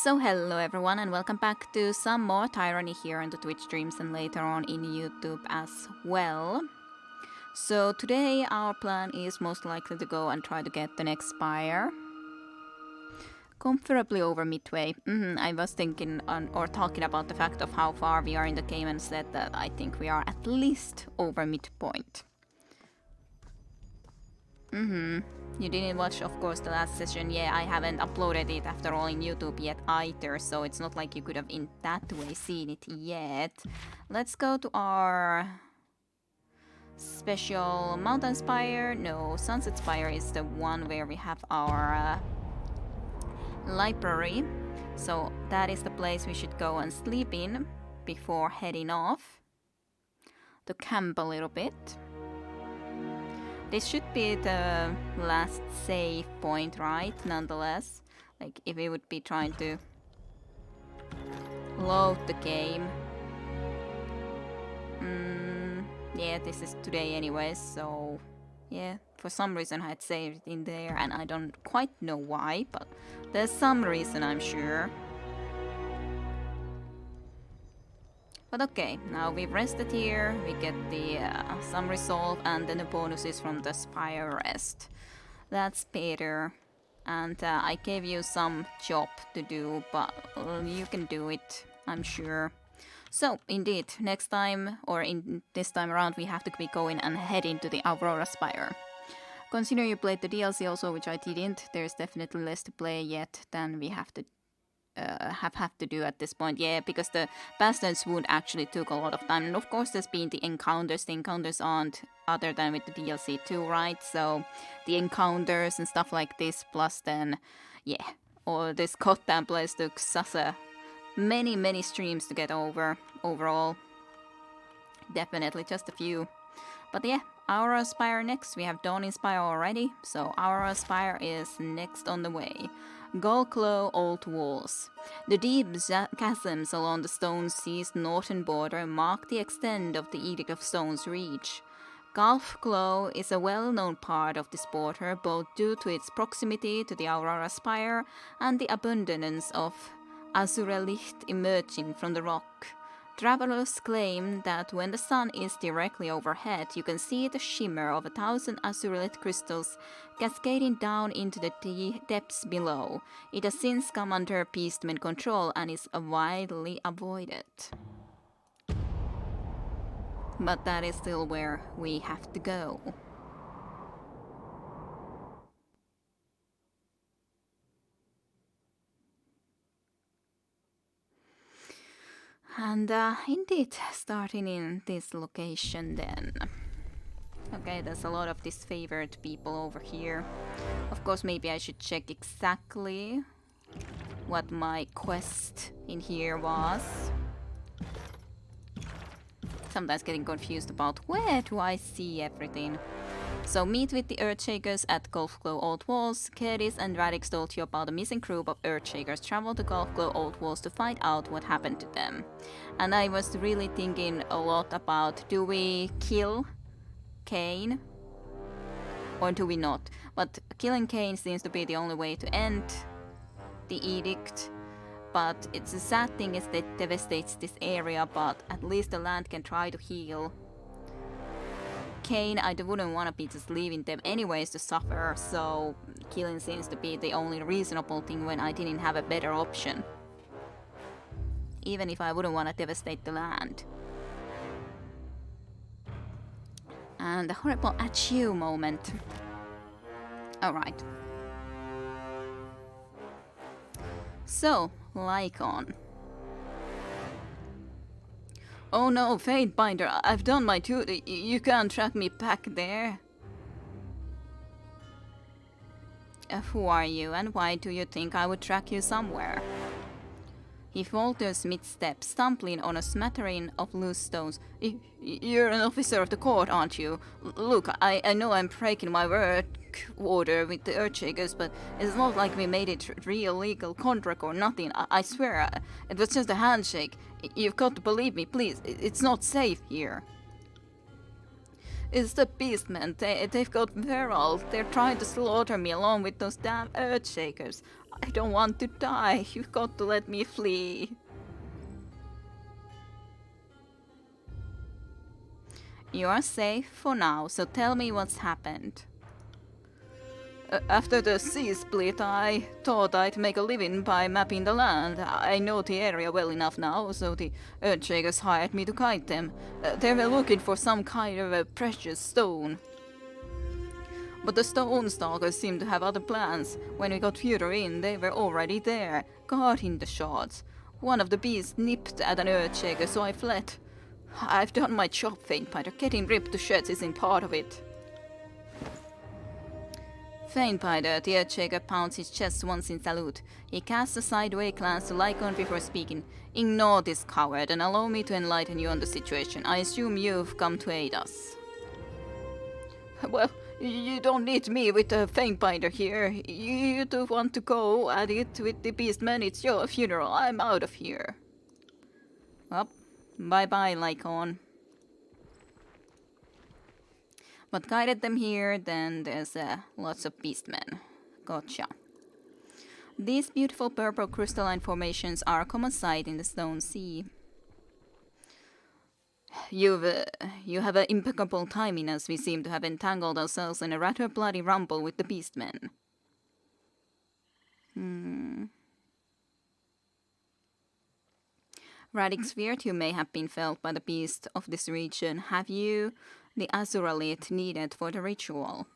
So hello everyone and welcome back to some more Tyranny here on the Twitch streams and later on in YouTube as well. So today our plan is most likely to go and try to get the next spire. Comfortably over midway. I was thinking or talking about the fact of how far we are in the game and said that I think we are at least over midpoint. You didn't watch, of course, the last session. Yeah, I haven't uploaded it after all in YouTube yet either, so it's not like you could have in that way seen it yet. Let's go to our special mountain spire. No, sunset spire is the one where we have our library. So that is the place we should go and sleep in before heading off to camp a little bit. This should be the last save point, right? Nonetheless, like if we would be trying to load the game. Yeah, this is today anyways, so yeah, for some reason I had saved it in there and I don't quite know why, but there's some reason I'm sure. But okay, now we've rested here, we get the some resolve and then the bonuses from the Spire rest. That's better. And I gave you some job to do, but you can do it, I'm sure. So, indeed, next time, or in this time around, we have to be going and head into the Aurora Spire. Consider you played the DLC also, which I didn't. There's definitely less to play yet than we have to do at this point. Yeah, because the Bastard's Wound actually took a lot of time. And of course there's been the encounters. The encounters aren't other than with the DLC too, right? So the encounters and stuff like this, plus then, yeah, or this Kotan place took such a many streams to get over overall. Definitely just a few. But yeah, Aurora Spire next. We have Dawning Spire already, so Aurora Spire is next on the way. Golclow Old Walls. The deep chasms along the Stone Sea's northern border mark the extent of the Edict of Stone's reach. Golclow is a well-known part of this border, both due to its proximity to the Aurora Spire and the abundance of azure light emerging from the rock. Travelers claim that when the sun is directly overhead, you can see the shimmer of 1,000 azurite crystals cascading down into the depths below. It has since come under Beastman control and is widely avoided. But that is still where we have to go. And indeed, starting in this location then. Okay, there's a lot of disfavored people over here. Of course, maybe I should check exactly what my quest in here was. Sometimes getting confused about where do I see everything. So meet with the Earthshakers at Golclow Old Walls. Kedis and Radix told you about a missing group of Earthshakers traveled to Golclow Old Walls to find out what happened to them. And I was really thinking a lot about, do we kill Kane or do we not? But killing Kane seems to be the only way to end the edict. But it's a sad thing is that it devastates this area, but at least the land can try to heal. Kane, I wouldn't want to be just leaving them anyways to suffer, so killing seems to be the only reasonable thing when I didn't have a better option. Even if I wouldn't want to devastate the land. And the horrible achoo moment. Alright. So, Lycon. Oh no, Fatebinder, I've done my duty. You can't track me back there. Who are you, and why do you think I would track you somewhere? He falters mid-step, stumbling on a smattering of loose stones. You're an officer of the court, aren't you? Look, I know I'm breaking my work order with the Earthshakers, but it's not like we made it real legal contract or nothing. I swear, it was just a handshake. You've got to believe me, please. It's not safe here. It's the Beastmen. They've got feral. They're trying to slaughter me along with those damn Earthshakers. I don't want to die. You've got to let me flee. You are safe for now, so tell me what's happened. After the sea split, I thought I'd make a living by mapping the land. I know the area well enough now, so the Earthshakers hired me to guide them. They were looking for some kind of a precious stone. But the Stone Stalkers seemed to have other plans. When we got further in, they were already there, guarding the shards. One of the beasts nipped at an Earthshaker, so I fled. I've done my job, Faintbinder. Getting ripped to shreds isn't part of it. Faintbinder, the Earthshaker pounds his chest once in salute. He casts a sideway glance to Lycon before speaking. Ignore this coward and allow me to enlighten you on the situation. I assume you've come to aid us. Well, you don't need me with the Faintbinder here. You do want to go at it with the Beastmen. It's your funeral. I'm out of here. Well, bye-bye, Lycon. But guided them here, then there's lots of beastmen. Gotcha. These beautiful purple crystalline formations are a common sight in the Stone Sea. You have an impeccable timing, as we seem to have entangled ourselves in a rather bloody rumble with the beastmen. Radix feared you may have been felt by the beasts of this region. Have you the Azuralit needed for the ritual?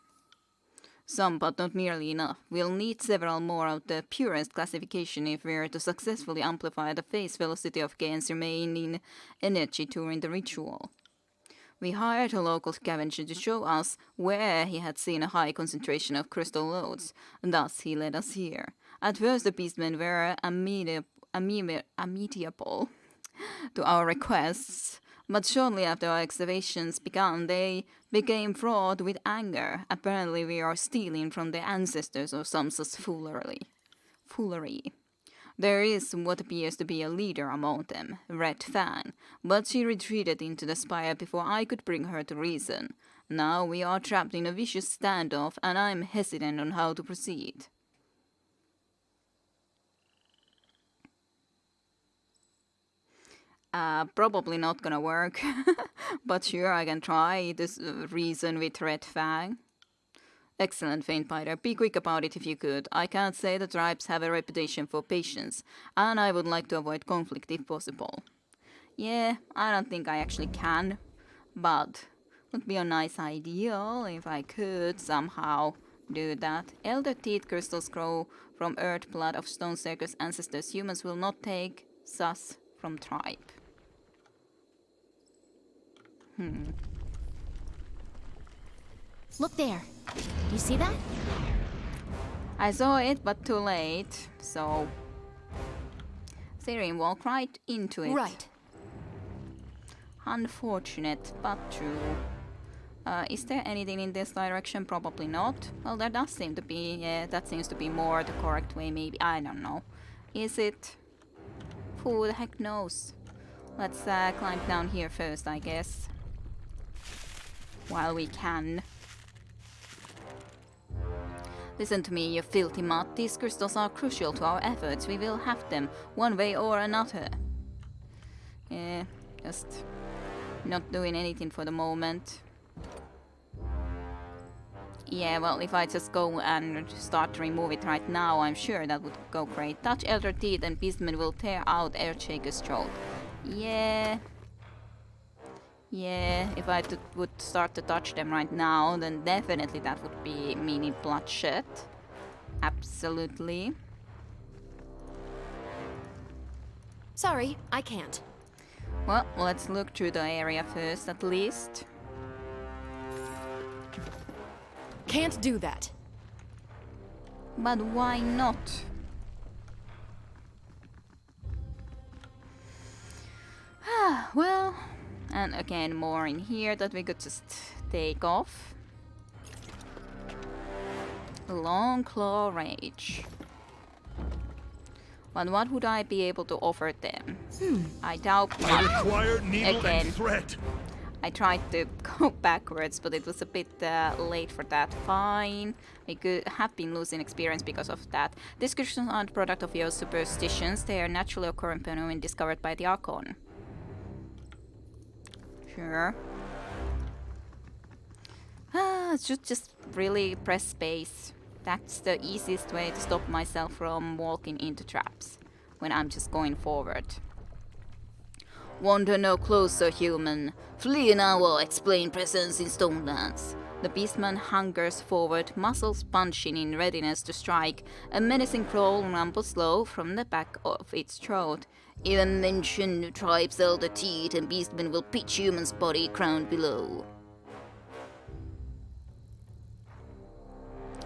Some, but not nearly enough. We'll need several more of the purest classification if we're to successfully amplify the phase velocity of Gain's remaining energy during the ritual. We hired a local scavenger to show us where he had seen a high concentration of crystal loads, and thus he led us here. At first the beastmen were amenable to our requests, but shortly after our excavations began, they became fraught with anger. Apparently we are stealing from their ancestors or some such foolery. There is what appears to be a leader among them, Red Fang, but she retreated into the spire before I could bring her to reason. Now we are trapped in a vicious standoff, and I'm hesitant on how to proceed. Probably not gonna work, but sure, I can try this reason with Red Fang. Excellent, Faintbinder. Be quick about it if you could. I can't say the tribes have a reputation for patience, and I would like to avoid conflict if possible. Yeah, I don't think I actually can, but it would be a nice idea if I could somehow do that. Elder teeth crystals grow from earth blood of Stone Circus ancestors. Humans will not take sus from tribe. Look there. You see that? I saw it, but too late, so Tyranny walked right into it. Right. Unfortunate, but true. Is there anything in this direction? Probably not. Well, there does seem to be. Yeah, that seems to be more the correct way, maybe. I don't know. Is it? Who the heck knows? Let's climb down here first, I guess. While we can. Listen to me, you filthy mutt. These crystals are crucial to our efforts. We will have them, one way or another. Yeah, just not doing anything for the moment. Yeah, well, if I just go and start to remove it right now, I'm sure that would go great. Touch Elder Teeth and Beastman will tear out Earthshaker's throat. Yeah. Yeah, if I would start to touch them right now, then definitely that would be mini bloodshed. Absolutely. Sorry, I can't. Well, let's look through the area first, at least. Can't do that. But why not? Well, and again more in here that we could just take off. Long Claw Rage. But what would I be able to offer them? I doubt I require needle again. and thread. I tried to go backwards, but it was a bit late for that. Fine. We could have been losing experience because of that. These creatures aren't a product of your superstitions. They are naturally occurring phenomena discovered by the Archon. Sure. I should just really press space. That's the easiest way to stop myself from walking into traps when I'm just going forward. Wander no closer, human. Flee now or explain presence in Stonelands. The beastman hungers forward, muscles punching in readiness to strike. A menacing growl rumbles low from the back of its throat. Even mention tribe's elder teeth and beastman will pitch human's body crowned below.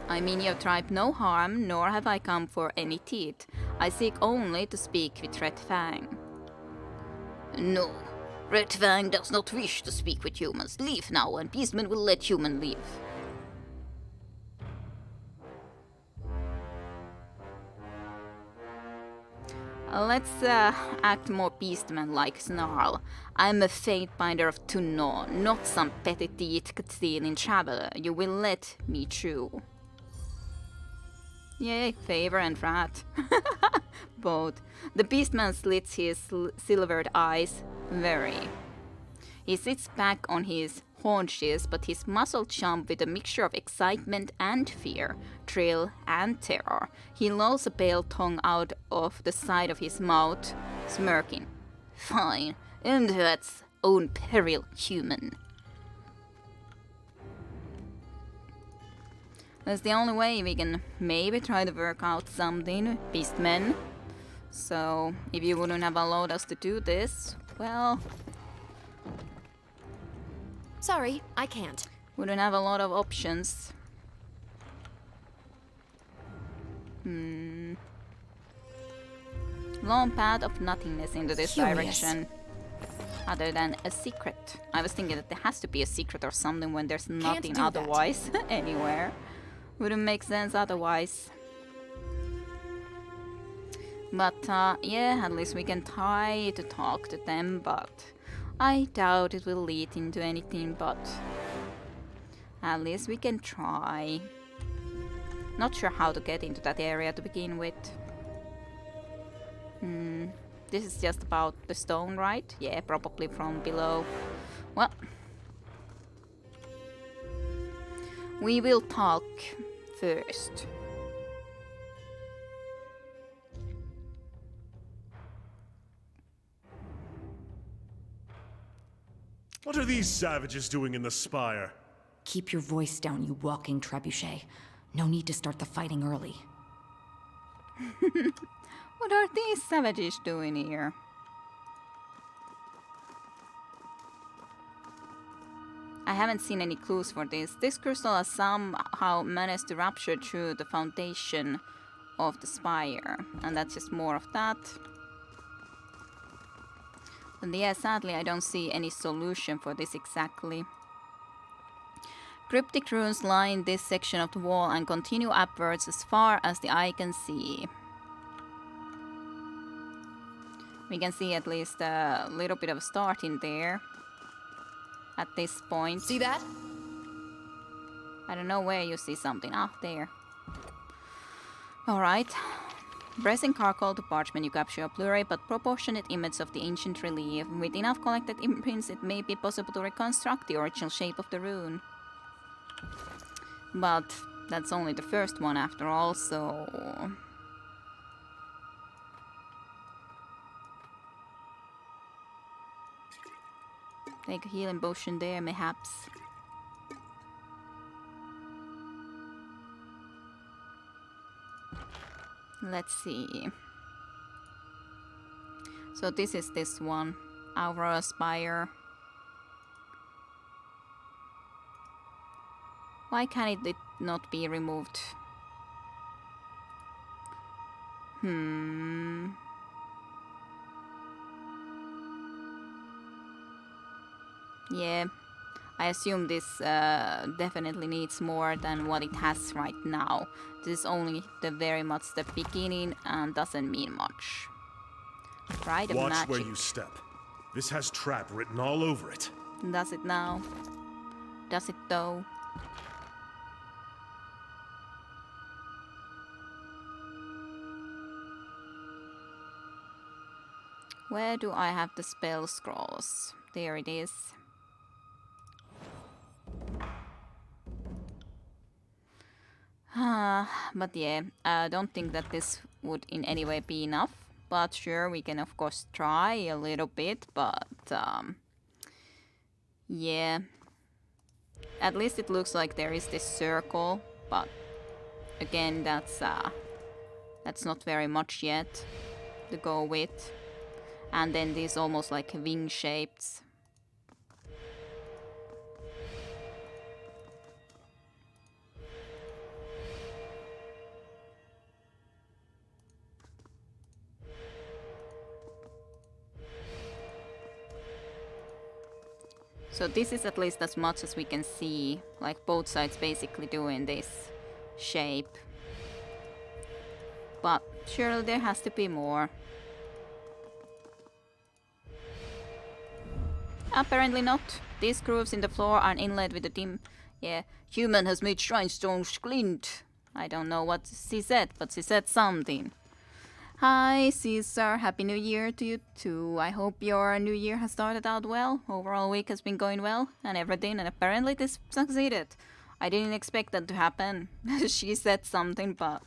I mean your tribe no harm, nor have I come for any teeth. I seek only to speak with Red Fang. No, Red Fang does not wish to speak with humans. Leave now, and Beastman will let human leave. Let's act more Beastman-like, Snarl. I'm a Fatebinder of Tunon, not some petty teeth stealing traveler. You will let me through. Yay, favor and rat. Both. The beastman slits his silvered eyes. Very. He sits back on his haunches, but his muscles jump with a mixture of excitement and fear, thrill and terror. He lolls a pale tongue out of the side of his mouth, smirking. Fine, and that's own peril, human. That's the only way we can maybe try to work out something, beastmen. So, if you wouldn't have allowed us to do this, well... Sorry, I can't. Wouldn't have a lot of options. Long path of nothingness into this direction. Other than a secret. I was thinking that there has to be a secret or something when there's nothing otherwise anywhere. Wouldn't make sense otherwise. But yeah, at least we can try to talk to them, but I doubt it will lead into anything, but at least we can try. Not sure how to get into that area to begin with. This is just about the stone, right? Yeah, probably from below. Well, we will talk first. What are these savages doing in the spire? Keep your voice down, you walking trebuchet. No need to start the fighting early. What are these savages doing here? I haven't seen any clues for this. This crystal has somehow managed to rupture through the foundation of the spire. And that's just more of that. And yeah, sadly I don't see any solution for this exactly. Cryptic runes line this section of the wall and continue upwards as far as the eye can see. We can see at least a little bit of a start in there. At this point. See that? I don't know where you see something. Ah, there. Alright. Pressing charcoal to parchment, you capture a blurry but proportionate image of the ancient relief. With enough collected imprints, it may be possible to reconstruct the original shape of the rune. But that's only the first one after all, so... Take a healing potion there, mayhaps. Let's see. So this is this one. Aurora Spire. Why can it not be removed? Yeah, I assume this definitely needs more than what it has right now. This is only very much the beginning and doesn't mean much. Try the Watch magic. where you step. This has trap written all over it. Does it now? Does it though? Where do I have the spell scrolls? There it is. But yeah, I don't think that this would in any way be enough. But sure, we can of course try a little bit, but yeah. At least it looks like there is this circle, but again, that's not very much yet to go with. And then these almost like wing shapes. So this is at least as much as we can see, like both sides basically doing this shape. But surely there has to be more. Apparently not. These grooves in the floor are inlaid with a dim... Yeah, human has made shrine stones glint. I don't know what she said, but she said something. Hi Caesar, Happy New Year to you too. I hope your new year has started out well. Overall week has been going well and everything, and apparently this succeeded. I didn't expect that to happen. She said something but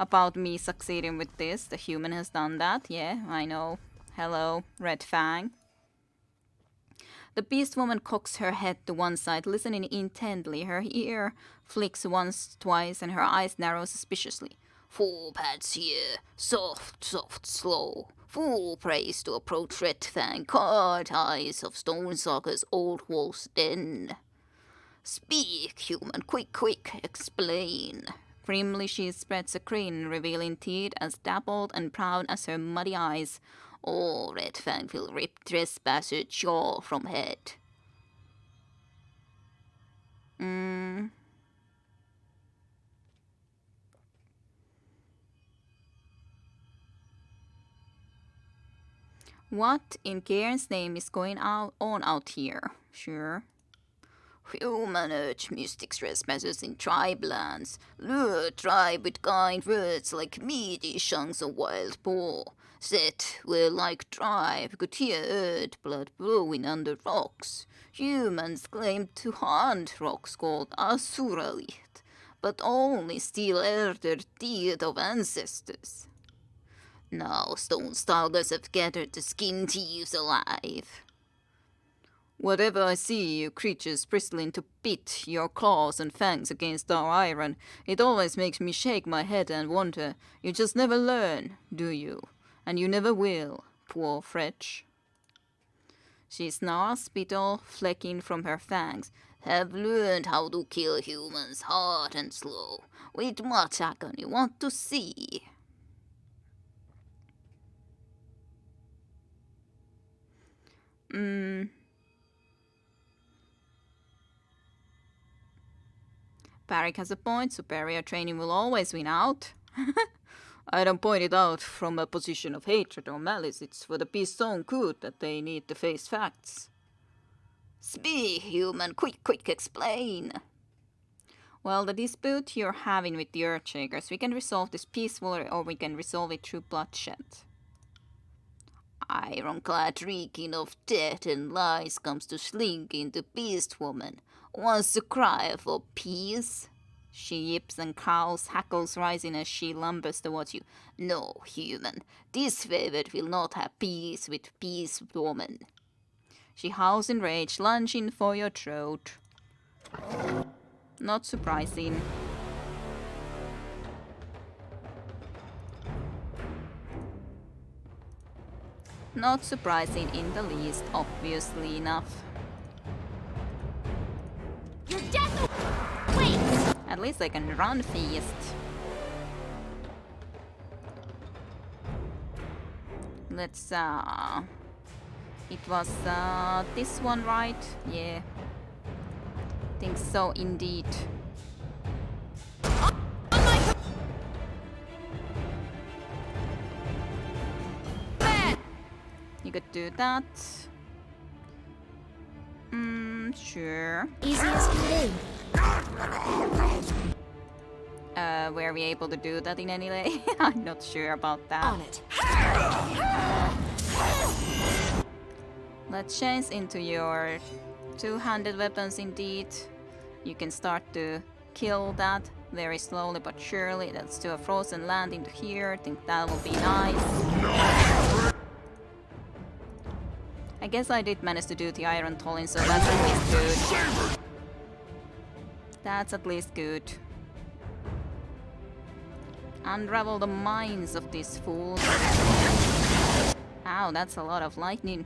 about me succeeding with this. The human has done that, yeah, I know. Hello, Red Fang. The beast woman cocks her head to one side, listening intently. Her ear flicks once, twice, and her eyes narrow suspiciously. Full pads here, soft, soft, slow. Full praise to approach Red Fang, card eyes of Stonesucker's old wolf's den. Speak, human, quick, quick, explain. Grimly she spreads a grin, revealing teeth as dappled and proud as her muddy eyes. Oh, Red Fang will rip trespasser jaw from head. What in Cairn's name is going on out here? Sure. Human urge mystic trespassers in tribe lands. Lure tribe with kind words like meaty chunks of wild boar. Set where like tribe could hear earth blood blowing under rocks. Humans claim to hunt rocks called Asuralit, but only steal elder teeth of ancestors. Now stone stalkers have gathered the skin thieves alive. Whatever I see you creatures bristling to pit your claws and fangs against our iron, it always makes me shake my head and wonder, you just never learn, do you? And you never will, poor Fretch. She snarls spittle flecking from her fangs. Have learned how to kill humans hard and slow, with much agony want to see. Barrick has a point. Superior training will always win out. I don't point it out from a position of hatred or malice. It's for the beast's own good that they need to face facts. Speak, human. Quick, quick, explain. Well, the dispute you're having with the Earthshakers, we can resolve this peacefully or we can resolve it through bloodshed. Ironclad reeking of death and lies comes to slinking the beast woman. Wants to cry for peace. She yips and growls, hackles rising as she lumbers towards you. No, human, this favorite will not have peace with peace woman. She howls in rage, lunging for your throat. Not surprising. Not surprising in the least, obviously enough. Your death! Wait! At least I can run fast. Let's it was this one, right? Yeah. Think so indeed. You could do that. Sure. Easy as can be. Were we able to do that in any way? I'm not sure about that. On it. Let's change into your two-handed weapons indeed. You can start to kill that very slowly but surely. Let's do a frozen land into here. I think that will be nice. I guess I did manage to do the iron tolling, so that's at least good. That's at least good. Unravel the minds of these fools. Ow, that's a lot of lightning.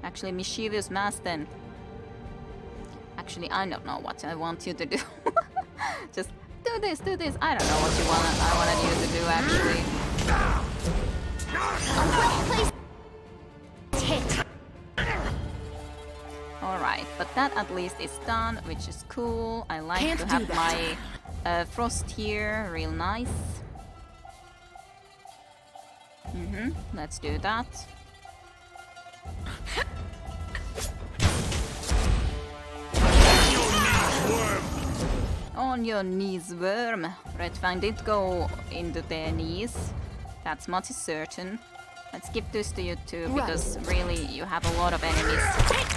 Actually, mischievous mass then. Actually, I don't know what I want you to do. Just do this, do this. I don't know what you want. I wanted you to do actually. Hit. Alright, but that at least is done, which is cool. I like Can't to do have that. my frost here, real nice. Let's do that. On your knees, worm. Red Fang did go into their knees. That's much certain. Let's give this to you too, because really you have a lot of enemies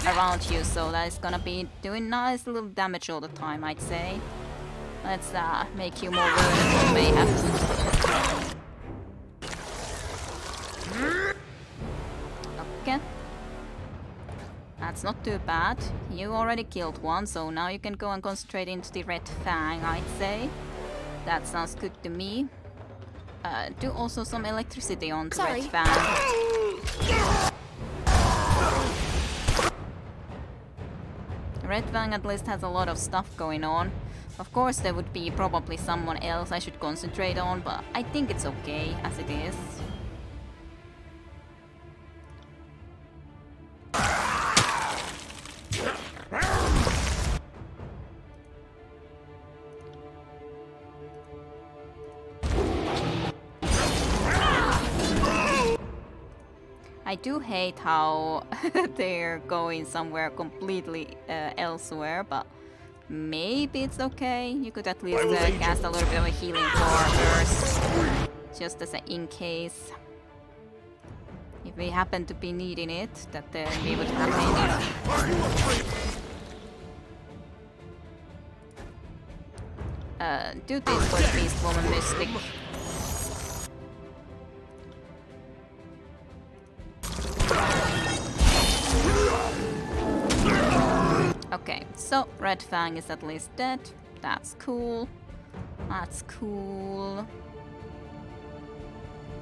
around you, so that is gonna be doing nice little damage all the time, I'd say. Let's make you more vulnerable, mayhaps. Okay. That's not too bad. You already killed one, so now you can go and concentrate into the Red Fang, I'd say. That sounds good to me. Do also some electricity on the Red Fang. Red Fang at least has a lot of stuff going on. Of course there would be probably someone else I should concentrate on, but I think it's okay as it is. I do hate how they're going somewhere completely elsewhere, but maybe it's okay. You could at least cast a little bit of a healing core first, just as in case. If we happen to be needing it, that we would have it. Do this for the Beast Woman Mystic. Okay, so Red Fang is at least dead. That's cool. That's cool.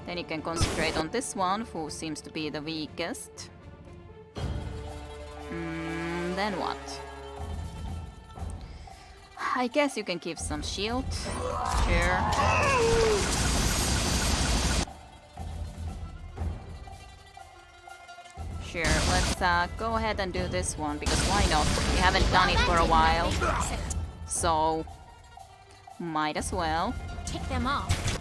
Then you can concentrate on this one, who seems to be the weakest. Then what? I guess you can give some shield. Sure. Sure, let's go ahead and do this one, because why not? We haven't done it for a while. So, might as well. Take them off.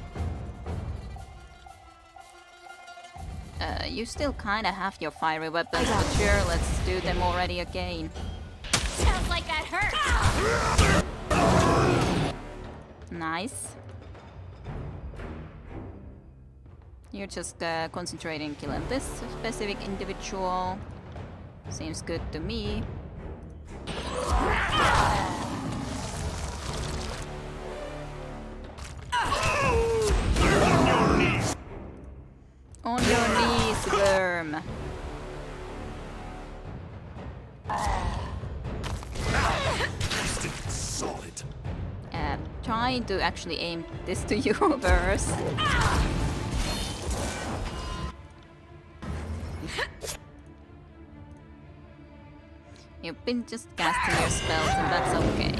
You still kinda have your fiery weapons, but sure, let's do them already again. Sounds like that hurts. Nice. You're just concentrating killing this specific individual. Seems good to me. On your knees, worm. Solid. Trying to actually aim this to you first. You've been just casting your spells, and that's okay.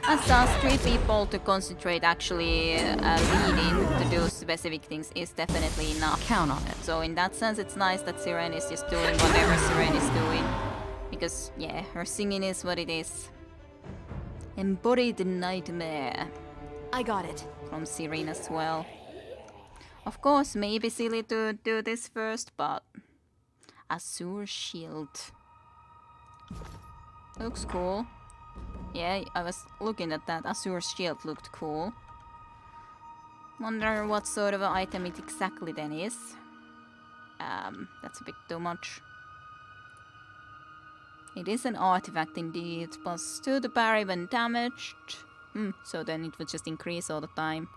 As us 3 people to concentrate actually leading to do specific things is definitely enough. Count on it. So in that sense, it's nice that Tyranny is just doing whatever Tyranny is doing. Because, yeah, her singing is what it is. Embodied nightmare. I got it. From Siren as well. Of course, maybe silly to do this first, but Azure Shield. Looks cool. Yeah, I was looking at that. Azure shield looked cool. Wonder what sort of an item it exactly then is. That's a bit too much. It is an artifact indeed, plus 2 to parry when damaged. So then it would just increase all the time.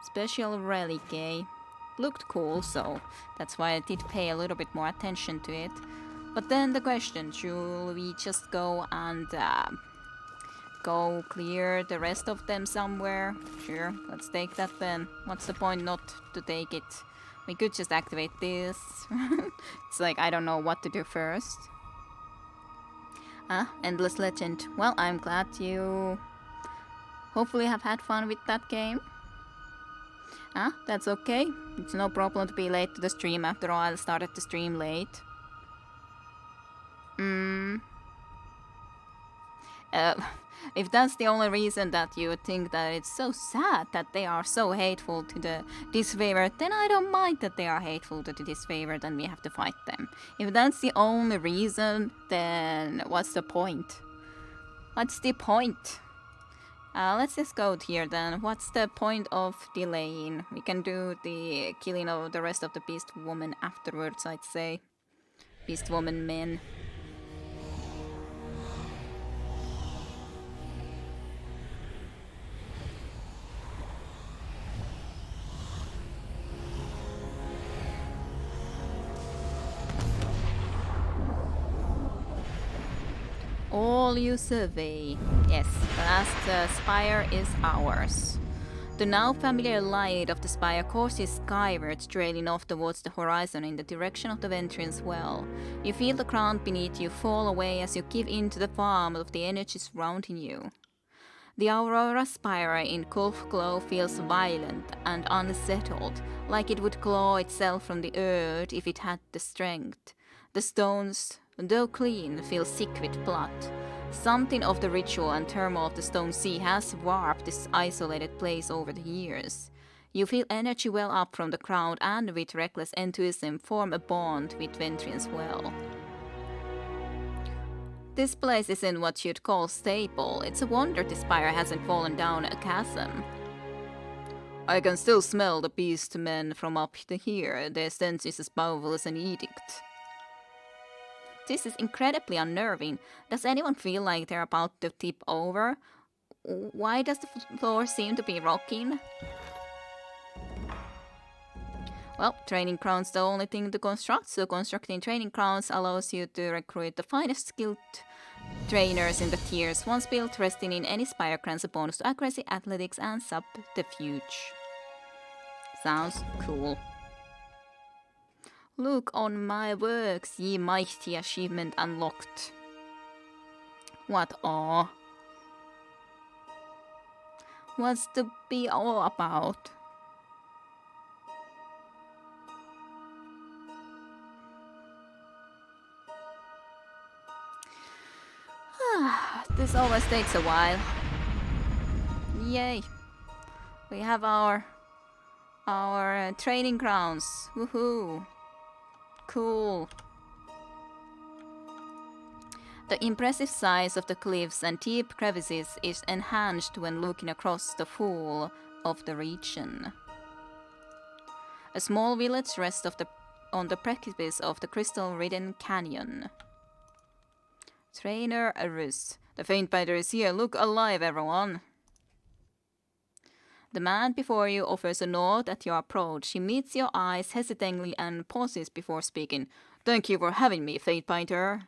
Special relic, eh? Looked cool, so that's why I did pay a little bit more attention to it. But then the question, should we just go and go clear the rest of them somewhere? Sure, let's take that then. What's the point not to take it? We could just activate this. It's like, I don't know what to do first. Endless Legend. Well, I'm glad you hopefully have had fun with that game. That's okay. It's no problem to be late to the stream. After all, I started the stream late. If that's the only reason that you think that it's so sad that they are so hateful to the disfavored, then I don't mind that they are hateful to the disfavored and we have to fight them. If that's the only reason, then what's the point? What's the point? Let's just go here then. What's the point of delaying? We can do the killing of the rest of the beast woman afterwards, I'd say. Beast woman men. All you survey. Yes, the last spire is ours. The now familiar light of the spire courses skyward, trailing off towards the horizon in the direction of the Ventrian's well. You feel the ground beneath you fall away as you give in to the warmth of the energy surrounding you. The Aurora Spire in Gulf Glow feels violent and unsettled, like it would claw itself from the earth if it had the strength. The stones, though clean, feel sick with blood. Something of the ritual and turmoil of the Stone Sea has warped this isolated place over the years. You feel energy well up from the crowd and with reckless enthusiasm form a bond with Ventrian's well. This place isn't what you'd call stable. It's a wonder the spire hasn't fallen down a chasm. I can still smell the beast men from up here. Their stench is as powerful as an edict. This is incredibly unnerving. Does anyone feel like they're about to tip over? Why does the floor seem to be rocking? Well, training grounds the only thing to construct, so constructing training grounds allows you to recruit the finest skilled trainers in the tiers. Once built, resting in any spire grants a bonus to accuracy, athletics, and subterfuge. Sounds cool. Look on my works, ye mighty achievement unlocked. What awe? What's to be all about? This always takes a while. Yay! We have our training grounds. Woohoo! Cool. The impressive size of the cliffs and deep crevices is enhanced when looking across the full of the region. A small village rests on the precipice of the crystal-ridden canyon. Trainer Arus. The Faintbiter is here. Look alive, everyone. The man before you offers a nod at your approach. He meets your eyes hesitatingly and pauses before speaking. Thank you for having me, Faintbiter.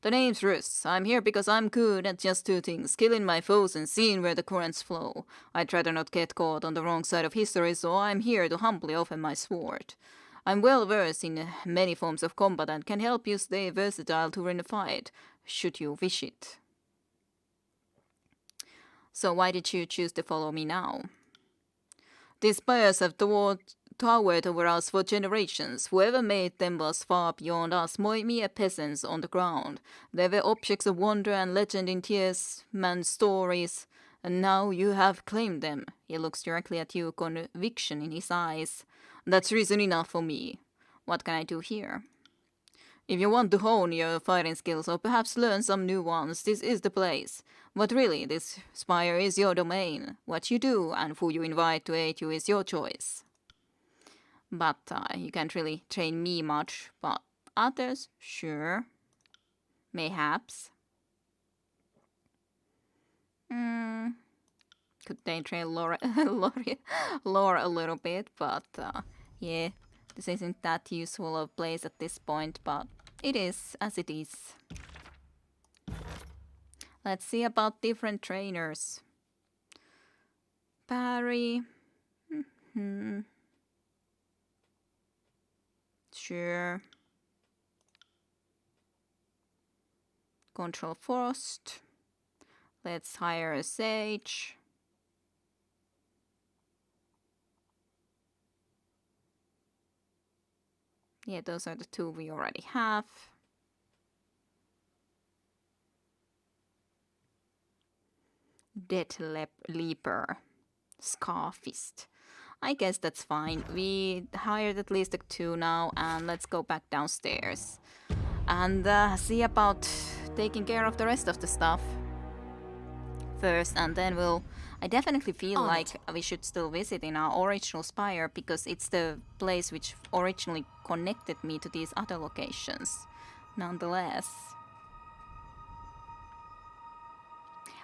The name's Rus. I'm here because I'm good at just two things, killing my foes and seeing where the currents flow. I'd rather not get caught on the wrong side of history, so I'm here to humbly offer my sword. I'm well versed in many forms of combat and can help you stay versatile during a fight, should you wish it. So why did you choose to follow me now? These spires have towered over us for generations. Whoever made them was far beyond us, mere peasants on the ground. They were objects of wonder and legend in tears, man's stories, and now you have claimed them. He looks directly at you, conviction in his eyes. That's reason enough for me. What can I do here? If you want to hone your fighting skills or perhaps learn some new ones, this is the place. But really, this spire is your domain. What you do and who you invite to aid you is your choice. But you can't really train me much, but others, sure. Mayhaps. Could they train Laura a little bit, but yeah, this isn't that useful of place at this point, but it is as it is. Let's see about different trainers. Parry. Sure. Control Frost. Let's hire a Sage. Yeah, those are the two we already have. Death Leaper. Scarfist. I guess that's fine. We hired at least 2 now, and let's go back downstairs. And see about taking care of the rest of the stuff first, and then I definitely feel like we should still visit in our original spire, because it's the place which originally connected me to these other locations. Nonetheless,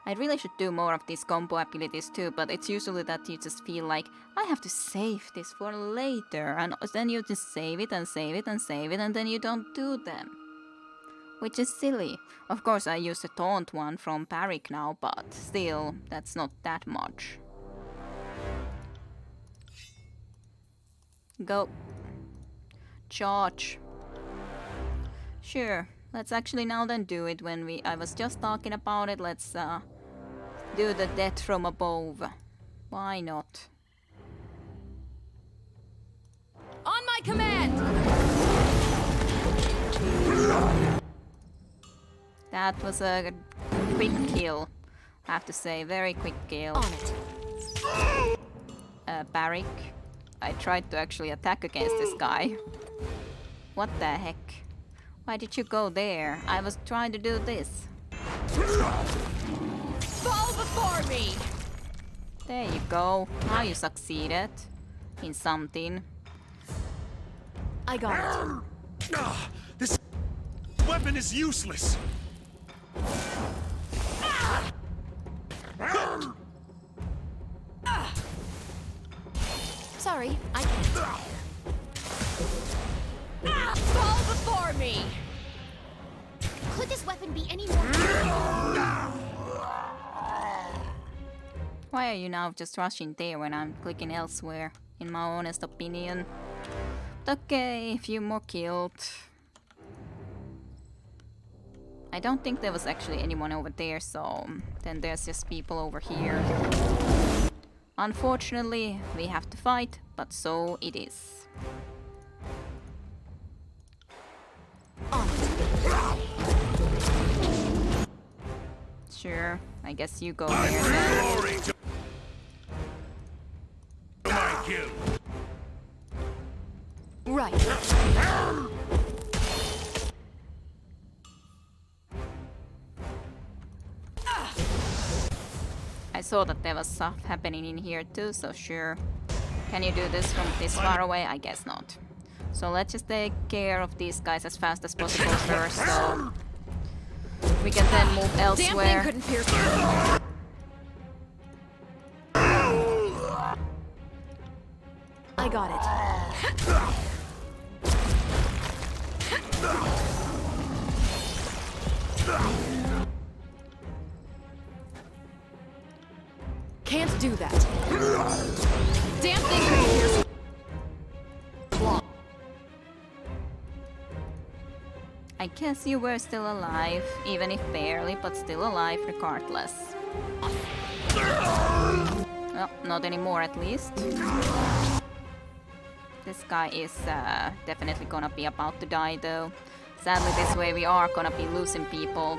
I really should do more of these combo abilities too, but it's usually that you just feel like, I have to save this for later, and then you just save it and save it and save it, and then you don't do them. Which is silly. Of course I use the taunt one from Barrick now, but still, that's not that much. Go. Charge. Sure, let's actually now then do it when I was just talking about it. Let's do the death from above. Why not? On my command! That was a quick kill, I have to say, very quick kill. On it. Barrick. I tried to actually attack against this guy. What the heck? Why did you go there? I was trying to do this. Fall before me! There you go. Now you succeeded in something. I got it. This weapon is useless. Sorry, I can't. Fall before me! Could this weapon be any more... Why are you now just rushing there when I'm clicking elsewhere? In my honest opinion. But okay, a few more killed. I don't think there was actually anyone over there, so then there's just people over here. Unfortunately, we have to fight, but so it is. Sure, I guess you go there then. Glory to my kill. Right. I saw that there was stuff happening in here too, so sure. Can you do this from this far away? I guess not. So let's just take care of these guys as fast as possible first, so we can then move Damn thing elsewhere. couldn't pierce through. I got it. Can't do that. Damn thing couldn't pierce. I guess you were still alive, even if barely, but still alive regardless. Well, not anymore at least. This guy is definitely gonna be about to die though. Sadly, this way we are gonna be losing people.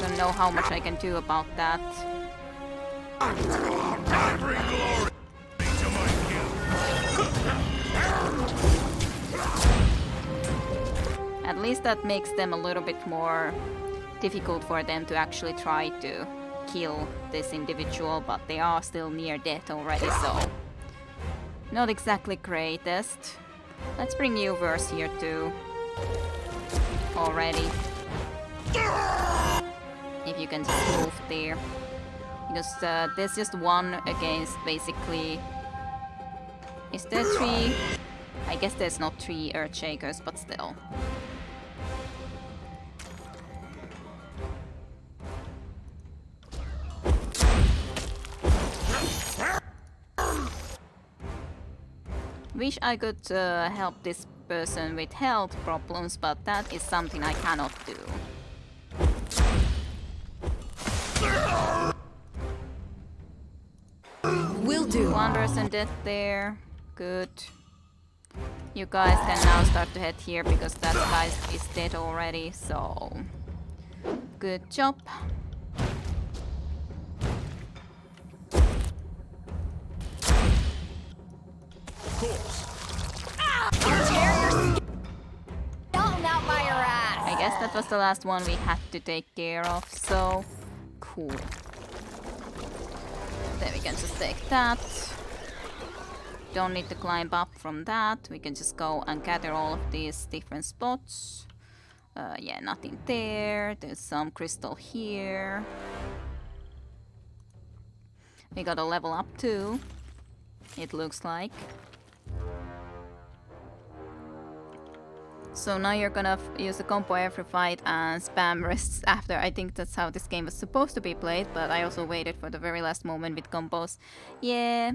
Don't know how much I can do about that. I bring glory to my kill. that makes them a little bit more difficult for them to actually try to kill this individual, but they are still near death already, so not exactly greatest. Let's bring you verse here too. Already. If you can just move there. Because there's just one against basically... Is there 3? I guess there's not 3 Earthshakers, but still. Wish I could help this person with health problems, but that is something I cannot do. Will do. 1 person dead there. Good. You guys can now start to head here because that guy is dead already, so... Good job. Of course. Out by your ass. I guess that was the last one we had to take care of, so... Cool. Then we can just take that. Don't need to climb up from that. We can just go and gather all of these different spots. Yeah, nothing there. There's some crystal here. We got a level up too, it looks like. So now you're gonna use the combo every fight and spam rests after. I think that's how this game was supposed to be played, but I also waited for the very last moment with combos. Yeah,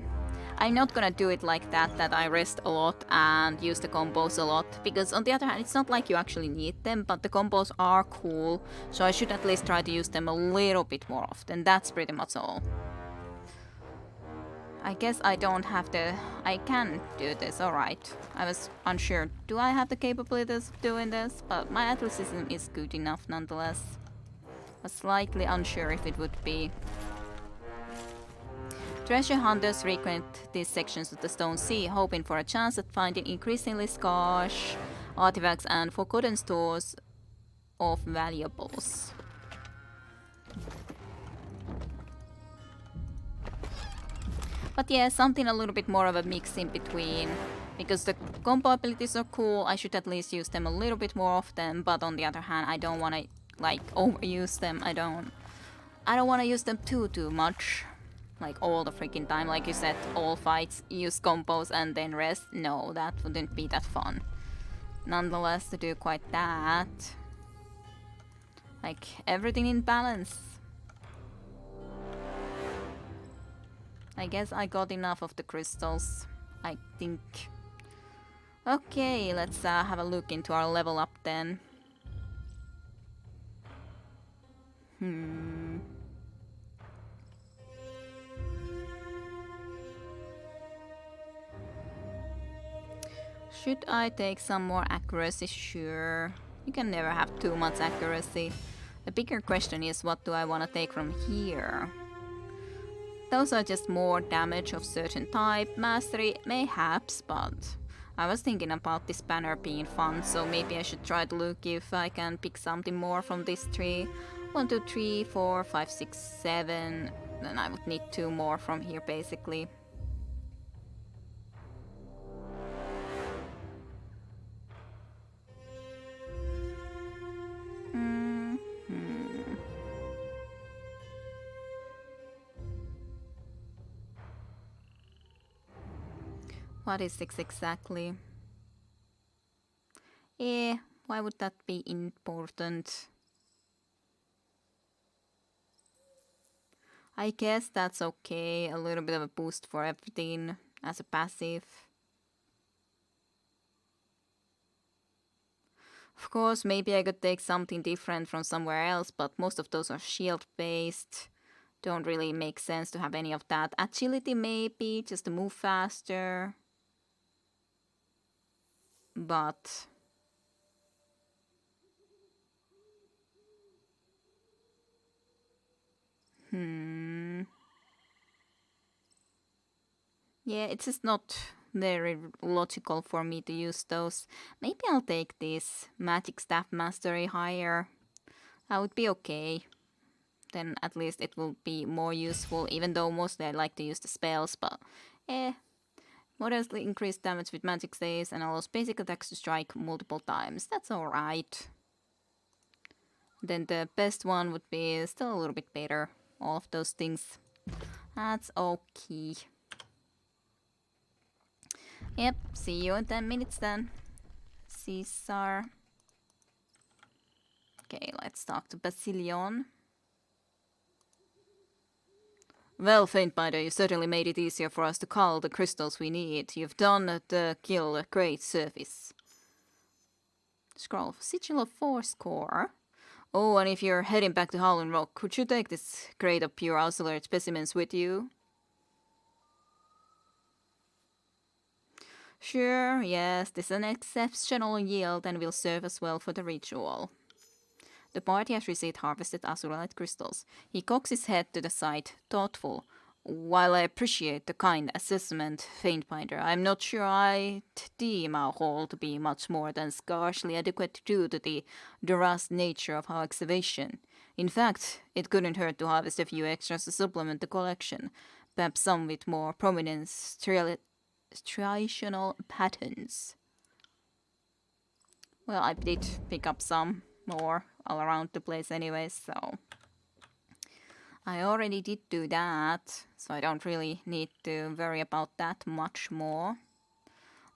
I'm not gonna do it like that, that I rest a lot and use the combos a lot. Because on the other hand, it's not like you actually need them, but the combos are cool. So I should at least try to use them a little bit more often. That's pretty much all. I guess I don't have the... I can do this, alright. I was unsure. Do I have the capabilities of doing this? But my athleticism is good enough nonetheless. I was slightly unsure if it would be. Treasure hunters frequent these sections of the Stone Sea, hoping for a chance at finding increasingly scarce artifacts and forgotten stores of valuables. But yeah, something a little bit more of a mix in between. Because the combo abilities are cool, I should at least use them a little bit more often. But on the other hand, I don't want to like overuse them. I don't want to use them too much. Like all the freaking time. Like you said, all fights use combos and then rest. No, that wouldn't be that fun. Nonetheless, to do quite that. Like everything in balance. I guess I got enough of the crystals, I think. Okay, let's have a look into our level up then. Should I take some more accuracy? Sure. You can never have too much accuracy. The bigger question is, what do I want to take from here? Those are just more damage of certain type. Mastery, mayhaps, but I was thinking about this banner being fun, so maybe I should try to look if I can pick something more from this tree. 1, 2, 3, 4, 5, 6, 7. Then I would need 2 more from here, basically. What is 6 exactly? Why would that be important? I guess that's okay, a little bit of a boost for everything as a passive. Of course, maybe I could take something different from somewhere else, but most of those are shield based. Don't really make sense to have any of that. Agility maybe, just to move faster. But... Yeah, it's just not very logical for me to use those. Maybe I'll take this Magic Staff Mastery higher. That would be okay. Then at least it will be more useful, even though mostly I like to use the spells, but modestly increased damage with magic saves and allows basic attacks to strike multiple times. That's alright. Then the best one would be still a little bit better. All of those things. That's okay. Yep, see you in 10 minutes then. Caesar. Okay, let's talk to Basilion. Well, Faintbinder, you certainly made it easier for us to cull the crystals we need. You've done the kill a great service. Scroll of Sigil of Fourscore. Oh, and if you're heading back to Howling Rock, could you take this crate of pure Auxiliary specimens with you? Sure, yes, this is an exceptional yield and will serve as well for the ritual. The party has received harvested azurite crystals. He cocks his head to the side, thoughtful. While I appreciate the kind assessment, Faintbinder, I'm not sure I deem our haul to be much more than scarcely adequate due to the duress nature of our excavation. In fact, it couldn't hurt to harvest a few extras to supplement the collection, perhaps some with more prominent striational patterns. Well, I did pick up some more all around the place anyway, so I already did do that, so I don't really need to worry about that much more.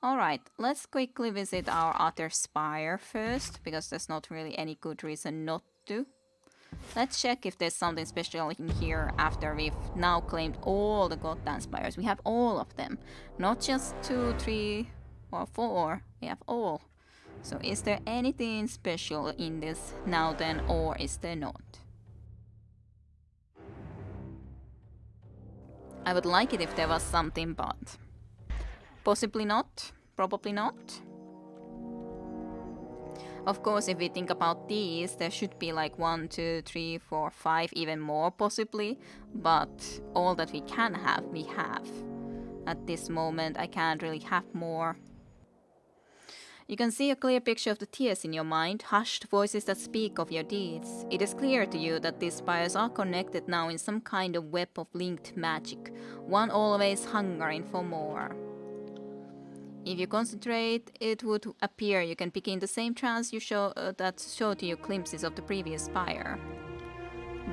Alright, let's quickly visit our other spire first, because there's not really any good reason not to. Let's check if there's something special in here after we've now claimed all the goddamn spires. We have all of them, not just 2, 3, or 4, we have all. So is there anything special in this now then, or is there not? I would like it if there was something, but possibly not, probably not. Of course, if we think about these, there should be like 1, 2, 3, 4, 5, even more possibly, but all that we can have, we have. At this moment, I can't really have more. You can see a clear picture of the tears in your mind, hushed voices that speak of your deeds. It is clear to you that these spires are connected now in some kind of web of linked magic, one always hungering for more. If you concentrate, it would appear you can begin the same trance you that showed you glimpses of the previous spire.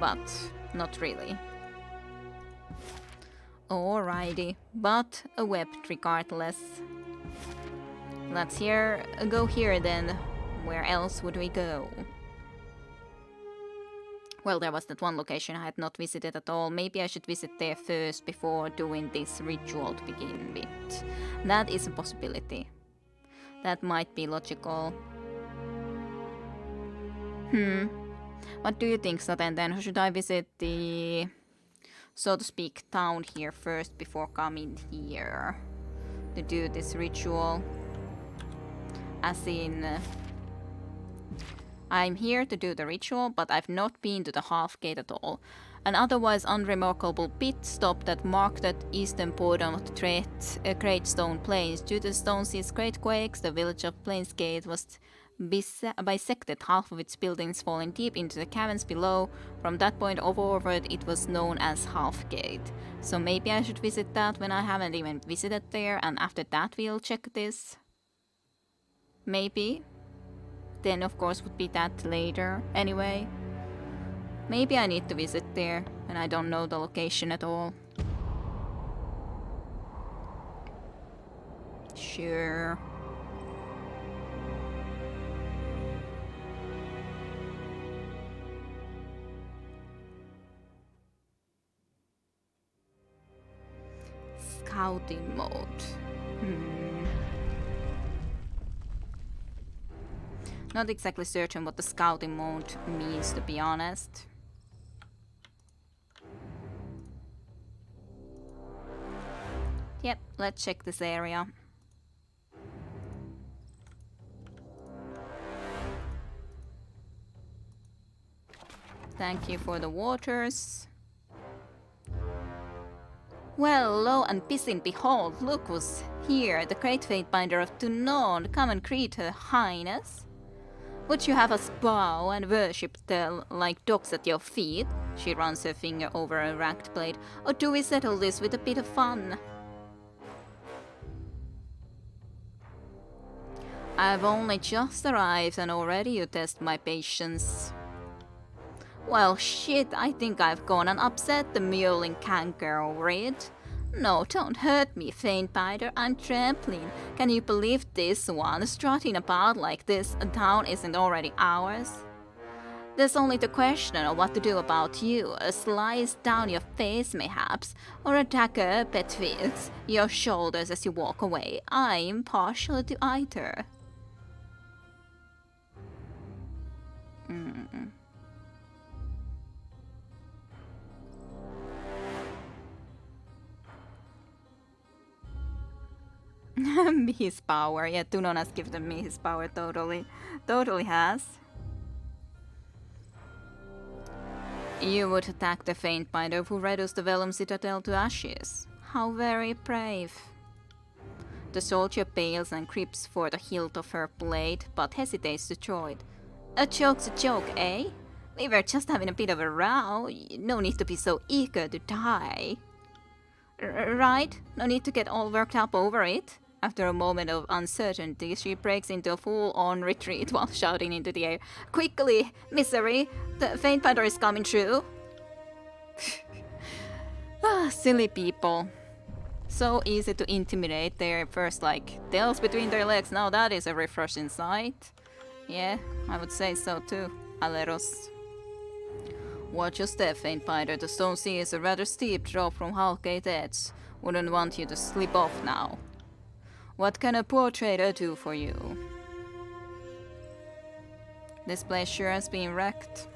But not really. Alrighty, but a web regardless. Let's go here then. Where else would we go? Well, there was that one location I had not visited at all. Maybe I should visit there first before doing this ritual to begin with. That is a possibility. That might be logical. What do you think, Saten, then? Should I visit the, so to speak, town here first before coming here to do this ritual? As in, I'm here to do the ritual, but I've not been to the half gate at all. An otherwise unremarkable pit stop that marked the eastern border of the Great Stone Plains. Due to Stonesea's great quakes, the village of Plainsgate was bisected, half of its buildings falling deep into the caverns below. From that point forward, it was known as Halfgate. So maybe I should visit that when I haven't even visited there, and after that we'll check this. Maybe. Then of course would be that later anyway. Maybe I need to visit there and I don't know the location at all. Sure. Scouting mode. Not exactly certain what the scouting mode means, to be honest. Yep, let's check this area. Thank you for the waters. Well, lo and behold, look who's here, the great Fatebinder of Tunon. Come and greet her highness. Would you have us bow and worship like dogs at your feet? She runs her finger over a racked blade. Or do we settle this with a bit of fun? I've only just arrived and already you test my patience. Well, shit, I think I've gone and upset the mewling canker over it. No, don't hurt me, Faintbiter. I'm trampling. Can you believe this one? Strutting about like this, a town isn't already ours? There's only the question of what to do about you. A slice down your face, mayhaps, or a dagger betwixt your shoulders as you walk away. I'm partial to either. His power. Yeah, Tunon has given me his power totally. Totally has. You would attack the Faintbinder who reduced the Vellum Citadel to ashes. How very brave. The soldier bails and creeps for the hilt of her blade, but hesitates to draw it. A joke's a joke, eh? We were just having a bit of a row. No need to be so eager to die. Right? No need to get all worked up over it. After a moment of uncertainty, she breaks into a full-on retreat while shouting into the air. Quickly, misery! The Faintbinder is coming through! Silly people. So easy to intimidate. Their first, tails between their legs. Now that is a refreshing sight. Yeah, I would say so too. Aleros. Watch your step, Faintbinder. The stone sea is a rather steep drop from Halgate Edge. Wouldn't want you to slip off now. What can a poor trader do for you? This place sure has been wrecked.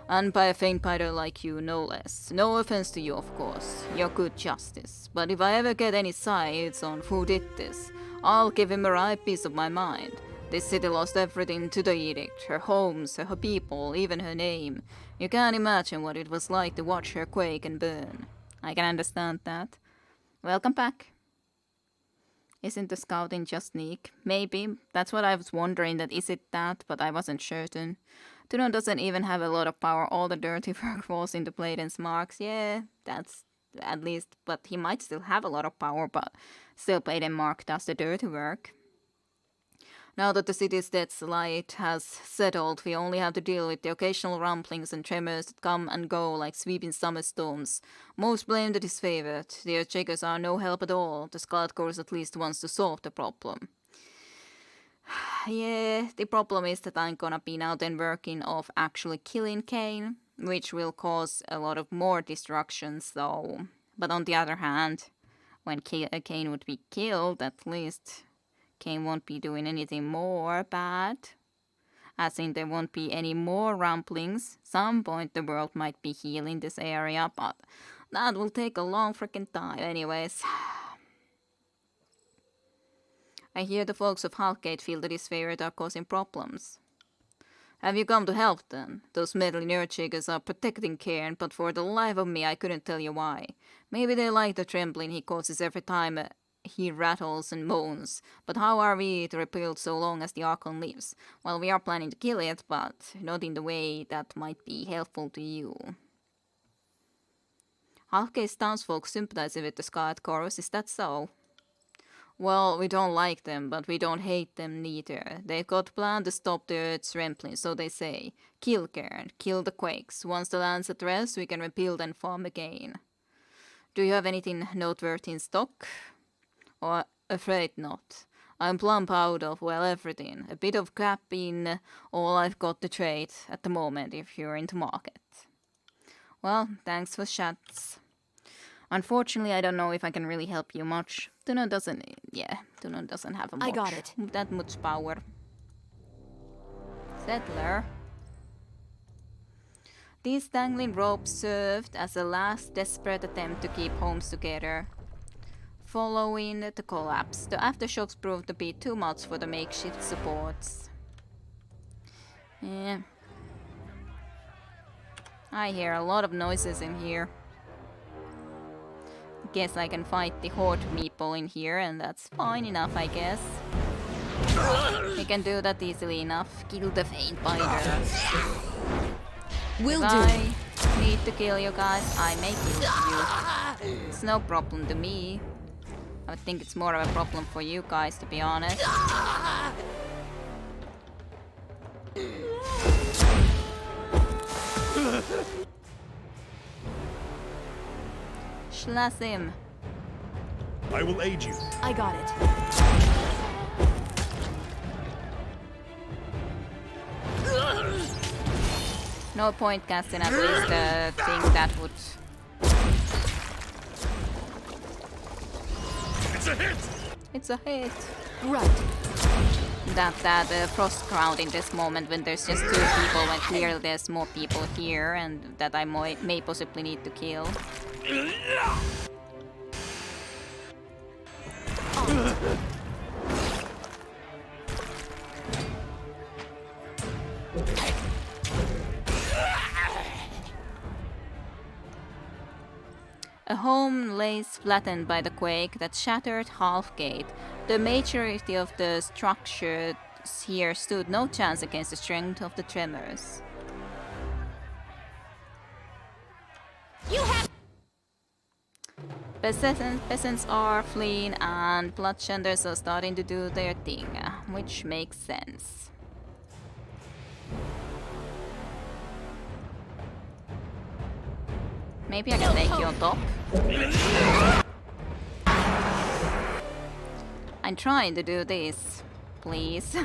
And by a Faintbinder like you, no less. No offense to you, of course. You're good justice. But if I ever get any sights on who did this, I'll give him a right piece of my mind. This city lost everything to the edict. Her homes, her people, even her name. You can't imagine what it was like to watch her quake and burn. I can understand that. Welcome back. Isn't the scouting just sneak? Maybe. That's what I was wondering, that is it that, but I wasn't certain. Tunon doesn't even have a lot of power. All the dirty work falls into Bladen's marks. Yeah, that's at least, but he might still have a lot of power, but still Bladen Mark does the dirty work. Now that the city's dead light has settled, we only have to deal with the occasional rumblings and tremors that come and go like sweeping summer storms. Most blame the disfavored. The Earthshakers are no help at all. The Scarlet Corps at least wants to solve the problem. Yeah, the problem is that I'm gonna be now then working off actually killing Kane, which will cause a lot of more destructions though. But on the other hand, when Kane would be killed, at least Kane won't be doing anything more bad. As in, there won't be any more rumblings. Some point the world might be healing this area, but that will take a long freaking time. Anyways, I hear the folks of Halgate feel that his favorite are causing problems. Have you come to help then? Those meddling Earthshakers are protecting Cairn, but for the life of me I couldn't tell you why. Maybe they like the trembling he causes every time he rattles and moans, but how are we to rebuild so long as the Archon lives? Well, we are planning to kill it, but not in the way that might be helpful to you. Halfgate's townsfolk sympathizing with the Scarlet Chorus, is that so? Well, we don't like them, but we don't hate them neither. They've got a plan to stop the Earth's rambling, so they say. Kill Cairn, kill the Quakes. Once the land's at rest, we can rebuild and farm again. Do you have anything noteworthy in stock? Or afraid not. I'm plump out of, well, everything. A bit of crap in all I've got to trade at the moment if you're into market. Well, thanks for chats. Unfortunately, I don't know if I can really help you much. Tunon doesn't have I got it. that much power. Settler. These dangling ropes served as a last desperate attempt to keep homes together. Following the collapse, the aftershocks proved to be too much for the makeshift supports. Yeah. I hear a lot of noises in here. guess I can fight the horde meeple in here, and that's fine enough, I guess. We can do that easily enough. Kill the faint biter. Will If do. I need to kill you guys, I may kill you. It's no problem to me. I think it's more of a problem for you guys, to be honest. Slash him. I will aid you. I got it. No point casting at least a thing that would... It's a hit! It's a hit. Right. That frost crowd in this moment when there's just 2 people, when clearly there's more people here, and that I may possibly need to kill. A home lays flattened by the quake that shattered Halfgate. The majority of the structures here stood no chance against the strength of the tremors. You have. Peasants are fleeing and bloodshenders are starting to do their thing, which makes sense. Maybe I can take you on top. I'm trying to do this, please.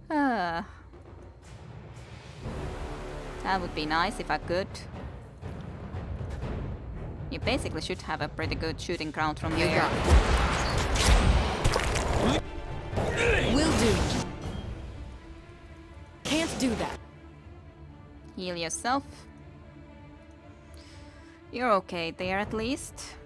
That would be nice if I could. You basically should have a pretty good shooting ground from there. Will do. Can't do that. Heal yourself. You're okay there at least.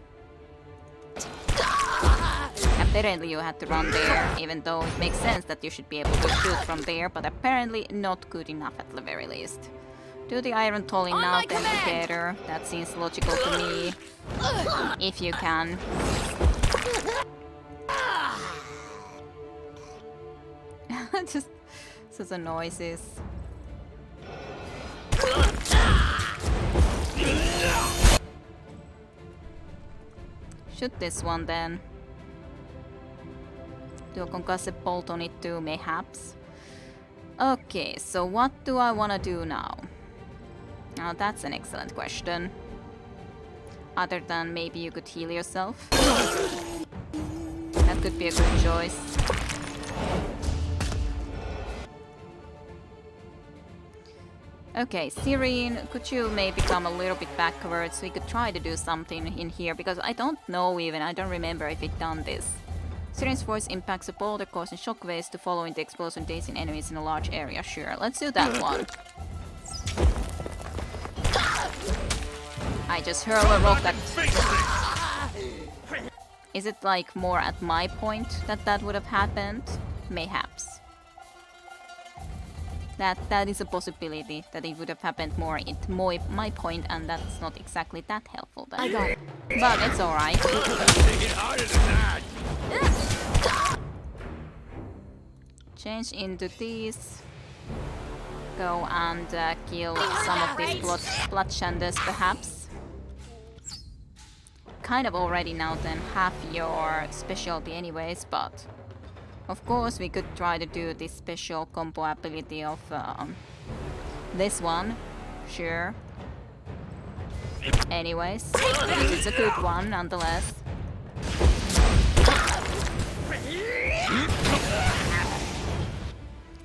Apparently you had to run there, even though it makes sense that you should be able to shoot from there, but apparently not good enough at the very least. Do the iron tolling On now my then command! together. That seems logical to me. If you can. Just the noises. Shoot this one then. Do a concussive bolt on it too, mayhaps. Okay, so what do I want to do now? Now that's an excellent question. Other than maybe you could heal yourself. That could be a good choice. Okay, Serene, could you maybe come a little bit backwards? We could try to do something in here, because I don't know even, I don't remember if it done this. Serene's voice impacts a boulder, causing shockwaves to follow in the explosion, dazing enemies in a large area. Sure, let's do that one. I just hurl a rock that... Is it like more at my point that would have happened? Mayhaps. That is a possibility, that it would have happened more at my point, and that's not exactly that helpful then. I got it. But it's alright. Change into these. Go and kill some of these bloodshenders perhaps. Kind of already now then have your specialty anyways, but of course we could try to do this special combo ability of this one, sure. Anyways, because it's a good one nonetheless.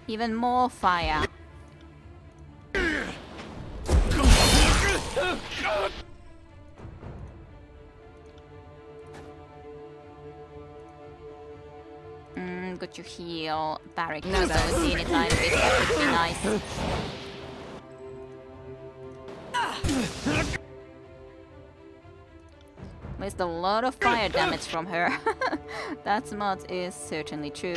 Even more fire. Good to heal Barrick. No, that was in it line a bit. That would be nice. Missed a lot of fire damage from her. That much is certainly true.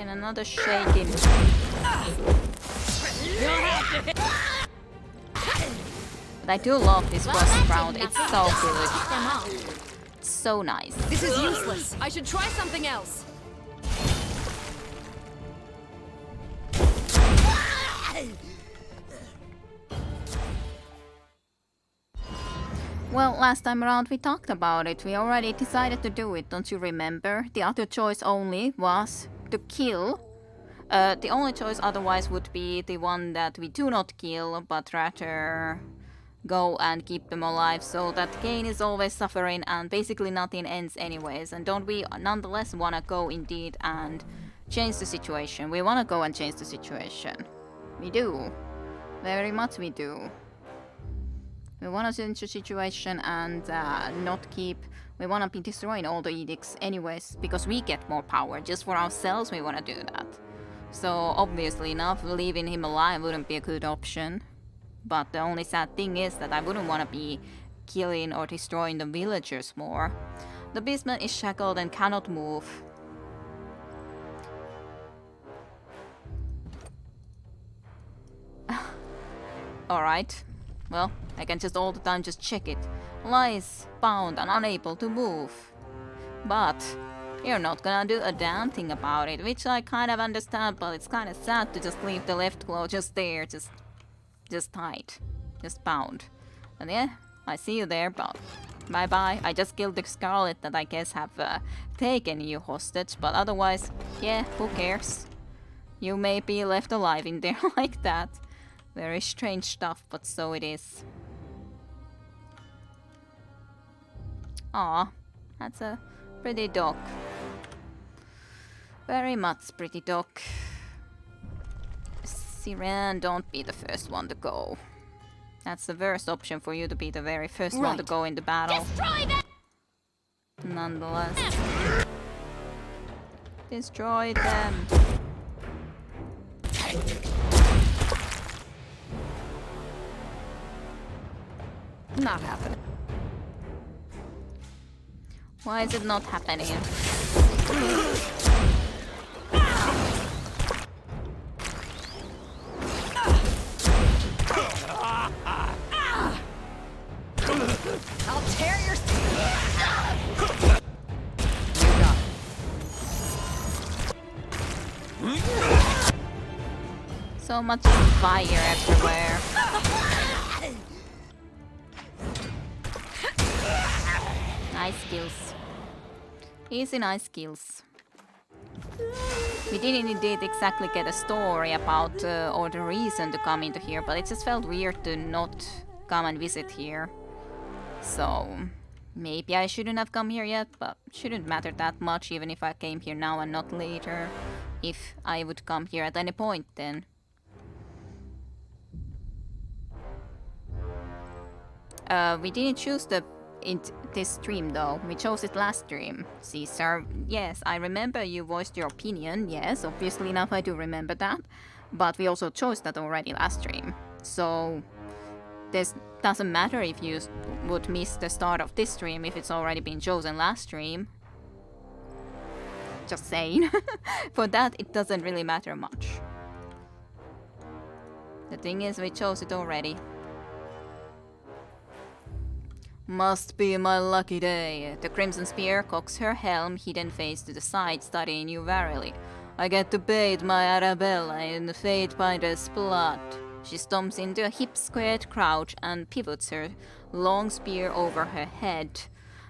Then another shaking. But I do love this boss round. It's so good. Them off. It's so nice. This is useless. I should try something else. Well, last time around we talked about it. We already decided to do it, don't you remember? The other choice only was to kill. The only choice otherwise would be the one that we do not kill, but rather go and keep them alive, so that Kane is always suffering and basically nothing ends anyways. And don't we nonetheless wanna go indeed and change the situation? We wanna go and change the situation. We do. Very much we do. We wanna change the situation and not keep... We wanna be destroying all the edicts anyways, because we get more power. Just for ourselves we wanna do that. So obviously enough, leaving him alive wouldn't be a good option. But the only sad thing is that I wouldn't wanna be killing or destroying the villagers more. The beastman is shackled and cannot move. Alright. Well, I can just all the time just check it. Lies, bound and unable to move. But you're not gonna do a damn thing about it, which I kind of understand, but it's kind of sad to just leave the left claw just there, just tight, just bound. And yeah, I see you there, but bye bye. I just killed the Scarlet that I guess have taken you hostage, but otherwise, yeah, who cares? You may be left alive in there like that. Very strange stuff, but so it is. Aw, that's a pretty dog. Very much pretty dog. Siren, don't be the first one to go. That's the worst option for you to be the very first one to go in the battle. Destroy them! Nonetheless. Destroy them. Not happening. Why is it not happening? I'll tear your... So much fire everywhere. Nice kills. Easy nice kills. We didn't indeed exactly get a story about or the reason to come into here, but it just felt weird to not come and visit here. So maybe I shouldn't have come here yet, but shouldn't matter that much even if I came here now and not later. If I would come here at any point then. We didn't choose this stream though. We chose it last stream. Caesar, yes, I remember you voiced your opinion. Yes, obviously enough I do remember that. But we also chose that already last stream. So this doesn't matter if you would miss the start of this stream if it's already been chosen last stream. Just saying. For that it doesn't really matter much. The thing is we chose it already. Must be my lucky day. The Crimson Spear cocks her helm, hidden face to the side, studying you warily. I get to bathe my Arabella in the Fatebinder's blood. She stomps into a hip-squared crouch and pivots her long spear over her head.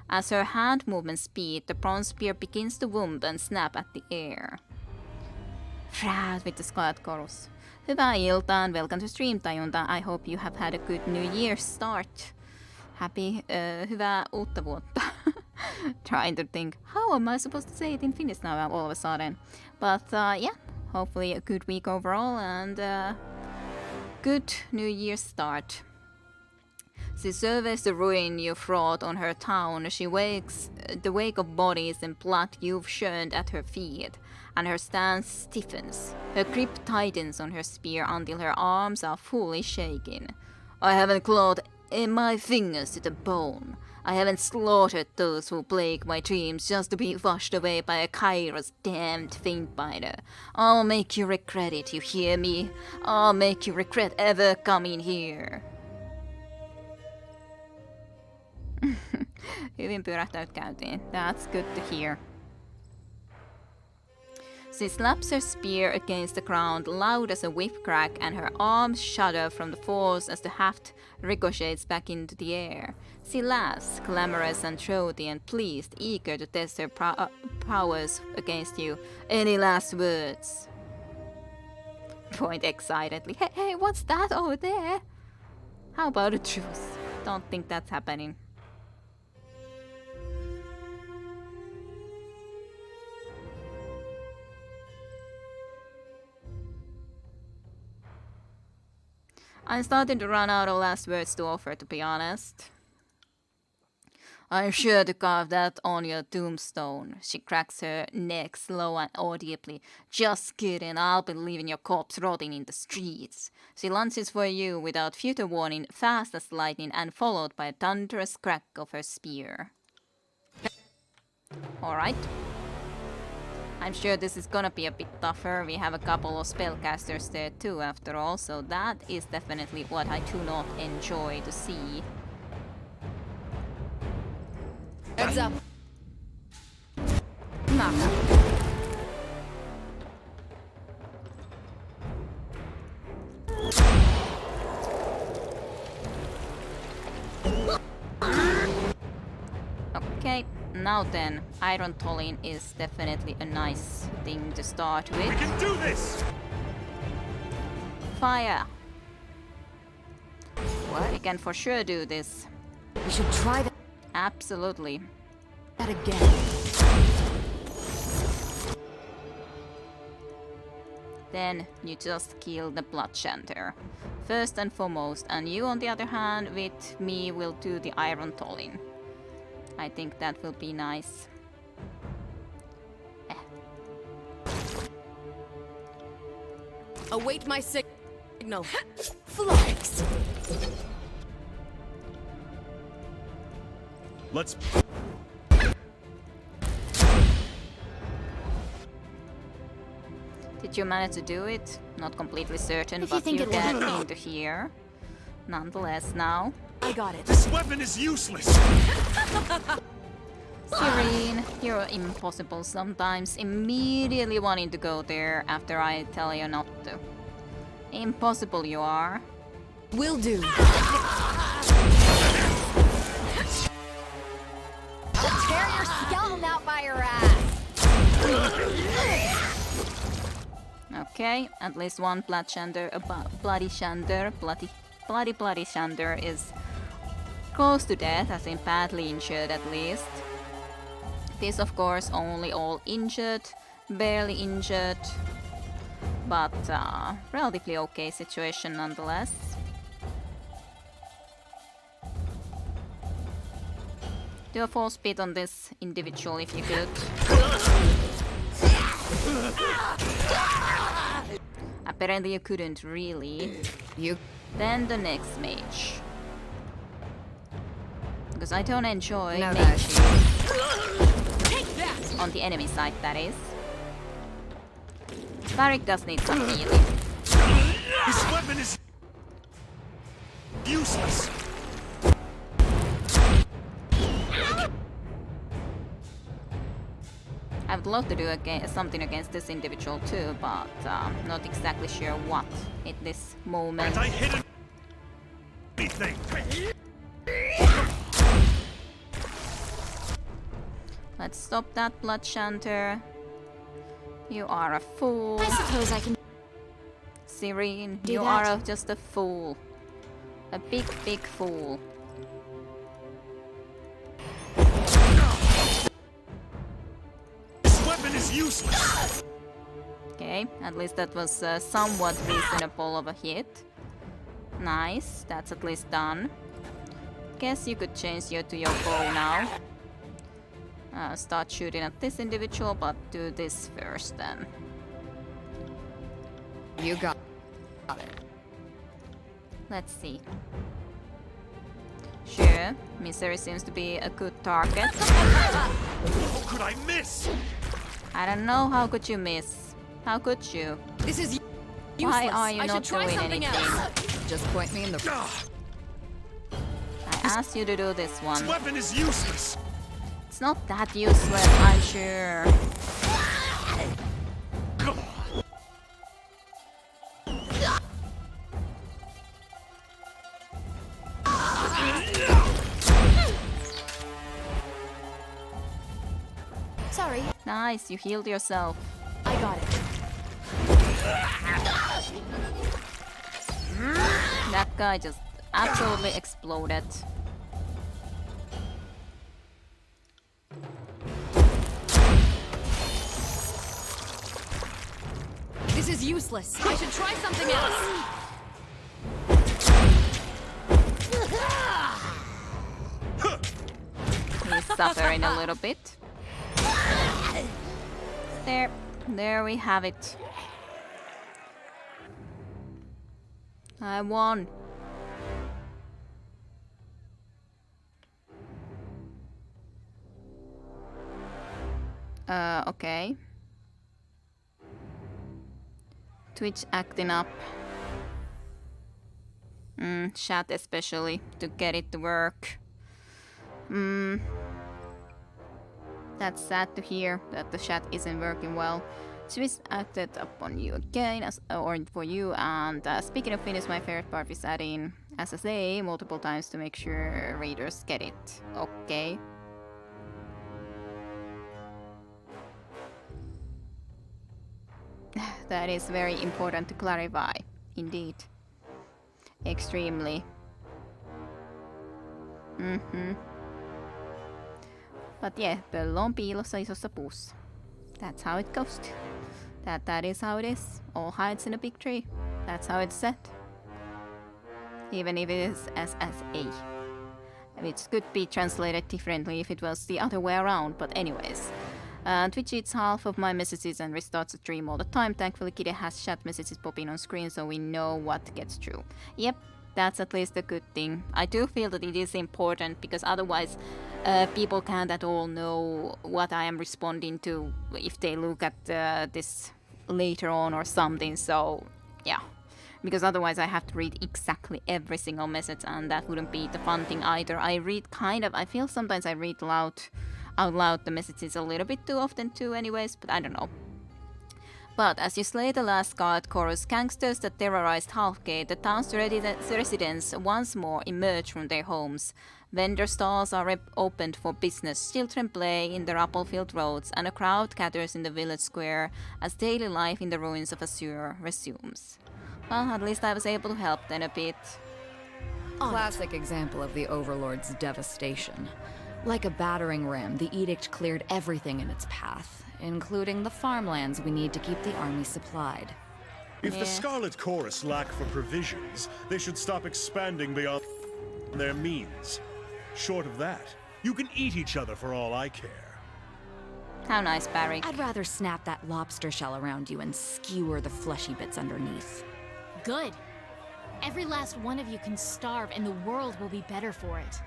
As her hand movements speed, the bronze spear begins to wound and snap at the air. Fräs with the squad chorus. Hyvää iltaa and welcome to Stream Tajunta. I hope you have had a good New Year start. Happy, hyvää uutta vuotta. Trying to think, how am I supposed to say it in Finnish now all of a sudden? But yeah, hopefully a good week overall and good New Year start. She surveys the ruin you've wrought on her town. She wakes the wake of bodies and blood you've churned at her feet, and her stance stiffens. Her grip tightens on her spear until her arms are fully shaking. I haven't clawed my fingers to the bone. I haven't slaughtered those who plague my dreams just to be washed away by a Kairos damned fiendbinder. I'll make you regret it, you hear me? I'll make you regret ever coming here. Hyvin pyörähtänyt käyntiin. That's good to hear. She slaps her spear against the ground, loud as a whip crack, and her arms shudder from the force as the haft ricochets back into the air. She laughs, glamorous and throaty and pleased, eager to test her powers against you. Any last words? Point excitedly. Hey, what's that over there? How about a truce? Don't think that's happening. I'm starting to run out of last words to offer, to be honest. I'm sure to carve that on your tombstone. She cracks her neck slow and audibly. Just kidding, I'll be leaving your corpse rotting in the streets. She lunges for you without further warning, fast as lightning, and followed by a thunderous crack of her spear. Alright. I'm sure this is gonna be a bit tougher. We have a couple of spellcasters there too, after all, so that is definitely what I do not enjoy to see. Heads up. Okay, now then, Iron Tolling is definitely a nice thing to start with. We can do this! Fire! What? We can for sure do this. We should try Absolutely. that again. Then you just kill the Bloodchanter. First and foremost, and you on the other hand, with me, will do the Iron Tolling. I think that will be nice. Await my signal. Flux. Let's... Did you manage to do it? Not completely certain, If you but think you it get will. into here. Nonetheless, now. I got it. This weapon is useless! Serene, you're impossible sometimes, immediately wanting to go there after I tell you not to. Impossible you are. Will do. I'll tear your skeleton out by your ass! Okay, at least one Bloodchanter, bloody Shander is close to death, as in badly injured at least. This of course only all injured, barely injured, but relatively okay situation nonetheless. Do a force speed on this individual if you could. Apparently you couldn't really. You. Then the next mage. Because I don't enjoy No, mages. Take that. On the enemy side, that is. Varric does need some healing. This weapon is... useless! I would love to do something against this individual too, but not exactly sure what at this moment. I hit anything! Let's stop that Bloodchanter. You are a fool. I suppose I can Serene, do you that. are just a fool. A big, big fool. This weapon is useless! Okay, at least that was somewhat reasonable of a hit. Nice, that's at least done. Guess you could change you to your bow now. Start shooting at this individual, but do this first then. You got it. Let's see. Sure, Misery seems to be a good target. How could I miss? I don't know, how could you miss? How could you? This is useless. Why are you I not should try doing something anything? else. Just point me in the. I asked you to do this This one. weapon is useless. It's not that useless, I'm sure. Sorry, Nice, you healed yourself. I got it. That guy just absolutely exploded. This is useless. I should try something else. He's suffering a little bit. There we have it. I won. Okay. Twitch acting up. Chat especially, to get it to work. That's sad to hear that the chat isn't working well. Twitch acted upon you again, or for you, and speaking of Finnish, my favorite part is adding SSA multiple times to make sure readers get it. Okay. That is very important to clarify, indeed. Extremely. But yeah, pöllö on piilossa isossa puussa. That's how it goes. That is how it is. All hides in a big tree. That's how it's said. Even if it is SSA. Which could be translated differently if it was the other way around, but anyways. Twitch eats half of my messages and restarts the stream all the time. Thankfully, Kitty has chat messages popping on screen so we know what gets through. Yep, that's at least a good thing. I do feel that it is important because otherwise people can't at all know what I am responding to if they look at this later on or something. So, yeah. Because otherwise I have to read exactly every single message and that wouldn't be the fun thing either. I feel sometimes I read out loud the messages a little bit too often too anyways, but I don't know. But as you slay the last guard chorus gangsters that terrorized Halfgate, the town's residents once more emerge from their homes. Vendor stalls are opened for business, children play in the rubble-filled roads, and a crowd gathers in the village square as daily life in the ruins of Azure resumes. Well, at least I was able to help then a bit. Classic example of the Overlord's devastation. Like a battering ram, the edict cleared everything in its path, including the farmlands we need to keep the army supplied. If the Scarlet Chorus lack for provisions, they should stop expanding beyond their means. Short of that, you can eat each other for all I care. How nice, Barry. I'd rather snap that lobster shell around you and skewer the fleshy bits underneath. Good. Every last one of you can starve and the world will be better for it.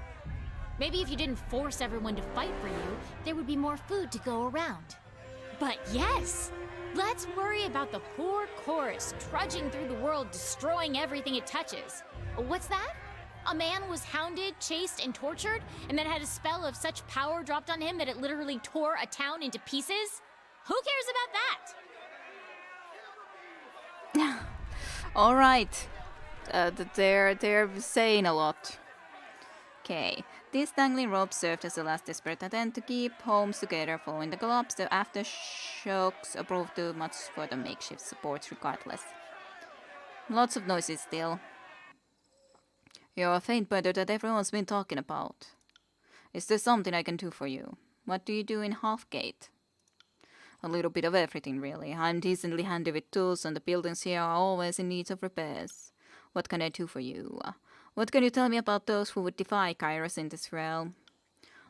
Maybe if you didn't force everyone to fight for you, there would be more food to go around. But yes! Let's worry about the poor chorus trudging through the world destroying everything it touches. What's that? A man was hounded, chased, and tortured, and then had a spell of such power dropped on him that it literally tore a town into pieces? Who cares about that? Alright. They're saying a lot. Okay. These dangling ropes served as a last desperate attempt to keep homes together following the collapse. The aftershocks proved too much for the makeshift supports regardless. Lots of noises still. You're a faint bender that everyone's been talking about. Is there something I can do for you? What do you do in Halfgate? A little bit of everything, really. I'm decently handy with tools, and the buildings here are always in need of repairs. What can I do for you? What can you tell me about those who would defy Kairos in this realm?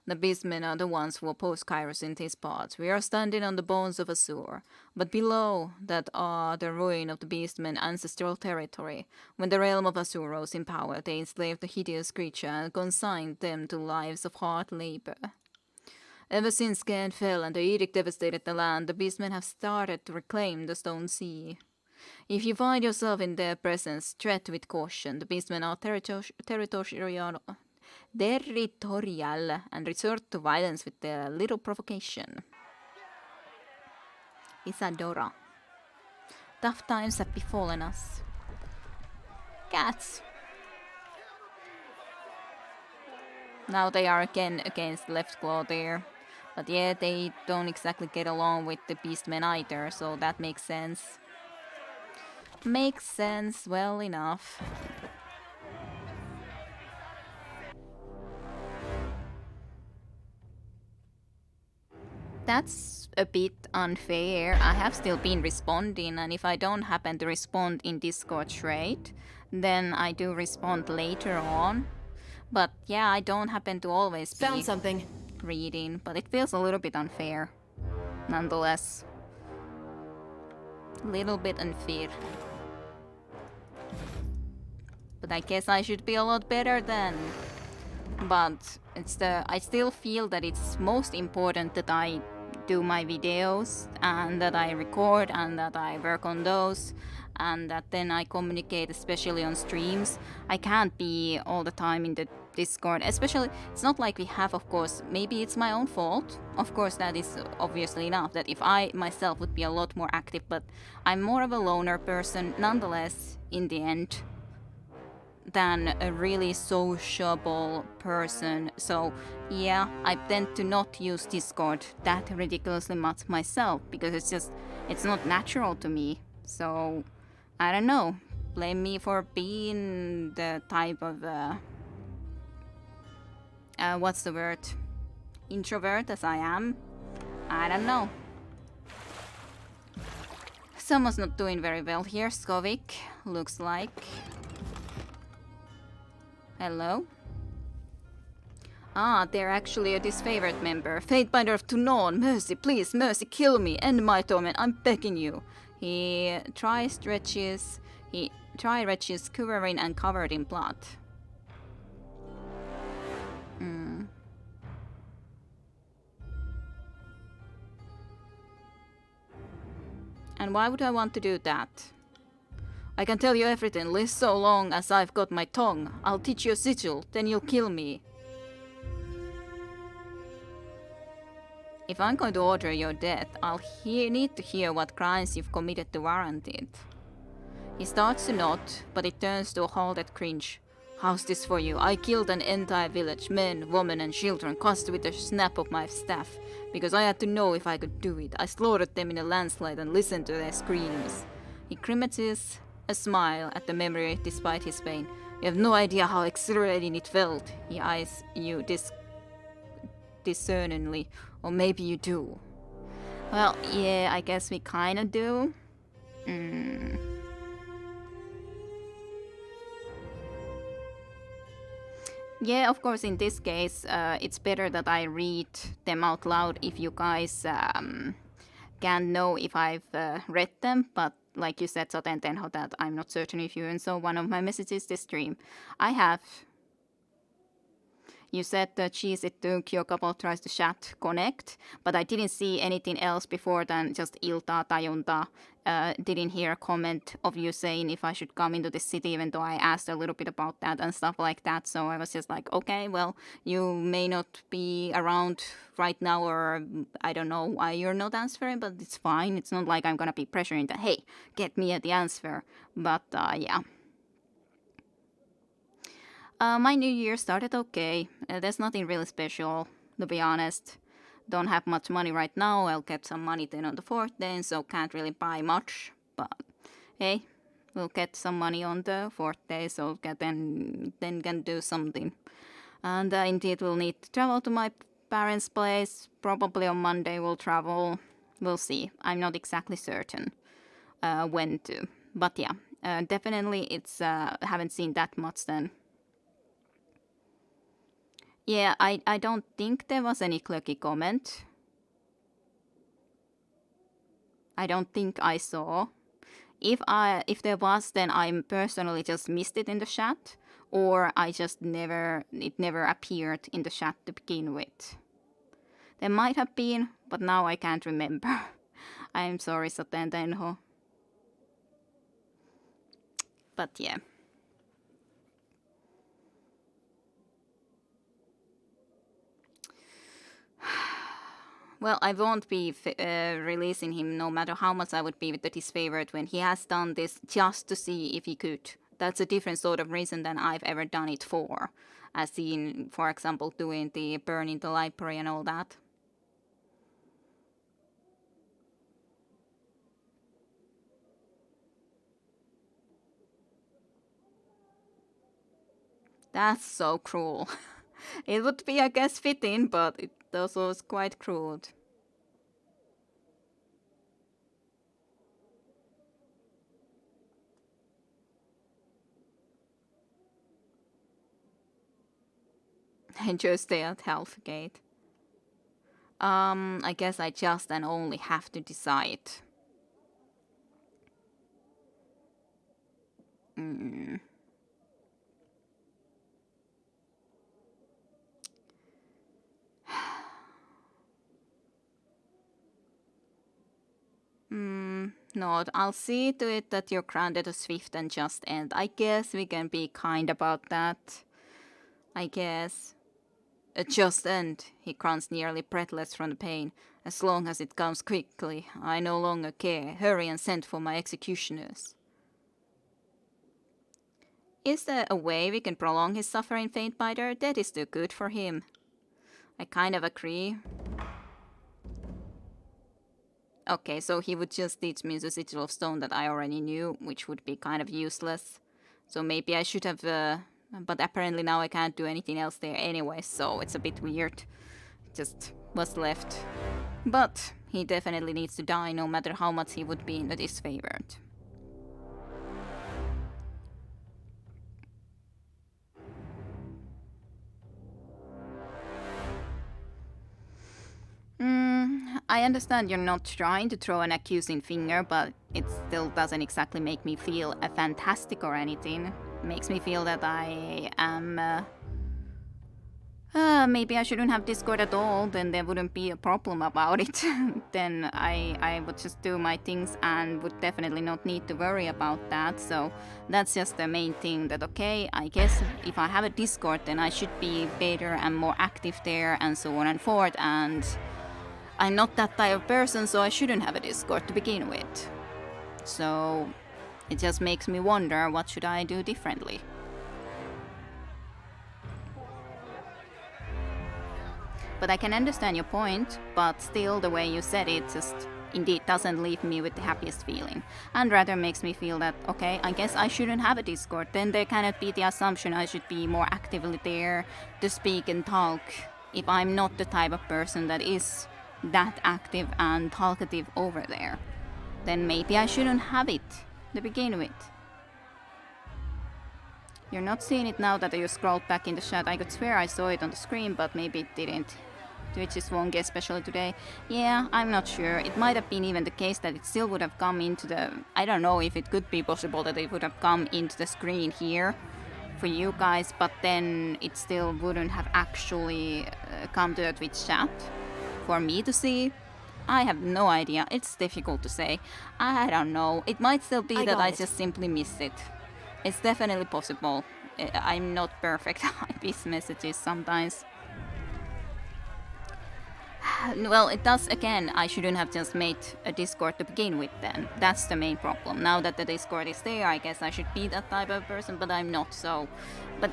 The beastmen are the ones who oppose Kairos in these parts. We are standing on the bones of Azur. But below that are the ruin of the beastmen' ancestral territory. When the realm of Azur rose in power, they enslaved the hideous creature and consigned them to lives of hard labor. Ever since Gan fell and the edict devastated the land, the beastmen have started to reclaim the Stone Sea. If you find yourself in their presence, tread with caution. The beastmen are territorial and resort to violence with a little provocation. Isadora. Tough times have befallen us. Cats. Now they are again against Left Claw there. But yeah, they don't exactly get along with the beastmen either, so that makes sense. Makes sense well enough. That's a bit unfair. I have still been responding, and if I don't happen to respond in Discord straight, then I do respond later on. But yeah, I don't happen to always be Found something. reading, but it feels a little bit unfair. Nonetheless. Little bit unfair. But I guess I should be a lot better then. But I still feel that it's most important that I do my videos and that I record and that I work on those and that then I communicate, especially on streams. I can't be all the time in the Discord, especially it's not like we have, of course, maybe it's my own fault. Of course, that is obviously enough that if I myself would be a lot more active, but I'm more of a loner person nonetheless in the end than a really sociable person. So yeah, I tend to not use Discord that ridiculously much myself because it's not natural to me. So I don't know, blame me for being the type of what's the word, introvert as I am. I don't know. Someone's not doing very well here. Skovik looks like. Hello? Ah, they're actually a disfavored member. Fatebinder of Tunon, mercy, please, mercy, kill me, end my torment, I'm begging you. He retches, quivering and covered in blood. And why would I want to do that? I can tell you everything, list so long as I've got my tongue. I'll teach you a sigil, then you'll kill me. If I'm going to order your death, I'll need to hear what crimes you've committed to warrant it. He starts to nod, but it turns to a halted cringe. How's this for you? I killed an entire village, men, women and children, caused with a snap of my staff, because I had to know if I could do it. I slaughtered them in a landslide and listened to their screams. He grimaces a smile at the memory despite his pain. You have no idea how exhilarating it felt. He eyes you discerningly. Or maybe you do. Well, yeah, I guess we kinda do. Yeah, of course, in this case, it's better that I read them out loud if you guys can't know if I've read them, but like you said, Sotentenho, that I'm not certain if you saw one of my messages this stream. I have. You said the cheese it took your couple tries to chat connect, but I didn't see anything else before than just Ilta Tajunta. Didn't hear a comment of you saying if I should come into the city, even though I asked a little bit about that and stuff like that. So I was just like, okay, well, you may not be around right now, or I don't know why you're not answering, but it's fine. It's not like I'm gonna be pressuring that, hey, get me at the answer. But yeah. My new year started okay. There's nothing really special, to be honest. Don't have much money right now. I'll get some money then on the 4th then, so can't really buy much. But hey, we'll get some money on the 4th day, so then can do something. And indeed, we'll need to travel to my parents' place. Probably on Monday we'll travel. We'll see. I'm not exactly certain when to. But yeah, definitely it's haven't seen that much then. Yeah, I don't think there was any clucky comment. I don't think I saw. If there was, then I personally just missed it in the chat, or I just it never appeared in the chat to begin with. There might have been, but now I can't remember. I'm sorry, Satentenho. But yeah. Well, I won't be releasing him no matter how much I would be with the disfavored when he has done this just to see if he could. That's a different sort of reason than I've ever done it for. As seen, for example, doing the burning the library and all that. That's so cruel. It would be, I guess, fitting, but it also is quite cruel. And just stay at Healthgate. I guess I just and only have to decide. No, I'll see to it that you're granted a swift and just end. I guess we can be kind about that. I guess. A just end, he grunts nearly breathless from the pain. As long as it comes quickly, I no longer care. Hurry and send for my executioners. Is there a way we can prolong his suffering, Faintbiter? That is too good for him. I kind of agree. Okay, so he would just teach me the Sigil of Stone that I already knew, which would be kind of useless. So maybe I should have... but apparently now I can't do anything else there anyway, so it's a bit weird. Just what's left. But he definitely needs to die no matter how much he would be in the disfavored. I understand you're not trying to throw an accusing finger, but it still doesn't exactly make me feel fantastic or anything. Makes me feel that I am... maybe I shouldn't have Discord at all, then there wouldn't be a problem about it. Then I would just do my things and would definitely not need to worry about that. So that's just the main thing, that okay, I guess if I have a Discord, then I should be better and more active there and so on and forth. And I'm not that type of person, so I shouldn't have a Discord to begin with. So it just makes me wonder, what should I do differently? But I can understand your point, but still the way you said it just indeed doesn't leave me with the happiest feeling. And rather makes me feel that, okay, I guess I shouldn't have a Discord. Then there cannot be the assumption I should be more actively there to speak and talk if I'm not the type of person that is that active and talkative over there. Then maybe I shouldn't have it to begin with. You're not seeing it now that you scrolled back in the chat. I could swear I saw it on the screen, but maybe it didn't. Twitch is wonky, especially today. Yeah, I'm not sure. It might have been even the case that it still would have come into the... I don't know if it could be possible that it would have come into the screen here for you guys, but then it still wouldn't have actually come to the Twitch chat for me to see. I have no idea. It's difficult to say. I don't know. It might still be that I just simply missed it. It's definitely possible. I'm not perfect. I miss messages sometimes. Well, it does, again, I shouldn't have just made a Discord to begin with then. That's the main problem. Now that the Discord is there, I guess I should be that type of person, but I'm not, so... But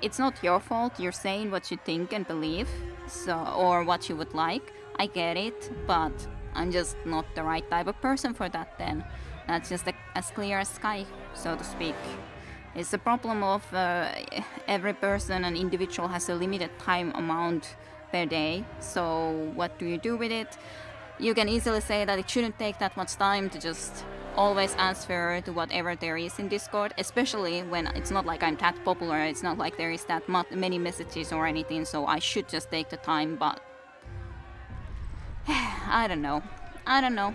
it's not your fault. You're saying what you think and believe, so, or what you would like. I get it, but I'm just not the right type of person for that then. That's just as clear as sky, so to speak. It's a problem of every person and individual has a limited time amount per day, so what do you do with it? You can easily say that it shouldn't take that much time to just always answer to whatever there is in Discord, especially when it's not like I'm that popular, it's not like there is that many messages or anything, so I should just take the time, but I don't know.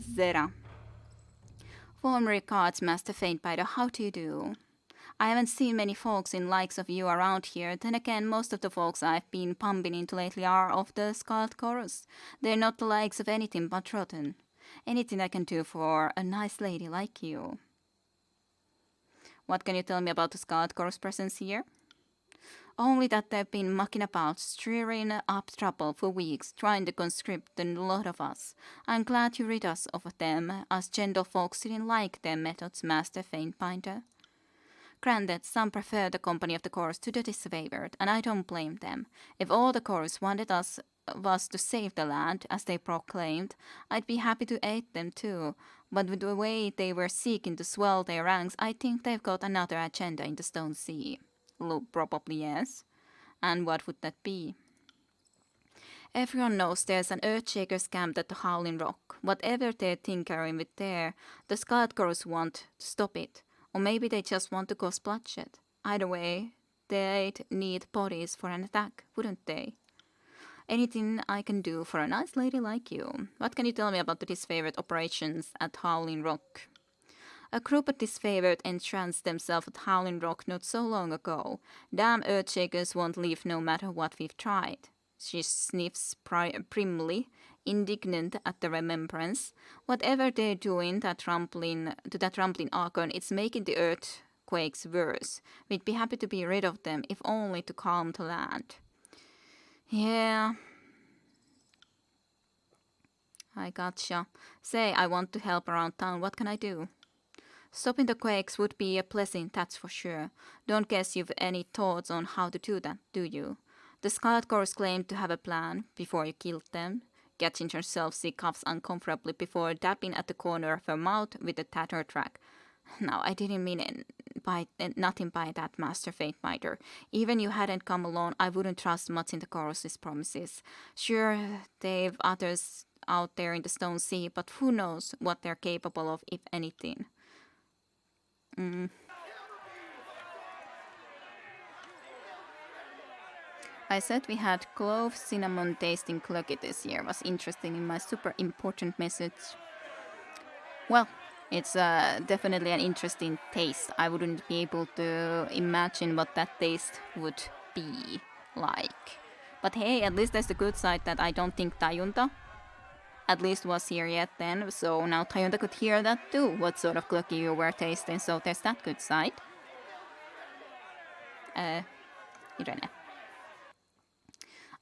Zera. Warm regards, Master Faintbiter, how do you do? I haven't seen many folks in likes of you around here. Then again, most of the folks I've been pumping into lately are of the Scarlet Chorus. They're not the likes of anything but rotten. Anything I can do for a nice lady like you. What can you tell me about the Scarlet Chorus presence here? Only that they've been mucking about, stirring up trouble for weeks, trying to conscript a lot of us. I'm glad you rid us of them. Us gentle folks didn't like their methods, Master Faintbinder. Granted, some prefer the company of the chorus to the disfavored, and I don't blame them. If all the chorus wanted us was to save the land, as they proclaimed, I'd be happy to aid them too. But with the way they were seeking to swell their ranks, I think they've got another agenda in the Stone Sea. Probably yes. And what would that be? Everyone knows there's an Earthshaker's camp at the Howling Rock. Whatever they're tinkering with there, the Scarlet Girls want to stop it. Or maybe they just want to cause bloodshed. Either way, they'd need bodies for an attack, wouldn't they? Anything I can do for a nice lady like you. What can you tell me about the disfavored operations at Howling Rock? A group of disfavored entranced themselves at Howling Rock not so long ago. Damn Earthshakers won't leave no matter what we've tried. She sniffs primly, indignant at the remembrance. Whatever they're doing to that rumbling Archon, it's making the earthquakes worse. We'd be happy to be rid of them, if only to calm the land. Yeah. I gotcha. Say, I want to help around town. What can I do? Stopping the quakes would be a blessing, that's for sure. Don't guess you've any thoughts on how to do that, do you? The Scarlet Chorus claimed to have a plan before you killed them. Catching herself she coughs uncomfortably before dabbing at the corner of her mouth with a tatter track. Now, I didn't mean nothing by that, Master Faintbiter. Even you hadn't come alone, I wouldn't trust much in the Chorus's promises. Sure, they've others out there in the Stone Sea, but who knows what they're capable of, if anything. I said we had clove cinnamon tasting cookie this year. Was interesting in my super important message. Well, it's definitely an interesting taste. I wouldn't be able to imagine what that taste would be like. But hey, at least there's the good side that I don't think Tajunta at least was here yet then. So now Tajunta could hear that too, what sort of cookie you were tasting. So there's that good side. Irene.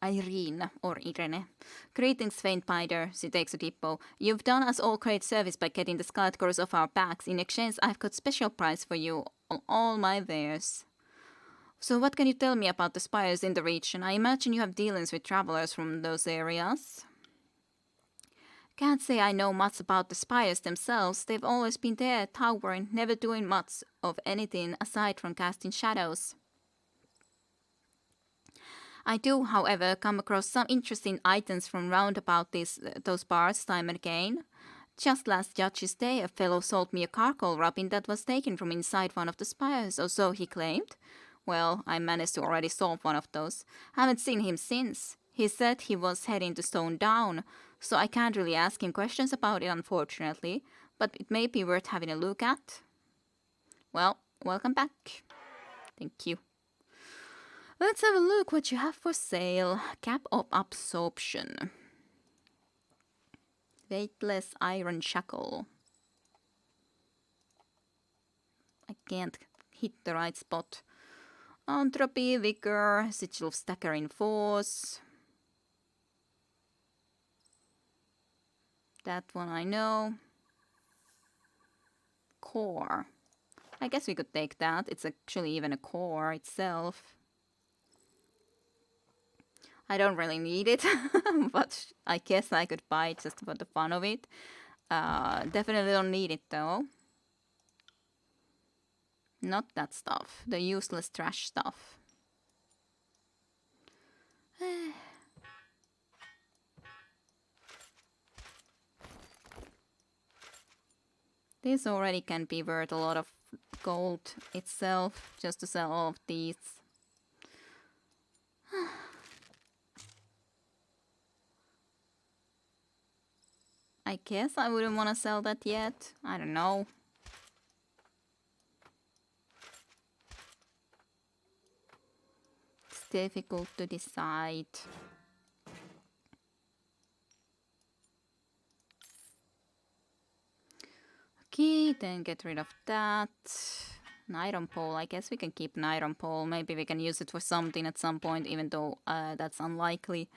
Irene, or Irene. Greetings, Faintbinder, she takes a deep bow. You've done us all great service by getting the Scarlet Chorus off our backs. In exchange, I've got special price for you on all my wares. So what can you tell me about the spires in the region? I imagine you have dealings with travelers from those areas. Can't say I know much about the spires themselves. They've always been there, towering, never doing much of anything aside from casting shadows. I do, however, come across some interesting items from round about those bars time and again. Just last Judge's Day, a fellow sold me a charcoal robin that was taken from inside one of the spires, or so he claimed. Well, I managed to already solve one of those. Haven't seen him since. He said he was heading to Stone Down, so I can't really ask him questions about it, unfortunately, but it may be worth having a look at. Well, welcome back. Thank you. Let's have a look what you have for sale. Cap of absorption. Weightless iron shackle. I can't hit the right spot. Entropy, vigor, sigil of staggering force. That one I know. Core. I guess we could take that. It's actually even a core itself. I don't really need it, but I guess I could buy it just for the fun of it. Definitely don't need it though. Not that stuff. The useless trash stuff. This already can be worth a lot of gold itself, just to sell all of these. I guess I wouldn't want to sell that yet. I don't know. It's difficult to decide. Okay, then get rid of that. An iron pole. I guess we can keep an iron pole. Maybe we can use it for something at some point, even though that's unlikely.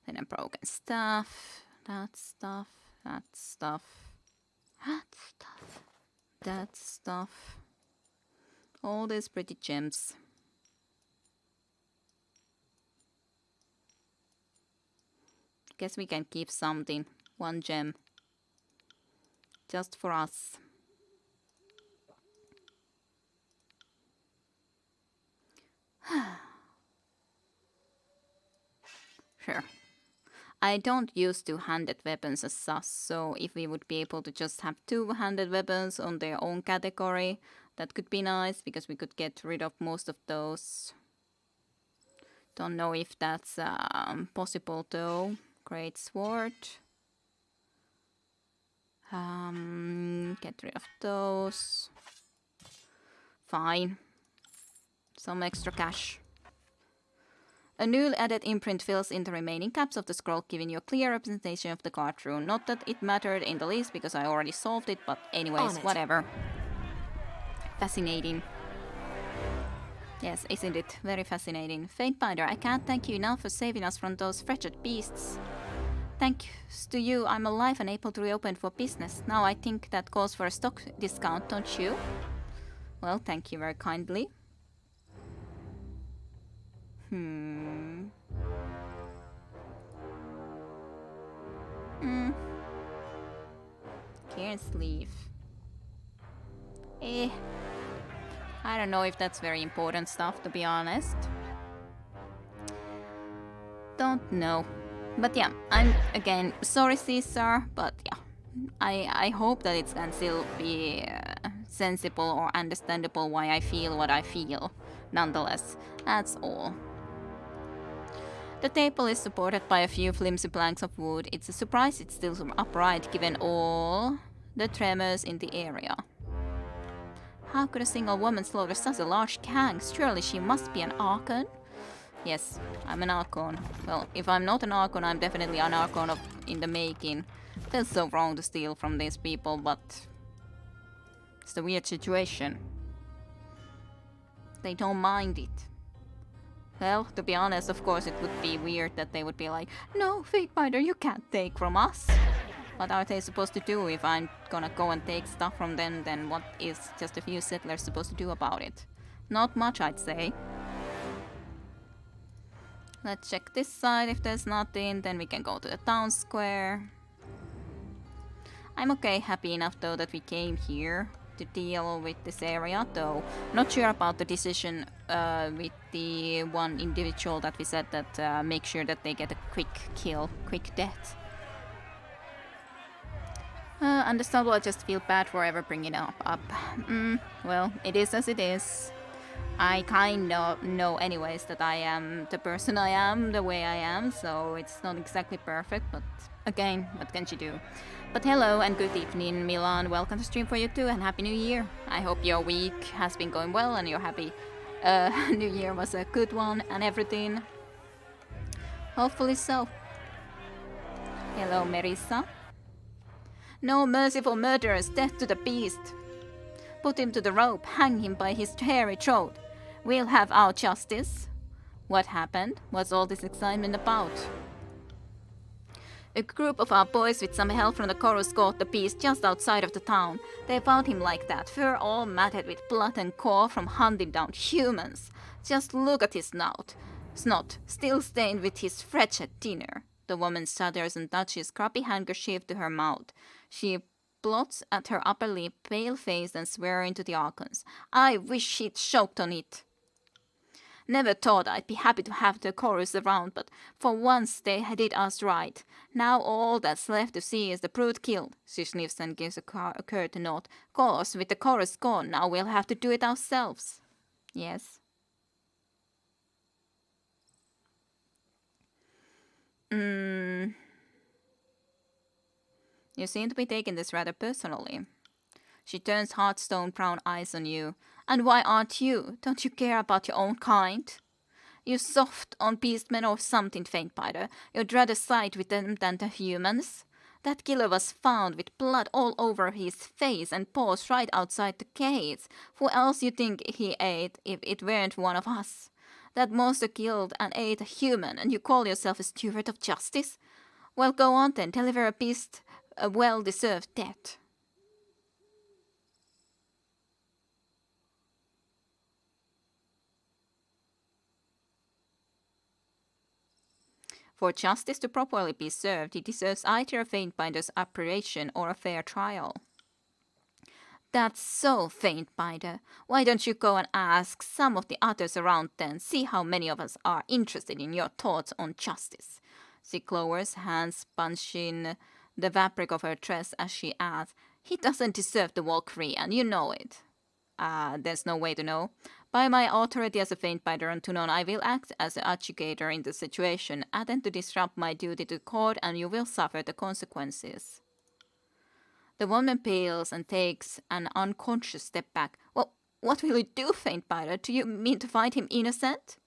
Then a broken stuff. That stuff. That stuff. That stuff. That stuff. All these pretty gems. Guess we can keep something. One gem. Just for us. Sure. I don't use two-handed weapons as such, so if we would be able to just have two-handed weapons on their own category, that could be nice, because we could get rid of most of those. Don't know if that's possible though. Great sword. Get rid of those. Fine. Some extra cash. A newly added imprint fills in the remaining caps of the scroll, giving you a clear representation of the guard rune. Not that it mattered in the least, because I already solved it, but anyways, whatever. Fascinating. Yes, isn't it? Very fascinating. Fatebinder, I can't thank you enough for saving us from those wretched beasts. Thanks to you, I'm alive and able to reopen for business. Now I think that calls for a stock discount, don't you? Well, thank you very kindly. Care sleeve. I don't know if that's very important stuff, to be honest. Don't know. But yeah, I'm again sorry, Caesar, but yeah. I hope that it can still be sensible or understandable why I feel what I feel. Nonetheless, that's all. The table is supported by a few flimsy planks of wood. It's a surprise it's still upright given all the tremors in the area. How could a single woman slaughter such a large gang? Surely she must be an Archon? Yes, I'm an Archon. Well, if I'm not an Archon, I'm definitely an Archon in the making. Feels so wrong to steal from these people, but it's a weird situation. They don't mind it. Well, to be honest, of course it would be weird that they would be like, no, Fatebinder, you can't take from us. What are they supposed to do? If I'm gonna go and take stuff from them, then what is just a few settlers supposed to do about it? Not much, I'd say. Let's check this side. If there's nothing, then we can go to the town square. I'm okay, happy enough though that we came here to deal with this area, though not sure about the decision with the one individual that we said that make sure that they get a quick kill, quick death. Understandable, I just feel bad for ever bringing it up. Well, it is as it is. I kind of know anyways that I am the person I am, the way I am, so it's not exactly perfect, but again, what can you do? But hello and good evening, Milan. Welcome to stream for you too, and Happy New Year. I hope your week has been going well and your happy New Year was a good one and everything. Hopefully so. Hello, Marissa. No mercy for murderers, death to the beast. Put him to the rope, hang him by his hairy throat. We'll have our justice. What happened? What's all this excitement about? A group of our boys with some help from the chorus caught the beast just outside of the town. They found him like that, fur all matted with blood and gore from hunting down humans. Just look at his snot, still stained with his wretched dinner. The woman shudders and touches scrappy handkerchief to her mouth. She blots at her upper lip, pale-faced and swearing to the Archons. I wish she'd choked on it. Never thought I'd be happy to have the chorus around, but for once they did us right. Now all that's left to see is the brute killed. She sniffs and gives a curt nod. Course, with the chorus gone, now we'll have to do it ourselves. Yes. You seem to be taking this rather personally. She turns hard stone brown eyes on you. And why aren't you? Don't you care about your own kind? You soft on beastmen or something, Faintbiter. You'd rather side with them than the humans. That killer was found with blood all over his face and paws right outside the cage. Who else you think he ate if it weren't one of us? That monster killed and ate a human, and you call yourself a steward of justice? Well, go on then, deliver a beast a well-deserved death. For justice to properly be served, he deserves either a Faintbinder's operation or a fair trial. That's so, Faintbinder. Why don't you go and ask some of the others around then, see how many of us are interested in your thoughts on justice? She glowers, hands bunching the fabric of her dress as she adds, he doesn't deserve the Valkyrie, and you know it. There's no way to know. By my authority as a Faintbinder and Tunon, I will act as an educator in the situation, attempt to disrupt my duty to the court, and you will suffer the consequences. The woman pales and takes an unconscious step back. Well, what will you do, Faintbinder? Do you mean to find him innocent?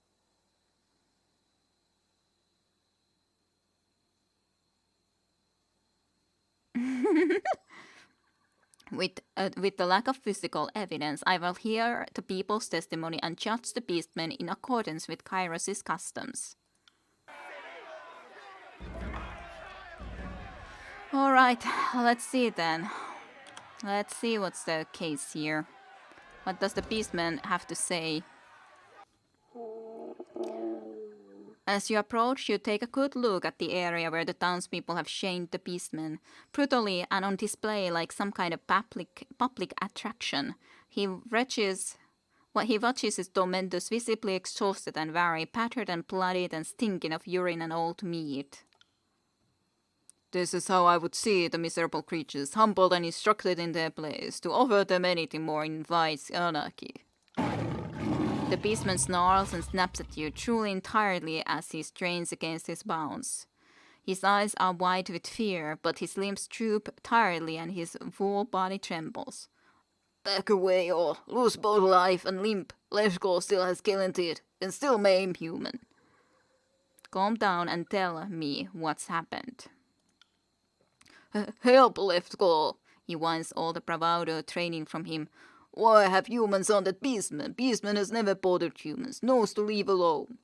With the lack of physical evidence, I will hear the people's testimony and judge the beastmen in accordance with Kairos' customs. Alright, let's see then. Let's see what's the case here. What does the beastman have to say? As you approach, you take a good look at the area where the townspeople have shamed the beastman, brutally and on display like some kind of public attraction. He watches his tormentors visibly exhausted and weary, battered and bloodied and stinking of urine and old meat. This is how I would see the miserable creatures, humbled and instructed in their place. To offer them anything more invites anarchy. The beastman snarls and snaps at you, truly entirely as he strains against his bonds. His eyes are wide with fear, but his limbs droop tiredly and his whole body trembles. Back away or lose both life and limb. Leshko still has killing teeth, and still maim human. Calm down and tell me what's happened. Help, Leftclaw, he whines, all the bravado training from him. Why have humans on that beastman? Beastman has never bothered humans, knows to leave alone.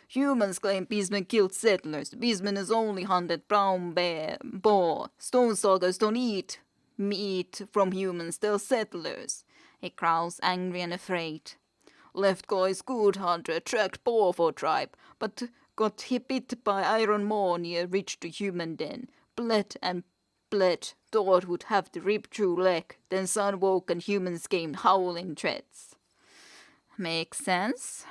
Humans claim beastman killed settlers. The beastman has only hunted brown bear, boar. Stonesalkers don't eat meat from humans, they're settlers. He growls, angry and afraid. Leftclaw is good hunter, tracked boar for tribe, but got bit by iron maw near reach to human den. Bled and bled, thought would have to rip through leg. Then sun woke and humans came howling threats. Makes sense.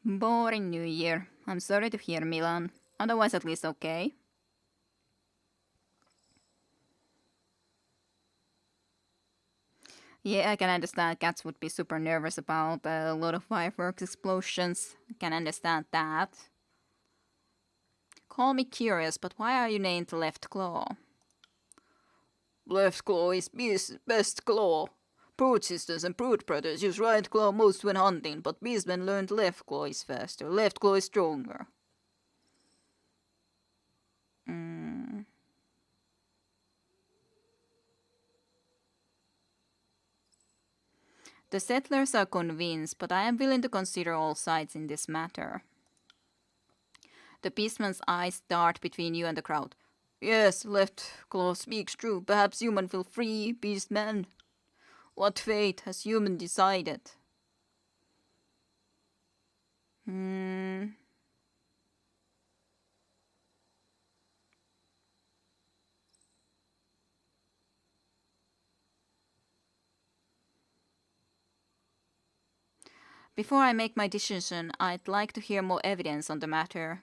Boring New Year. I'm sorry to hear, Milan. Otherwise at least okay. Yeah, I can understand cats would be super nervous about a lot of fireworks explosions. I can understand that. Call me curious, but why are you named Left Claw? Left Claw is best claw. Brute sisters and brute brothers use right claw most when hunting, but beastmen learned left claw is faster. Left claw is stronger. The settlers are convinced, but I am willing to consider all sides in this matter. The beastman's eyes dart between you and the crowd. Yes, Left Claw speaks true. Perhaps human will free beastman. What fate has human decided? Before I make my decision, I'd like to hear more evidence on the matter.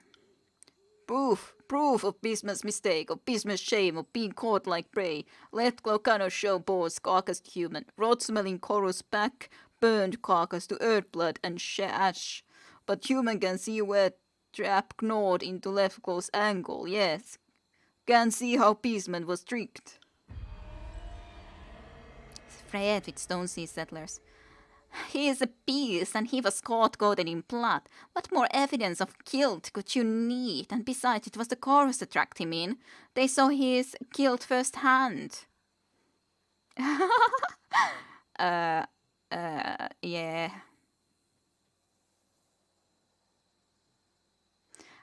Proof of Beastman's mistake, of Beastman's shame, of being caught like prey. Let Glaucano show bones, carcass to human, rot-smelling Chorus back, burned carcass to earth blood and ash. But human can see where trap gnawed into left close angle, yes. Can see how Beastman was tricked. Fred with Stone Sea settlers. He is a beast and he was caught coated in blood. What more evidence of guilt could you need? And besides, it was the chorus that dragged him in. They saw his guilt firsthand. Yeah.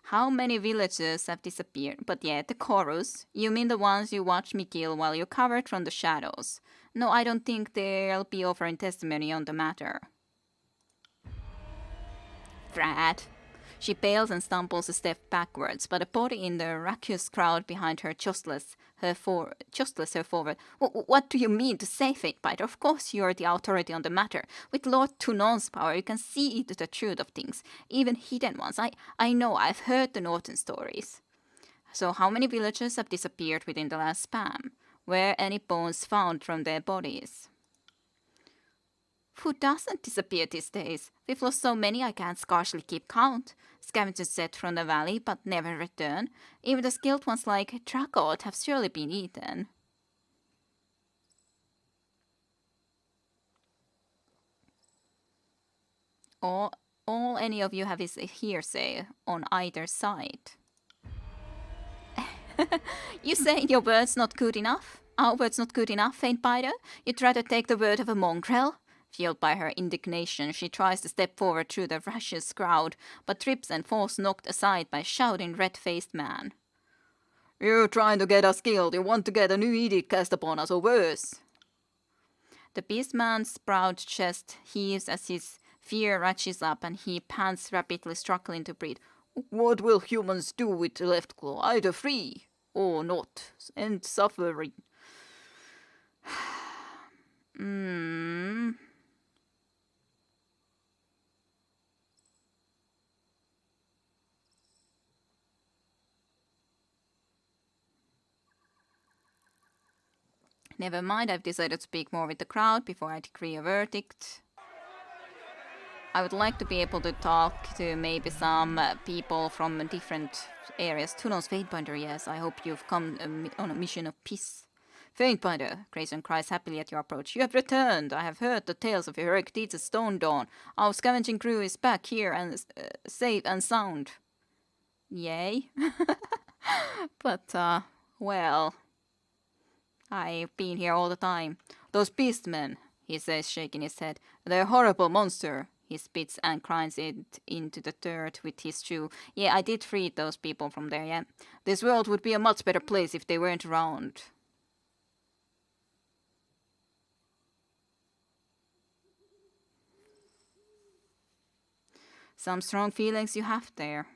How many villagers have disappeared? But yeah, the chorus. You mean the ones you watched me kill while you covered from the shadows? No, I don't think they'll be offering testimony on the matter. Brad. She pales and stumbles a step backwards, but a body in the raucous crowd behind her jostles her forward. What do you mean to say, Fatebiter? Of course you're the authority on the matter. With Lord Tunon's power, you can see into the truth of things, even hidden ones. I know, I've heard the Norton stories. So how many villagers have disappeared within the last span? Were any bones found from their bodies? Who doesn't disappear these days? We've lost so many I can't scarcely keep count. Scavengers set from the valley but never return. Even the skilled ones like Dragot have surely been eaten. All any of you have is a hearsay on either side. You say your word's not good enough? Our word's not good enough, Faintbiter? You'd rather take the word of a mongrel? Fueled by her indignation, she tries to step forward through the raucous crowd, but trips and falls knocked aside by a shouting red-faced man. You're trying to get us killed. You want to get a new edict cast upon us, or worse. The beastman's proud chest heaves as his fear ratchets up, and he pants rapidly, struggling to breathe. What will humans do with the left claw? Either free or not, and suffering. Never mind, I've decided to speak more with the crowd before I decree a verdict. I would like to be able to talk to maybe some people from different areas. Tuno's Fatebinder, yes, I hope you've come on a mission of peace. Fatebinder, Grayson cries happily at your approach. You have returned. I have heard the tales of your heroic deeds at Stone Dawn. Our scavenging crew is back here and safe and sound. Yay. But, well, I've been here all the time. Those beastmen, he says, shaking his head. They're a horrible monster. He spits and grinds it into the dirt with his shoe. Yeah, I did free those people from there, yeah. This world would be a much better place if they weren't around. Some strong feelings you have there.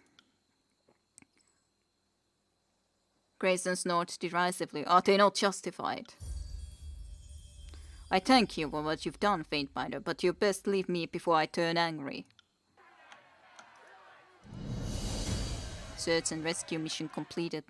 Grayson snorts derisively. Are they not justified? I thank you for what you've done, Faintbinder, but you best leave me before I turn angry. Search and rescue mission completed.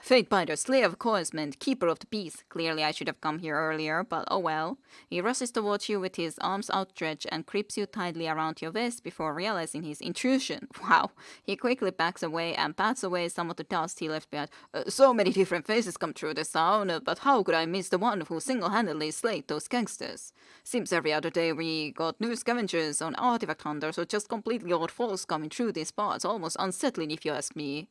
Fatebinder, Slayer of Coinsment, Keeper of the Peace. Clearly I should have come here earlier, but oh well. He rushes towards you with his arms outstretched and grips you tightly around your waist before realizing his intrusion. Wow. He quickly backs away and pats away some of the dust he left behind. So many different faces come through the sound, but how could I miss the one who single-handedly slayed those gangsters? Seems every other day we got new scavengers on artifact hunters or just completely old folks coming through these parts. Almost unsettling if you ask me.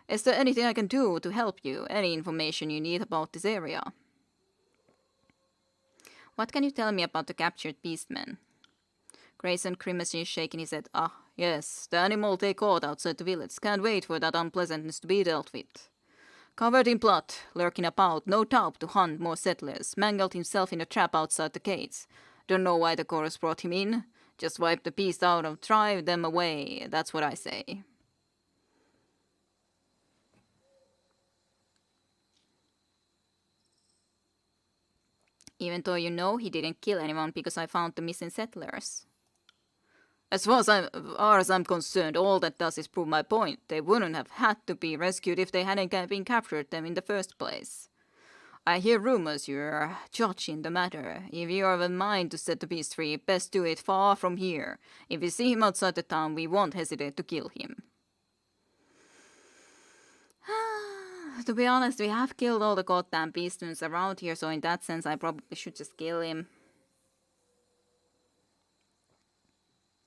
Is there anything I can do to help you? Any information you need about this area? What can you tell me about the captured beastmen? Grayson grimaces, shaking his head. Ah, yes, the animal they caught outside the village. Can't wait for that unpleasantness to be dealt with. Covered in blood, lurking about, no doubt to hunt more settlers. Mangled himself in a trap outside the gates. Don't know why the chorus brought him in. Just wipe the beast out and drive them away. That's what I say. Even though you know he didn't kill anyone because I found the missing settlers. As far as I'm concerned, all that does is prove my point. They wouldn't have had to be rescued if they hadn't been captured them in the first place. I hear rumors you're judging the matter. If you're of a mind to set the beast free, best do it far from here. If we see him outside the town, we won't hesitate to kill him. To be honest, we have killed all the goddamn beastmen around here, so in that sense I probably should just kill him.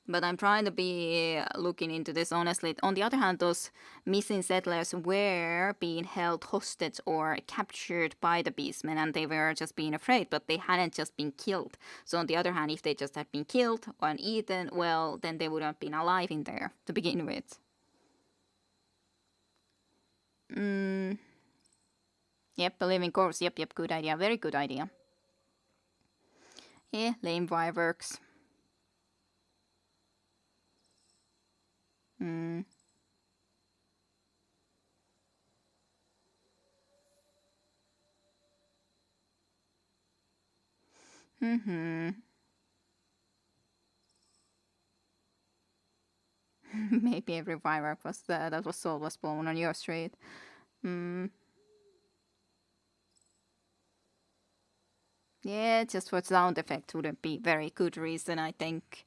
But I'm trying to be looking into this honestly. On the other hand, those missing settlers were being held hostage or captured by the beastmen, and they were just being afraid, but they hadn't just been killed. So on the other hand, if they just had been killed or eaten, well, then they would have been alive in there to begin with. Yep, a living corpse. Yep, good idea. Very good idea. Yeah, lame fireworks. Maybe every firework was that was sold was blown on your street. Yeah, just for sound effect wouldn't be very good reason, I think.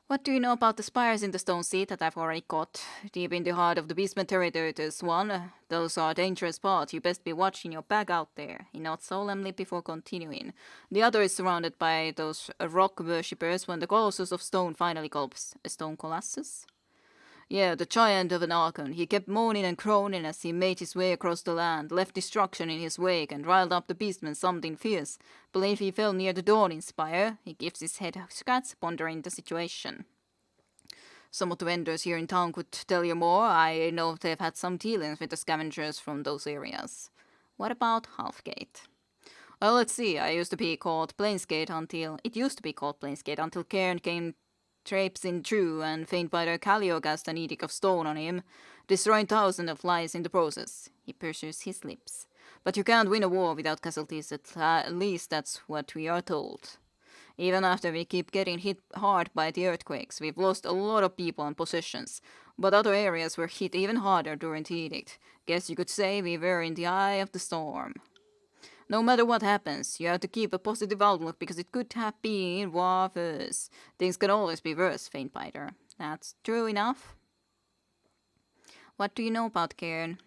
What do you know about the spires in the stone sea that I've already got? Deep in the heart of the Beastman territory, there's one. Those are dangerous spots. You best be watching your back out there. He nods solemnly before continuing. The other is surrounded by those rock worshippers when the Colossus of Stone finally gulps. A stone colossus? Yeah, the giant of an Archon. He kept moaning and groaning as he made his way across the land, left destruction in his wake, and riled up the beastmen something fierce. Believe he fell near the Dawning Spire. He gives his head a scratch, pondering the situation. Some of the vendors here in town could tell you more. I know they've had some dealings with the scavengers from those areas. What about Halfgate? Well, let's see. It used to be called Plainsgate until Cairn came traipsing through and Faintbiter Callio cast an edict of stone on him, destroying thousands of lives in the process. He purses his lips. But you can't win a war without casualties, at least that's what we are told. Even after we keep getting hit hard by the earthquakes, we've lost a lot of people and possessions, but other areas were hit even harder during the edict. Guess you could say we were in the eye of the storm. No matter what happens, you have to keep a positive outlook because it could have been worse. Things can always be worse, Faintbiter. That's true enough. What do you know about Cairn?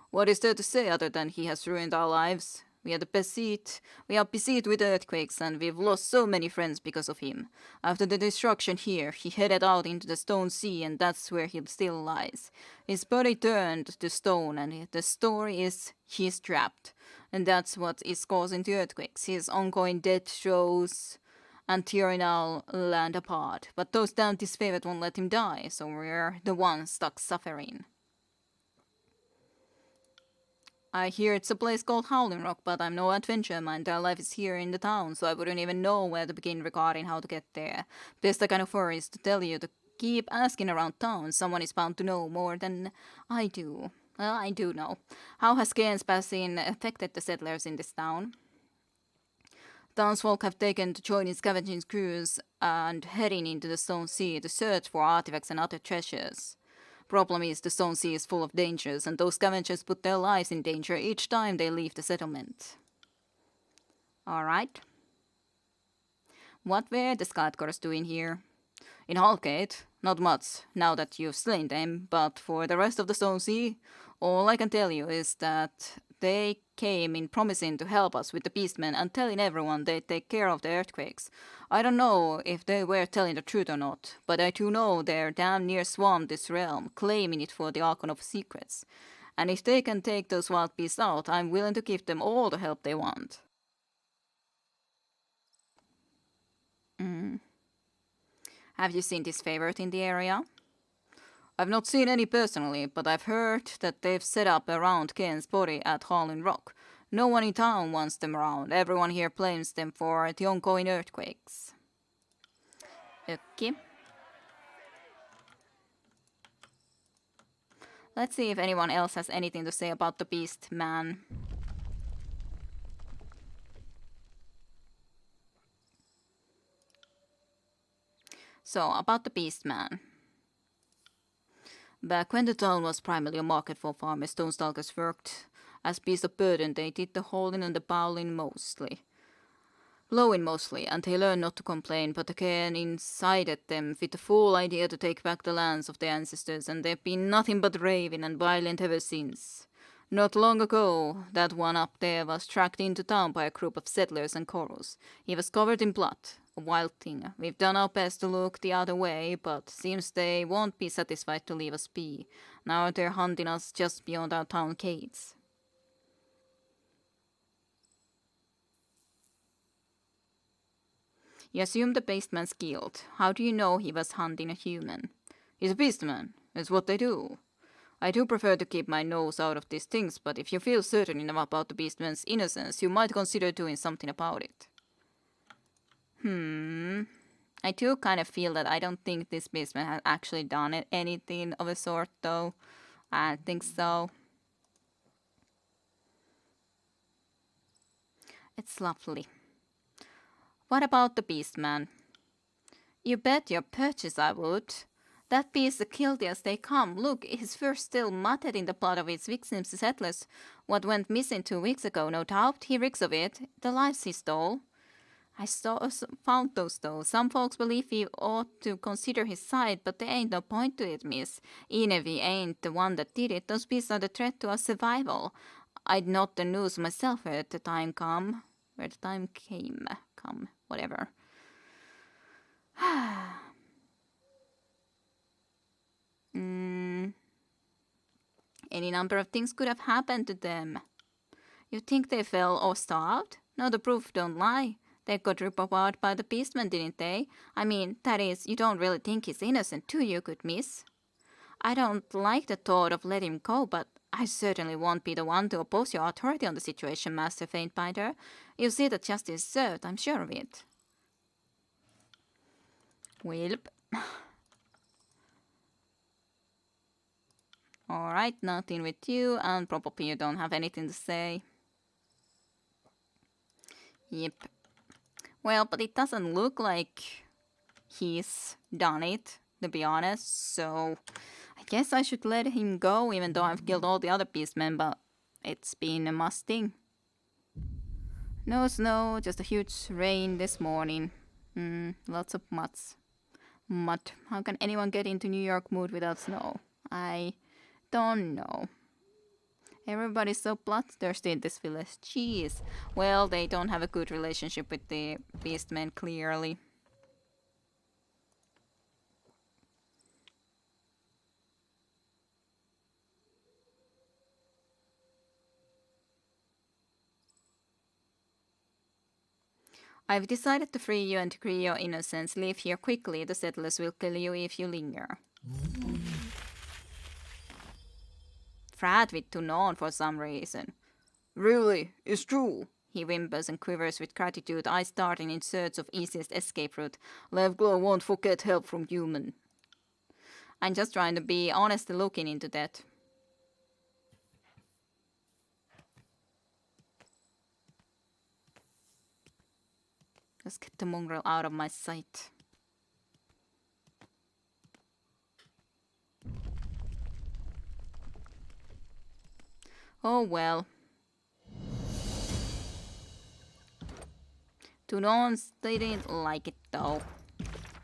What is there to say other than he has ruined our lives? We are besieged with earthquakes, and we've lost so many friends because of him. After the destruction here, he headed out into the Stone Sea, and that's where he still lies. His body turned to stone, and the story is he's trapped. And that's what is causing the earthquakes. His ongoing death shows and Tyranny land apart. But those damn disfavored won't let him die, so we're the ones stuck suffering. I hear it's a place called Howling Rock, but I'm no adventurer. My entire life is here in the town, so I wouldn't even know where to begin regarding how to get there. Best I can offer is to tell you to keep asking around town. Someone is bound to know more than I do. Well, I do know. How has Cairn's passing affected the settlers in this town? Townsfolk have taken to joining scavenging crews and heading into the Stone Sea to search for artifacts and other treasures. Problem is, the Stone Sea is full of dangers, and those scavengers put their lives in danger each time they leave the settlement. Alright. What were the Skycores doing here? In Halfgate, not much, now that you've slain them, but for the rest of the Stone Sea, all I can tell you is that they came in promising to help us with the beastmen and telling everyone they'd take care of the earthquakes. I don't know if they were telling the truth or not, but I do know they're damn near swamped this realm, claiming it for the Archon of Secrets. And if they can take those wild beasts out, I'm willing to give them all the help they want. Have you seen this favorite in the area? I've not seen any personally, but I've heard that they've set up around Cairn's body at Howling Rock. No one in town wants them around. Everyone here blames them for the ongoing earthquakes. Okay. Let's see if anyone else has anything to say about the Beast Man. So, about the Beastman. Back when the town was primarily a market for farmers, Stonestalkers worked as beasts of burden. They did the hauling and the bowling mostly. Blowing mostly, and they learned not to complain, but again incited them with the full idea to take back the lands of their ancestors, and they've been nothing but raving and violent ever since. Not long ago, that one up there was tracked into town by a group of settlers and corals. He was covered in blood, a wild thing. We've done our best to look the other way, but seems they won't be satisfied to leave us be. Now they're hunting us just beyond our town gates. You assume the Beastman's killed. How do you know he was hunting a human? He's a Beastman. It's what they do. I do prefer to keep my nose out of these things, but if you feel certain enough about the Beastman's innocence, you might consider doing something about it. I do kind of feel that I don't think this Beastman has actually done anything of a sort, though. I don't think so. It's lovely. What about the Beastman? You bet your purchase I would. That beast the guilty as they come. Look, his fur still matted in the blood of its victims, the settlers. What went missing 2 weeks ago, no doubt. He reeks of it. The lives he stole. I found those though. Some folks believe he ought to consider his side, but there ain't no point to it, miss. Even if he ain't the one that did it, those beasts are the threat to our survival. I'd not the news myself where the time came. Whatever. Any number of things could have happened to them. You think they fell or starved? No, the proof don't lie. They got ripped apart by the Beastman, didn't they? I mean, that is, you don't really think he's innocent, do you, good miss? I don't like the thought of letting him go, but I certainly won't be the one to oppose your authority on the situation, Master Faintbinder. You see that justice is served, I'm sure of it. Welp. Alright, nothing with you, and probably you don't have anything to say. Yep. Well, but it doesn't look like he's done it, to be honest, so I guess I should let him go, even though I've killed all the other beastmen, but it's been a musting. No snow, just a huge rain this morning. Lots of mud. How can anyone get into New York mood without snow? I don't know. Everybody's so bloodthirsty in this village. Jeez. Well, they don't have a good relationship with the beastmen, clearly. I've decided to free you and decree your innocence. Leave here quickly. The settlers will kill you if you linger. Frat with Tunon for some reason. Really? It's true? He whimpers and quivers with gratitude, eyes darting in search of easiest escape route. Levglow won't forget help from human. I'm just trying to be honestly looking into that. Just get the mongrel out of my sight. Oh well. Tunons didn't like it though.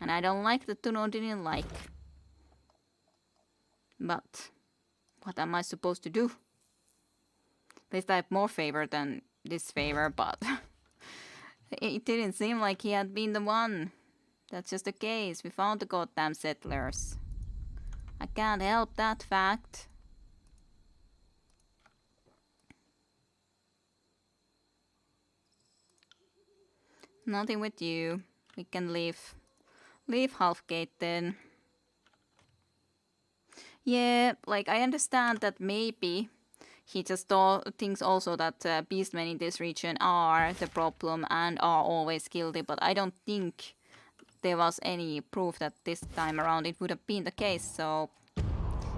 And I don't like that Tunon didn't like. But what am I supposed to do? At least I have more favor than this favor, but it didn't seem like he had been the one. That's just the case. We found the goddamn settlers. I can't help that fact. Nothing with you. We can leave. Leave Halfgate then. Yeah, like I understand that maybe he just thinks also that beastmen in this region are the problem and are always guilty, but I don't think there was any proof that this time around it would have been the case, so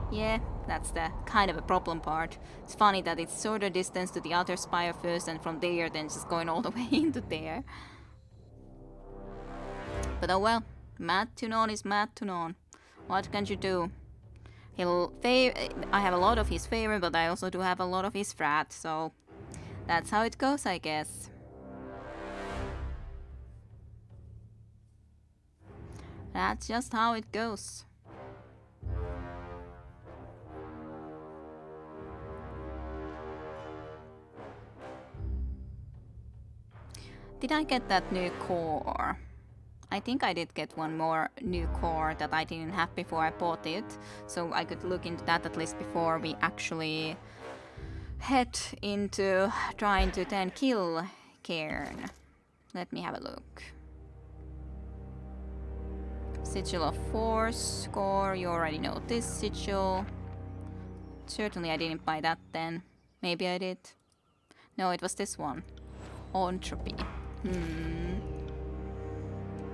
yeah, that's the kind of a problem part. It's funny that it's shorter distance to the outer spire first and from there then just going all the way into there. But oh well, Mad Tunon is Mad Tunon. What can you do? I have a lot of his favor, but I also do have a lot of his wrath, so that's how it goes, I guess. That's just how it goes. Did I get that new core? I think I did get one more new core that I didn't have before I bought it, so I could look into that at least before we actually head into trying to then kill Cairn. Let me have a look. Sigil of Force, core, you already know this sigil. Certainly I didn't buy that then. Maybe I did. No, it was this one. Entropy.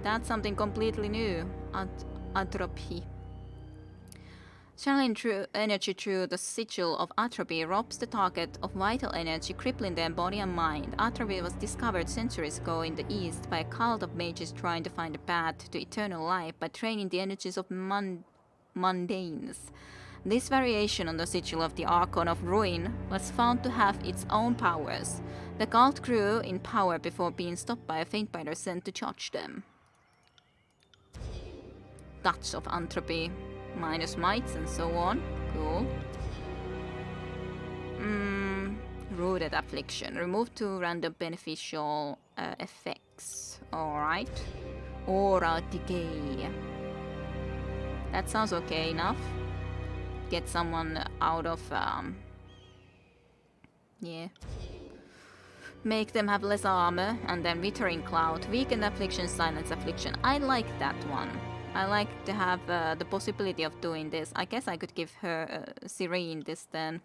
That's something completely new. Atrophy. Channeling true energy through the sigil of Atrophy robs the target of vital energy, crippling their body and mind. Atrophy was discovered centuries ago in the East by a cult of mages trying to find a path to eternal life by training the energies of mundanes. This variation on the sigil of the Archon of Ruin was found to have its own powers. The cult grew in power before being stopped by a Faintbinder sent to judge them. Touch of Entropy, minus mites and so on. Cool. Rooted Affliction. Remove 2 random beneficial effects. Alright. Aura Decay. That sounds okay enough. Get someone out of... yeah. Make them have less armor, and then Withering Cloud. Weaken Affliction, Silence Affliction. I like that one. I like to have the possibility of doing this. I guess I could give her Serene this then.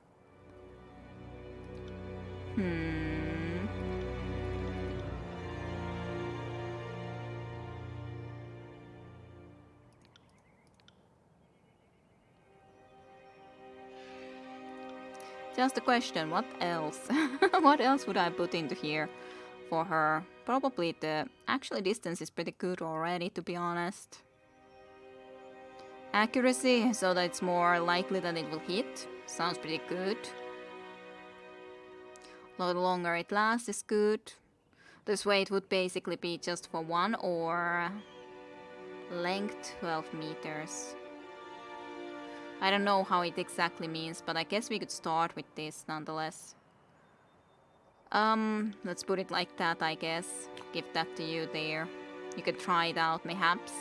Just a question, what else? What else would I put into here for her? Probably the... Actually, distance is pretty good already, to be honest. Accuracy, so that it's more likely that it will hit. Sounds pretty good. The longer it lasts is good. This weight would basically be just for 1 or... length 12 meters. I don't know how it exactly means, but I guess we could start with this nonetheless. Let's put it like that, I guess. Give that to you there. You could try it out, mayhaps.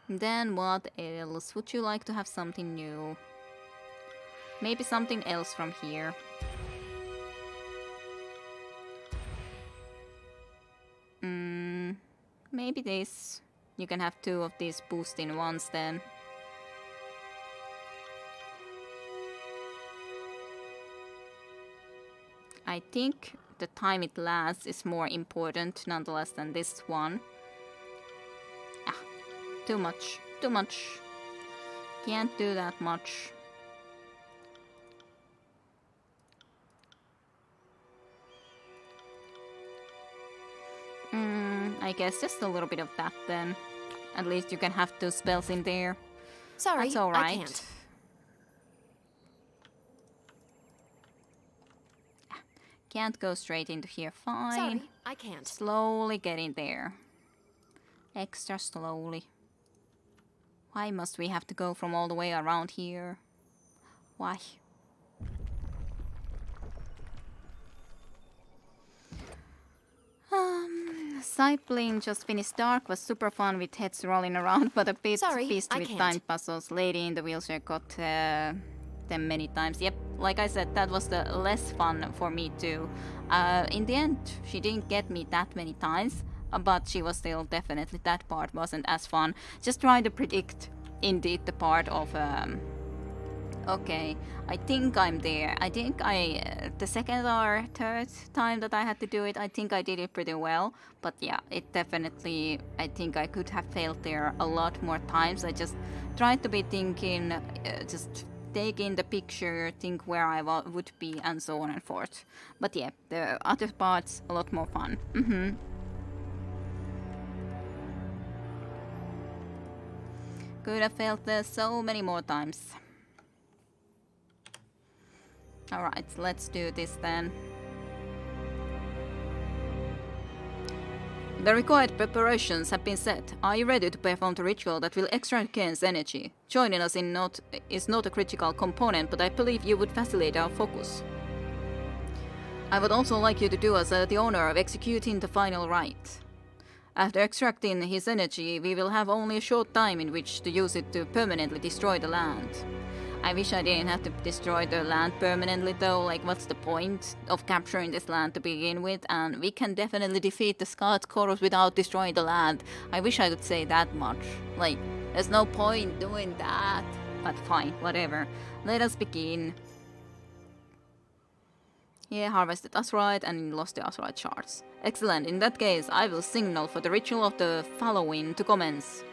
Then what else? Would you like to have something new? Maybe something else from here. Maybe this. You can have 2 of these boost in once then. I think the time it lasts is more important nonetheless than this one. Ah, too much, too much. Can't do that much. I guess just a little bit of that then. At least you can have 2 spells in there. Sorry, That's all right. I can't. Can't go straight into here. Fine. Sorry, I can't. Slowly get in there. Extra slowly. Why must we have to go from all the way around here? Why? Cycling just finished dark was super fun with heads rolling around, but a bit pissed with time puzzles. Lady in the wheelchair got them many times. Yep, like I said, that was the less fun for me too. In the end, she didn't get me that many times, but she was still definitely, that part wasn't as fun. Just trying to predict indeed the part of... Okay, I think I'm there. I think the second or third time that I had to do it, I think I did it pretty well. But yeah, it definitely, I think I could have failed there a lot more times. I just tried to be thinking, just take in the picture, think where I would be, and so on and forth. But yeah, the other parts, a lot more fun. Could have failed there so many more times. Alright, let's do this then. The required preparations have been set. Are you ready to perform the ritual that will extract Kain's energy? Joining us is not a critical component, but I believe you would facilitate our focus. I would also like you to do us the honor of executing the final rite. After extracting his energy, we will have only a short time in which to use it to permanently destroy the land. I wish I didn't have to destroy the land permanently though, like what's the point of capturing this land to begin with? And we can definitely defeat the Scarlet Chorus without destroying the land. I wish I could say that much. Like, there's no point doing that. But fine, whatever. Let us begin. Yeah, harvested Azurite and lost the Azurite shards. Excellent, in that case I will signal for the ritual of the following to commence.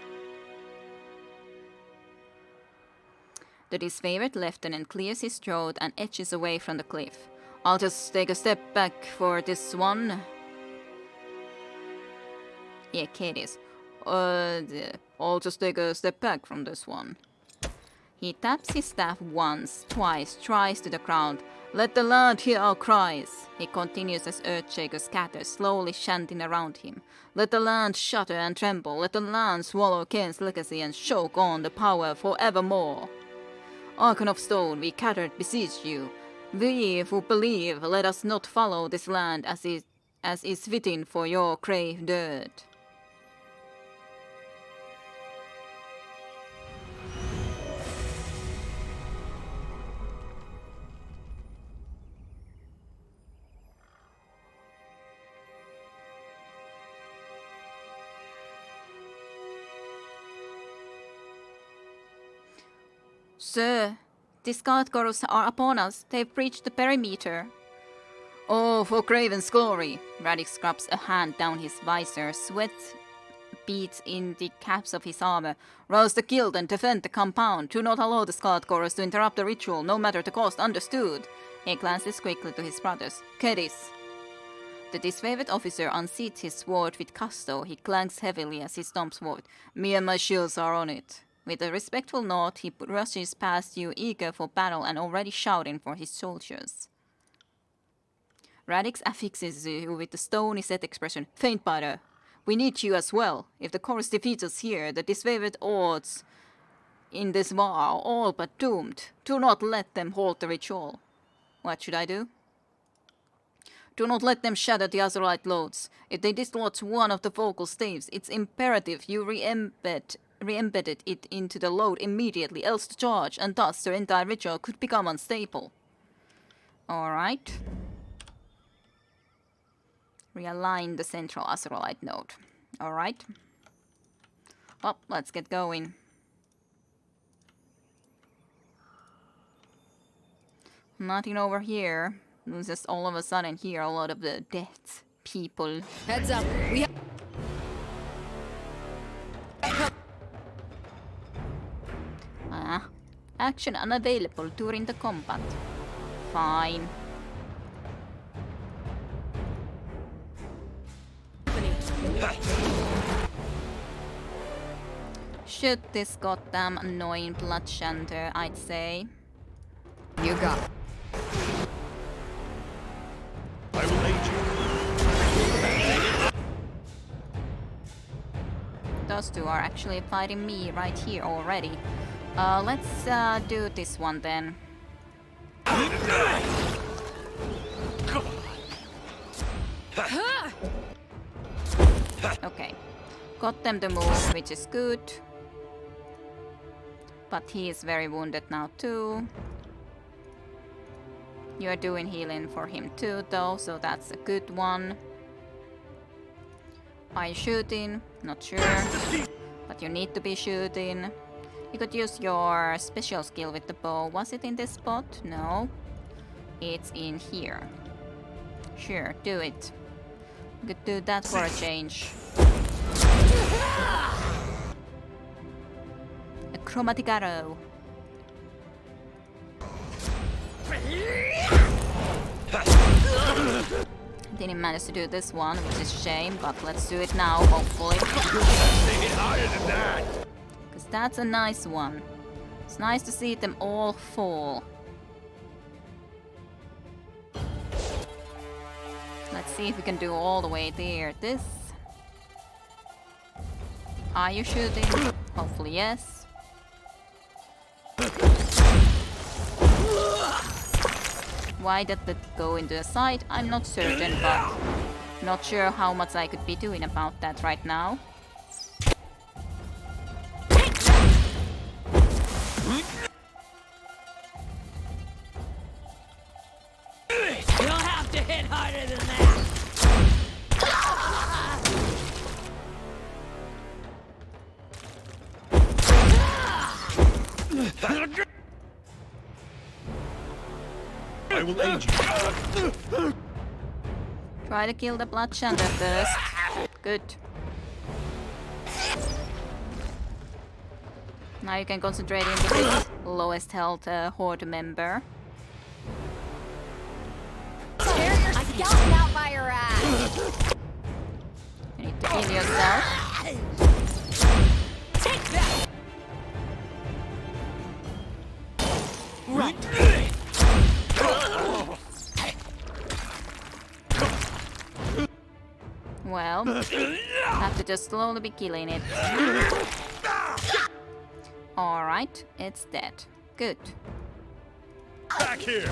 The disfavored lieutenant clears his throat and edges away from the cliff. I'll just take a step back for this one. Yeah, Katie's. I'll just take a step back from this one. He taps his staff once, twice, thrice to the ground. Let the land hear our cries. He continues as Earthshaker scatters, slowly chanting around him. Let the land shudder and tremble. Let the land swallow Kain's legacy and choke on the power forevermore. Archon of Stone, we gathered beseech you. We who believe, let us not follow this land as is fitting for your grave dirt. Sir, the Scarlet Chorus are upon us. They've breached the perimeter. Oh, for Craven's glory! Radix scrubs a hand down his visor. Sweat beats in the caps of his armor. Rouse the guild and defend the compound. Do not allow the Scarlet Chorus to interrupt the ritual, no matter the cost. Understood? He glances quickly to his brothers. Kedis. The disfavored officer unseats his sword with gusto. He clanks heavily as he stomps forward. Me and my shields are on it. With a respectful nod, he rushes past you, eager for battle and already shouting for his soldiers. Radix affixes you with the stony set expression. Faint butter. We need you as well. If the chorus defeats us here, the disfavored odds in this war are all but doomed. Do not let them halt the ritual. What should I do? Do not let them shatter the Azurite loads. If they dislodge one of the vocal staves, it's imperative you re-embedded it into the load immediately, else the charge, and thus the entire ritual could become unstable. Alright. Realign the central Azurite node. Alright. Well, let's get going. Nothing over here. We just all of a sudden hear a lot of the dead people. Heads up. Action unavailable during the combat. Fine. Shoot this goddamn annoying bloodshander, I'd say. You got it. I will aid you. Those two are actually fighting me right here already. Let's do this one then. Okay. Got them to move, which is good. But he is very wounded now too. You're doing healing for him too though, so that's a good one. Are you shooting? Not sure. But you need to be shooting. You could use your special skill with the bow. Was it in this spot? No. It's in here. Sure, do it. You could do that for a change. A chromatic arrow. Didn't manage to do this one, which is a shame, but let's do it now, hopefully. 'Cause that's a nice one. It's nice to see them all fall. Let's see if we can do all the way there. This. Are you shooting? Hopefully, yes. Why did that go into the side? I'm not certain, but not sure how much I could be doing about that right now. You'll have to hit harder than that. I will aid you. Try to kill the blood chanter first. Good. Now you can concentrate into this lowest health horde member. Tear your skeleton out by your ass! You need to heal yourself. Take that. Right. Well, have to just slowly be killing it. Alright, it's dead. Good. Back here.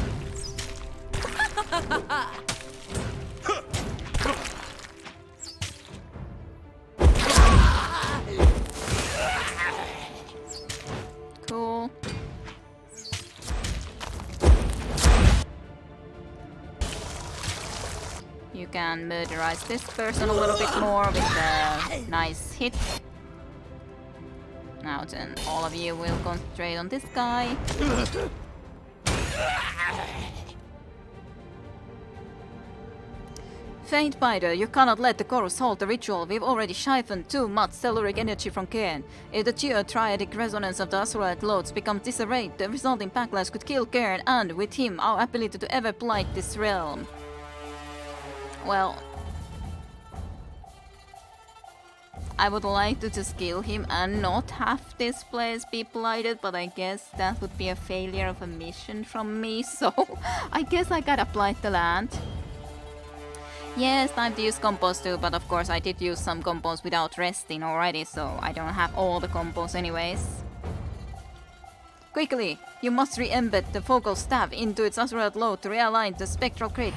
Cool. You can murderize this person a little bit more with a nice hit. Now then, all of you will concentrate on this guy. Faint Biter, you cannot let the chorus halt the ritual. We've already siphoned too much telluric energy from Cairn. If the geotriadic resonance of the Azraelite loads becomes disarrayed, the resulting backlash could kill Cairn and, with him, our ability to ever blight this realm. Well, I would like to just kill him and not have this place be blighted, but I guess that would be a failure of a mission from me, so I guess I gotta blight the land. Yes, time to use combos too, but of course I did use some combos without resting already, so I don't have all the combos anyways. Quickly, you must re-embed the focal staff into its Azraelite load to realign the spectral grid.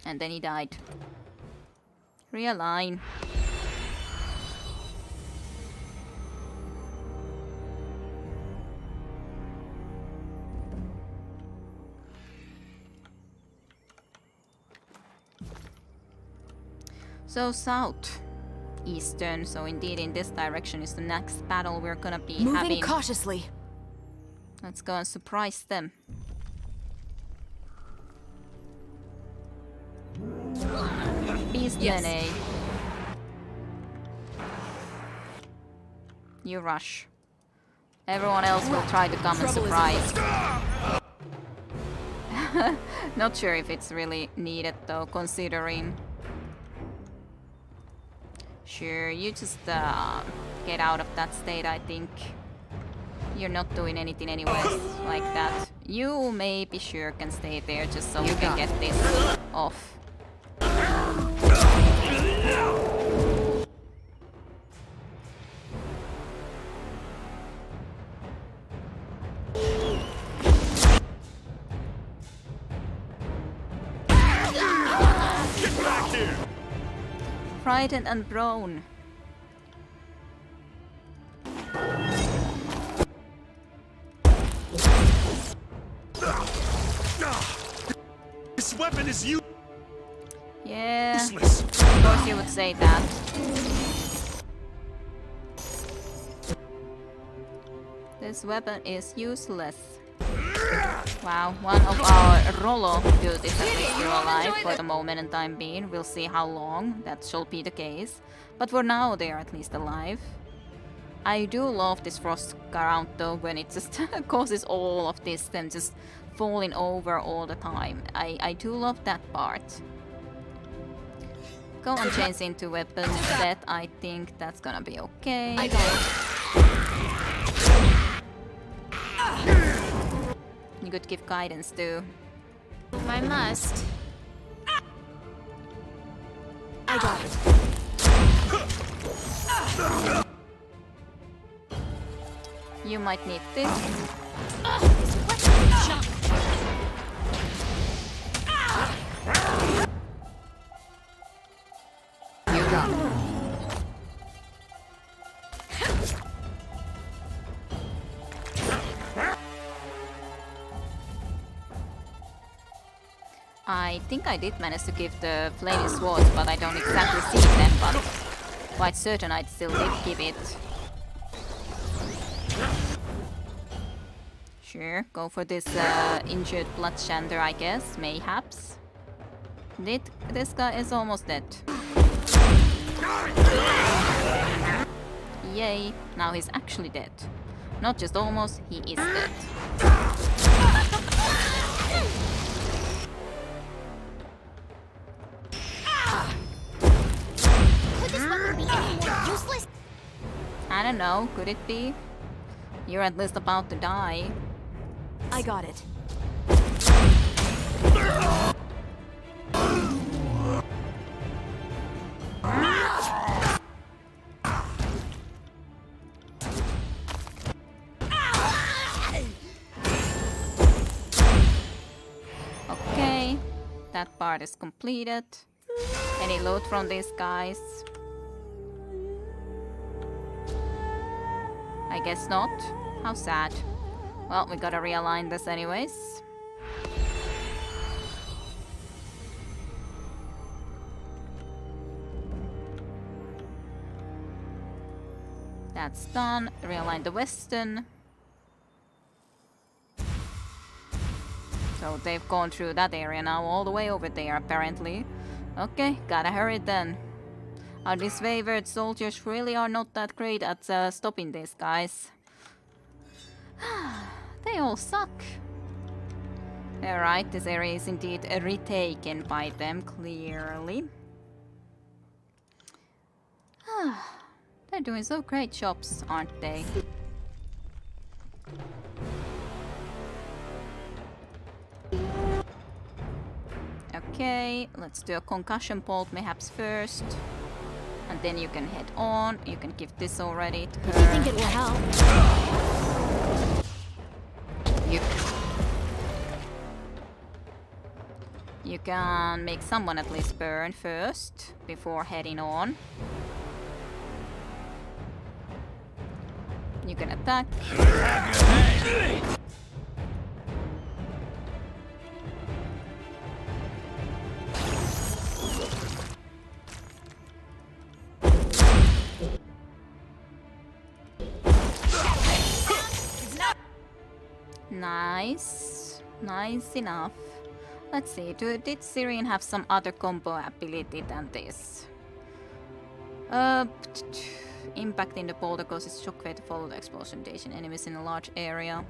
And then he died. Realign. So south, eastern, so indeed in this direction is the next battle we're gonna be Moving having. cautiously. Let's go and surprise them. Beastmen, eh? You rush. Everyone else will try to come and surprise. Not sure if it's really needed though, considering. Sure, you just get out of that state, I think. You're not doing anything anyways like that. You maybe sure can stay there just so we can get this off. Get back here. Frightened and prone. This weapon is Yeah, useless. of course you would say that. This weapon is useless. Wow, one of our Rollo dudes is at least still alive for the moment and time being. We'll see how long that shall be the case. But for now, they are at least alive. I do love this frost around though, when it just causes all of this, them just falling over all the time. I do love that part. Go and change into weapon set. I think that's gonna be okay. I got it. You could give guidance too. If I must. I got it. You might need this. Jump. You got it. I think I did manage to give the flaming swords, but I don't exactly see them, but quite certain I still did give it. Sure, go for this injured bloodshander, I guess, mayhaps. This guy is almost dead. Yay, now he's actually dead. Not just almost, he is dead. Could this weapon be any more useless? I don't know, could it be? You're at least about to die. I got it. Okay, that part is completed. Any loot from these guys? I guess not. How sad. Well, we gotta realign this anyways. That's done. Realign the western. So they've gone through that area now, all the way over there apparently. Okay, gotta hurry then. Our disfavored soldiers really are not that great at stopping these guys. They all suck. Alright, this area is indeed retaken by them, clearly. They're doing so great jobs, aren't they? Okay, let's do a concussion bolt mayhaps first. And then you can head on. You can give this already to If you think her. it will help. You can make someone at least burn first before heading on. You can attack. Nice. Nice enough. Let's see, did Syrian have some other combo ability than this? Impact in the boulder causes shockwave to follow the explosion station enemies in a large area.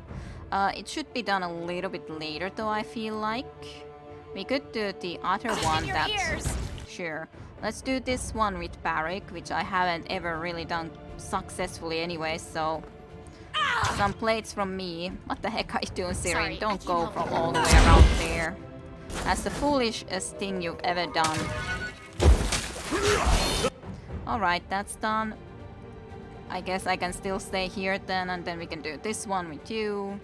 It should be done a little bit later though, I feel like. We could do the other one that's... Sure. Let's do this one with Barrick, which I haven't ever really done successfully anyway, so... Some plates from me. What the heck are you doing, Syrian? Sorry, I Don't can't go help from it. all the way around there. That's the foolishest thing you've ever done. Alright, that's done. I guess I can still stay here then, and then we can do this one with you.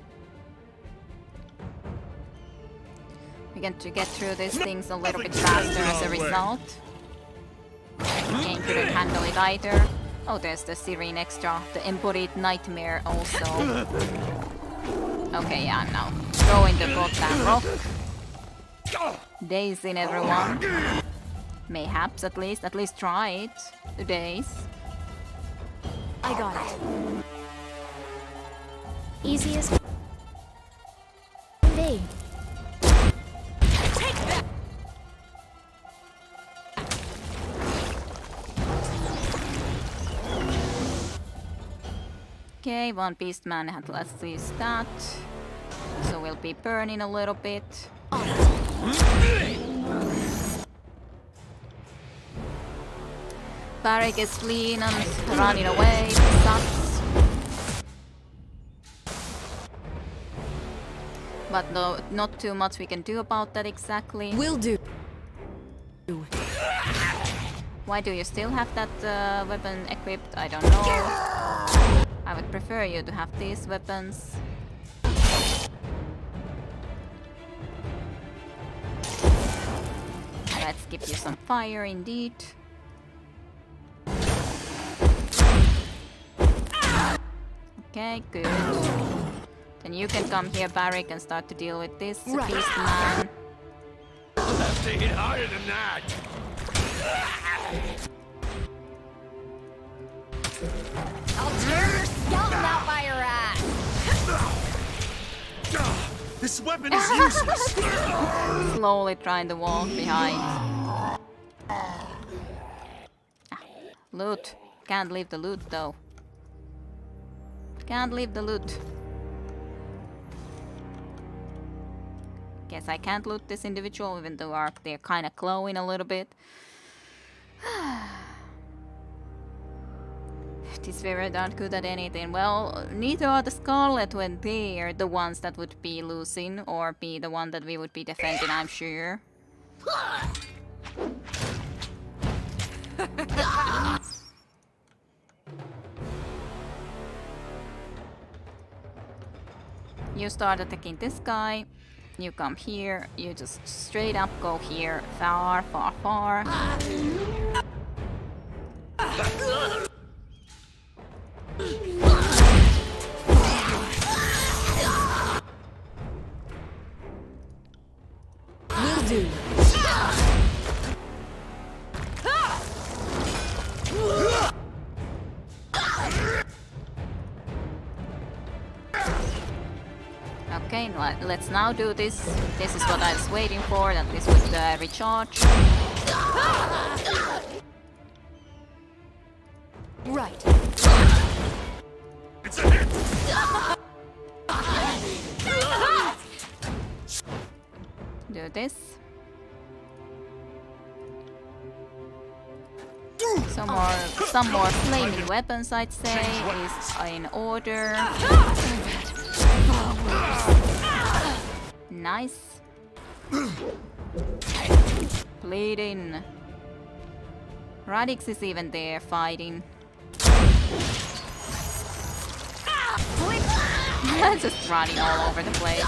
We get to get through these things a little bit faster as a result. Game couldn't handle it either. Oh, there's the Syrian extra, the embodied nightmare also. Okay, yeah, now. Throw in the goddamn rock. Daze in everyone. Mayhaps at least try it. The daze. I got it. Easy as be. Take that! Okay, one beastman had less use that. So we'll be burning a little bit. Barrick is fleeing and running away. Sucks. But no, not too much we can do about that exactly. Will do. Why do you still have that weapon equipped? I don't know. I would prefer you to have these weapons. Let's give you some fire indeed. Okay, good. Then you can come here, Barrick, and start to deal with this beast man. You'll have to hit harder than that. I'll tear your skeleton out by your ass. This weapon is useless. Slowly trying to walk behind. Ah, loot. Can't leave the loot though. Can't leave the loot. Guess I can't loot this individual even though they're kinda glowing a little bit. These very aren't good at anything. Well, neither are the Scarlet when they're the ones that would be losing or be the one that we would be defending, I'm sure. You start attacking this guy. You come here. You just straight up go here. Far, far, far. Will do. Okay, let's now do this. This is what I was waiting for, that this would recharge. Right. It's a hit. Do this. Some more flaming weapons, I'd say, is in order. Nice. Bleeding. Radix is even there fighting. Just running all over the place.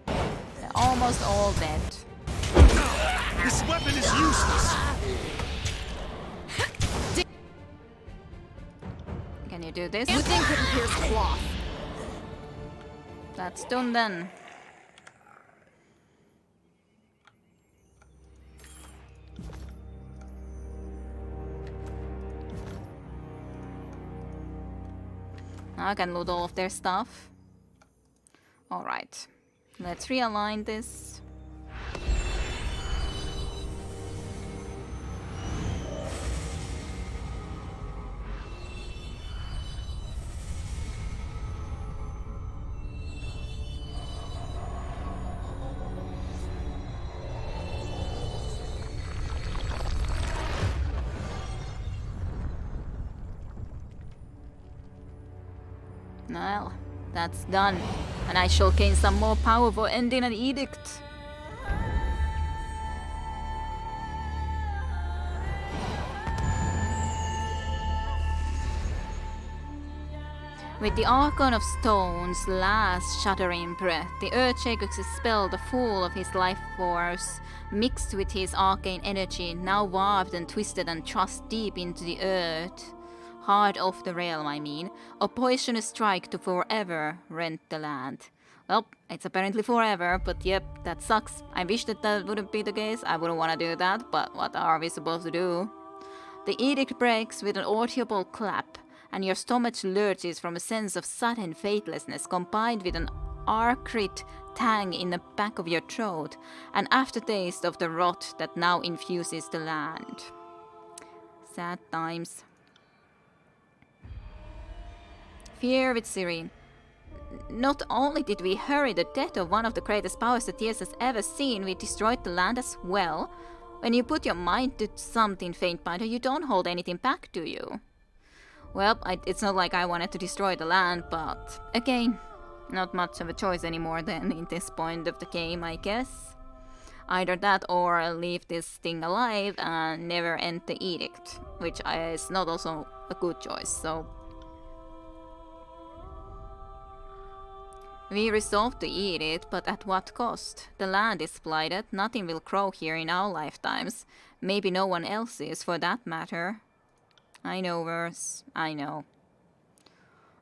They're almost all dead. This weapon is useless. Can you do this? Good thing couldn't pierce cloth. That's done then. Now I can loot all of their stuff. Alright. Let's realign this. Well, that's done. And I shall gain some more power for ending an edict. With the Archon of Stone's last shuddering breath, the Earthshaker expelled the full of his life force, mixed with his arcane energy, now warped and twisted and thrust deep into the earth. Heart of the realm, I mean. A poisonous strike to forever rent the land. Well, it's apparently forever, but yep, that sucks. I wish that wouldn't be the case. I wouldn't want to do that, but what are we supposed to do? The edict breaks with an audible clap, and your stomach lurches from a sense of sudden faithlessness combined with an acrid tang in the back of your throat, an aftertaste of the rot that now infuses the land. Sad times. Fear with Serene. Not only did we hurry the death of one of the greatest powers that TS has ever seen, we destroyed the land as well. When you put your mind to something, Faintbinder, you don't hold anything back, do you? Well, it's not like I wanted to destroy the land, but again, not much of a choice anymore then in this point of the game, I guess. Either that or leave this thing alive and never end the edict, which is not also a good choice, so... We resolved to eat it, but at what cost? The land is blighted, nothing will grow here in our lifetimes. Maybe no one else's, for that matter. I know, Verse, I know.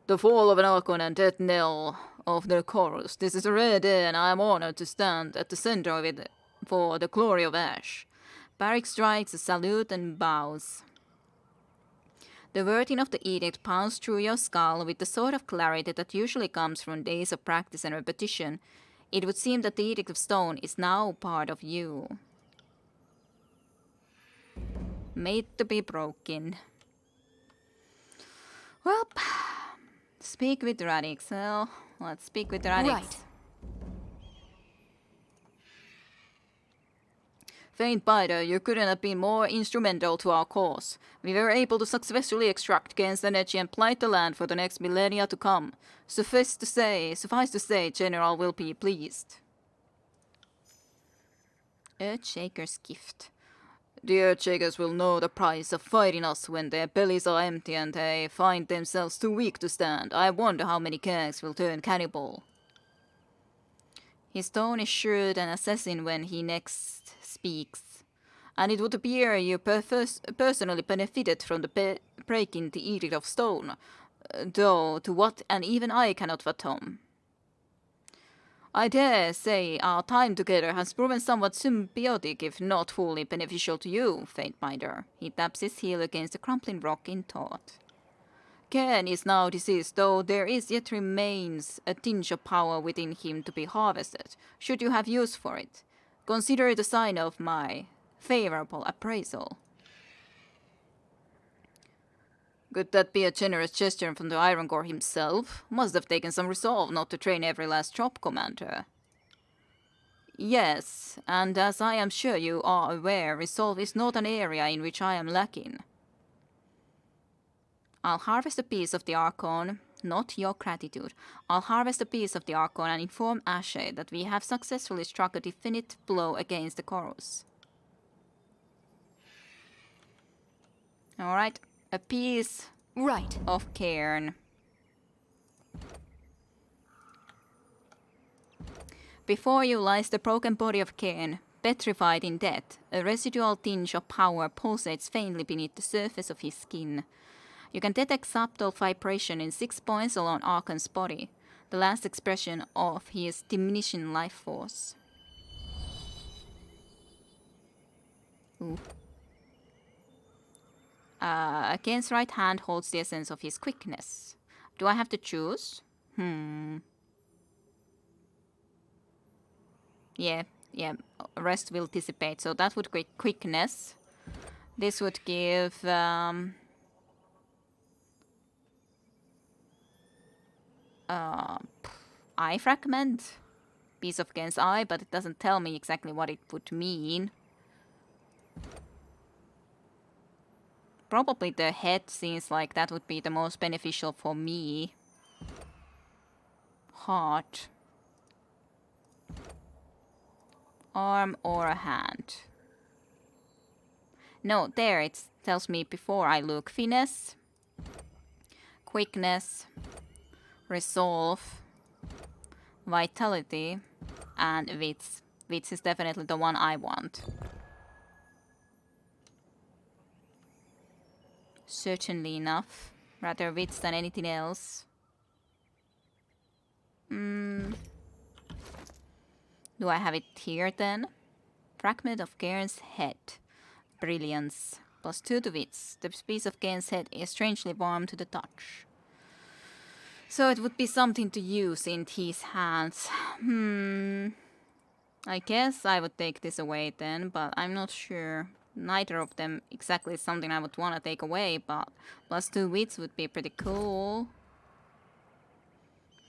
The fall of an Archon and death knell of the chorus. This is a rare day, and I am honored to stand at the center of it for the glory of Ash. Barik strikes a salute and bows. The wording of the edict pounds through your skull with the sort of clarity that usually comes from days of practice and repetition. It would seem that the Edict of Stone is now part of you. Made to be broken. Well, speak with Radix. So let's speak with Radix. Right. Faintbinder, you couldn't have been more instrumental to our cause. We were able to successfully extract against energy and blight the land for the next millennia to come. Suffice to say, General will be pleased. Earthshaker's gift. The Earthshakers will know the price of fighting us when their bellies are empty and they find themselves too weak to stand. I wonder how many Kangs will turn cannibal. His tone is shrewd and assassin when he next speaks, and it would appear you personally benefited from the breaking the Edict of Stone, though to what and even I cannot fathom. I dare say our time together has proven somewhat symbiotic, if not fully beneficial to you, Faintbinder. He taps his heel against the crumbling rock in thought. Cairn is now deceased, though there is yet remains a tinge of power within him to be harvested, should you have use for it. Consider it a sign of my favorable appraisal. Could that be a generous gesture from the Iron Core himself? Must have taken some resolve not to train every last drop commander. Yes, and as I am sure you are aware, resolve is not an area in which I am lacking. I'll harvest a piece of the Archon, not your gratitude. I'll harvest a piece of the Archon and inform Ashe that we have successfully struck a definite blow against the Chorus. Alright, a piece Right. of Cairn. Before you lies the broken body of Cairn, petrified in death. A residual tinge of power pulsates faintly beneath the surface of his skin. You can detect subtle vibration in 6 points along Archon's body, the last expression of his diminishing life force. Ooh. Kane's right hand holds the essence of his quickness. Do I have to choose? Yeah, rest will dissipate, so that would give quickness. This would give... eye fragment? Piece of Kane's eye, but it doesn't tell me exactly what it would mean. Probably the head seems like that would be the most beneficial for me. Heart. Arm or a hand. No, there it tells me before I look. Finesse. Quickness. Resolve. Vitality. And wits. Wits is definitely the one I want. Certainly enough. Rather wits than anything else. Do I have it here then? Fragment of Cairn's head. Brilliance. +2 to wits. The piece of Cairn's head is strangely warm to the touch. So it would be something to use in his hands. I guess I would take this away then, but I'm not sure. Neither of them exactly is something I would want to take away, but +2 wits would be pretty cool.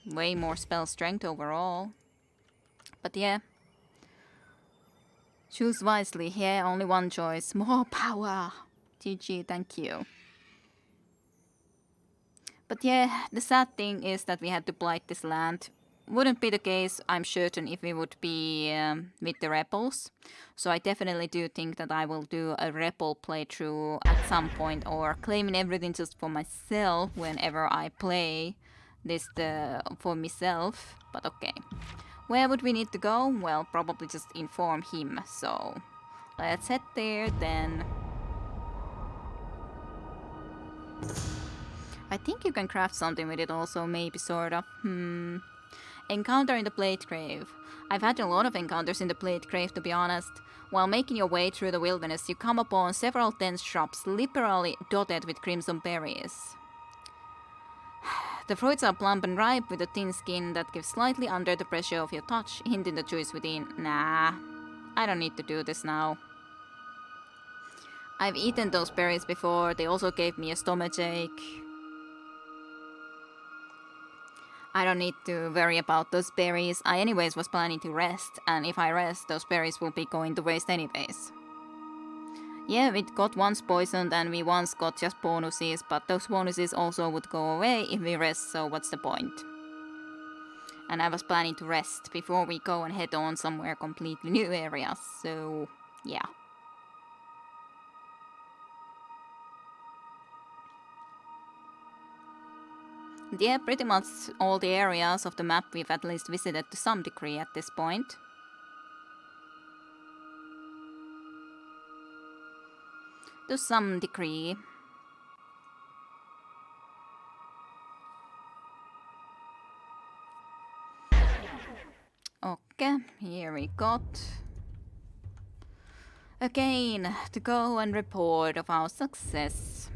Way more spell strength overall. But yeah. Choose wisely. Yeah, only one choice. More power. GG, thank you. But yeah, the sad thing is that we had to blight this land. Wouldn't be the case, I'm certain, if we would be with the rebels. So I definitely do think that I will do a rebel playthrough at some point, or claiming everything just for myself whenever I play this for myself. But okay. Where would we need to go? Well, probably just inform him. So let's head there then. I think you can craft something with it also, maybe, sort of. Encounter in the Blade Grave. I've had a lot of encounters in the Blade Grave, to be honest. While making your way through the wilderness, you come upon several dense shrubs, literally dotted with crimson berries. The fruits are plump and ripe, with a thin skin that gives slightly under the pressure of your touch, hinting the juice within. Nah, I don't need to do this now. I've eaten those berries before, they also gave me a stomachache. I don't need to worry about those berries. I anyways was planning to rest, and if I rest, those berries will be going to waste anyways. Yeah, we got once poisoned and we once got just bonuses, but those bonuses also would go away if we rest, so what's the point? And I was planning to rest before we go and head on somewhere completely new areas, so yeah. Yeah, pretty much all the areas of the map we've at least visited to some degree at this point. To some degree. Okay, here we got again to go and report of our success.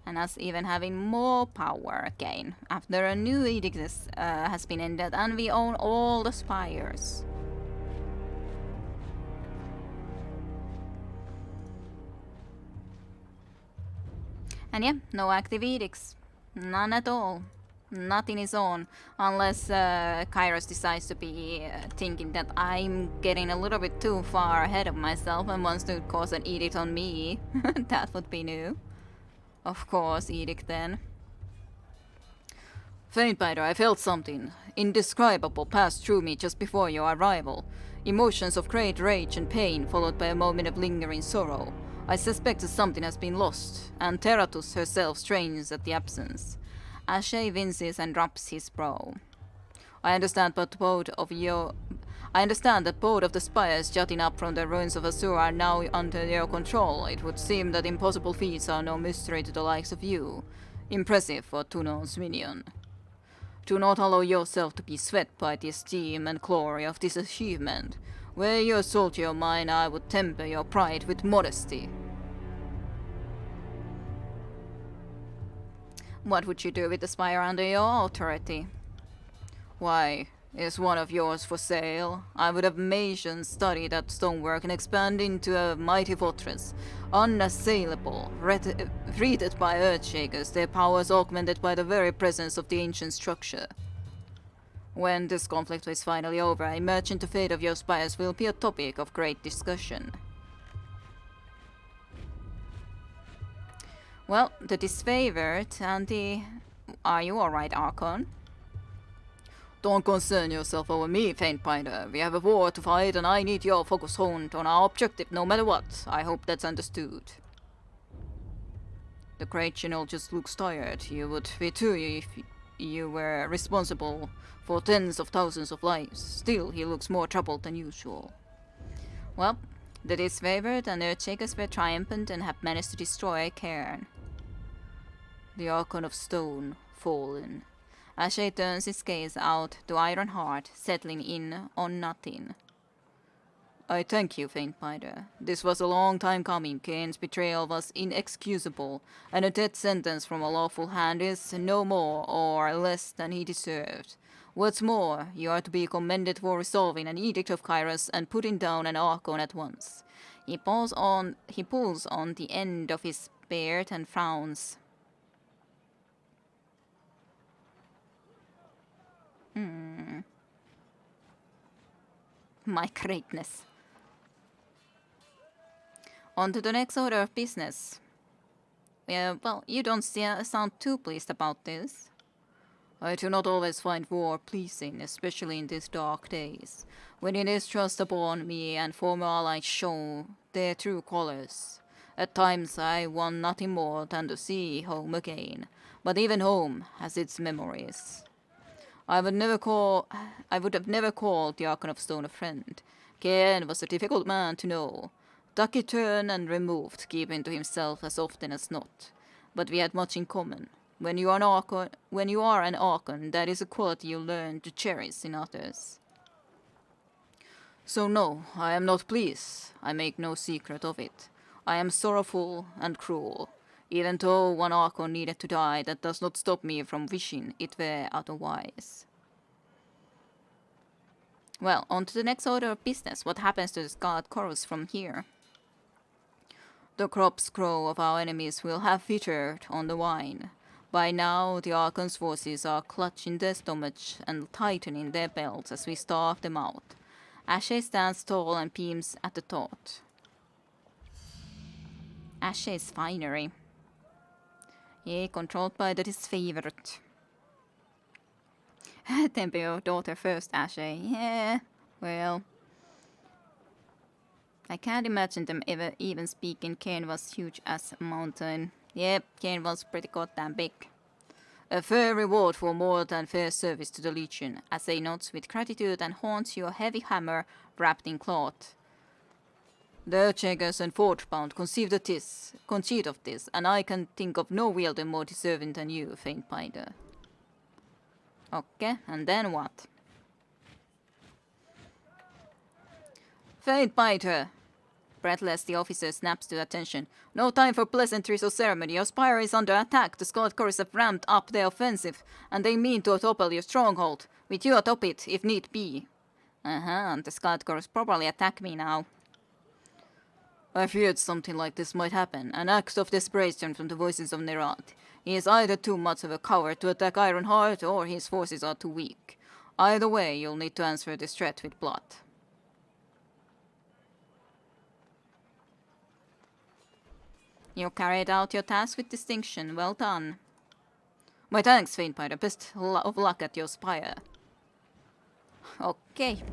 And us even having more power again after a new edict has been ended and we own all the spires. And yeah, no active edicts. None at all. Nothing is on, unless Kairos decides to be thinking that I'm getting a little bit too far ahead of myself and wants to cause an edict on me. That would be new. Of course, edict then. Faintbiter, I felt something indescribable pass through me just before your arrival. Emotions of great rage and pain, followed by a moment of lingering sorrow. I suspect that something has been lost, and Teratus herself strains at the absence. Ashe winces and drops his brow. I understand that both of the spires jutting up from the ruins of Asura are now under your control. It would seem that impossible feats are no mystery to the likes of you. Impressive for Tuno's minion. Do not allow yourself to be swept by the esteem and glory of this achievement. Were you a soldier of mine, I would temper your pride with modesty. What would you do with the spire under your authority? Why, is one of yours for sale? I would have Magians study that stonework and expand into a mighty fortress, unassailable, greeted by earthshakers, their powers augmented by the very presence of the ancient structure. When this conflict is finally over, I imagine the fate of your spires will be a topic of great discussion. Well, the disfavored and the... Are you alright, Archon? Don't concern yourself over me, Faintbinder. We have a war to fight and I need your focus honed on our objective no matter what. I hope that's understood. The great general just looks tired. You would be too if you were responsible for tens of thousands of lives. Still, he looks more troubled than usual. Well, the disfavored and Earthshakers were triumphant and have managed to destroy Cairn. The Archon of Stone, fallen. Ashe turns his gaze out to Ironheart, settling in on nothing. I thank you, Faintbinder. This was a long time coming. Cain's betrayal was inexcusable, and a death sentence from a lawful hand is no more or less than he deserved. What's more, you are to be commended for resolving an edict of Kairos and putting down an Archon at once. He pulls on the end of his beard and frowns. My greatness. On to the next order of business. Well, you don't sound too pleased about this. I do not always find war pleasing, especially in these dark days, when it is thrust upon me and former allies show their true colors. At times I want nothing more than to see home again, but even home has its memories. I would have never called the Archon of Stone a friend. Cairn was a difficult man to know. Taciturn and removed, keeping to himself as often as not. But we had much in common. When you are an Archon, that is a quality you learn to cherish in others. So no, I am not pleased. I make no secret of it. I am sorrowful and cruel. Even though one Archon needed to die, that does not stop me from wishing it were otherwise. Well, on to the next order of business. What happens to the Scarlet Chorus from here? The crops grow of our enemies will have withered on the vine. By now, the Archon's forces are clutching their stomachs and tightening their belts as we starve them out. Ashe stands tall and beams at the thought. Ashe's finery. Yea, controlled by the disfavored. Temper your daughter first, Ashe. Yeah, well. I can't imagine them ever even speaking. Cain was huge as a mountain. Yep, Cain was pretty goddamn big. A fair reward for more than fair service to the Legion, as they nods with gratitude and haunts your heavy hammer wrapped in cloth. The Earthshakers and Forgebound conceived of this, and I can think of no wielder more deserving than you, Faint Binder. Okay, and then what? Faint Biter! Breathless, the officer snaps to attention. No time for pleasantries or ceremony. Your spire is under attack. The Scarlet Chorus have ramped up their offensive, and they mean to topple your stronghold. With you atop it, if need be. And the Scarlet Chorus probably attack me now. I feared something like this might happen. An act of desperation from the voices of Nerat. He is either too much of a coward to attack Ironheart, or his forces are too weak. Either way, you'll need to answer this threat with blood. You carried out your task with distinction. Well done. My thanks, Faintbinder. Best of luck at your spire. Okay.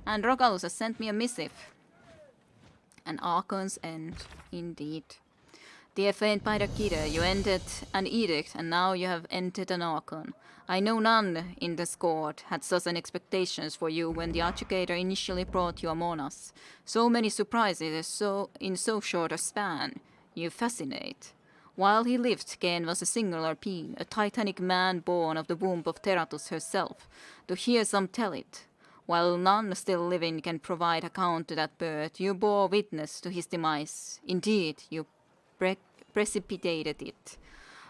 And Rogalus has sent me a missive. An Archon's end, indeed. Dear Faintbinder Kida, you ended an edict, and now you have entered an Archon. I know none in this court had such an expectations for you when the Archicator initially brought you among us. So many surprises in so short a span. You fascinate. While he lived, Cain was a singular being, a titanic man born of the womb of Theratus herself. To hear some tell it, while none still living can provide account to that birth, you bore witness to his demise. Indeed, you precipitated it.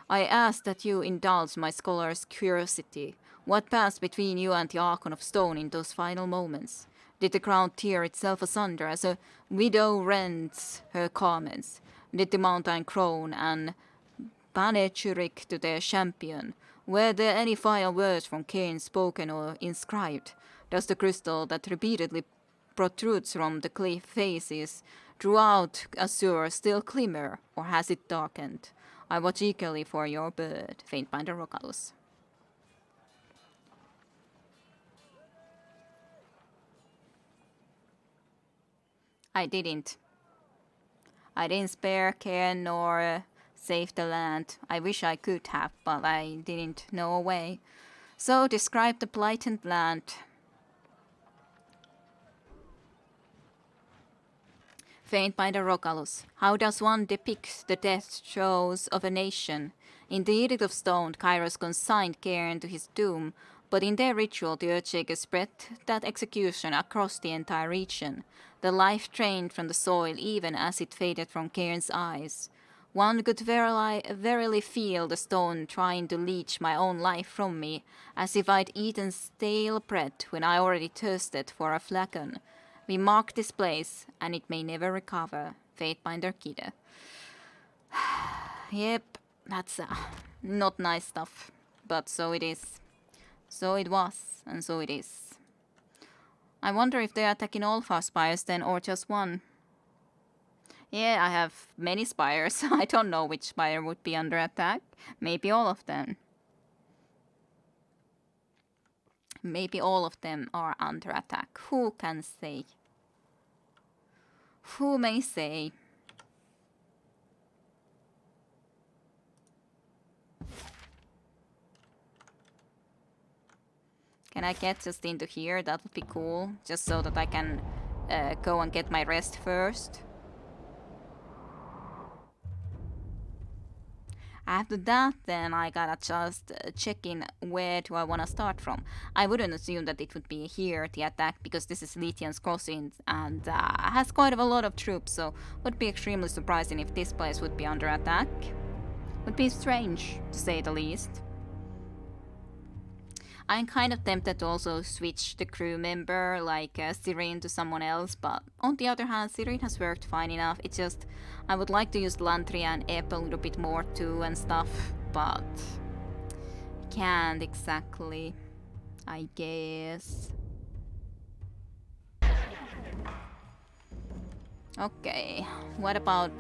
I ask that you indulge my scholar's curiosity. What passed between you and the Archon of Stone in those final moments? Did the ground tear itself asunder as a widow rends her garments? Did the mountain groan and panegyric to their champion? Were there any final words from Cain spoken or inscribed? Does the crystal that repeatedly protrudes from the cliff faces throughout azure still glimmer, or has it darkened? I watch eagerly for your bird, Faintbinder Rogalus. I didn't spare Cairn nor save the land. I wish I could have, but I didn't know a way. So describe the blighted land. Faintbinder Rogalus, how does one depict the death throes of a nation? In the Edict of Stone, Kairos consigned Cairn to his doom, but in their ritual the Earthshakers spread that execution across the entire region. The life drained from the soil even as it faded from Cairn's eyes. One could verily feel the stone trying to leech my own life from me, as if I'd eaten stale bread when I already thirsted for a flagon. We mark this place, and it may never recover. Fatebinder Kida. Yep, that's not nice stuff. But so it is. So it was, and so it is. I wonder if they're attacking all of our spires then, or just one. Yeah, I have many spires. I don't know which spire would be under attack. Maybe all of them. Maybe all of them are under attack. Who can say? Who may say? Can I get just into here? That would be cool. Just so that I can go and get my rest first. After that, then I gotta just check in where do I want to start from. I wouldn't assume that it would be here, the attack, because this is Lytian's Crossing and has quite a lot of troops, so would be extremely surprising if this place would be under attack. Would be strange, to say the least. I'm kind of tempted to also switch the crew member, like Cyrene, to someone else, but on the other hand, Cyrene has worked fine enough. It's just, I would like to use Lantria and Ep a little bit more too and stuff, but can't exactly, I guess. Okay, what about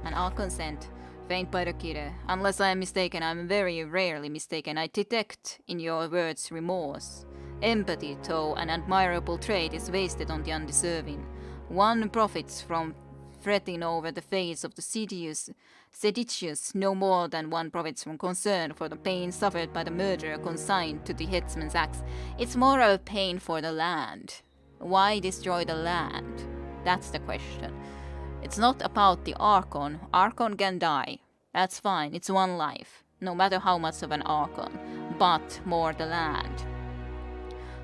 an Alconsent? Faint by the kid. Unless I am mistaken, I am very rarely mistaken. I detect in your words remorse. Empathy, though an admirable trait, is wasted on the undeserving. One profits from fretting over the fates of the seditious no more than one profits from concern for the pain suffered by the murderer consigned to the headsman's axe. It's more of a pain for the land. Why destroy the land? That's the question. It's not about the Archon. Archon can die. That's fine. It's one life. No matter how much of an Archon. But more the land.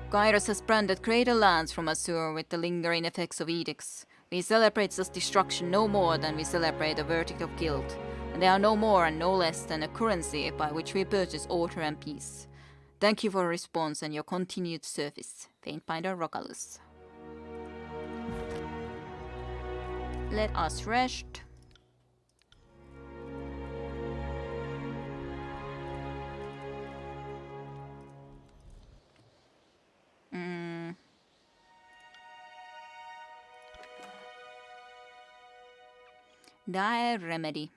Kairos has branded greater lands from Azure with the lingering effects of edicts. We celebrate such destruction no more than we celebrate a verdict of guilt. And they are no more and no less than a currency by which we purchase order and peace. Thank you for your response and your continued service. Faintbinder Rocalus. Let us rest. Dire remedy.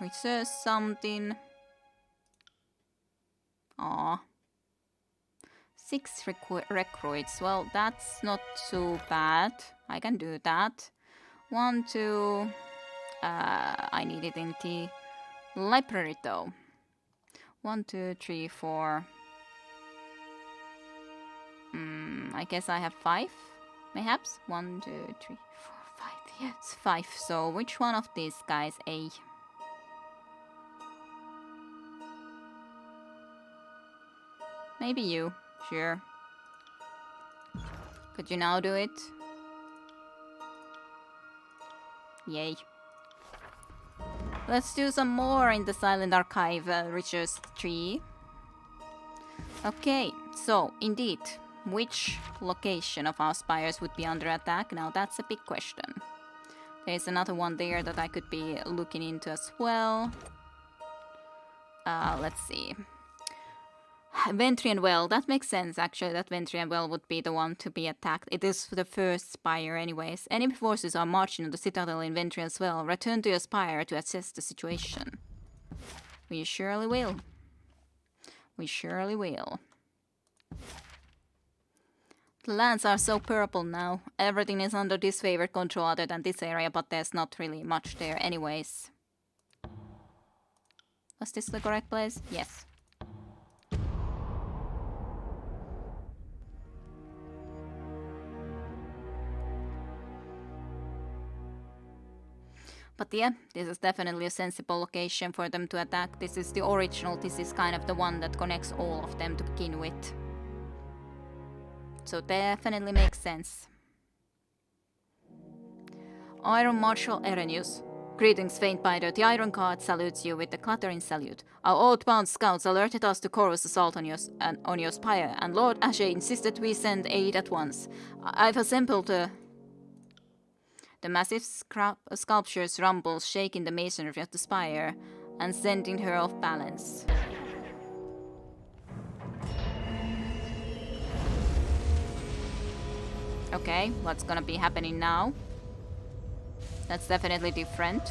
Research something. Aw. 6 recruits. Well, that's not too bad. I can do that. 1, 2. I need it in the library though. 1, 2, 3, 4. I guess I have 5, perhaps. 1, 2, 3, 4, 5. Yes, 5. So which one of these guys? A. Maybe you. Sure. Could you now do it? Yay. Let's do some more in the Silent Archive Richard's tree. Okay, so indeed, which location of our spires would be under attack? Now that's a big question. There's another one there that I could be looking into as well. Let's see. Ventrian Well, that makes sense actually, that Ventrian Well would be the one to be attacked. It is the first spire anyways. Enemy forces are marching on the citadel in Ventrian's Well. Return to your spire to assess the situation. We surely will. We surely will. The lands are so purple now. Everything is under disfavored control other than this area, but there's not really much there anyways. Was this the correct place? Yes. But yeah, this is definitely a sensible location for them to attack. This is the original, this is kind of the one that connects all of them to begin with. So definitely makes sense. Iron Marshal Erenius. Greetings, Faintbinder. The Iron Guard salutes you with a clattering salute. Our oath-bound scouts alerted us to Chorus' assault on your spire, and Lord Ashe insisted we send aid at once. I've assembled the massive sculptures rumbles shaking the masonry of the spire and sending her off balance. Okay, what's gonna be happening now? That's definitely different.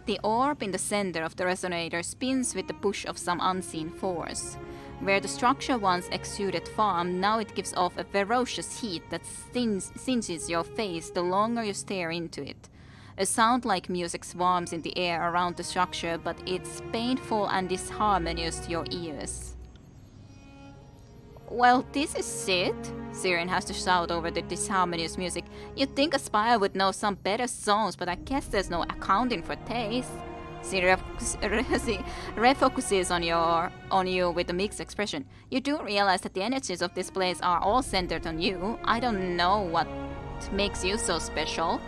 The orb in the center of the resonator spins with the push of some unseen force. Where the structure once exuded calm, now it gives off a ferocious heat that singes your face the longer you stare into it. A sound like music swarms in the air around the structure, but it's painful and disharmonious to your ears. Well, this is it, Siren has to shout over the disharmonious music. You'd think a spy would know some better songs, but I guess there's no accounting for taste. She refocuses on you with a mixed expression. You do realize that the energies of this place are all centered on you. I don't know what makes you so special.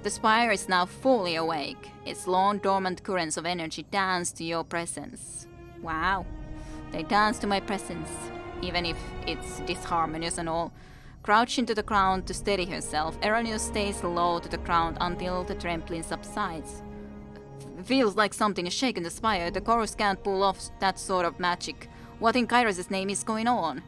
The spire is now fully awake. Its long dormant currents of energy dance to your presence. Wow. They dance to my presence, even if it's disharmonious and all. Crouch into the ground to steady herself, Eronius stays low to the ground until the trembling subsides. Feels like something is shaking the spire. The chorus can't pull off that sort of magic. What in Kairos' name is going on?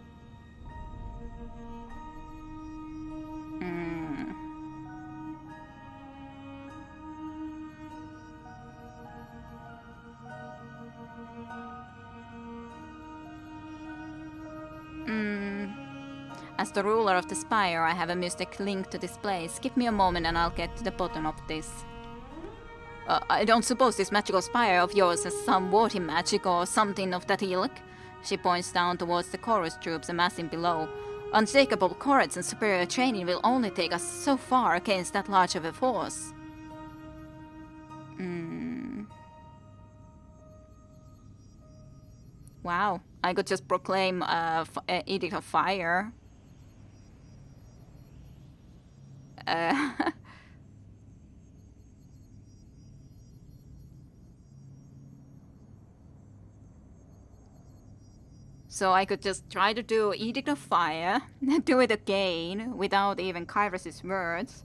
As the ruler of the spire, I have a mystic link to this place. Give me a moment and I'll get to the bottom of this. I don't suppose this magical spire of yours has some water magic or something of that ilk? She points down towards the chorus troops amassing below. Unshakable courage and superior training will only take us so far against that large of a force. Wow, I could just proclaim Edict of Fire. So I could just try to do Edict of Fire, do it again without even Kairos' words,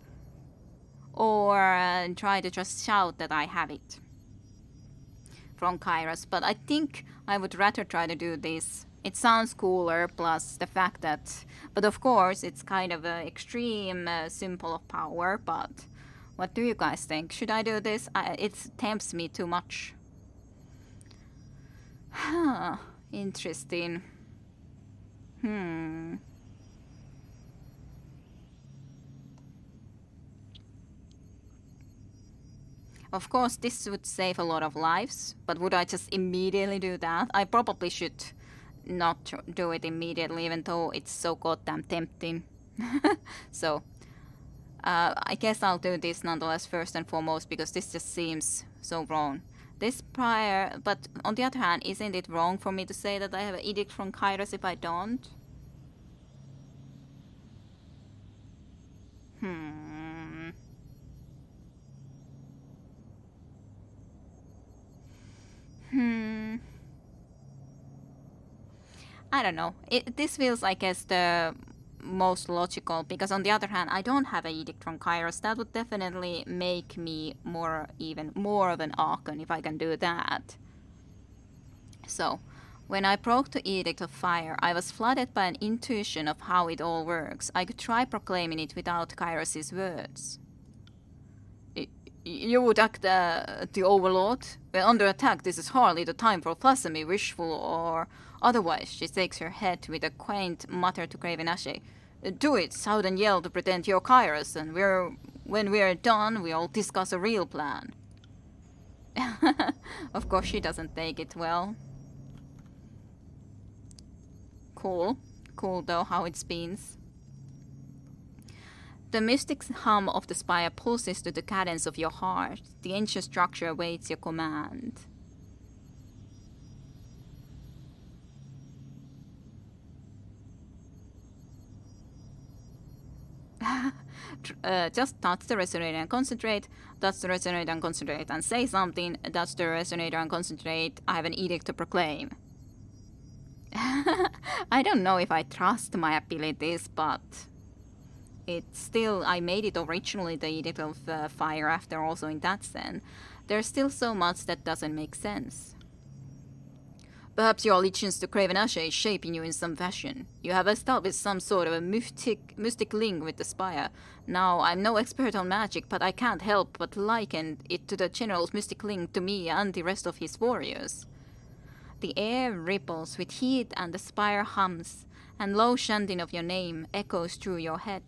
or try to just shout that I have it from Kairos. But I think I would rather try to do this. It sounds cooler, plus the fact that... But of course, it's kind of an extreme symbol of power, but what do you guys think? Should I do this? It tempts me too much. Huh. Interesting. Of course, this would save a lot of lives, but would I just immediately do that? I probably should not do it immediately, even though it's so goddamn tempting. So, I guess I'll do this nonetheless first and foremost, because this just seems so wrong. This prior, but on the other hand, isn't it wrong for me to say that I have an edict from Kairos if I don't? I don't know. This feels like as the most logical, because on the other hand, I don't have an edict from Kairos. That would definitely make me even more of an Archon if I can do that. So, when I broke the Edict of Fire, I was flooded by an intuition of how it all works. I could try proclaiming it without Kairos' words. You would act the Overlord? We're under attack. This is hardly the time for blasphemy, wishful or otherwise. She shakes her head with a quaint mutter to Craven Ashe. Do it, shout and yell to pretend you're Kairos, and when we're done, we'll discuss a real plan. Of course she doesn't take it well. Cool. Cool though how it spins. The mystic hum of the spire pulses to the cadence of your heart. The ancient structure awaits your command. Just touch the resonator and concentrate, touch the resonator and concentrate, and say something, touch the resonator and concentrate, I have an edict to proclaim. I don't know if I trust my abilities, but it's still, I made it originally the Edict of Fire after also in that sense. There's still so much that doesn't make sense. Perhaps your allegiance to Craven Asher is shaping you in some fashion. You have established some sort of a mystic link with the Spire. Now, I'm no expert on magic, but I can't help but liken it to the General's mystic link to me and the rest of his warriors. The air ripples with heat and the Spire hums, and low chanting of your name echoes through your head.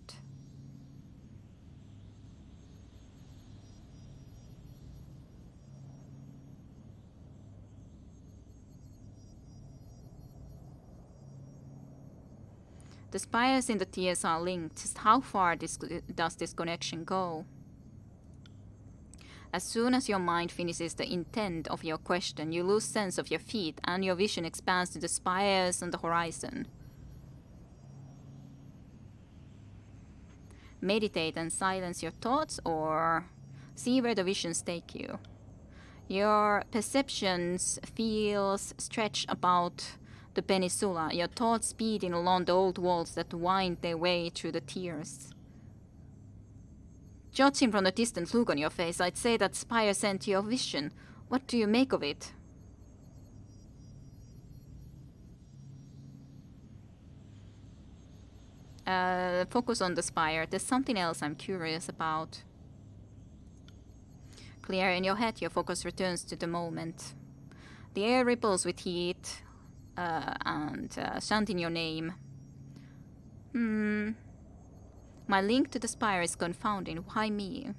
The spires in the tiers are linked. Just how far does this connection go? As soon as your mind finishes the intent of your question, you lose sense of your feet and your vision expands to the spires on the horizon. Meditate and silence your thoughts, or see where the visions take you. Your perceptions feels stretch about the peninsula, your thoughts speeding along the old walls that wind their way through the tiers. Judging from the distant look on your face, I'd say that Spire sent you a vision. What do you make of it? Focus on the Spire. There's something else I'm curious about. Clear in your head, your focus returns to the moment. The air ripples with heat, and chanting your name. My link to the Spire is confounding. Why me?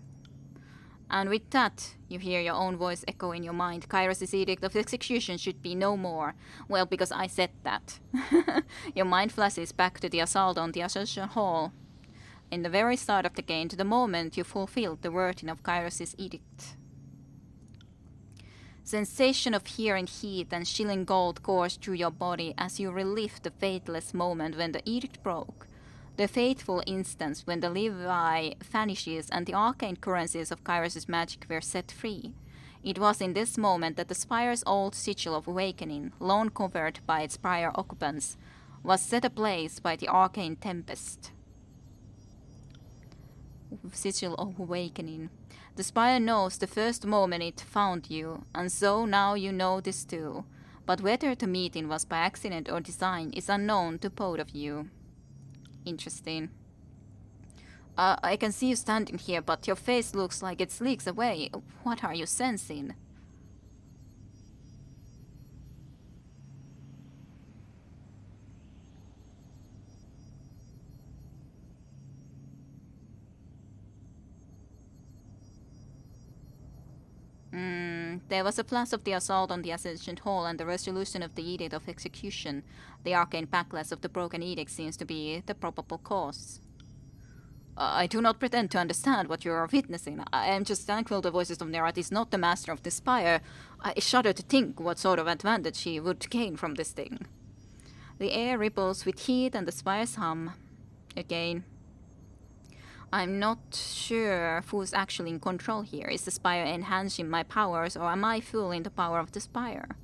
And with that, you hear your own voice echo in your mind. Kairos' edict of execution should be no more. Well, because I said that. Your mind flashes back to the assault on the Ascension Hall. In the very start of the game, to the moment you fulfilled the wording of Kairos' edict. Sensation of hearing heat and chilling cold course through your body as you relive the fateless moment when the edict broke. The fateful instance when the Levi vanishes and the arcane currencies of Kairos' magic were set free. It was in this moment that the Spire's old sigil of awakening, long covered by its prior occupants, was set ablaze by the arcane tempest. Sigil of awakening. The Spire knows the first moment it found you, and so now you know this too. But whether the meeting was by accident or design is unknown to both of you. Interesting. I can see you standing here, but your face looks like it leaks away. What are you sensing? There was a flash of the assault on the Ascension Hall and the resolution of the Edict of Execution. The arcane backlash of the broken edict seems to be the probable cause. I do not pretend to understand what you are witnessing. I am just thankful the voices of Nerat is not the master of the Spire. I shudder to think what sort of advantage he would gain from this thing. The air ripples with heat and the Spire's hum. Again. I'm not sure who's actually in control here. Is the Spire enhancing my powers, or am I fueling the power of the Spire?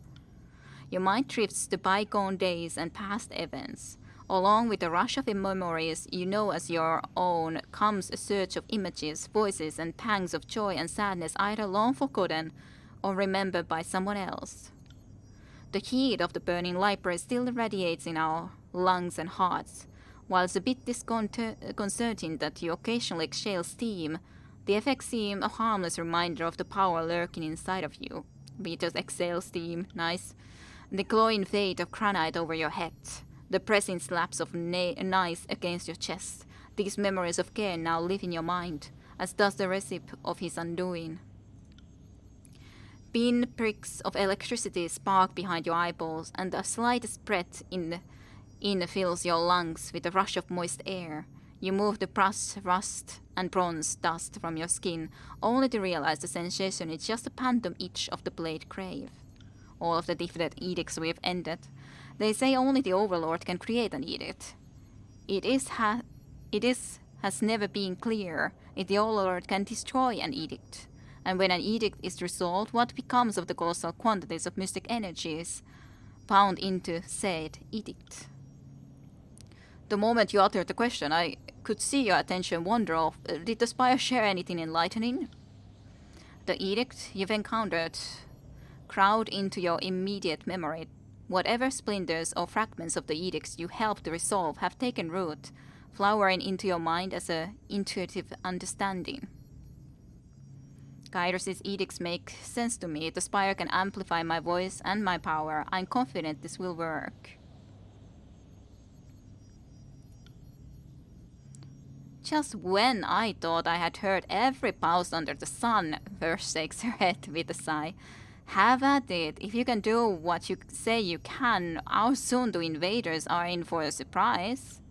Your mind drifts to bygone days and past events. Along with the rush of memories you know as your own comes a surge of images, voices, and pangs of joy and sadness either long forgotten or remembered by someone else. The heat of the burning library still radiates in our lungs and hearts. While it's a bit disconcerting that you occasionally exhale steam, the effects seem a harmless reminder of the power lurking inside of you. We just exhale steam, nice. The glowing fate of granite over your head, the pressing slaps of knives against your chest. These memories of Cain now live in your mind, as does the recipe of his undoing. Pin pricks of electricity spark behind your eyeballs, and the slightest breath in fills your lungs with a rush of moist air. You move the brass, rust, and bronze dust from your skin, only to realize the sensation is just a phantom itch of the blade crave. All of the different edicts we've ended. They say only the Overlord can create an edict. It has never been clear if the Overlord can destroy an edict. And when an edict is resolved, what becomes of the colossal quantities of mystic energies bound into said edict? The moment you uttered the question, I could see your attention wander off. Did the Spire share anything enlightening? The edict you've encountered crowd into your immediate memory. Whatever splinters or fragments of the edicts you helped to resolve have taken root, flowering into your mind as a intuitive understanding. Kairos' edicts make sense to me. The spire can amplify my voice and my power. I'm confident this will work. Just when I thought I had heard every pause under the sun, Verse shakes her head with a sigh. Have at it. If you can do what you say you can, how soon the invaders are in for a surprise?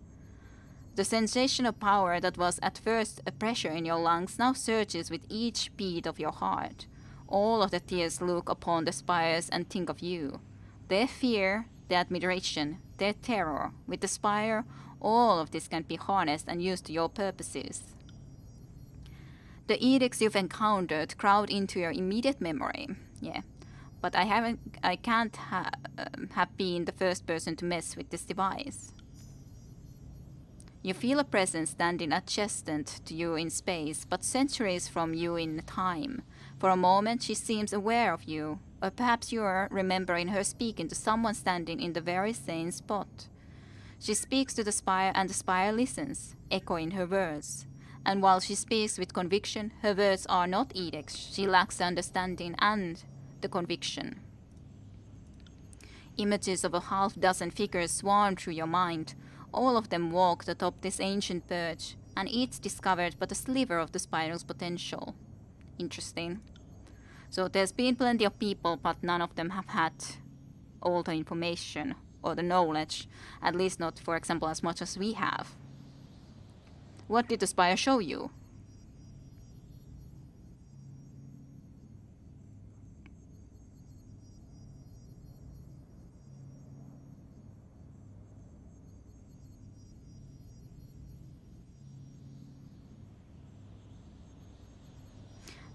The sensation of power that was at first a pressure in your lungs now surges with each beat of your heart. All of the tears look upon the spires and think of you. Their fear, their admiration, their terror. With the spire, all of this can be harnessed and used to your purposes. The edicts you've encountered crowd into your immediate memory. Yeah, but I can't have been the first person to mess with this device. You feel a presence standing adjacent to you in space, but centuries from you in time. For a moment she seems aware of you, or perhaps you are remembering her speaking to someone standing in the very same spot. She speaks to the spire and the spire listens, echoing her words. And while she speaks with conviction, her words are not edicts. She lacks the understanding and the conviction. Images of a half-dozen figures swarm through your mind. All of them walked atop this ancient perch, and each discovered but a sliver of the spiral's potential. Interesting. So there's been plenty of people, but none of them have had all the information or the knowledge, at least not, for example, as much as we have. What did the spire show you?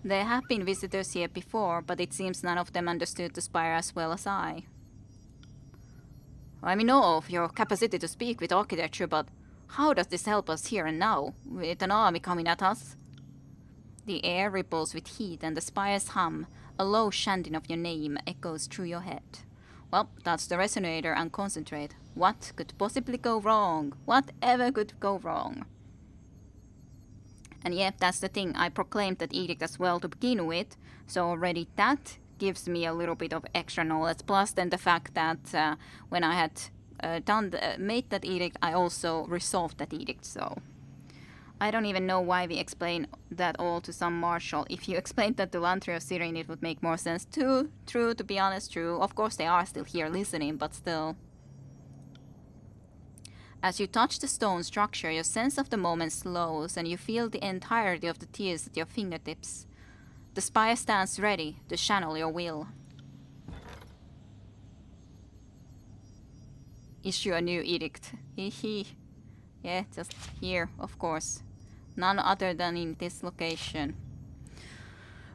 There have been visitors here before, but it seems none of them understood the spire as well as I. I know of your capacity to speak with architecture, but how does this help us here and now, with an army coming at us? The air ripples with heat and the spire's hum, a low chanting of your name, echoes through your head. Well, touch the resonator and concentrate. What could possibly go wrong? Whatever could go wrong? And yep, that's the thing, I proclaimed that edict as well to begin with, so already that gives me a little bit of extra knowledge, plus then the fact that when I had made that edict, I also resolved that edict, so... I don't even know why we explain that all to some marshal. If you explained that to Lantry or Sirin, it would make more sense too. True, to be honest, true. Of course they are still here listening, but still... As you touch the stone structure, your sense of the moment slows and you feel the entirety of the tears at your fingertips. The spire stands ready to channel your will. Issue a new edict. Hehe. Yeah, just here, of course. None other than in this location.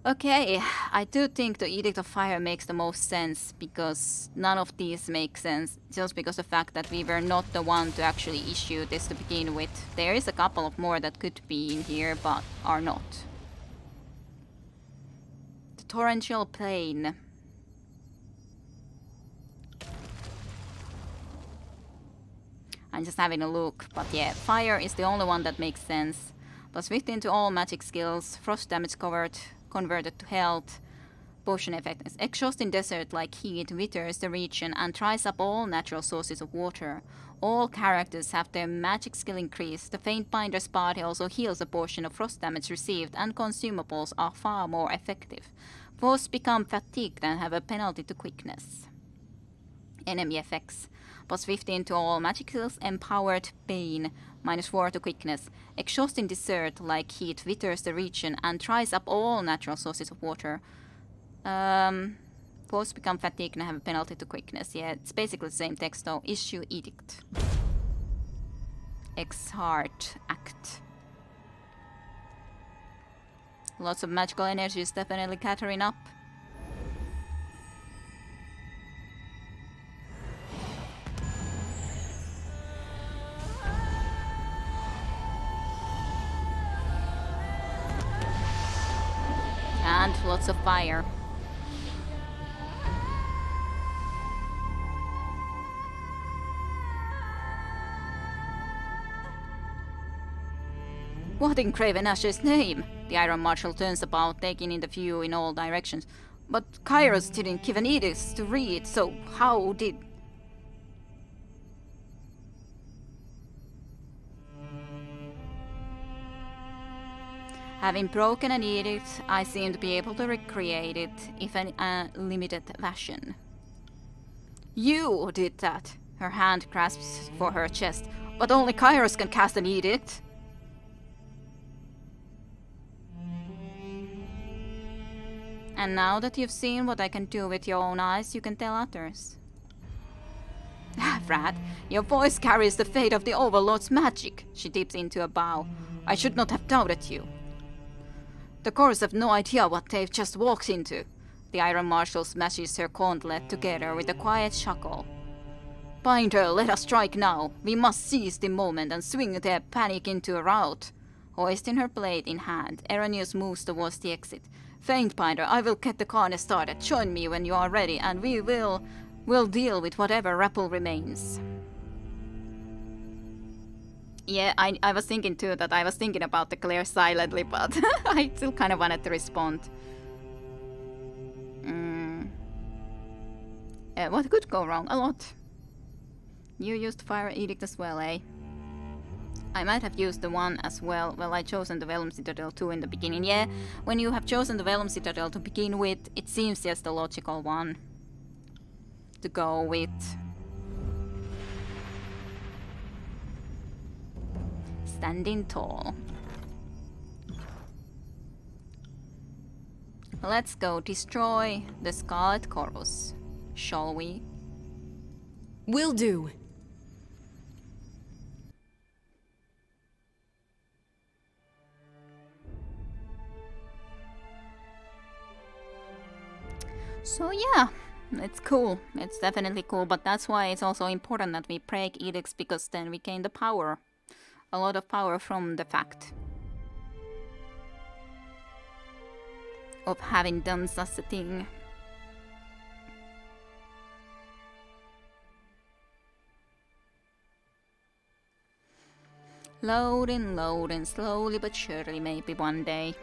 Okay, I do think the Edict of Fire makes the most sense, because none of these make sense, just because of the fact that we were not the one to actually issue this to begin with. There is a couple of more that could be in here, but are not. The Torrential Plain. I'm just having a look, but yeah, fire is the only one that makes sense. Plus 15 to all magic skills, frost damage converted to health, potion effect. Exhausting desert-like heat withers the region and dries up all natural sources of water. All characters have their magic skill increased. The Faint Binder's party also heals a portion of frost damage received, and consumables are far more effective. Foes become fatigued and have a penalty to quickness. Enemy effects. Plus 15 to all magic skills, empowered pain, minus 4 to quickness. Exhausting desert like heat withers the region and dries up all natural sources of water. Foes become fatigued and have a penalty to quickness. Yeah, it's basically the same text though. Issue edict. Exhart act. Lots of magical energy is definitely gathering up. And lots of fire. What in Craven Ash's name? The Iron Marshal turns about, taking in the view in all directions. But Kairos didn't give an edict to read, so how did... Having broken an edict, I seem to be able to recreate it, if in a limited fashion. You did that! Her hand grasps for her chest. But only Kairos can cast an edict! And now that you've seen what I can do with your own eyes, you can tell others. Vrad, your voice carries the fate of the Overlord's magic. She dips into a bow. I should not have doubted you. The chorus have no idea what they've just walked into. The Iron Marshal smashes her gauntlet together with a quiet chuckle. Binder, let us strike now. We must seize the moment and swing their panic into a rout. Hoisting her blade in hand, Eranius moves towards the exit. Faint, Binder, I will get the carnage started. Join me when you are ready, and we'll deal with whatever rabble remains. Yeah, I was thinking too that I was thinking about the Claire silently, but I still kind of wanted to respond. What could go wrong? A lot. You used Fire Edict as well, eh? I might have used the one as well. Well, I chosen the Vellum Citadel too in the beginning. Yeah, when you have chosen the Vellum Citadel to begin with, it seems just the logical one to go with. Standing tall. Let's go destroy the Scarlet Chorus, shall we? Will do. So yeah, it's cool. It's definitely cool, but that's why it's also important that we break edicts, because then we gain the power. A lot of power from the fact of having done such a thing. Loading, loading, slowly but surely, maybe one day.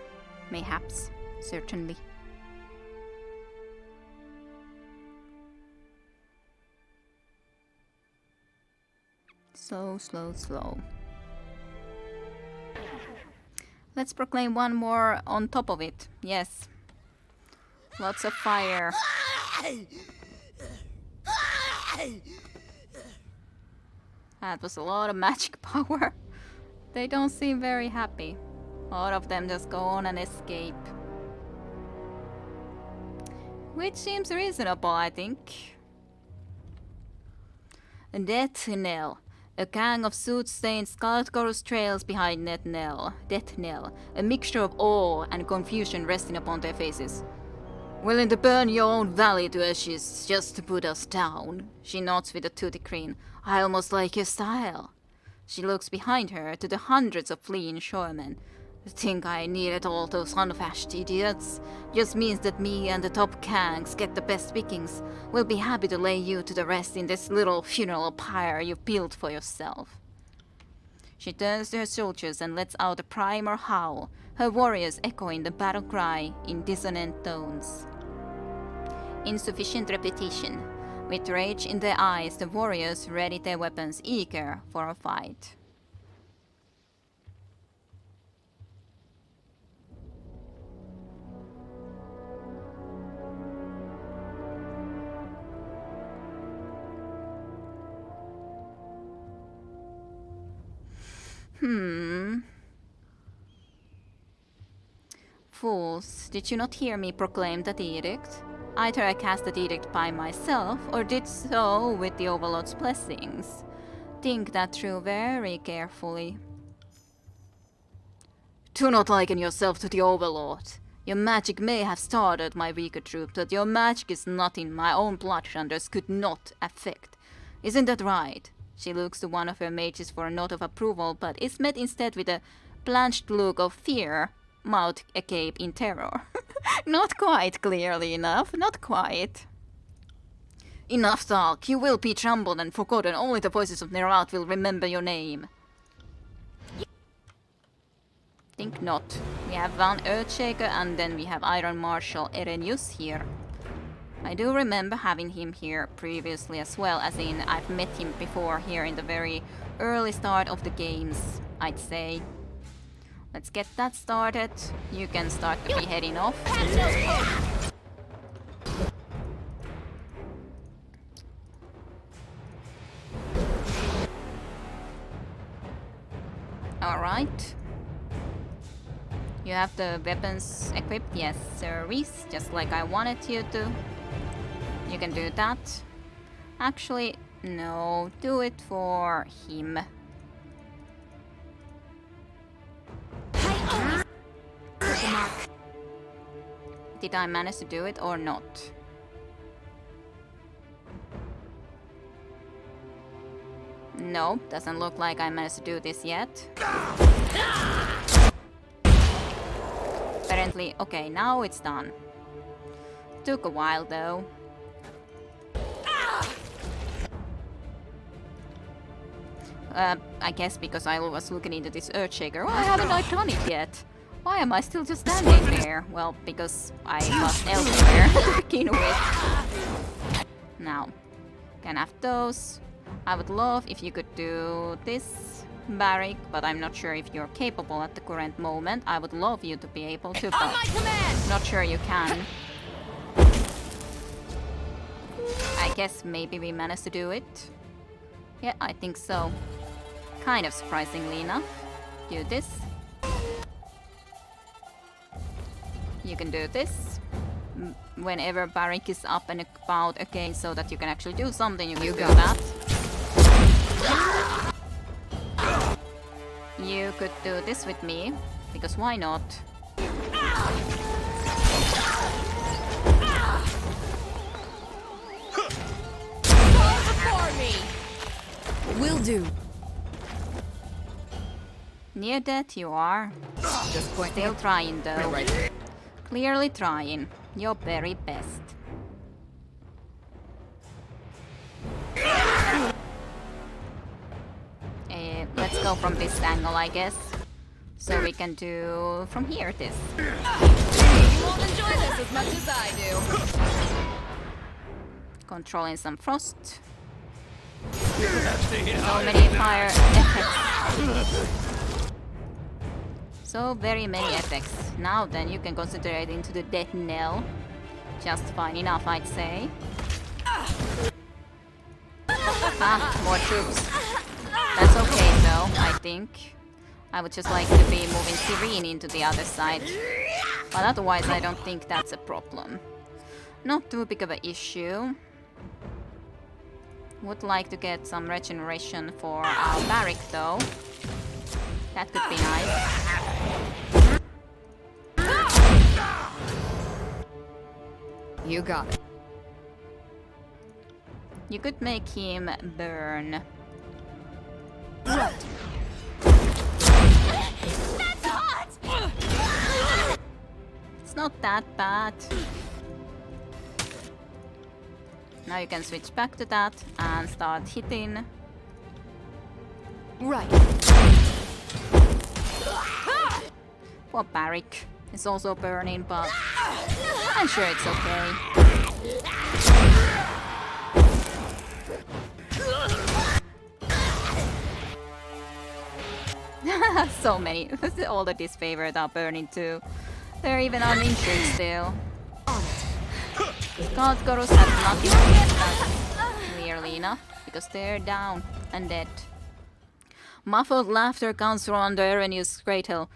Mayhaps, certainly. Slow, slow, slow. Let's proclaim one more on top of it. Yes. Lots of fire. That was a lot of magic power. They don't seem very happy. A lot of them just go on and escape. Which seems reasonable, I think. Death Knell. A gang of soot-stained Scarlet Chorus trails behind Death Knell. A mixture of awe and confusion resting upon their faces. Willing to burn your own valley to ashes just to put us down. She nods with a toothy grin. I almost like your style. She looks behind her to the hundreds of fleeing shoremen. Think I needed all those unfashed idiots? Just means that me and the top gangs get the best pickings. We'll be happy to lay you to the rest in this little funeral pyre you've built for yourself. She turns to her soldiers and lets out a primal howl, her warriors echoing the battle cry in dissonant tones. Insufficient repetition. With rage in their eyes, the warriors ready their weapons, eager for a fight. Fools, did you not hear me proclaim that edict? Either I cast that edict by myself, or did so with the Overlord's blessings. Think that through very carefully. Do not liken yourself to the Overlord. Your magic may have started my weaker troops, but your magic is nothing my own bloodshunders could not affect. Isn't that right? She looks to one of her mages for a nod of approval, but is met instead with a blanched look of fear, mouth agape in terror. Not quite, clearly enough, not quite. Enough talk, you will be trampled and forgotten, only the voices of Nerat will remember your name. Think not. We have one Earthshaker and then we have Iron Marshal Erenius here. I do remember having him here previously as well, as in I've met him before here in the very early start of the games, I'd say. Let's get that started. You can start to be heading off. Alright. You have the weapons equipped, yes, Reese, just like I wanted you to. You can do that. Actually, no, do it for him. Did I manage to do it or not? No, doesn't look like I managed to do this yet. Apparently, okay, now it's done. Took a while though. I guess because I was looking into this Earthshaker. Why haven't I done it yet? Why am I still just standing there? Well, because I was elsewhere to begin with. Now, can have those. I would love if you could do this barrack, but I'm not sure if you're capable at the current moment. I would love you to be able to, but On my command! not sure you can. I guess maybe we managed to do it. Yeah, I think so. Kind of surprisingly enough. Do this. You can do this. Whenever barrack is up and about again, so that you can actually do something, you can do that. You could do this with me, because why not? Before me! Will do. Near death you are. Just point Still trying though. right. Clearly trying. Your very best. Let's go from this angle, I guess. So we can do from here this. You won't enjoy this as much as I do. Controlling some frost. So many fire effects. So very many effects. Now then, you can consider it into the death knell. Just fine enough, I'd say. Ah, more troops. That's okay though, I think. I would just like to be moving Tyranny into the other side. But otherwise, I don't think that's a problem. Not too big of an issue. Would like to get some regeneration for our barrack though. That could be nice. You got it. You could make him burn. That's hot! It's not that bad. Now you can switch back to that and start hitting. Right. Poor barrack is also burning, but I'm sure it's okay. So many. All the disfavored are burning too. They're even uninjured still. God Gorus have nothing against us, clearly enough, because they're down and dead. Muffled laughter comes from under Erenius' cradle.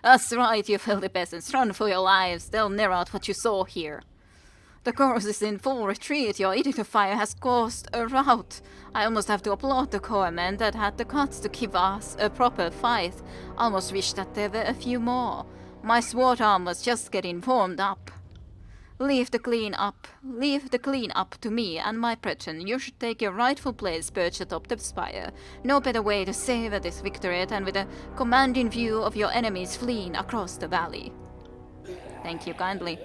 That's right, you filthy peasants. Run for your lives. They'll narrow out what you saw here. The chorus is in full retreat. Your edict of fire has caused a rout. I almost have to applaud the corpsmen that had the guts to give us a proper fight. Almost wish that there were a few more. My sword arm was just getting warmed up. Leave the clean up to me and my brethren. You should take your rightful place perched atop the spire. No better way to savor this victory than with a commanding view of your enemies fleeing across the valley. Thank you kindly.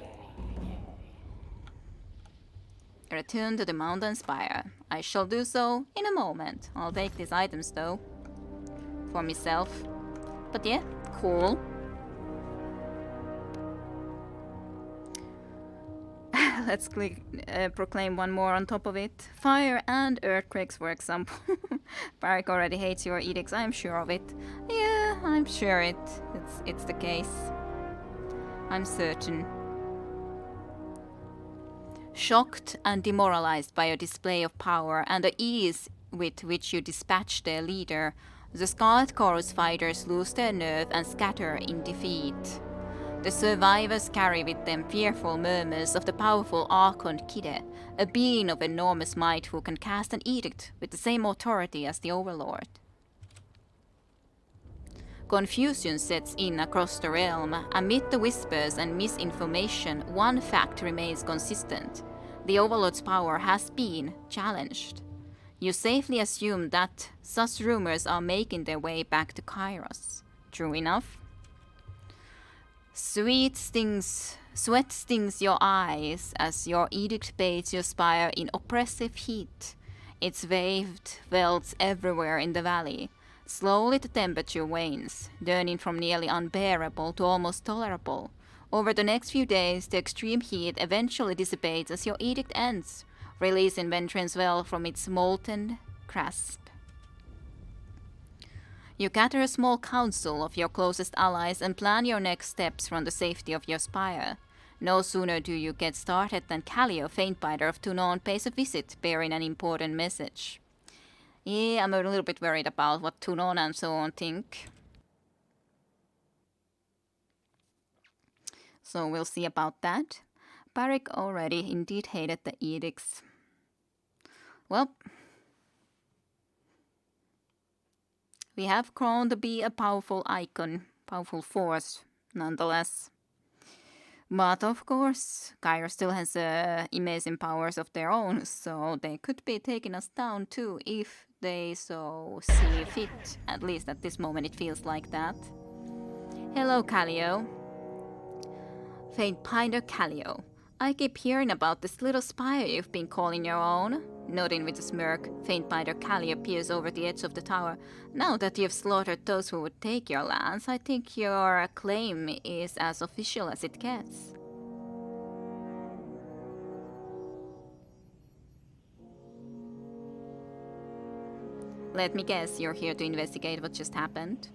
Return to the mountain spire. I shall do so in a moment. I'll take these items though. For myself. But yeah, cool. Let's proclaim one more on top of it. Fire and earthquakes, for example. Barak already hates your edicts, I'm sure of it. Yeah, I'm sure it's the case. I'm certain. Shocked and demoralized by your display of power and the ease with which you dispatch their leader, the Scarlet Chorus fighters lose their nerve and scatter in defeat. The survivors carry with them fearful murmurs of the powerful Archon Kide, a being of enormous might who can cast an edict with the same authority as the Overlord. Confusion sets in across the realm. Amid the whispers and misinformation, one fact remains consistent. The Overlord's power has been challenged. You safely assume that such rumors are making their way back to Kairos. True enough. Sweat stings your eyes as your edict bathes your spire in oppressive heat. Its waved welts everywhere in the valley. Slowly the temperature wanes, turning from nearly unbearable to almost tolerable. Over the next few days, the extreme heat eventually dissipates as your edict ends, releasing Ventrance well from its molten grasp. You gather a small council of your closest allies and plan your next steps from the safety of your spire. No sooner do you get started than Callio, Faintbiter of Tunon, pays a visit bearing an important message. Yeah, I'm a little bit worried about what Tunon and so on think. So we'll see about that. Barik already indeed hated the edicts. Well, we have grown to be a powerful icon, powerful force, nonetheless. But of course, Kairos still has amazing powers of their own, so they could be taking us down too if they so see fit. At least at this moment it feels like that. Hello, Callio. Faintbinder Callio. I keep hearing about this little spire you've been calling your own. Nodding with a smirk, Faintbinder Callio peers over the edge of the tower. Now that you've slaughtered those who would take your lands, I think your claim is as official as it gets. Let me guess, you're here to investigate what just happened?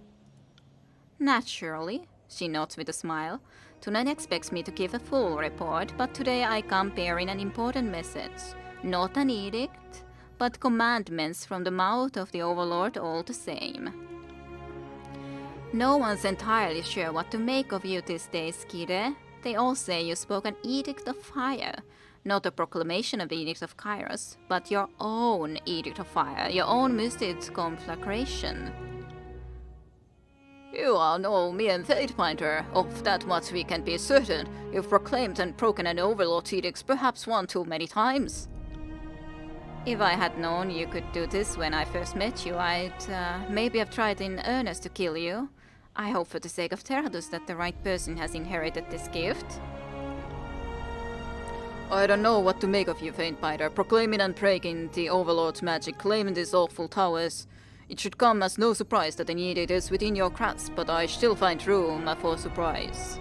Naturally, she nods with a smile. Tunon expects me to give a full report, but today I come bearing an important message. Not an edict, but commandments from the mouth of the Overlord all the same. No one's entirely sure what to make of you these days, Kide. They all say you spoke an edict of fire. Not a proclamation of the Edict of Kairos, but your own Edict of Fire, your own mystic conflagration. You are no mere Fatefinder, of that much we can be certain. You've proclaimed and broken an Overlord's edicts perhaps one too many times. If I had known you could do this when I first met you, I'd maybe have tried in earnest to kill you. I hope for the sake of Terradus that the right person has inherited this gift. I don't know what to make of you, Faintbiter, proclaiming and breaking the Overlord's magic, claiming these awful towers. It should come as no surprise that an edict is within your grasp, but I still find room for surprise.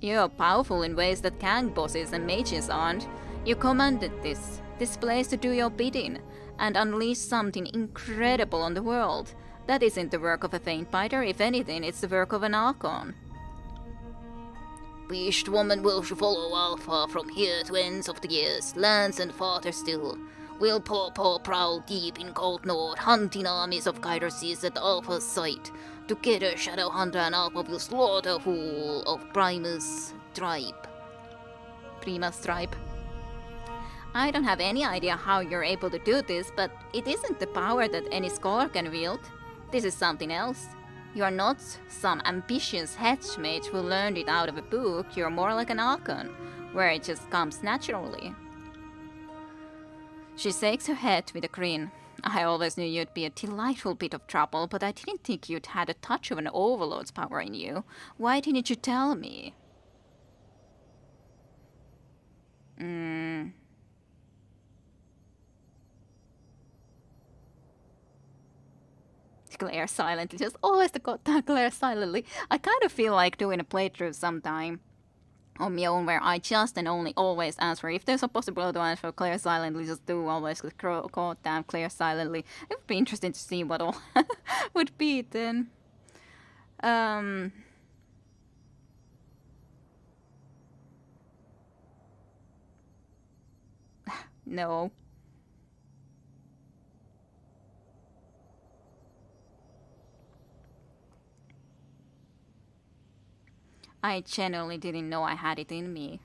You're powerful in ways that gang bosses and mages aren't. You commanded this place to do your bidding, and unleash something incredible on the world. That isn't the work of a Faintbiter, if anything, it's the work of an Archon. Beast woman will follow Alpha from here to ends of the years, lands and farther still. We'll prowl deep in cold north, hunting armies of Kairos at Alpha's sight. Together Shadowhunter and Alpha will slaughter whole of Primus tribe. I don't have any idea how you're able to do this, but it isn't the power that any scholar can wield. This is something else. You are not some ambitious hedge mage who learned it out of a book. You're more like an Archon, where it just comes naturally. She shakes her head with a grin. I always knew you'd be a delightful bit of trouble, but I didn't think you'd had a touch of an Overlord's power in you. Why didn't you tell me? Glare silently. Just always the goddamn glare silently. I kind of feel like doing a playthrough sometime on my own where I just and only always answer. If there's a possibility to answer clear silently, just do always goddamn clear silently. It would be interesting to see what all would be then. No. I genuinely didn't know I had it in me.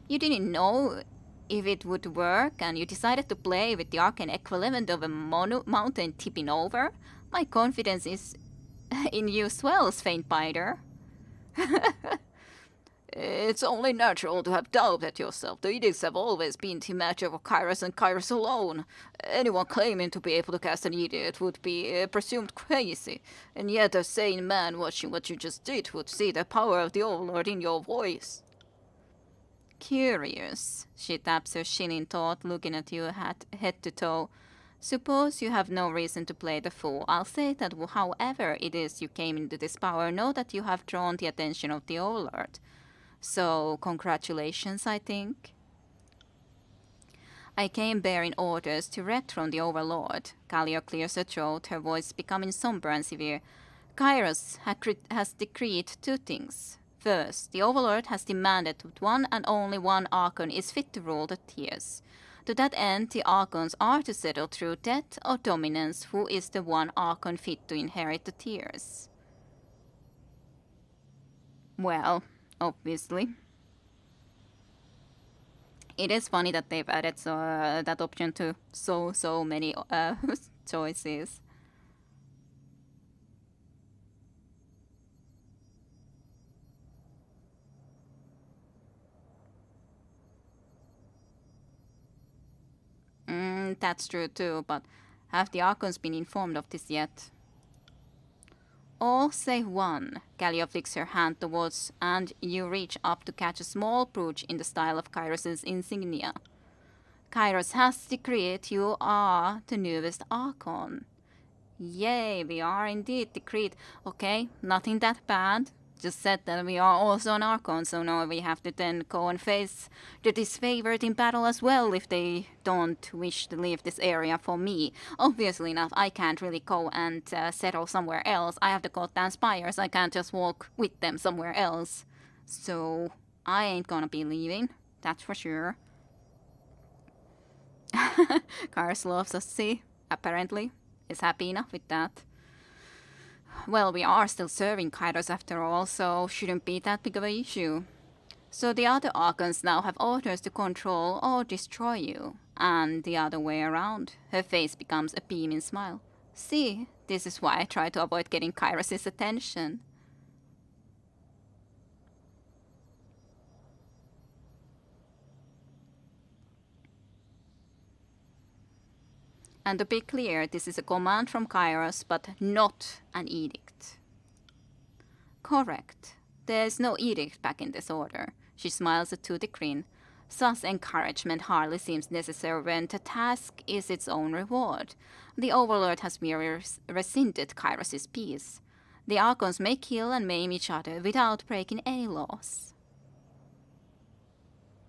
You didn't know if it would work and you decided to play with the arcane equivalent of a mountain tipping over? My confidence is in you swells, faint biter. It's only natural to have doubted yourself. The edicts have always been the matter of Kairos and Kairos alone. Anyone claiming to be able to cast an edict would be presumed crazy, and yet a sane man watching what you just did would see the power of the Overlord in your voice. Curious. She taps her chin in thought, looking at you head to toe. Suppose you have no reason to play the fool. I'll say that however it is you came into this power, know that you have drawn the attention of the Overlord. So, congratulations, I think. I came bearing orders direct from the Overlord. Kalia clears her throat, her voice becoming somber and severe. Kairos has decreed two things. First, the Overlord has demanded that one and only one Archon is fit to rule the tiers. To that end, the Archons are to settle through death or dominance who is the one Archon fit to inherit the tiers. Well, obviously. It is funny that they've added that option to so many choices. That's true too, but have the Archons been informed of this yet? All save one. Gallia flicks her hand towards, and you reach up to catch a small brooch in the style of Kairos' insignia. Kairos has decreed you are the newest Archon. Yay, we are indeed decreed. Okay, nothing that bad. Just said that we are also an Archon, so now we have to then go and face the disfavored in battle as well if they don't wish to leave this area for me. Obviously enough, I can't really go and settle somewhere else. I have to go down spires, I can't just walk with them somewhere else. So, I ain't gonna be leaving, that's for sure. Kars loves us, see, apparently. Is happy enough with that. Well, we are still serving Kairos after all, so shouldn't be that big of an issue. So the other Archons now have orders to control or destroy you. And the other way around. Her face becomes a beaming smile. See, this is why I try to avoid getting Kairos' attention. And to be clear, this is a command from Kairos, but not an edict. Correct. There's no edict back in this order. She smiles to the grin. Such encouragement hardly seems necessary when the task is its own reward. The Overlord has merely rescinded Kairos' peace. The Archons may kill and maim each other without breaking any laws.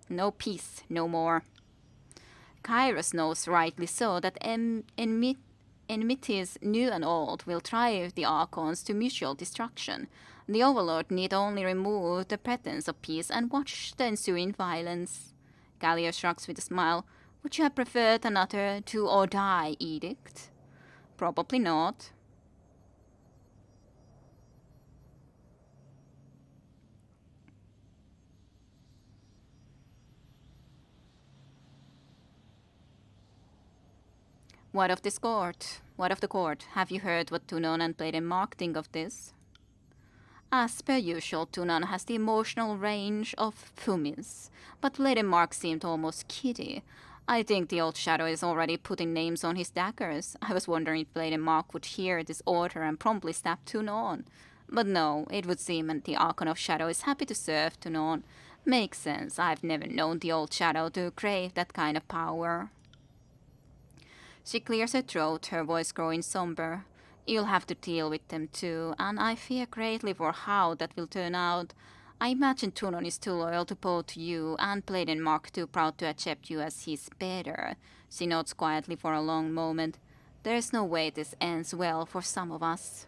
No peace, no more. Kairos knows rightly so that enmities new and old will drive the Archons to mutual destruction. The Overlord need only remove the pretense of peace and watch the ensuing violence. Gallia shrugs with a smile. Would you have preferred another do or die edict? Probably not. What of this court? What of the court? Have you heard what Tunon and Blade and Mark think of this? As per usual, Tunon has the emotional range of Fumis, but Blade and Mark seemed almost giddy. I think the old Shadow is already putting names on his daggers. I was wondering if Blade and Mark would hear this order and promptly stab Tunon. But no, it would seem that the Archon of Shadow is happy to serve Tunon. Makes sense, I've never known the old Shadow to crave that kind of power. She clears her throat, her voice growing somber. You'll have to deal with them too, and I fear greatly for how that will turn out. I imagine Tunon is too loyal to both you, and Bladen Mark too proud to accept you as his better. She nods quietly for a long moment. There's no way this ends well for some of us.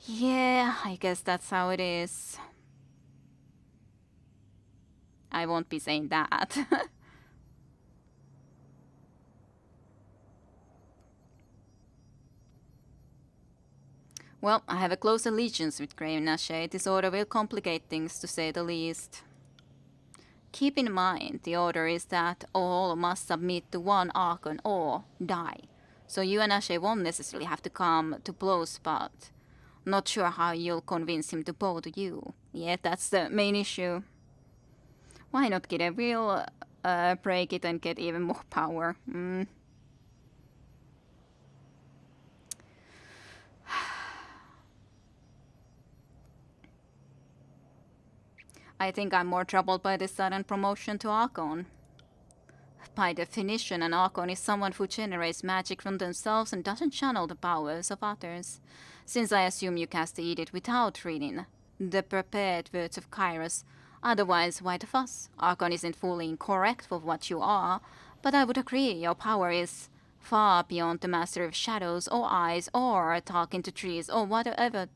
Yeah, I guess that's how it is. I won't be saying that. Well, I have a close allegiance with Grey Nashe. This order will complicate things, to say the least. Keep in mind, the order is that all must submit to one Archon or die. So you and Nashe won't necessarily have to come to blows, but not sure how you'll convince him to bow to you. Yeah, that's the main issue. Why not get a real break it and get even more power? I think I'm more troubled by this sudden promotion to Archon. By definition, an Archon is someone who generates magic from themselves and doesn't channel the powers of others. Since I assume you cast the edict without reading the prepared words of Kairos, otherwise why the fuss? Archon isn't fully incorrect for what you are, but I would agree your power is far beyond the master of shadows or eyes or talking to trees or whatever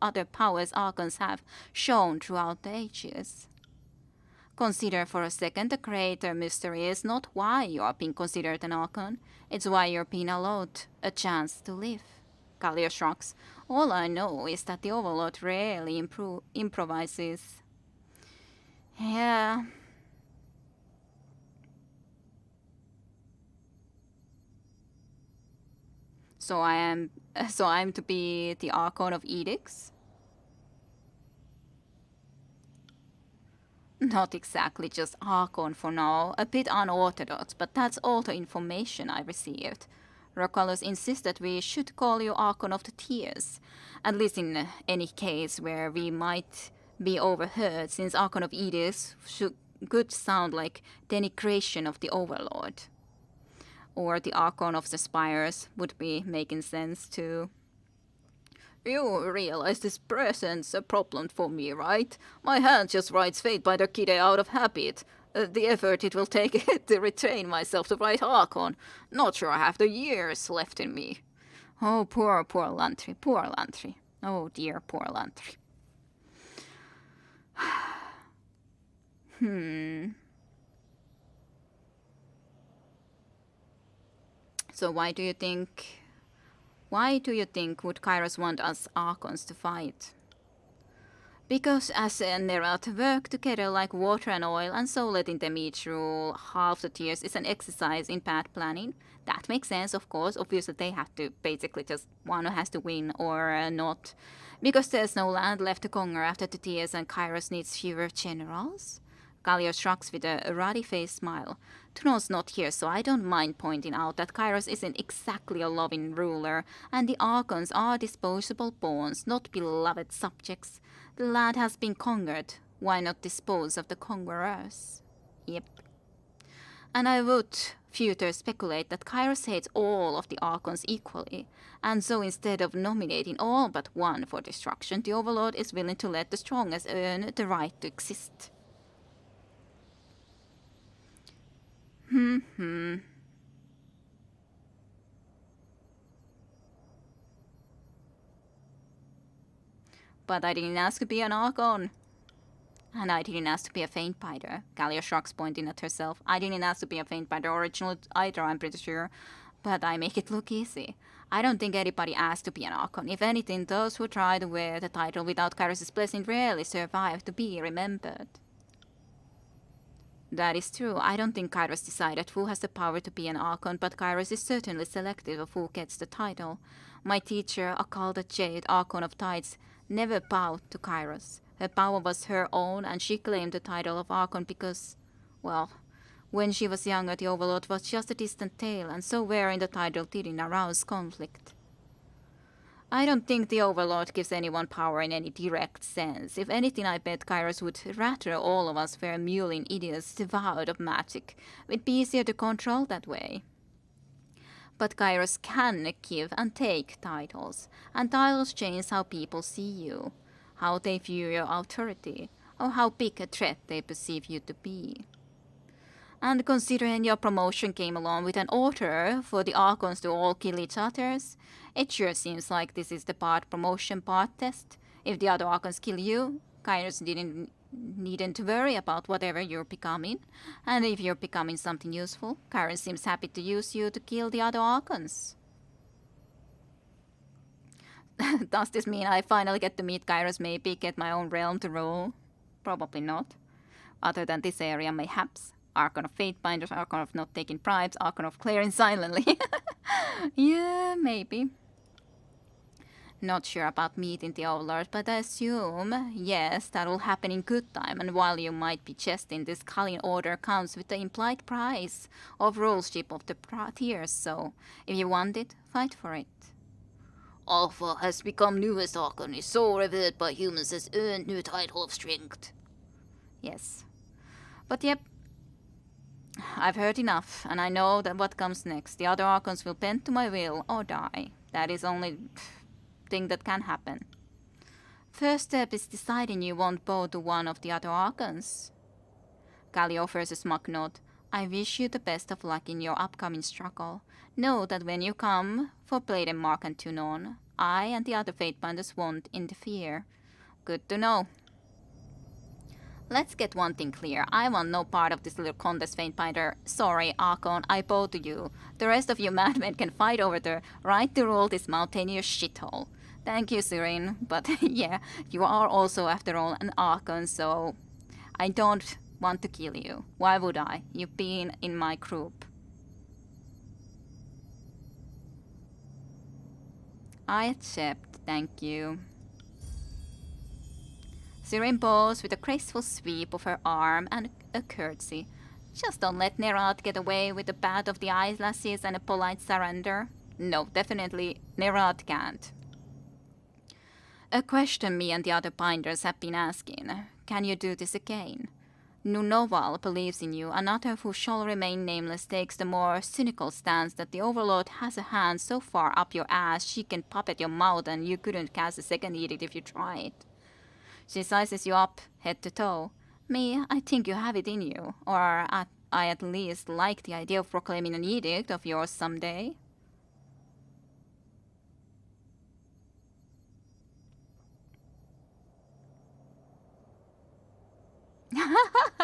other powers Archons have shown throughout the ages. Consider for a second the greater mystery is not why you are being considered an Archon, it's why you're being allowed a chance to live. Kalia shrugs. All I know is that the Overlord rarely improvises. Yeah. So I'm to be the Archon of Edicts? Not exactly just Archon for now, a bit unorthodox, but that's all the information I received. Rocalos insists that we should call you Archon of the Tears, at least in any case where we might be overheard, since Archon of Edicts could sound like denigration of the Overlord. Or the Archon of the Spires would be making sense too. You realize this present's a problem for me, right? My hand just writes fate by the kid out of habit. The effort it will take to retrain myself to write Archon. Not sure I have the years left in me. Oh, poor Lantry, poor Lantry. Oh dear, poor Lantry. So why do you think would Kairos want us Archons to fight? Because as and Nerat work together like water and oil, and so letting them each rule half the tiers is an exercise in path planning. That makes sense, of course. Obviously, they have to basically just one has to win or not. Because there's no land left to conquer after the tiers and Kairos needs fewer generals. Galio shrugs with a ruddy-faced smile. Tunon's not here, so I don't mind pointing out that Kairos isn't exactly a loving ruler, and the Archons are disposable pawns, not beloved subjects. The land has been conquered. Why not dispose of the conquerors? Yep. And I would further speculate that Kairos hates all of the Archons equally, and so instead of nominating all but one for destruction, the Overlord is willing to let the strongest earn the right to exist. But I didn't ask to be an Archon. And I didn't ask to be a Faintbiter. Gallia shrugs, pointing at herself. I didn't ask to be a Faintbiter original either, I'm pretty sure. But I make it look easy. I don't think anybody asked to be an Archon. If anything, those who try to wear the title without Kairos' blessing rarely survive to be remembered. That is true. I don't think Kairos decided who has the power to be an Archon, but Kairos is certainly selective of who gets the title. My teacher, Akalda Jade, Archon of Tides, never bowed to Kairos. Her power was her own, and she claimed the title of Archon because, well, when she was younger, the Overlord was just a distant tale, and so wearing the title didn't arouse conflict. I don't think the Overlord gives anyone power in any direct sense. If anything, I bet Kairos would rather all of us were mewling idiots devoured of magic. It'd be easier to control that way. But Kairos can give and take titles, and titles change how people see you, how they view your authority, or how big a threat they perceive you to be. And considering your promotion came along with an order for the Archons to all kill each others, it sure seems like this is the part promotion part test. If the other Archons kill you, Kairos needn't worry about whatever you're becoming. And if you're becoming something useful, Kairos seems happy to use you to kill the other Archons. Does this mean I finally get to meet Kairos, maybe get my own realm to rule? Probably not. Other than this area, mayhaps. Archon of Fatebinders, Archon of not taking bribes, Archon of clearing silently. Yeah, maybe. Not sure about meeting the Overlord, but I assume, yes, that will happen in good time, and while you might be jesting, this Kalin order comes with the implied price of ruleship of the tiers, so if you want it, fight for it. Alpha has become newest Archon, is so revered by humans as earned new title of strength. Yes. But yep, I've heard enough, and I know that what comes next. The other Archons will bend to my will or die. That is only thing that can happen. First step is deciding you won't bow to one of the other Archons. Kali offers a smug nod. I wish you the best of luck in your upcoming struggle. Know that when you come for Blade and Mark and Tunon, I and the other Fatebinders won't interfere. Good to know. Let's get one thing clear. I want no part of this little contest, Fatebinder. Sorry, Archon, I bow to you. The rest of you madmen can fight over the right to rule this mountainous shithole. Thank you, Sirin, but yeah, you are also, after all, an Archon, so I don't want to kill you. Why would I? You've been in my group. I accept, thank you. Sirin bows with a graceful sweep of her arm and a curtsy. Just don't let Nerat get away with a bat of the eyelashes and a polite surrender. No, definitely Nerat can't. A question me and the other binders have been asking. Can you do this again? Nunoval believes in you. Another who shall remain nameless takes the more cynical stance that the Overlord has a hand so far up your ass she can puppet your mouth and you couldn't cast a second edict if you tried. She sizes you up, head to toe. Me, I think you have it in you. Or I at least like the idea of proclaiming an edict of yours someday.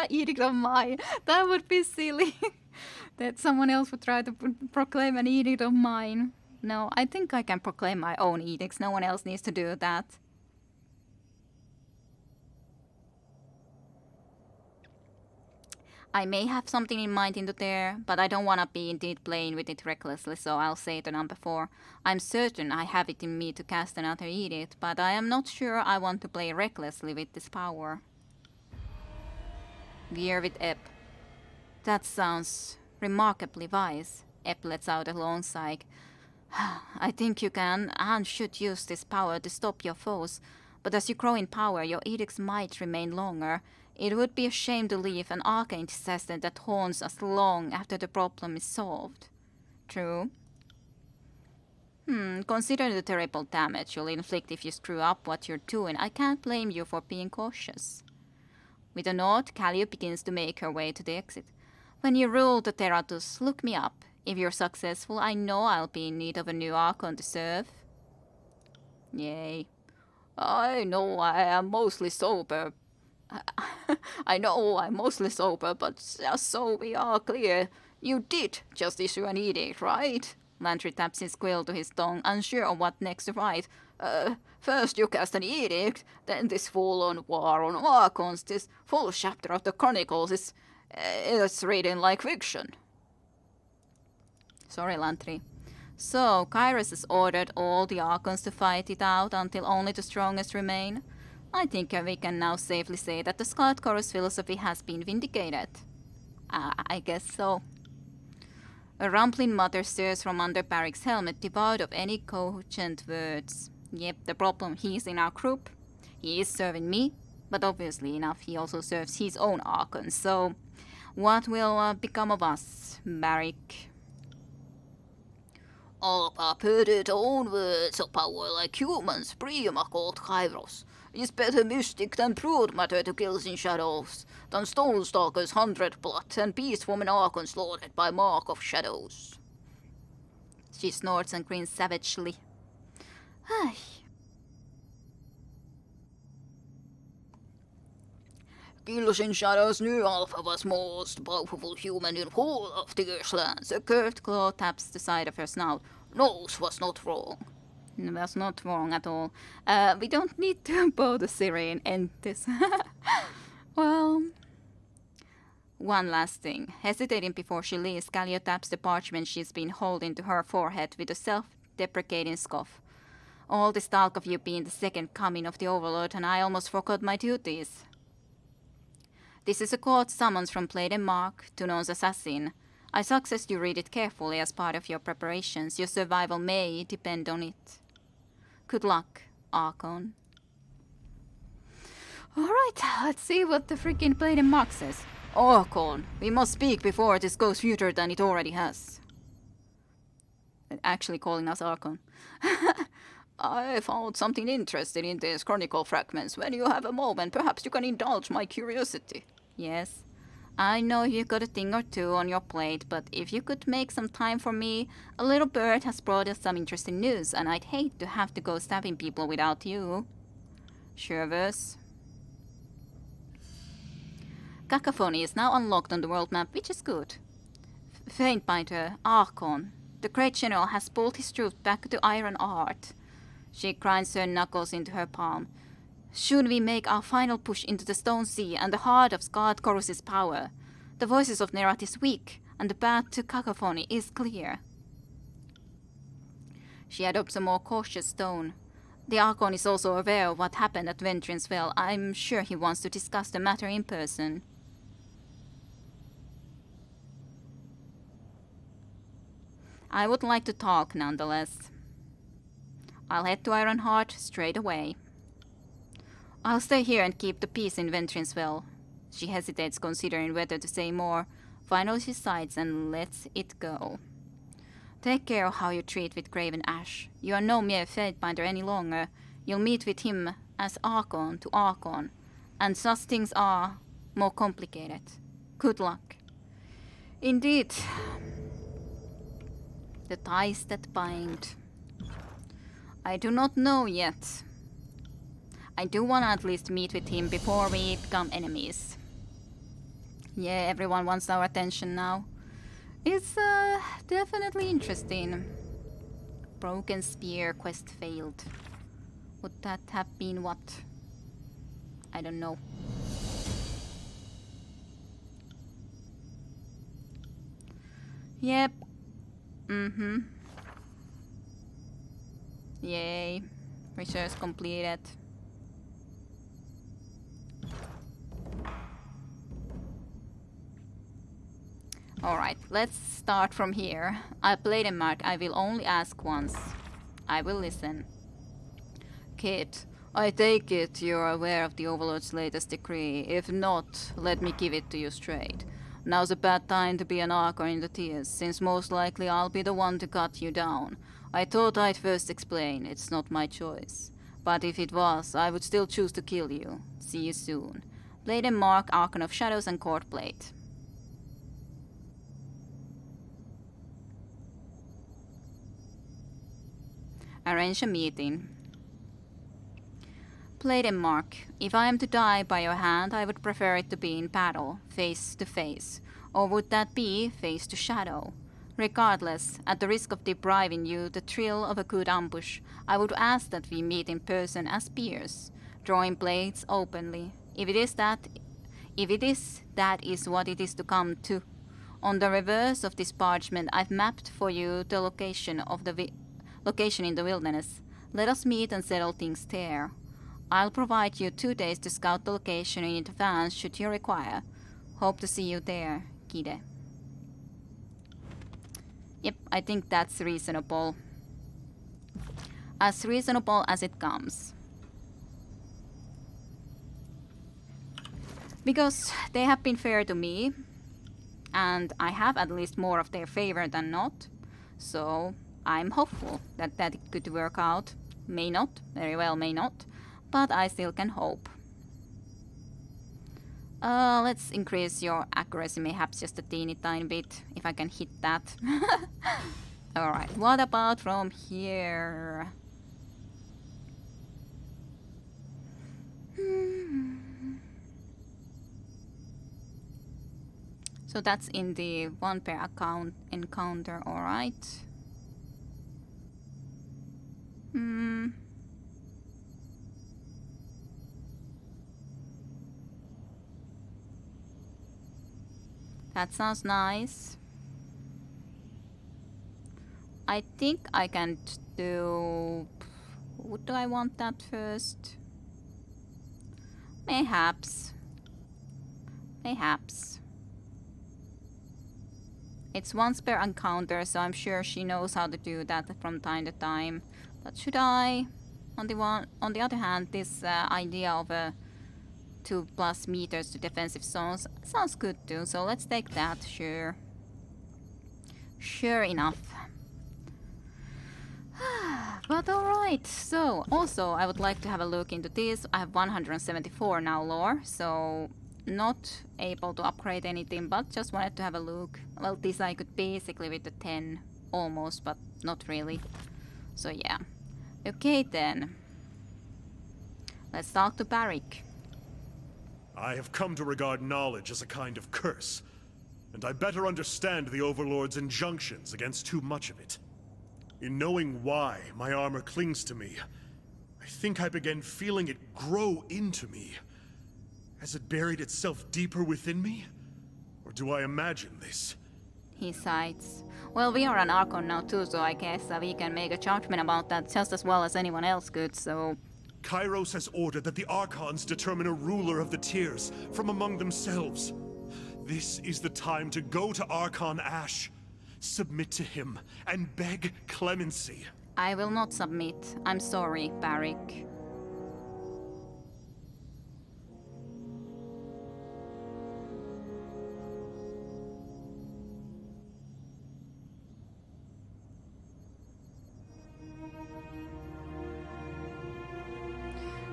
Edict of mine. That would be silly. That someone else would try to proclaim an edict of mine. No, I think I can proclaim my own edicts. No one else needs to do that. I may have something in mind into there, but I don't want to be indeed playing with it recklessly, so I'll say the number 4. I'm certain I have it in me to cast another edict, but I am not sure I want to play recklessly with this power. Gear with Ep. That sounds remarkably wise. Ep lets out a long sigh. I think you can and should use this power to stop your foes, but as you grow in power, your edicts might remain longer. It would be a shame to leave an arcane disaster that haunts us long after the problem is solved. True. Consider the terrible damage you'll inflict if you screw up what you're doing. I can't blame you for being cautious. With a nod, Callio begins to make her way to the exit. When you rule the Teratus, look me up. If you're successful, I know I'll be in need of a new Archon to serve. Yay. I know I am mostly sober. I know I'm mostly sober, but just so we are clear, you did just issue an edict, right? Lantry taps his quill to his tongue, unsure of what next to write. First you cast an edict, then this full-on war on Archons, this full chapter of the Chronicles is... it's reading like fiction. Sorry, Lantry. So, Kairos has ordered all the Archons to fight it out until only the strongest remain. I think we can now safely say that the Scarlet Chorus philosophy has been vindicated. I guess so. A rumbling mutter stirs from under Barrick's helmet, devoid of any cogent words. Yep, the problem, he's in our group. He is serving me, but obviously enough, he also serves his own Archon. So, what will become of us, Barrick? Alpha put its own words of power like humans, Prima called Kairos. Is better mystic than brood matter to kills in shadows, than stone stalkers 100 blood, and beast from an Archon slaughtered by mark of shadows. She snorts and grins savagely. Ai. Kills in shadows knew Alpha was most powerful human in whole of Tearslands. A curved claw taps the side of her snout. Nose was not wrong. That's not wrong at all. We don't need to bow the Syrian entes. Well, one last thing. Hesitating before she leaves, Gallia taps the parchment she's been holding to her forehead with a self-deprecating scoff. All this talk of you being the second coming of the Overlord, and I almost forgot my duties. This is a court summons from Pladen Mark, Tunon's assassin. I suggest you read it carefully as part of your preparations. Your survival may depend on it. Good luck, Archon. Alright, let's see what the freaking Pladen Mark says. Archon, we must speak before this goes further than it already has. Actually calling us Archon. I found something interesting in these chronicle fragments. When you have a moment, perhaps you can indulge my curiosity. Yes, I know you got a thing or two on your plate, but if you could make some time for me, a little bird has brought us some interesting news, and I'd hate to have to go stabbing people without you. Shervers. Cacophony is now unlocked on the world map, which is good. Faintbinder, Archon. The great general has pulled his troops back to Iron Art. She grinds her knuckles into her palm. Should we make our final push into the Stone Sea and the heart of Scarred Chorus's power? The voices of Nerat is weak, and the path to Cacophony is clear. She adopts a more cautious tone. The Archon is also aware of what happened at Ventrian's Well. I'm sure he wants to discuss the matter in person. I would like to talk nonetheless. I'll head to Ironheart straight away. I'll stay here and keep the peace in Ventrian's Well. She hesitates, considering whether to say more. Finally she sighs and lets it go. Take care of how you treat with Graven Ash. You are no mere Fatebinder any longer. You'll meet with him as Archon to Archon. And such things are more complicated. Good luck. Indeed. The ties that bind. I do not know yet. I do want to at least meet with him before we become enemies. Yeah, everyone wants our attention now. It's definitely interesting. Broken Spear quest failed. Would that have been what? I don't know. Yep. Yay. Research completed. Alright, let's start from here. I played a mark. I will only ask once. I will listen. Kid, I take it you're aware of the Overlord's latest decree. If not, let me give it to you straight. Now's a bad time to be an Archon in the tiers, since most likely I'll be the one to cut you down. I thought I'd first explain, it's not my choice. But if it was, I would still choose to kill you. See you soon. Blade and Mark, Archon of Shadows and Court Blade. Arrange a meeting. Blade and Mark, if I am to die by your hand, I would prefer it to be in battle, face to face. Or would that be face to shadow? Regardless, at the risk of depriving you the thrill of a good ambush, I would ask that we meet in person as peers, drawing blades openly. If it is that is what it is to come to. On the reverse of this parchment, I've mapped for you the location in the wilderness. Let us meet and settle things there. I'll provide you 2 days to scout the location in advance should you require. Hope to see you there, Kide. Yep, I think that's reasonable. As reasonable as it comes. Because they have been fair to me, and I have at least more of their favor than not, so I'm hopeful that it could work out. May not, very well may not, but I still can hope. Let's increase your accuracy perhaps just a teeny tiny bit, if I can hit that. Alright, what about from here? So that's in the 1 per account encounter, alright. That sounds nice. I think I can do... Would I want that first? Perhaps. Perhaps. It's once per encounter, so I'm sure she knows how to do that from time to time. But should I? On the other hand, this idea of 2+ meters to defensive zones sounds good too. So let's take that. Sure. Sure enough. But alright, so also I would like to have a look into this. I have 174 now lore, so not able to upgrade anything, but just wanted to have a look. Well, this I could basically with the 10 almost, but not really. So yeah. Okay then. Let's talk to Barrick. I have come to regard knowledge as a kind of curse, and I better understand the Overlord's injunctions against too much of it. In knowing why my armor clings to me, I think I began feeling it grow into me. Has it buried itself deeper within me? Or do I imagine this? He sighs. Well, we are an Archon now too, so I guess we can make a judgment about that just as well as anyone else could, so... Kairos has ordered that the Archons determine a ruler of the tiers from among themselves. This is the time to go to Archon Ash, submit to him, and beg clemency. I will not submit. I'm sorry, Barrick.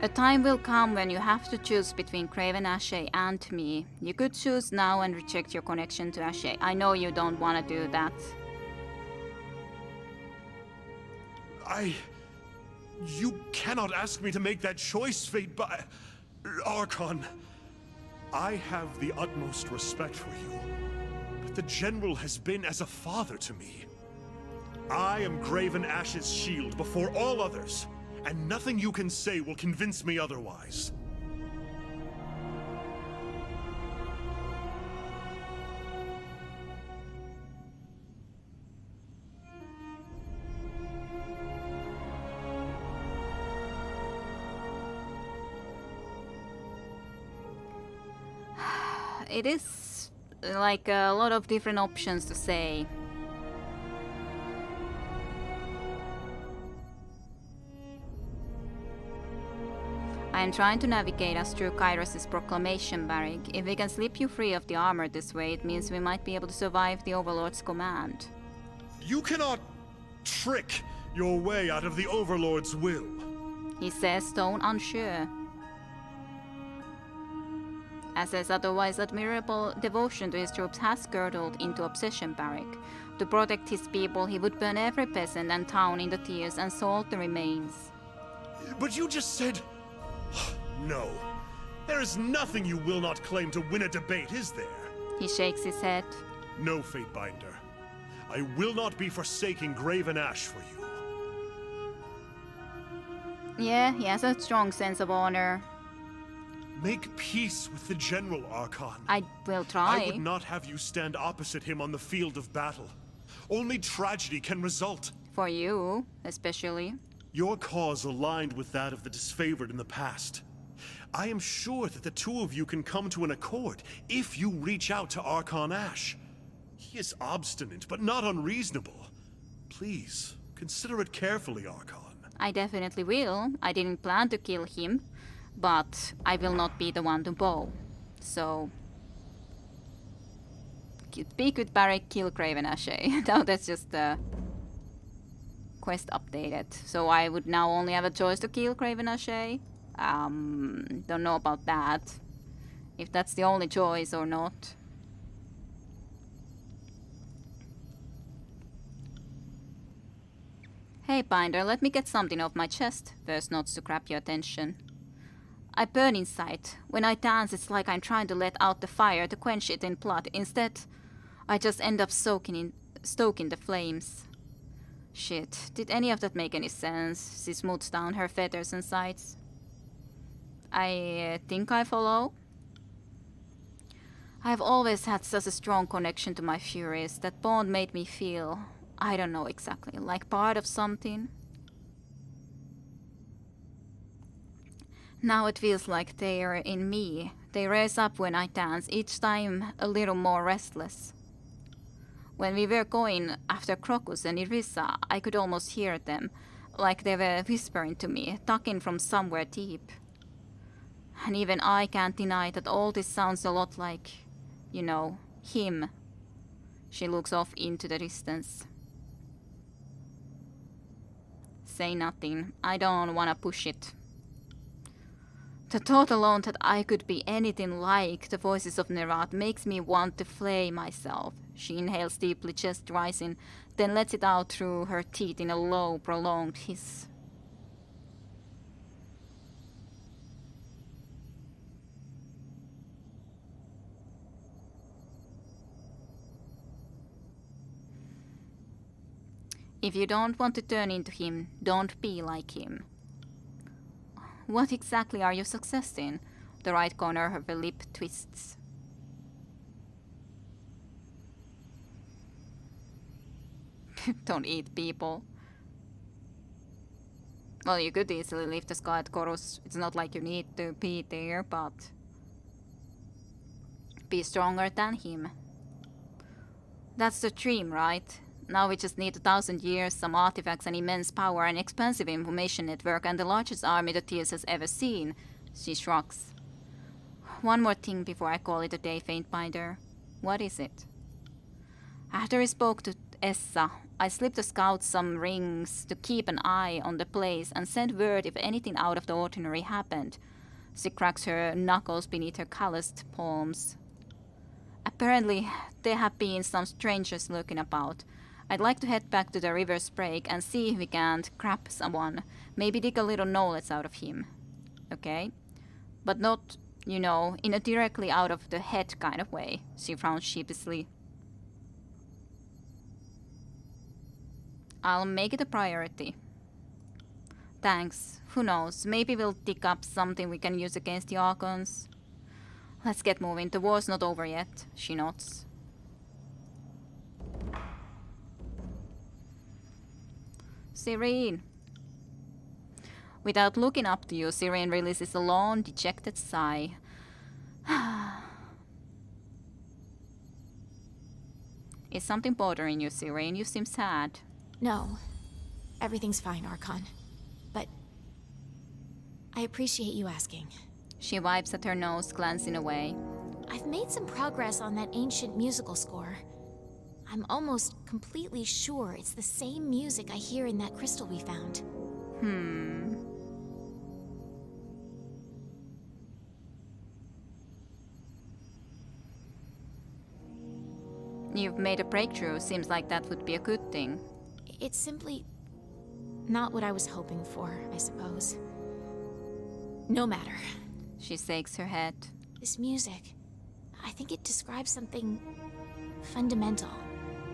A time will come when you have to choose between Craven Ashe and me. You could choose now and reject your connection to Ashe. I know you don't want to do that. You cannot ask me to make that choice, Fate, but... Archon, I have the utmost respect for you, but the General has been as a father to me. I am Graven Ash's shield before all others, and nothing you can say will convince me otherwise. It is like a lot of different options to say. I am trying to navigate us through Kairos' proclamation, Barrick. If we can slip you free of the armor this way, it means we might be able to survive the Overlord's command. You cannot trick your way out of the Overlord's will. He says, stone unsure. As otherwise admirable devotion to his troops has girdled into obsession, Barrick. To protect his people, he would burn every peasant and town in the tears and salt the remains. But you just said... No. There is nothing you will not claim to win a debate, is there? He shakes his head. No, Fatebinder. I will not be forsaking Graven Ash for you. Yeah, he has a strong sense of honor. Make peace with the General, Archon. I will try. I would not have you stand opposite him on the field of battle. Only tragedy can result. For you, especially. Your cause aligned with that of the disfavored in the past. I am sure that the two of you can come to an accord if you reach out to Archon Ash. He is obstinate, but not unreasonable. Please, consider it carefully, Archon. I definitely will. I didn't plan to kill him, but I will not be the one to bow. So... Be good, Barrick, kill Craven Ashe. No, that's just... quest updated, so I would now only have a choice to kill Craven Ashay. Don't know about that. If that's the only choice or not. Hey Binder, let me get something off my chest. First notes to grab your attention. I burn inside. When I dance, it's like I'm trying to let out the fire to quench it in blood. Instead, I just end up stoking the flames. Shit, did any of that make any sense? She smooths down her feathers and sides. I think I follow. I've always had such a strong connection to my furies. That bond made me feel, I don't know exactly, like part of something. Now it feels like they're in me. They raise up when I dance, each time a little more restless. When we were going after Crocus and Irissa, I could almost hear them, like they were whispering to me, talking from somewhere deep. And even I can't deny that all this sounds a lot like, you know, him. She looks off into the distance. Say nothing. I don't wanna push it. The thought alone that I could be anything like the voices of Nerat makes me want to flay myself. She inhales deeply, chest rising, then lets it out through her teeth in a low, prolonged hiss. If you don't want to turn into him, don't be like him. What exactly are you successing? The right corner of her lip twists. Don't eat people. Well, you could easily leave the sky at Chorus. It's not like you need to be there, but be stronger than him. That's the dream, right? Now we just need 1,000 years, some artifacts, an immense power, an expansive information network, and the largest army the Tears has ever seen. She shrugs. One more thing before I call it a day, Faintbinder. What is it? After he spoke to Essa, I slipped the scouts some rings to keep an eye on the place and sent word if anything out of the ordinary happened. She cracks her knuckles beneath her calloused palms. Apparently, there have been some strangers lurking about. I'd like to head back to the river's break and see if we can't grab someone. Maybe dig a little knowledge out of him. Okay? But not, you know, in a directly out of the head kind of way. She frowned sheepishly. I'll make it a priority. Thanks. Who knows? Maybe we'll dig up something we can use against the Archons. Let's get moving. The war's not over yet. She nods. Serene. Without looking up to you, Serene releases a long, dejected sigh. Is something bothering you, Serene? You seem sad. No. Everything's fine, Archon. But I appreciate you asking. She wipes at her nose, glancing away. I've made some progress on that ancient musical score. I'm almost completely sure it's the same music I hear in that crystal we found. You've made a breakthrough. Seems like that would be a good thing. It's simply not what I was hoping for, I suppose. No matter. She shakes her head. This music, I think it describes something fundamental.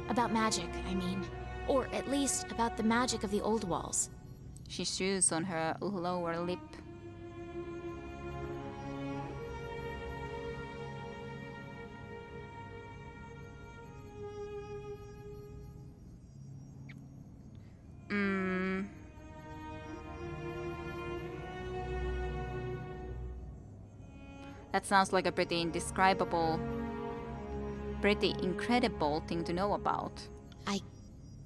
About magic, I mean. Or at least about the magic of the old walls. She chews on her lower lip. That sounds like a pretty incredible thing to know about. I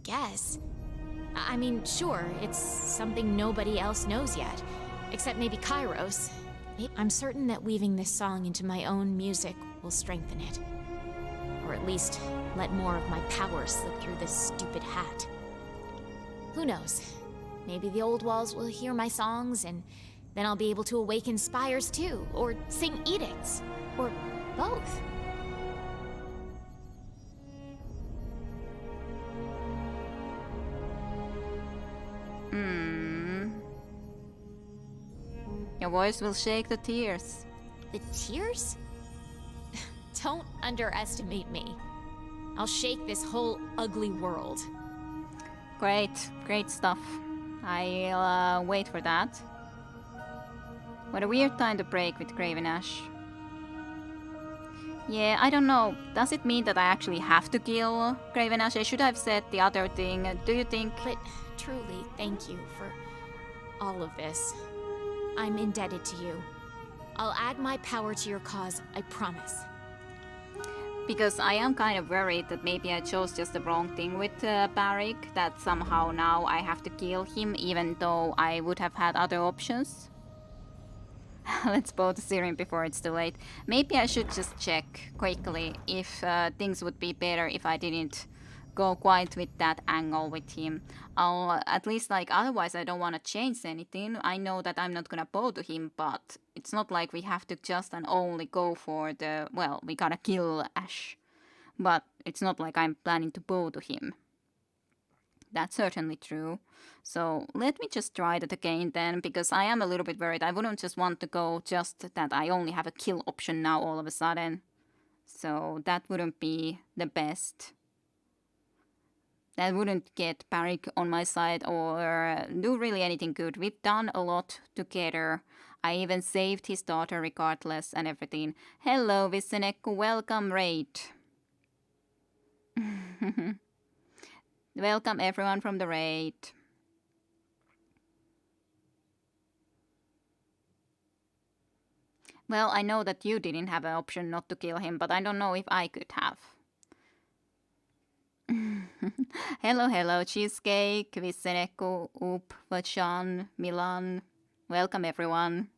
guess. I mean, sure, it's something nobody else knows yet. Except maybe Kairos. I'm certain that weaving this song into my own music will strengthen it. Or at least let more of my power slip through this stupid hat. Who knows? Maybe the old walls will hear my songs, and then I'll be able to awaken spires too, or sing edicts, or both. Your voice will shake the tears. The tears? Don't underestimate me. I'll shake this whole ugly world. Great stuff. I'll wait for that. What a weird time to break with Graven Ash. Yeah, I don't know. Does it mean that I actually have to kill Graven Ash? I should have said the other thing. Do you think? But truly, thank you for all of this. I'm indebted to you. I'll add my power to your cause, I promise. Because I am kind of worried that maybe I chose just the wrong thing with Barrick, that somehow now I have to kill him even though I would have had other options. Let's bow to Sirin before it's too late. Maybe I should just check quickly if things would be better if I didn't go quite with that angle with him. I'll at least, like, otherwise I don't want to change anything. I know that I'm not gonna bow to him, but it's not like we have to just and only go for the, well, we gotta kill Ash. But it's not like I'm planning to bow to him. That's certainly true. So let me just try that again then, because I am a little bit worried. I wouldn't just want to go just that I only have a kill option now all of a sudden. So that wouldn't be the best. That wouldn't get Barrick on my side or do really anything good. We've done a lot together. I even saved his daughter regardless and everything. Hello, Visenek. Welcome, raid. Welcome everyone from the raid. Well, I know that you didn't have an option not to kill him, but I don't know if I could have. Hello, Cheesecake, Viseneko, Oop, Vachan, Milan. Welcome everyone.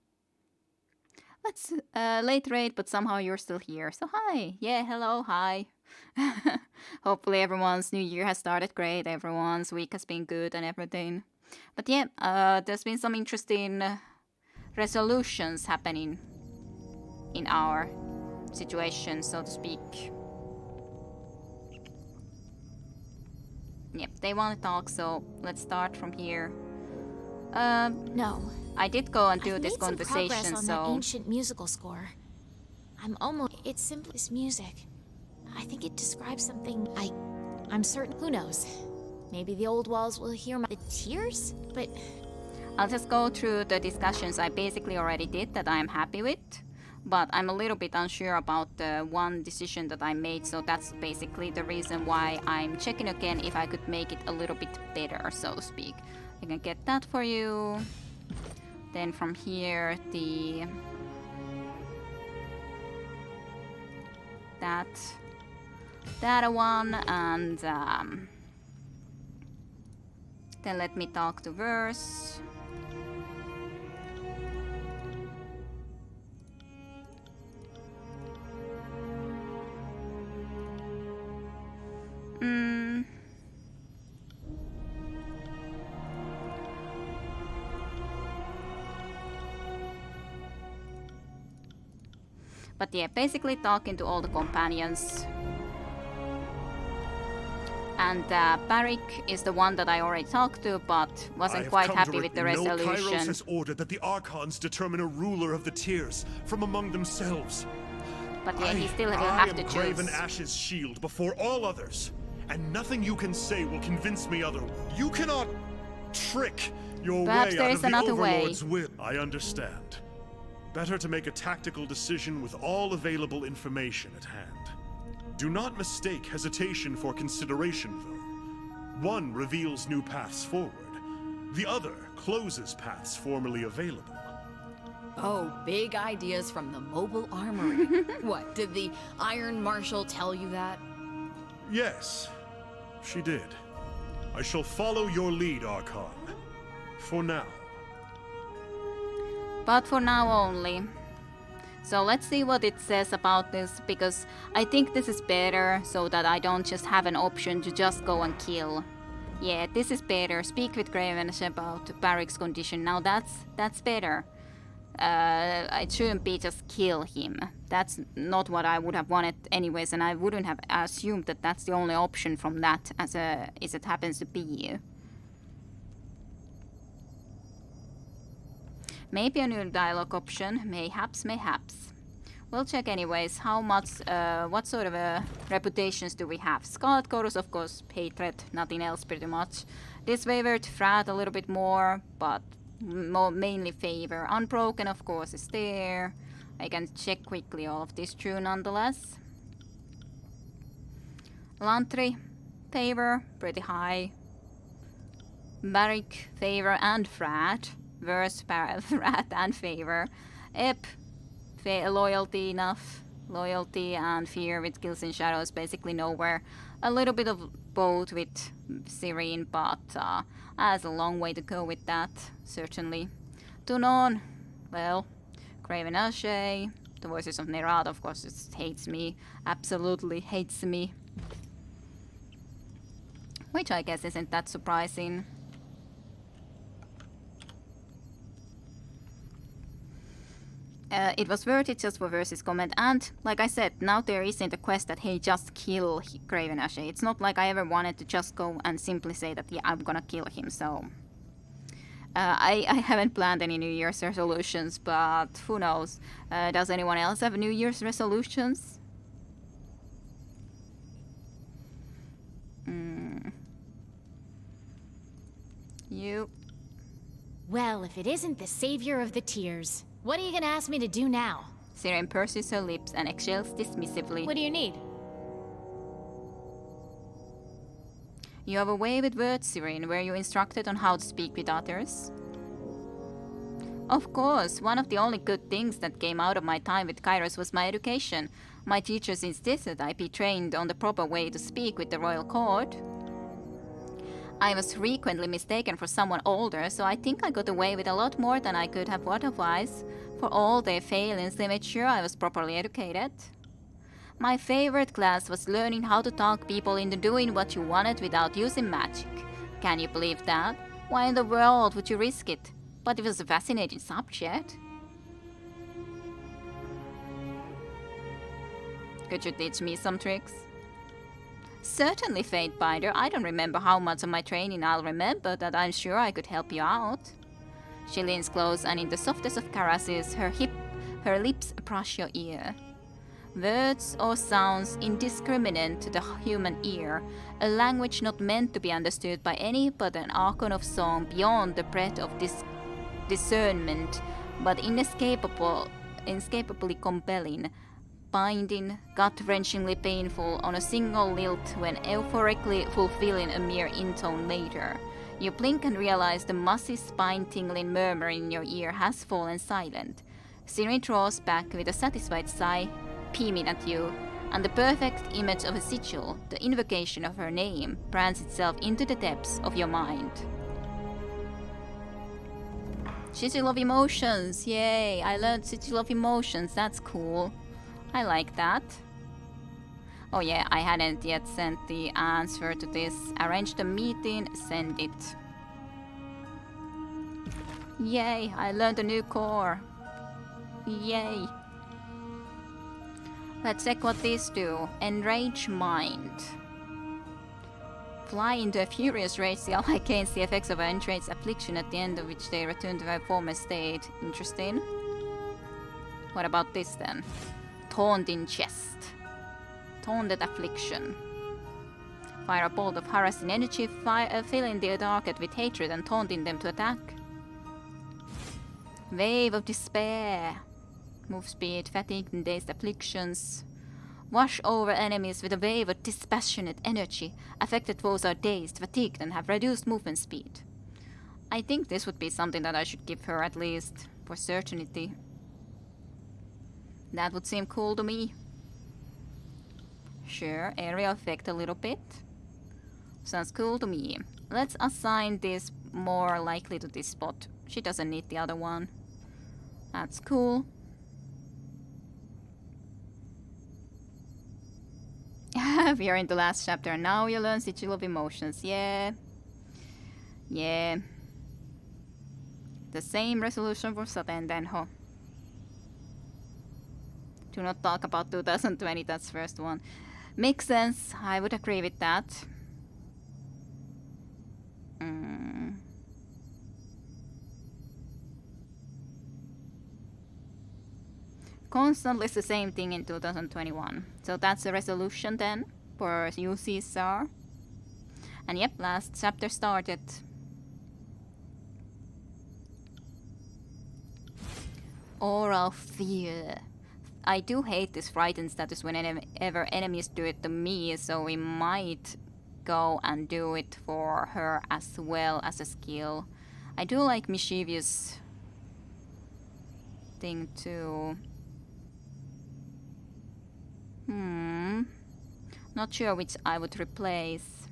Let's late raid, but somehow you're still here. So hi. Yeah, hello, hi. Hopefully everyone's new year has started great. Everyone's week has been good and everything. But yeah, there's been some interesting resolutions happening in our situation, so to speak. Yep, they want to talk, so let's start from here. No. I did go and do I've this made some conversation, progress on so that ancient musical score. It's simply this music. I think it describes something. I'm certain. Who knows? Maybe the old walls will hear the tears. But I'll just go through the discussions I basically already did that I'm happy with. But I'm a little bit unsure about the one decision that I made, so that's basically the reason why I'm checking again if I could make it a little bit better, so to speak. I can get that for you. Then from here, that one, and then let me talk to verse. But yeah, basically talking to all the companions. And Barrick is the one that I already talked to, but wasn't quite happy with the resolution. No, Kairos has ordered that the Archons determine a ruler of the Tears from among themselves. But yeah, he still will have to choose. I am Graven Ash's shield before all others, and nothing you can say will convince me otherwise. You cannot trick your Perhaps way there out is of the another Overlord's way. will. I understand. Better to make a tactical decision with all available information at hand. Do not mistake hesitation for consideration, though. One reveals new paths forward. The other closes paths formerly available. Oh, big ideas from the mobile armory. What, did the Iron Marshal tell you that? Yes, she did. I shall follow your lead, Archon. For now. But for now only. So let's see what it says about this, because I think this is better so that I don't just have an option to just go and kill. Yeah, this is better. Speak with Graven's about Barrick's condition. Now that's better. I shouldn't be just kill him. That's not what I would have wanted anyways, and I wouldn't have assumed that that's the only option from that as it happens to be. Maybe a new dialogue option. Mayhaps. We'll check anyways. How much, what sort of reputations do we have? Scarlet Chorus, of course, hatred, nothing else pretty much. Disfavored, Frat a little bit more, but mainly favor. Unbroken, of course, is there. I can check quickly all of this true nonetheless. Lantry, favor, pretty high. Barrick, favor and Frat. Verse, Frat and favor. Ep, loyalty enough. Loyalty and fear with Kills and Shadows basically nowhere. A little bit of both with Serene, but has a long way to go with that, certainly. Tunon, well, Craven Ashe, the Voices of Nerad, of course, just hates me. Absolutely hates me. Which I guess isn't that surprising. It was worth it just for Versus comment, and like I said, now there isn't a quest that hey, just kill Craven Ashe. It's not like I ever wanted to just go and simply say that yeah, I'm gonna kill him, so... I haven't planned any New Year's resolutions, but who knows? Does anyone else have New Year's resolutions? You? Well, if it isn't the savior of the tears, what are you gonna ask me to do now? Siren purses her lips and exhales dismissively. What do you need? You have a way with words, Siren. Were you instructed on how to speak with others? Of course, one of the only good things that came out of my time with Kairos was my education. My teachers insisted I be trained on the proper way to speak with the royal court. I was frequently mistaken for someone older, so I think I got away with a lot more than I could have otherwise. For all their failings, they made sure I was properly educated. My favorite class was learning how to talk people into doing what you wanted without using magic. Can you believe that? Why in the world would you risk it? But it was a fascinating subject. Could you teach me some tricks? Certainly, Fatebinder. I don't remember how much of my training I'll remember, but I'm sure I could help you out. She leans close, and in the softest of caresses, her lips brush your ear. Words or sounds indiscriminate to the human ear, a language not meant to be understood by any but an archon of song beyond the breadth of discernment, but inescapably compelling, binding, gut-wrenchingly painful on a single lilt when euphorically fulfilling a mere intone later. You blink and realize the musty, spine-tingling murmur in your ear has fallen silent. Siren draws back with a satisfied sigh, beaming at you, and the perfect image of a sigil, the invocation of her name, brands itself into the depths of your mind. Sigil of Emotions! Yay! I learned Sigil of Emotions, that's cool. I like that. Oh yeah, I hadn't yet sent the answer to this. Arrange the meeting, send it. Yay, I learned a new core. Yay. Let's check what these do. Enrage Mind. Fly into a furious rage, the ally gains the effects of an enraged affliction at the end of which they return to their former state. Interesting. What about this then? Taunting Chest. Taunted Affliction. Fire a bolt of harassing energy, filling the target with hatred and taunting them to attack. Wave of Despair. Move speed, fatigued and dazed afflictions. Wash over enemies with a wave of dispassionate energy. Affected foes are dazed, fatigued, and have reduced movement speed. I think this would be something that I should give her at least, for certainty. That would seem cool to me. Sure, area effect a little bit. Sounds cool to me. Let's assign this more likely to this spot. She doesn't need the other one. That's cool. We are in the last chapter. Now you learn Sigil of Emotions. Yeah. Yeah. The same resolution for Saten Denho. Do not talk about 2020, that's first one. Makes sense, I would agree with that. Constantly it's the same thing in 2021. So that's a resolution then for UCSR. And yep, last chapter started. Oral fear. I do hate this frightened status whenever enemies do it to me, so we might go and do it for her as well as a skill. I do like mischievous thing too. Not sure which I would replace.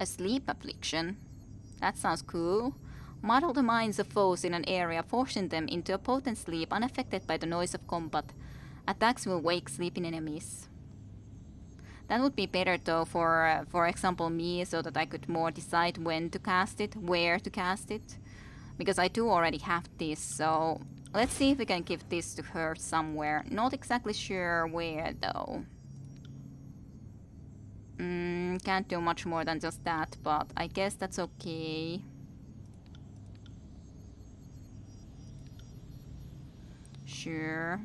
A sleep affliction. That sounds cool. Muddle the minds of foes in an area, forcing them into a potent sleep unaffected by the noise of combat. Attacks will wake sleeping enemies. That would be better though for example me, so that I could more decide when to cast it, where to cast it. Because I do already have this, so let's see if we can give this to her somewhere. Not exactly sure where though. Can't do much more than just that, but I guess that's okay. Sure.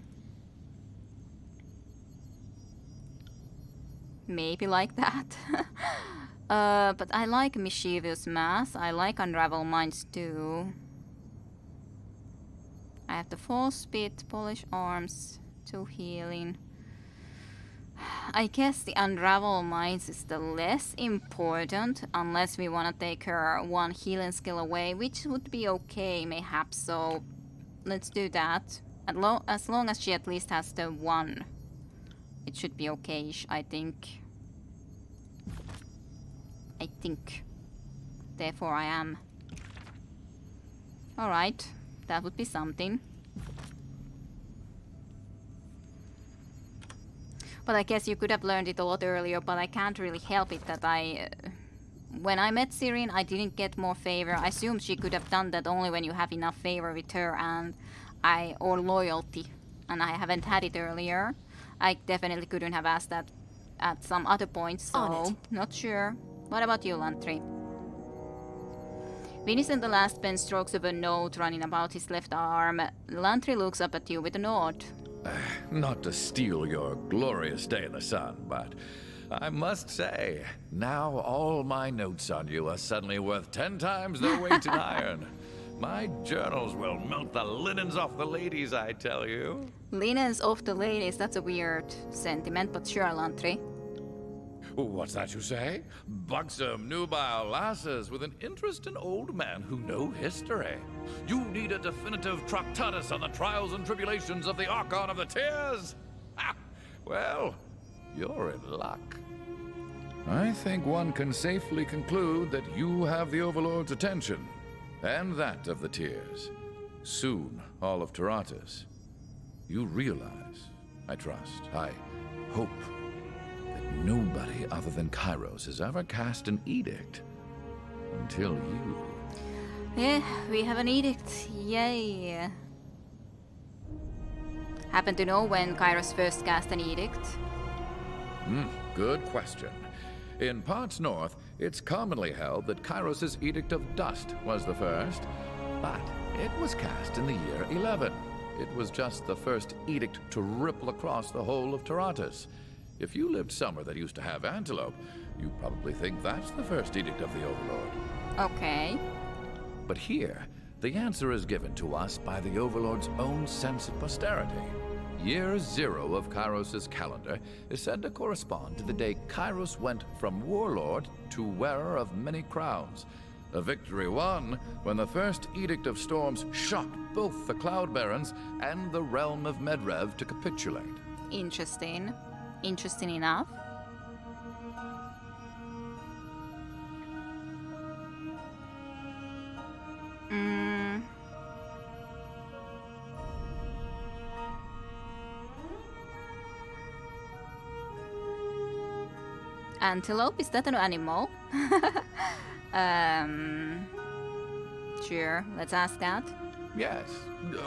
Maybe like that. But I like Mischievous Mass. I like Unravel Minds too. I have the False Spit, Polish Arms, 2 healing. I guess the Unravel Minds is the less important, unless we want to take her 1 healing skill away, which would be okay, mayhaps, so let's do that. As long as she at least has the 1, it should be okay-ish, I think. Therefore I am. Alright, that would be something. But I guess you could have learned it a lot earlier, but I can't really help it that when I met Sirin, I didn't get more favor. I assume she could have done that only when you have enough favor with her or loyalty. And I haven't had it earlier. I definitely couldn't have asked that at some other point, so not sure. What about you, Lantry? Vincent the last pen strokes of a note running about his left arm. Lantry looks up at you with a nod. Not to steal your glorious day in the sun, but I must say, now all my notes on you are suddenly worth 10 times their weight in iron. My journals will melt the linens off the ladies, I tell you. Linens off the ladies, that's a weird sentiment, but sure, Lantry. What's that you say? Buxom, nubile lasses with an interest in old men who know history. You need a definitive tractatus on the trials and tribulations of the Archon of the Tears? Ha! Well, you're in luck. I think one can safely conclude that you have the Overlord's attention, and that of the Tears. Soon, all of Taratas. You realize, I trust, I hope, nobody other than Kairos has ever cast an edict. Until you. Yeah, we have an edict. Yay. Happen to know when Kairos first cast an edict? Good question. In parts north, it's commonly held that Kairos' Edict of Dust was the first, but it was cast in the year 11. It was just the first edict to ripple across the whole of Taratas. If you lived somewhere that used to have antelope, you probably think that's the first edict of the Overlord. Okay. But here, the answer is given to us by the Overlord's own sense of posterity. Year 0 of Kairos' calendar is said to correspond to the day Kairos went from warlord to wearer of many crowns. A victory won when the first Edict of Storms shocked both the Cloud Barons and the realm of Medrev to capitulate. Interesting. Interesting enough. Antelope, is that an animal? Sure, let's ask that. Yes,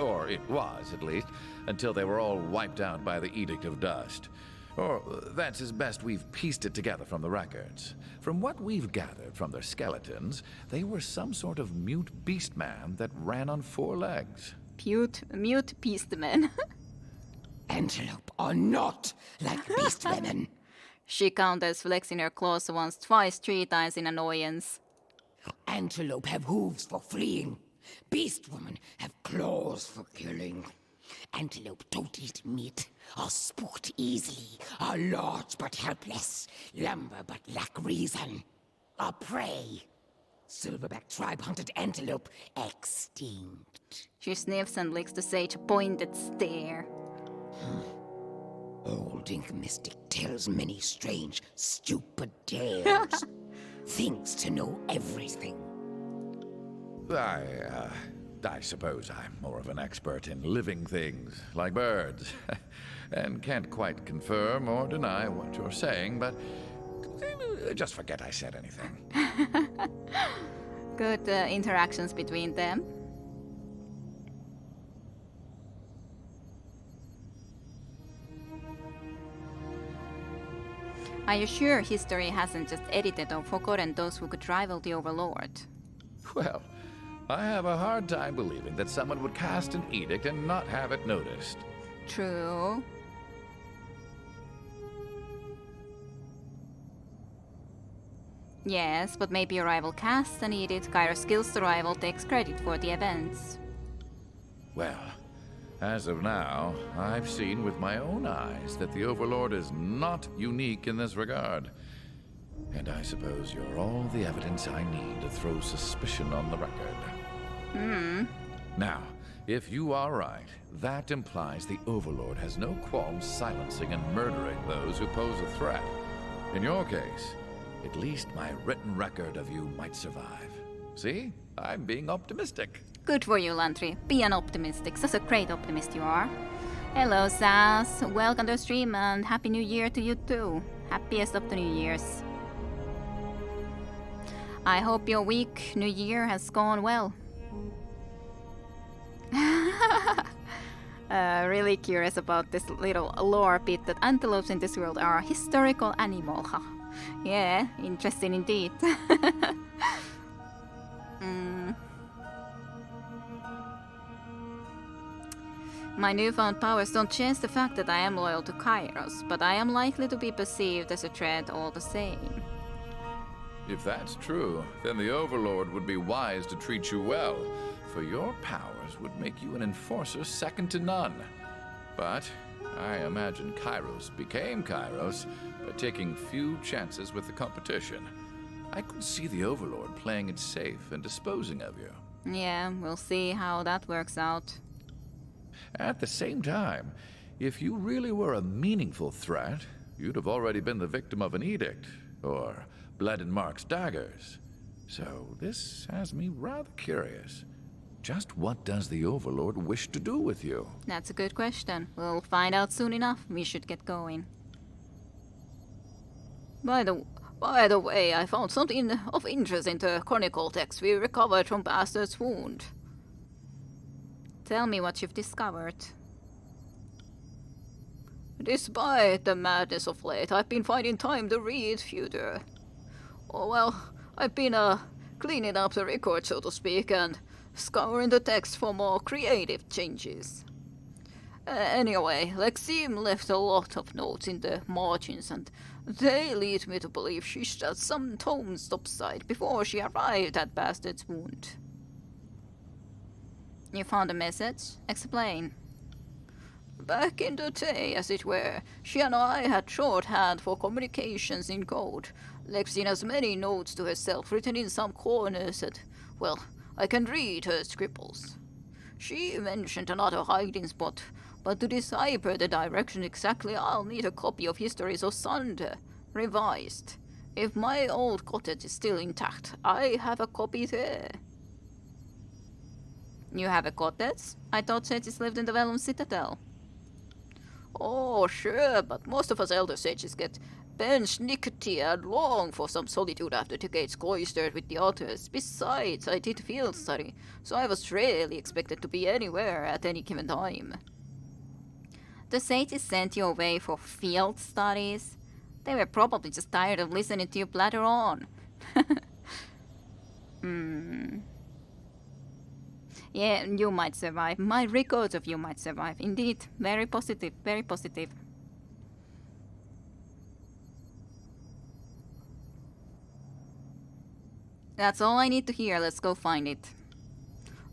or it was at least, until they were all wiped out by the Edict of Dust. Or that's as best we've pieced it together from the records. From what we've gathered from their skeletons, they were some sort of mute beast man that ran on 4 legs. Mute beastmen. Antelope are not like beast women. She counters, flexing her claws once, twice, 3 times in annoyance. Antelope have hooves for fleeing. Beast women have claws for killing. Antelope don't eat meat, are spooked easily, are large but helpless, lumber but lack reason, are prey. Silverback tribe hunted antelope extinct. She sniffs and licks the sage pointed stare. Old Ink Mystic tells many strange, stupid tales. Thinks to know everything. I suppose I'm more of an expert in living things, like birds, and can't quite confirm or deny what you're saying, but just forget I said anything. Good interactions between them. Are you sure history hasn't just edited or forgotten those who could rival the Overlord? Well, I have a hard time believing that someone would cast an edict and not have it noticed. True. Yes, but maybe a rival casts an edict, Kairos kills the rival, takes credit for the events. Well, as of now, I've seen with my own eyes that the Overlord is not unique in this regard. And I suppose you're all the evidence I need to throw suspicion on the record. Now, if you are right, that implies the Overlord has no qualms silencing and murdering those who pose a threat. In your case, at least my written record of you might survive. See? I'm being optimistic. Good for you, Lantry. Be an optimistic. Such a great optimist you are. Hello, Sass. Welcome to the stream and Happy New Year to you too. Happiest of the New Years. I hope your week, New Year, has gone well. Really curious about this little lore bit that antelopes in this world are a historical animal. Huh? Yeah, interesting indeed. My newfound powers don't change the fact that I am loyal to Kairos, but I am likely to be perceived as a threat all the same. If that's true, then the Overlord would be wise to treat you well, for your powers would make you an enforcer second to none. But I imagine Kairos became Kairos by taking few chances with the competition. I could see the Overlord playing it safe and disposing of you. Yeah, we'll see how that works out. At the same time, if you really were a meaningful threat, you'd have already been the victim of an edict, or bled in Mark's daggers. So this has me rather curious. Just what does the Overlord wish to do with you? That's a good question. We'll find out soon enough. We should get going. By the way, I found something of interest in the chronicle text we recovered from Bastard's wound. Tell me what you've discovered. Despite the madness of late, I've been finding time to read, Feudor. Oh well, I've been cleaning up the record, so to speak, and scouring the text for more creative changes. Anyway, Lexim left a lot of notes in the margins, and they lead me to believe she shut some tomes topside before she arrived at Bastard's wound. You found a message? Explain. Back in the day, as it were, she and I had shorthand for communications in code. Lexine has many notes to herself written in some corners that, well, I can read her scribbles. She mentioned another hiding spot, but to decipher the direction exactly, I'll need a copy of Histories of Sunder, revised. If my old cottage is still intact, I have a copy there. You have a cottage? I thought sages lived in the Vellum Citadel. Oh, sure, but most of us elder sages get benched, nickety, and long for some solitude after decades cloistered with the others. Besides, I did field study, so I was rarely expected to be anywhere at any given time. The sages sent you away for field studies? They were probably just tired of listening to you blatter on. Yeah, you might survive. My records of you might survive. Indeed, very positive, very positive. That's all I need to hear. Let's go find it.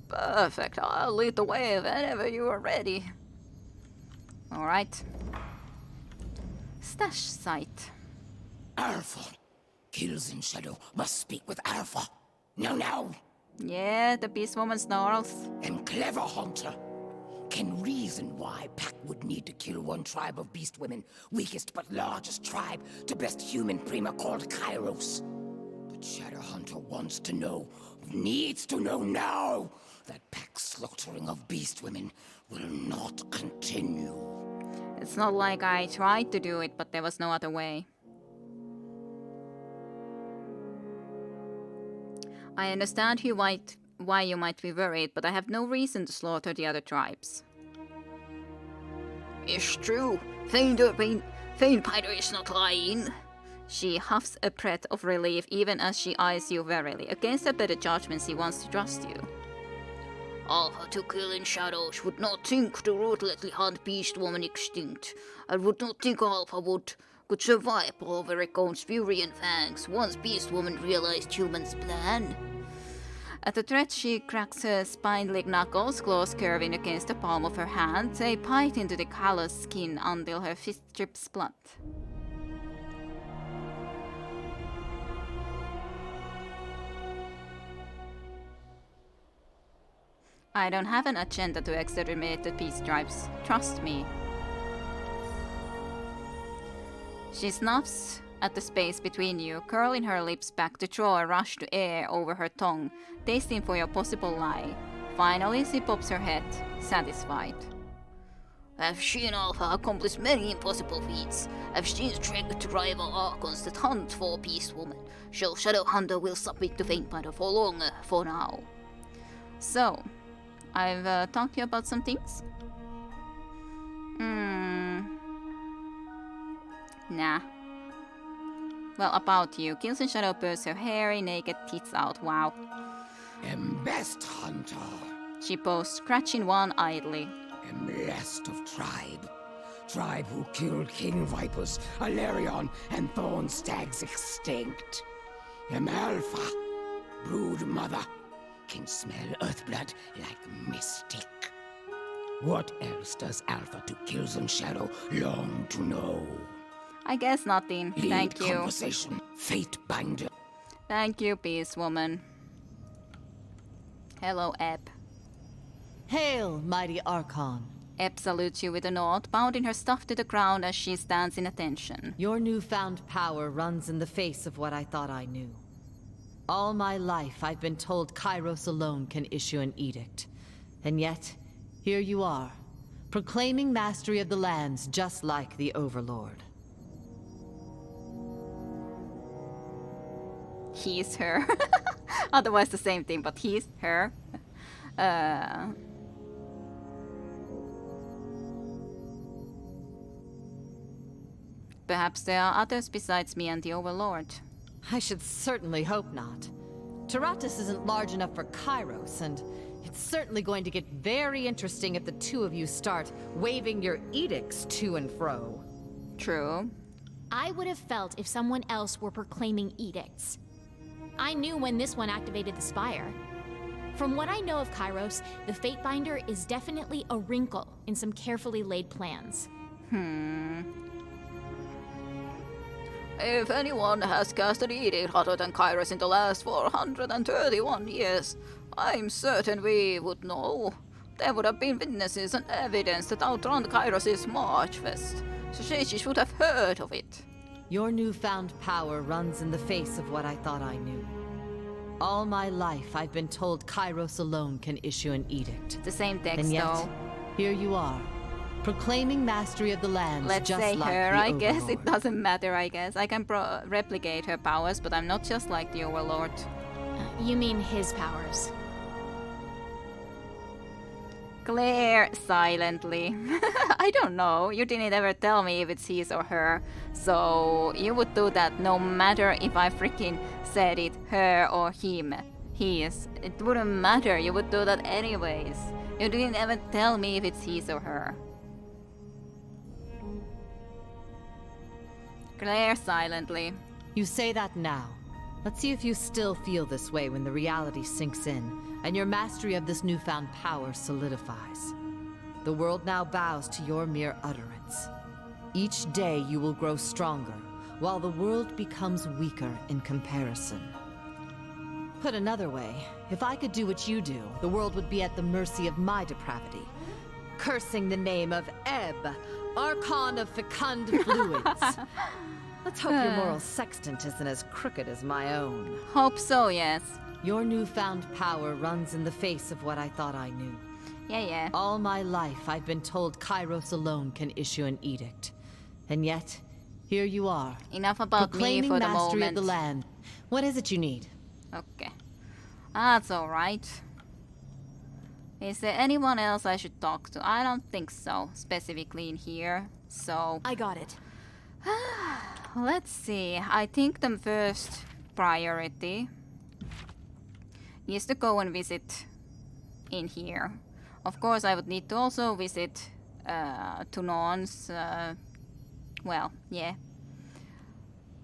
Perfect. I'll lead the way whenever you are ready. Alright. Stash site. Alpha. Kills in shadow must speak with Alpha. Now. Yeah, the beast woman snarls. And clever hunter. Can reason why Pack would need to kill one tribe of beast women, weakest but largest tribe, to best human prima called Kairos. But Shadowhunter wants to know, needs to know now, that Pack's slaughtering of beast women will not continue. It's not like I tried to do it, but there was no other way. I understand why you might be worried, but I have no reason to slaughter the other tribes. It's true. Finder is not lying. She huffs a breath of relief even as she eyes you warily. Against her better judgment, she wants to trust you. Alpha to kill in shadows would not think to ruthlessly hunt beast woman extinct. I would not think Alpha could survive over Recone's fury and fangs once beast woman realized human's plan. At the threat, she cracks her spine-like knuckles, claws curving against the palm of her hand. They bite into the callous skin until her fist drips blood. I don't have an agenda to exterminate the beast tribes. Trust me. She snuffs at the space between you, curling her lips back to draw a rush to air over her tongue, tasting for your possible lie. Finally, she pops her head, satisfied. I've seen Alpha accomplish many impossible feats. I've seen strength to rival Archons that hunt for Beast Woman, so Shadowhunter will submit to Faintbinder for long, for now. So, I've talked to you about some things? Nah. Well, about you. Kills in Shadow bursts her hairy, naked tits out. Wow. Best hunter. She boasts, scratching one idly. Last of tribe. Tribe who killed king vipers, Alarion, and thorn stags extinct. Alpha. Brood mother. Can smell earthblood like mystic. What else does Alpha to Kills in Shadow long to know? I guess nothing. Lead Thank you. Conversation. Fatebinder. Thank you, Beast Woman. Hello, Eb. Hail, mighty Archon. Eb salutes you with a nod, bounding her stuff to the ground as she stands in attention. Your newfound power runs in the face of what I thought I knew. All my life, I've been told Kairos alone can issue an edict. And yet, here you are, proclaiming mastery of the lands just like the Overlord. He's her. Otherwise the same thing, but he's her. Perhaps there are others besides me and the Overlord. I should certainly hope not. Tyratus isn't large enough for Kairos, and it's certainly going to get very interesting if the two of you start waving your edicts to and fro. True. I would have felt if someone else were proclaiming edicts. I knew when this one activated the Spire. From what I know of Kairos, the Fatebinder is definitely a wrinkle in some carefully laid plans. If anyone has cast an edict hotter than Kairos in the last 431 years, I'm certain we would know. There would have been witnesses and evidence that outrun Kairos' March Fest, so she should have heard of it. Your newfound power runs in the face of what I thought I knew. All my life, I've been told Kairos alone can issue an edict. The same text, And yet, though. here you are, proclaiming mastery of the lands Let's just say like her, the I guess. It Overlord. doesn't matter, I guess. I can replicate her powers, but I'm not just like the Overlord. You mean his powers. Claire, silently. I don't know. You didn't ever tell me if it's his or her. So you would do that no matter if I freaking said it, her or him. His. It wouldn't matter. You would do that anyways. You didn't ever tell me if it's his or her. Claire, silently. You say that now. Let's see if you still feel this way when the reality sinks in, and your mastery of this newfound power solidifies. The world now bows to your mere utterance. Each day you will grow stronger, while the world becomes weaker in comparison. Put another way, if I could do what you do, the world would be at the mercy of my depravity. Cursing the name of Ebb, Archon of Fecund Fluids. Let's hope your moral sextant isn't as crooked as my own. Hope so, yes. Your newfound power runs in the face of what I thought I knew. Yeah. All my life, I've been told Kairos alone can issue an edict. And yet, here you are. Enough about me proclaiming for the mastery moment. of the land. What is it you need? Okay. That's alright. Is there anyone else I should talk to? I don't think so, specifically in here. So, I got it. let's see. I think the first priority is to go and visit in here. Of course, I would need to also visit Tunon's, well, yeah.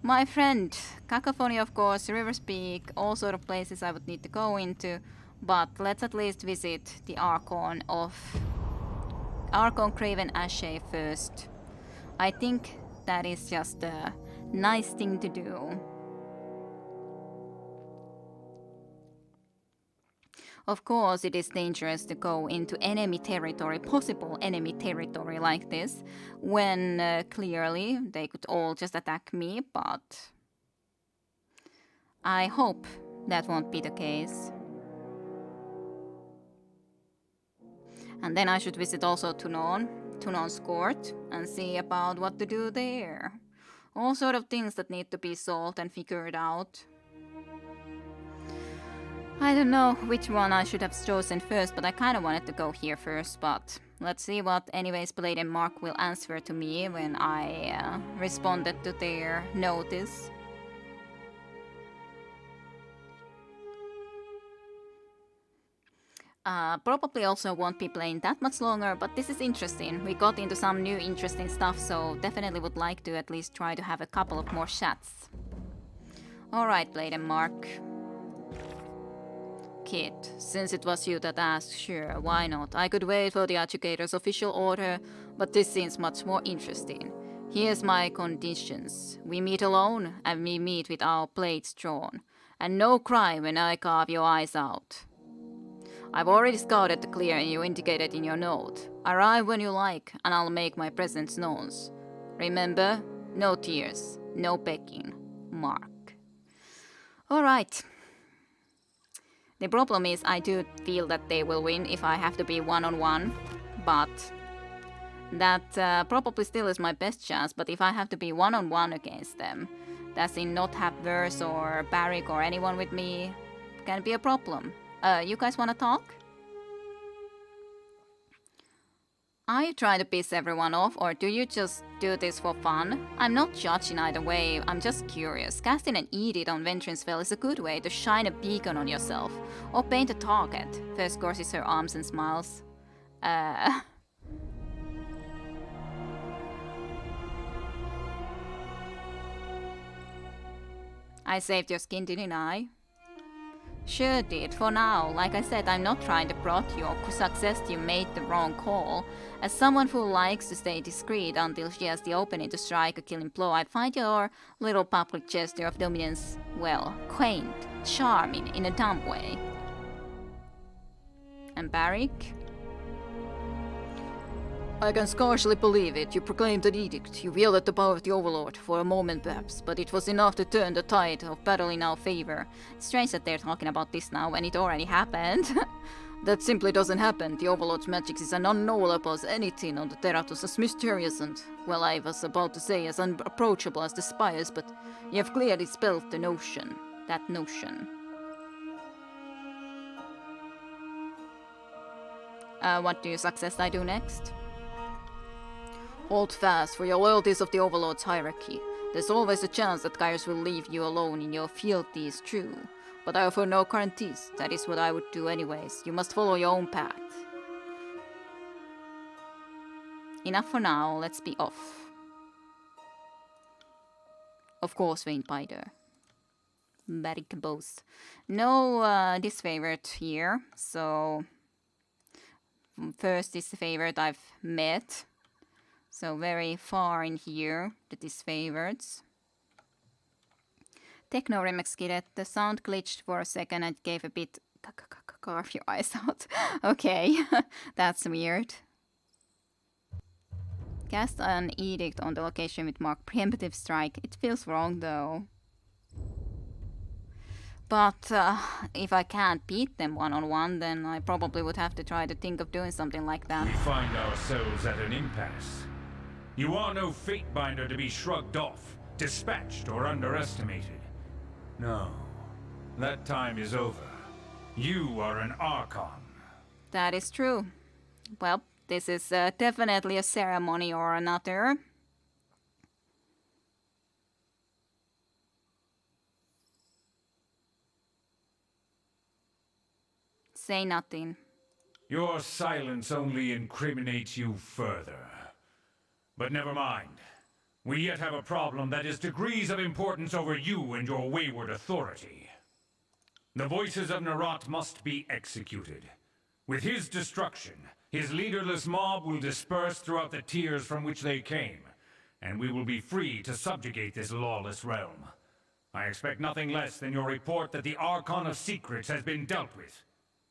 My friend, Cacophony, of course, River's Peak, all sort of places I would need to go into, but let's at least visit the Archon Craven Ashe first. I think that is just a nice thing to do. Of course, it is dangerous to go into enemy territory, possible enemy territory like this, when clearly they could all just attack me, but I hope that won't be the case. And then I should visit also Tunon's court, and see about what to do there. All sort of things that need to be solved and figured out. I don't know which one I should have chosen first, but I kind of wanted to go here first, but let's see what anyways Blade and Mark will answer to me when I responded to their notice. Probably also won't be playing that much longer, but this is interesting. We got into some new interesting stuff, so definitely would like to at least try to have a couple of more chats. Alright, Blade and Mark. Kid, since it was you that asked, sure, why not? I could wait for the educator's official order, but this seems much more interesting. Here's my conditions. We meet alone, and we meet with our blades drawn. And no cry when I carve your eyes out. I've already scouted the clear you indicated in your note. Arrive when you like, and I'll make my presence known. Remember, no tears, no begging. Mark. Alright. The problem is I do feel that they will win if I have to be one-on-one, but that probably still is my best chance, but if I have to be one-on-one against them, that's in not have Verse or Barrick or anyone with me, can be a problem. You guys wanna talk? Are you trying to piss everyone off, or do you just do this for fun? I'm not judging either way, I'm just curious. Casting an edict on Vengeance Spell is a good way to shine a beacon on yourself, or paint a target. First crosses her arms and smiles. I saved your skin, didn't I? Sure did, for now. Like I said, I'm not trying to prod you or suggest you made the wrong call. As someone who likes to stay discreet until she has the opening to strike a killing blow, I find your little public gesture of dominance, well, quaint, charming in a dumb way. And Barrick? I can scarcely believe it. You proclaimed an edict. You wielded the power of the Overlord, for a moment perhaps, but it was enough to turn the tide of battle in our favor. It's strange that they're talking about this now when it already happened. That simply doesn't happen. The Overlord's magic is an unknowable as anything on the Teratus, as mysterious and, well, I was about to say as unapproachable as the spires, but you have clearly spelled the notion. That notion. What do you suggest I do next? Hold fast, for your loyalties of the Overlord's hierarchy. There's always a chance that Kairos will leave you alone in your fealty is true. But I offer no guarantees. That is what I would do anyways. You must follow your own path. Enough for now, let's be off. Of course, Vayne Pider. Very composed. No disfavored here, so... First disfavored I've met. So very far in here, the disfavorites. Techno remix kit. The sound glitched for a second and gave a bit carve your eyes out. Okay, that's weird. Cast an edict on the location with mark preemptive strike. It feels wrong though. But if I can't beat them one-on-one, then I probably would have to try to think of doing something like that. We find ourselves at an impasse. You are no Fatebinder to be shrugged off, dispatched, or underestimated. No, that time is over. You are an Archon. That is true. Well, this is definitely a ceremony or another. Say nothing. Your silence only incriminates you further. But never mind. We yet have a problem that is degrees of importance over you and your wayward authority. The voices of Narat must be executed. With his destruction, his leaderless mob will disperse throughout the tiers from which they came, and we will be free to subjugate this lawless realm. I expect nothing less than your report that the Archon of Secrets has been dealt with.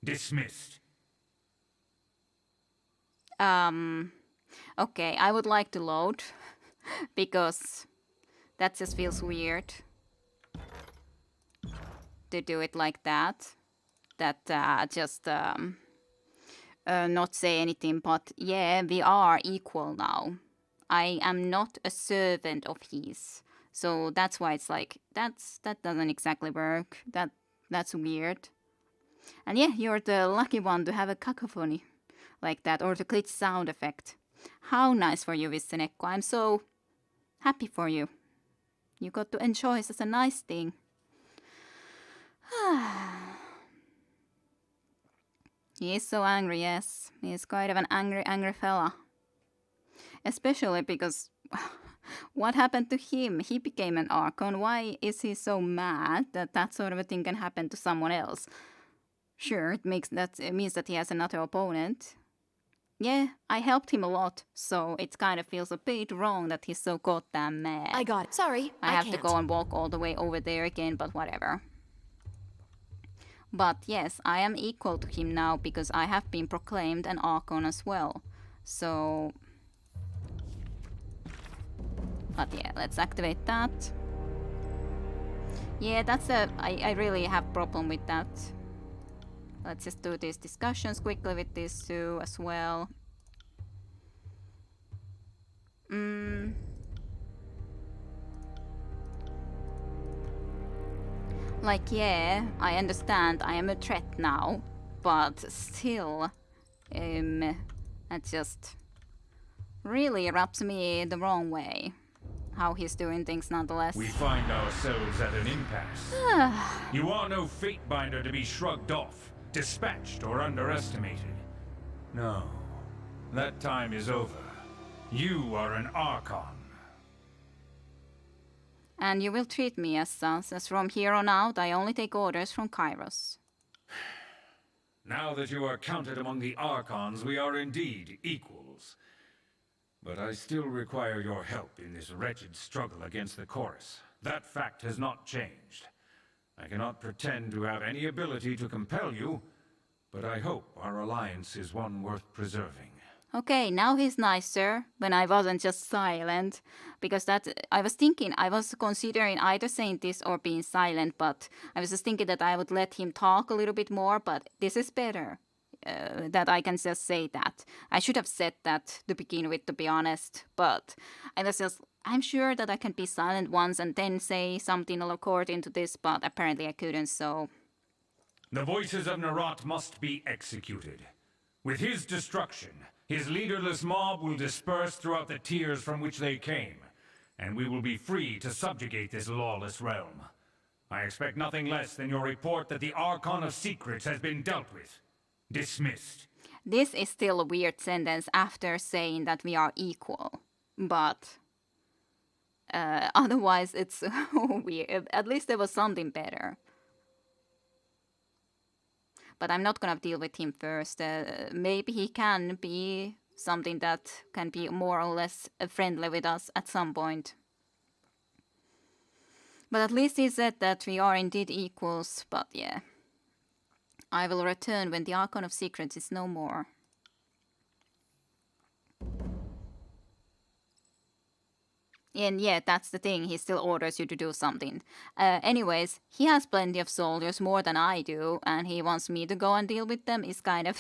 Dismissed. Okay, I would like to load, because that just feels weird to do it like that. That just not say anything, but yeah, we are equal now. I am not a servant of his, so that's why it's like that doesn't exactly work. That's weird. And yeah, you're the lucky one to have a cacophony like that, or the glitch sound effect. How nice for you, Vissenekko. I'm so happy for you. You got to enjoy such a nice thing. He is so angry, yes. He is kind of an angry fella. Especially because what happened to him? He became an Archon. Why is he so mad that that sort of a thing can happen to someone else? Sure, it means that he has another opponent. Yeah, I helped him a lot, so it kind of feels a bit wrong that he's so goddamn mad. I got it. Sorry, I have to go and walk all the way over there again, but whatever. But yes, I am equal to him now because I have been proclaimed an Archon as well. So... But yeah, let's activate that. Yeah, that's I really have problem with that. Let's just do these discussions quickly with these two as well. Like, yeah, I understand I am a threat now, but still, that just really rubs me the wrong way. How he's doing things nonetheless. We find ourselves at an impasse. You are no Fatebinder to be shrugged off, dispatched, or underestimated. No, that time is over. You are an Archon. And you will treat me as such, as from here on out I only take orders from Kairos. Now that you are counted among the Archons, we are indeed equals. But I still require your help in this wretched struggle against the Chorus. That fact has not changed. I cannot pretend to have any ability to compel you, but I hope our alliance is one worth preserving. Okay, now he's nicer, when I wasn't just silent. Because I was considering either saying this or being silent, but I was just thinking that I would let him talk a little bit more, but this is better. that I can just say that. I should have said that to begin with, to be honest. But I was just, I'm sure that I can be silent once and then say something according to this, but apparently I couldn't, so... The voices of Narat must be executed. With his destruction, his leaderless mob will disperse throughout the tiers from which they came, and we will be free to subjugate this lawless realm. I expect nothing less than your report that the Archon of Secrets has been dealt with. Dismissed. This is still a weird sentence after saying that we are equal, but otherwise it's weird. At least there was something better. But I'm not gonna deal with him first. Maybe he can be something that can be more or less friendly with us at some point. But at least he said that we are indeed equals, but yeah. I will return when the Archon of Secrets is no more. And yeah, that's the thing, he still orders you to do something. Anyways, he has plenty of soldiers, more than I do, and he wants me to go and deal with them. Is kind of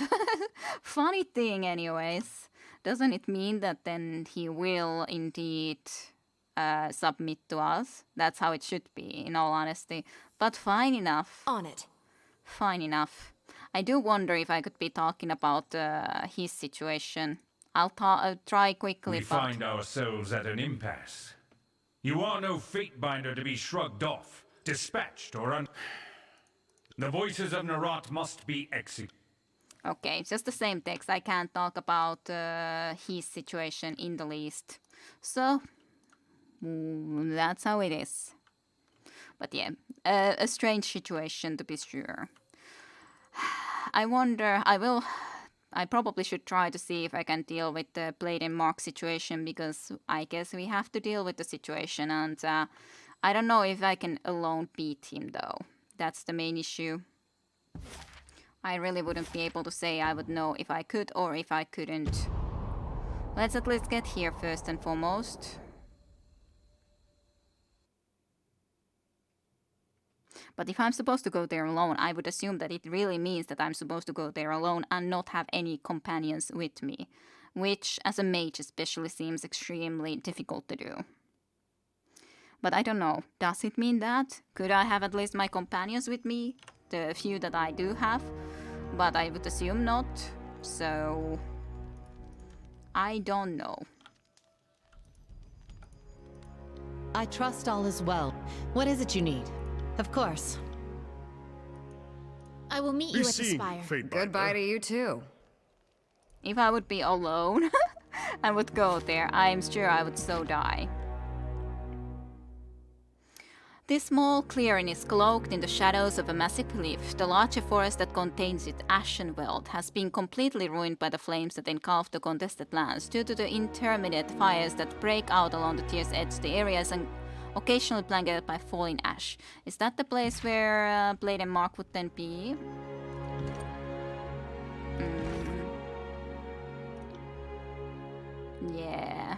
funny thing anyways. Doesn't it mean that then he will indeed submit to us? That's how it should be, in all honesty. But fine enough. On it. Fine enough. I do wonder if I could be talking about his situation. I'll try quickly, We find ourselves at an impasse. You are no fate-binder to be shrugged off, dispatched, or The voices of Narat must be executed. Okay, it's just the same text. I can't talk about his situation in the least. So, that's how it is. But yeah, a strange situation to be sure. I wonder, I probably should try to see if I can deal with the Blade and Mark situation, because I guess we have to deal with the situation, and I don't know if I can alone beat him though. That's the main issue. I really wouldn't be able to say I would know if I could or if I couldn't. Let's at least get here first and foremost. But if I'm supposed to go there alone, I would assume that it really means that I'm supposed to go there alone and not have any companions with me. Which, as a mage especially, seems extremely difficult to do. But I don't know, does it mean that? Could I have at least my companions with me? The few that I do have? But I would assume not, so... I don't know. I trust all is well. What is it you need? Of course. I will meet you at the spire. Goodbye to you too. If I would be alone, I would go there. I'm sure I would so die. This small clearing is cloaked in the shadows of a massive cliff. The larger forest that contains its ashen wealth has been completely ruined by the flames that engulf the contested lands. Due to the intermittent fires that break out along the tier's edge, the area is occasionally blanketed by falling ash. Is that the place where Blade and Mark would then be? Yeah.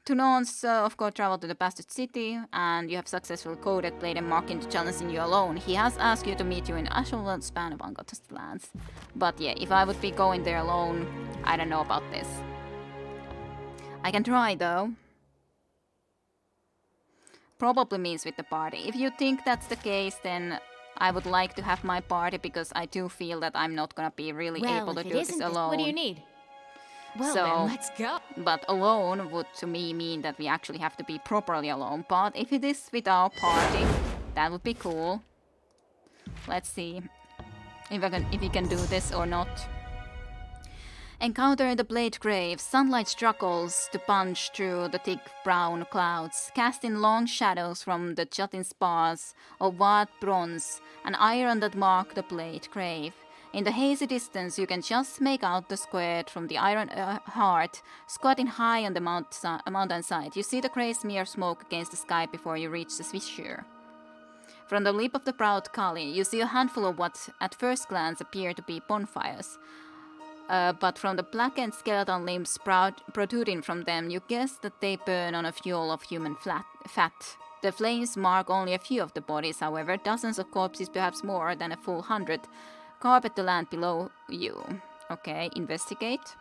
Tunons, of course, traveled to the Bastard City, and you have successfully coded Blade and Mark into challenging you alone. He has asked you to meet you in a short span of uncontested lands. But yeah, if I would be going there alone, I don't know about this. I can try, though. Probably means with the party. If you think that's the case, then I would like to have my party, because I do feel that I'm not gonna be really able to do this alone. What do you need? Well, So- then let's go. But alone would to me mean that we actually have to be properly alone. But if it is with our party, that would be cool. Let's see if we can do this or not. Encounter the Blade Grave. Sunlight struggles to punch through the thick brown clouds, casting long shadows from the jutting spars of white bronze and iron that mark the Blade Grave. In the hazy distance, you can just make out the squared from the iron heart squatting high on the mountainside. You see the grey smear smoke against the sky before you reach the fissure. From the lip of the proud Kali, you see a handful of what at first glance appear to be bonfires. But from the blackened skeleton limbs protruding from them, you guess that they burn on a fuel of human fat. The flames mark only a few of the bodies, however, dozens of corpses, perhaps more than a full 100, Carpet the land below you. Okay, investigate.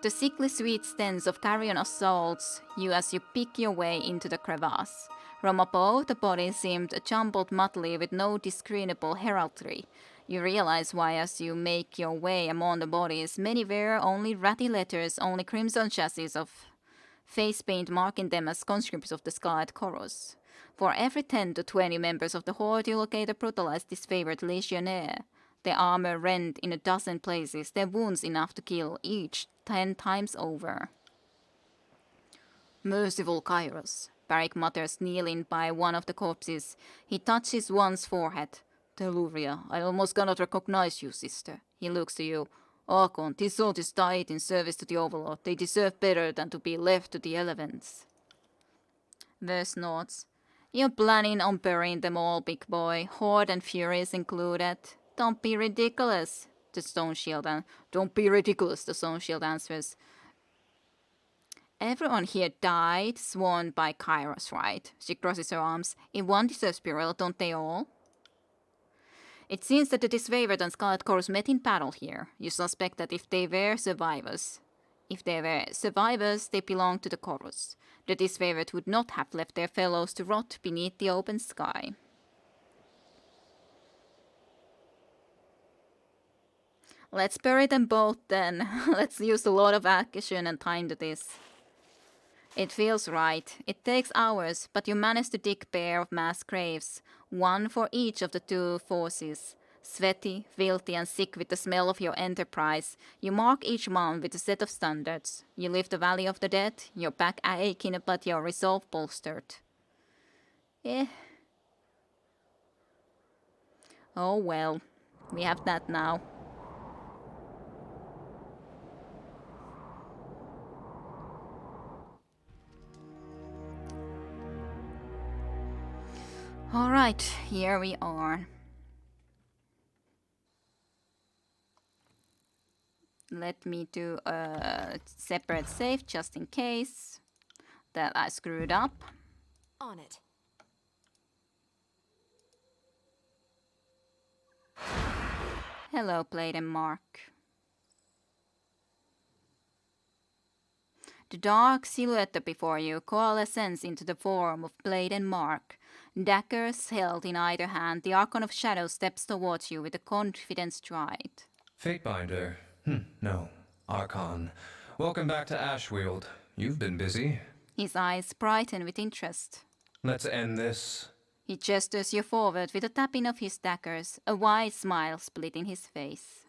The sickly sweet stench of carrion assaults you as you pick your way into the crevasse. From above, the body seemed a jumbled motley with no discernible heraldry. You realize why as you make your way among the bodies, many wear only ratty letters, only crimson chassis of face paint marking them as conscripts of the Scarlet Chorus. For every 10 to 20 members of the Horde, you locate a brutalized, disfavored legionnaire. Their armor rent in a dozen places, their wounds enough to kill, each 10 times over. Merciful Kairos, Barik mutters, kneeling by one of the corpses. He touches one's forehead. Telluria, I almost cannot recognize you, sister. He looks to you. Archon, these soldiers died in service to the Overlord. They deserve better than to be left to the elements. Verse notes. You're planning on burying them all, big boy. Horde and Furies included. Don't be ridiculous, the Stone Shield Don't be ridiculous, the Stone Shield answers. Everyone here died, sworn by Kairos, right? She crosses her arms. If one deserves burial, don't they all? It seems that the disfavored and Scarlet Chorus met in battle here. You suspect that if they were survivors, they belong to the Chorus. The disfavored would not have left their fellows to rot beneath the open sky. Let's bury them both then. Let's use a lot of action and time to this. It feels right. It takes hours, but you manage to dig bare of mass graves, one for each of the two forces. Sweaty, filthy, and sick with the smell of your enterprise, you mark each mound with a set of standards. You leave the Valley of the Dead, your back aching but your resolve bolstered. Oh well, we have that now. Alright, here we are. Let me do a separate save just in case that I screwed up. On it. Hello, Blade and Mark. The dark silhouette before you coalesces into the form of Blade and Mark. Daggers held in either hand, the Archon of Shadow steps towards you with a confident stride. Fatebinder. No. Archon. Welcome back to Ashweald. You've been busy. His eyes brighten with interest. Let's end this. He gestures you forward with a tapping of his daggers, a wide smile splitting his face.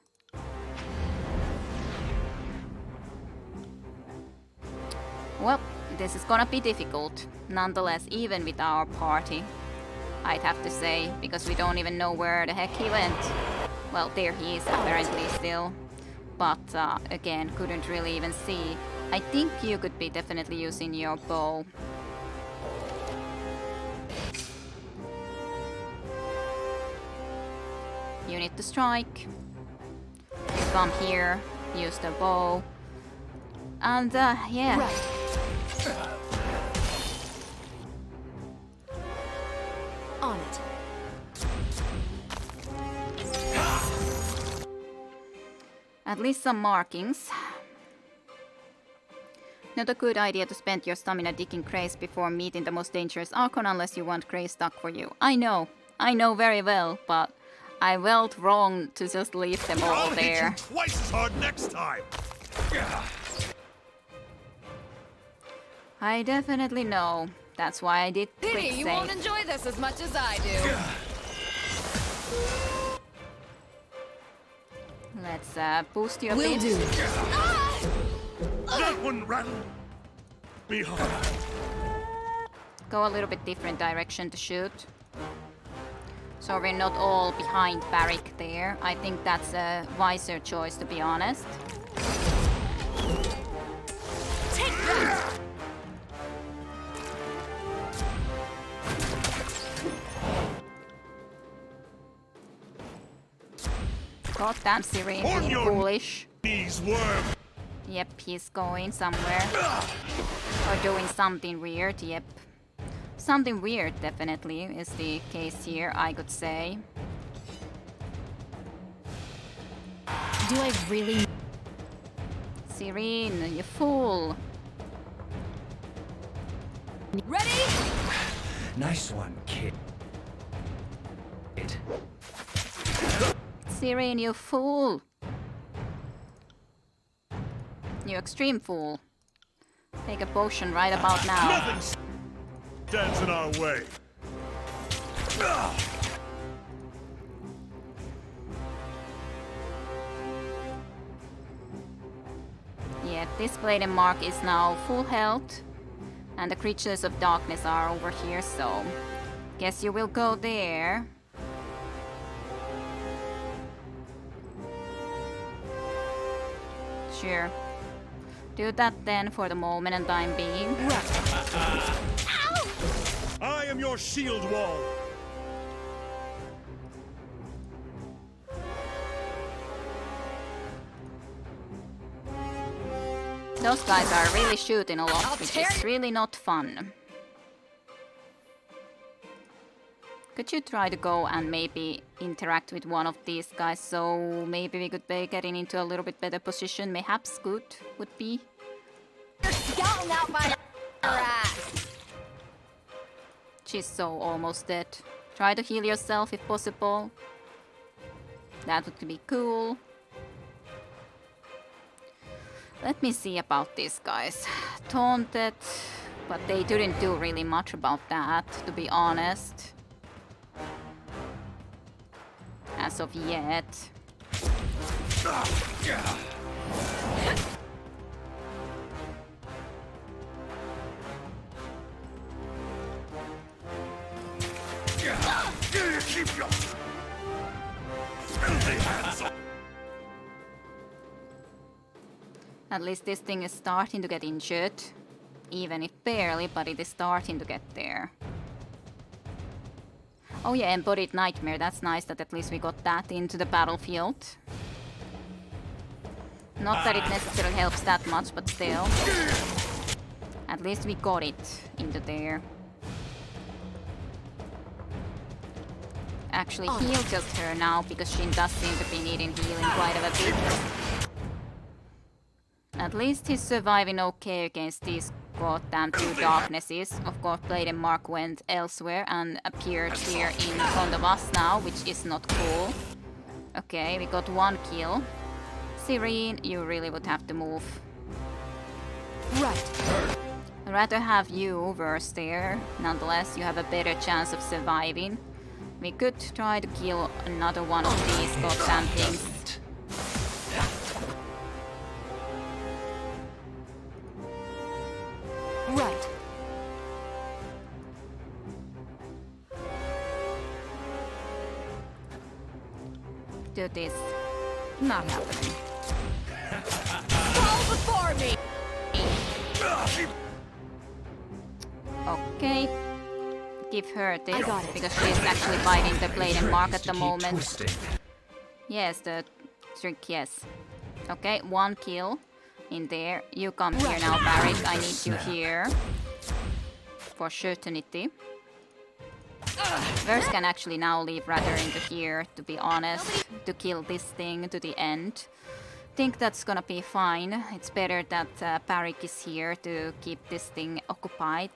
Well, this is gonna be difficult, nonetheless, even with our party. I'd have to say, because we don't even know where the heck he went. Well, there he is apparently still. But again, couldn't really even see. I think you could be definitely using your bow. You need to strike. You come here, use the bow. And yeah. Right. On it. At least some markings. Not a good idea to spend your stamina digging graves before meeting the most dangerous Archon unless you want graves stuck for you. I know very well, but I felt wrong to just leave them all there. I'll hit you twice as hard next time! I definitely know. That's why I did quick Pity save. you won't enjoy this as much as I do. Let's boost your Will bit. do. That one rattled me hard. Go a little bit different direction to shoot. So we're not all behind Barik there. I think that's a wiser choice, to be honest. Take that! Goddamn Sirin, On being your foolish. knees, worm! Yep, he's going somewhere. Or doing something weird, yep. Something weird, definitely, is the case here, I could say. Do I really... Serene, you fool! Ready? Nice one, kid. Serene, you fool! You extreme fool. Take a potion right about now. Nothing stands in our way. Yeah, this blade and mark is now full health. And the creatures of darkness are over here, so... Guess you will go there. Sure. Do that then for the moment and time being. I am your shield wall. Those guys are really shooting a lot, which is really not fun. Could you try to go and maybe interact with one of these guys, so maybe we could be getting into a little bit better position? Mayhaps good would be. You're scouting out by your ass. She's so almost dead. Try to heal yourself if possible. That would be cool. Let me see about these guys. Taunted, but they didn't do really much about that, to be honest. As of yet. Keep your filthy hands off. At least this thing is starting to get injured. Even if barely, but it is starting to get there. Oh yeah, Embodied Nightmare. That's nice that at least we got that into the battlefield. Not that it necessarily helps that much, but still. At least we got it into there. Actually, heal just her now, because she does seem to be needing healing quite a bit. At least he's surviving okay against these goddamn two darknesses. Of course, Blade and Mark went elsewhere and appeared here in front of us now, which is not cool. Okay, we got one kill. Serene, you really would have to move. Right. I'd rather have you over there. Nonetheless, you have a better chance of surviving. We could try to kill another one of these goddamn things. Right. Do this. Not happening. Fall before me. Okay. Give her this, because she's actually fighting the Blade and Mark at the moment. Twisting. Yes, the trick, yes. Okay, one kill in there. You come here now, Barrick. I need you here. For certainty. Verse can actually now leave rather into here, to be honest, to kill this thing to the end. Think that's gonna be fine. It's better that Barrick is here to keep this thing occupied.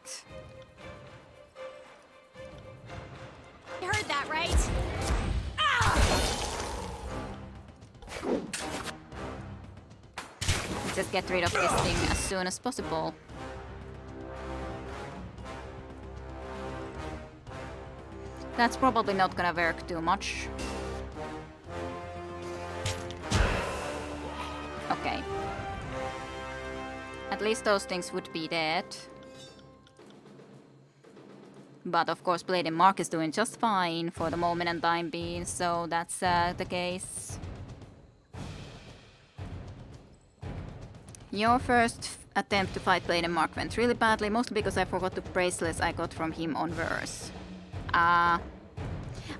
You heard that, right? Just get rid of this thing as soon as possible. That's probably not gonna work too much. Okay. At least those things would be dead. But of course Blade and Mark is doing just fine for the moment and time being, so that's the case. Your first attempt to fight Blade and Mark went really badly, mostly because I forgot the bracelets I got from him on Verse.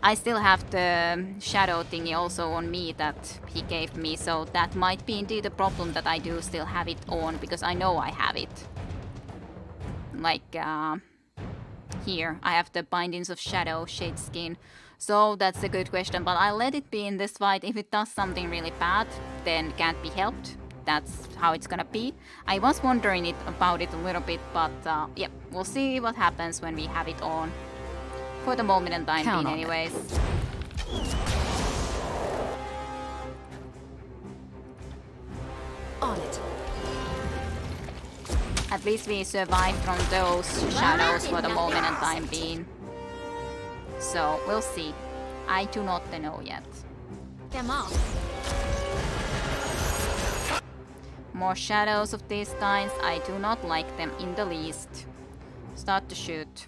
I still have the shadow thingy also on me that he gave me, so that might be indeed a problem that I do still have it on, because I know I have it. Like, Here, I have the Bindings of Shadow Shade Skin. So that's a good question, but I'll let it be in this fight. If it does something really bad, then can't be helped. That's how it's gonna be. I was wondering about it a little bit, but yeah, we'll see what happens when we have it on. For the moment and time being anyways. On it. At least we survived from those shadows for the moment and time being. So, we'll see. I do not know yet. Them off. More shadows of these kinds, I do not like them in the least. Start to shoot.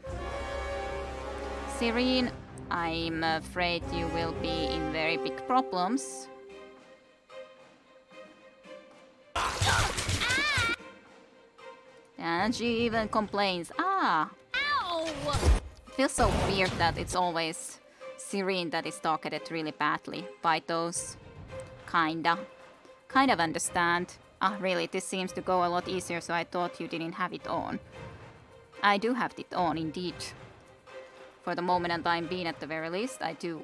Serene, I'm afraid you will be in very big problems. And she even complains, ah! Ow! It feels so weird that it's always Serene that is targeted really badly by those. Kind of understand. Ah, really, this seems to go a lot easier, so I thought you didn't have it on. I do have it on, indeed. For the moment and time being, at the very least, I do.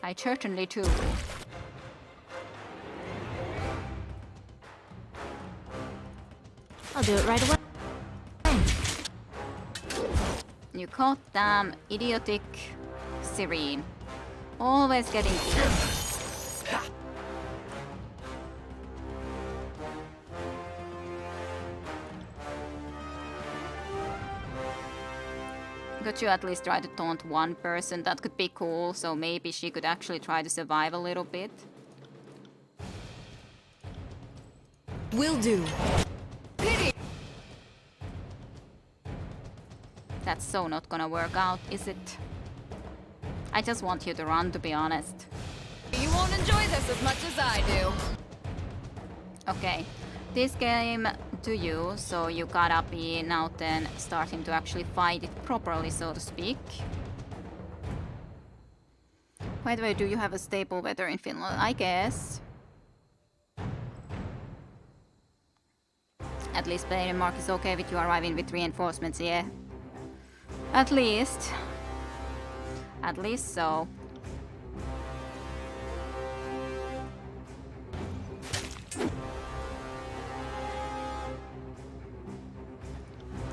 I certainly do. I'll do it right away. You caught damn idiotic Serene. Always getting killed. Could you at least try to taunt one person? That could be cool, so maybe she could actually try to survive a little bit. Will do. That's so not gonna work out, is it? I just want you to run, to be honest. You won't enjoy this as much as I do. Okay, this game to you, so you gotta be now then starting to actually fight it properly, so to speak. By the way, do you have a stable weather in Finland? I guess. At least Denmark is okay with you arriving with reinforcements, yeah. At least. At least so.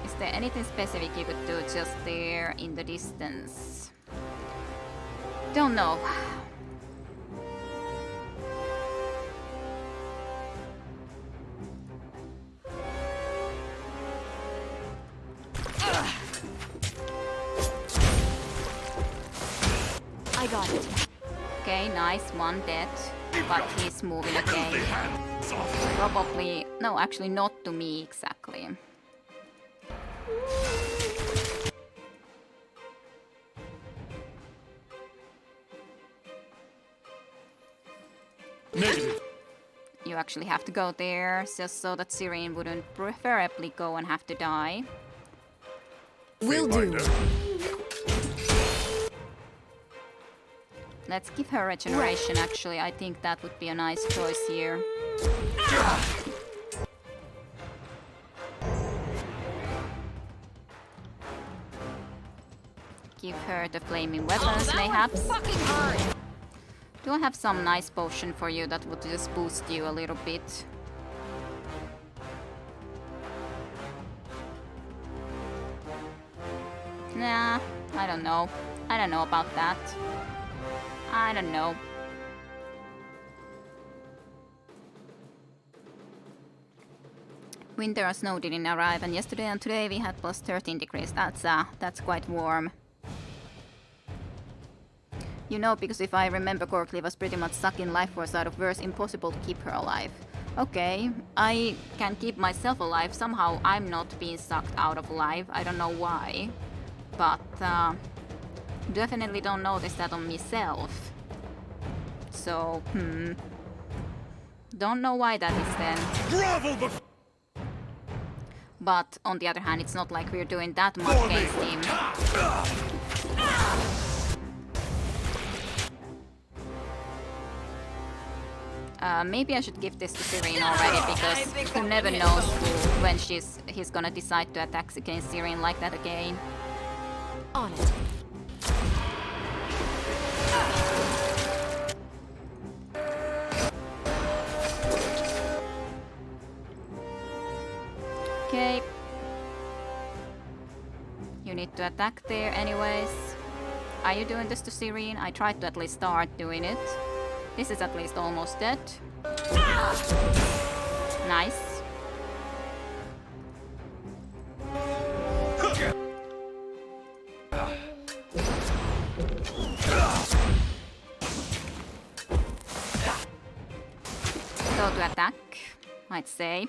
Is there anything specific you could do just there in the distance? Don't know. I got it. Okay, nice, one dead. But he's moving again. Probably... No, actually not to me exactly. Negative. You actually have to go there, just so that Serene wouldn't preferably go and have to die. Will do. Let's give her regeneration, actually. I think that would be a nice choice here. Give her the flaming weapons, mayhaps. Fucking hurt. Do I have some nice potion for you that would just boost you a little bit? Nah, I don't know. I don't know about that. I don't know. Winter or snow didn't arrive, and yesterday and today we had plus 13 degrees. That's quite warm. You know, because if I remember correctly, was pretty much sucking life force out of Verse, impossible to keep her alive. Okay, I can keep myself alive. Somehow I'm not being sucked out of life. I don't know why. But definitely don't notice that on myself. So, don't know why that is then. But on the other hand, it's not like we're doing that much against him. Maybe I should give this to Serene already, because who never knows when he's gonna decide to attack against Serene like that again. You need to attack there anyways. Are you doing this to Serene? I tried to at least start doing it. This is at least almost dead. Nice. Go to attack, I'd say.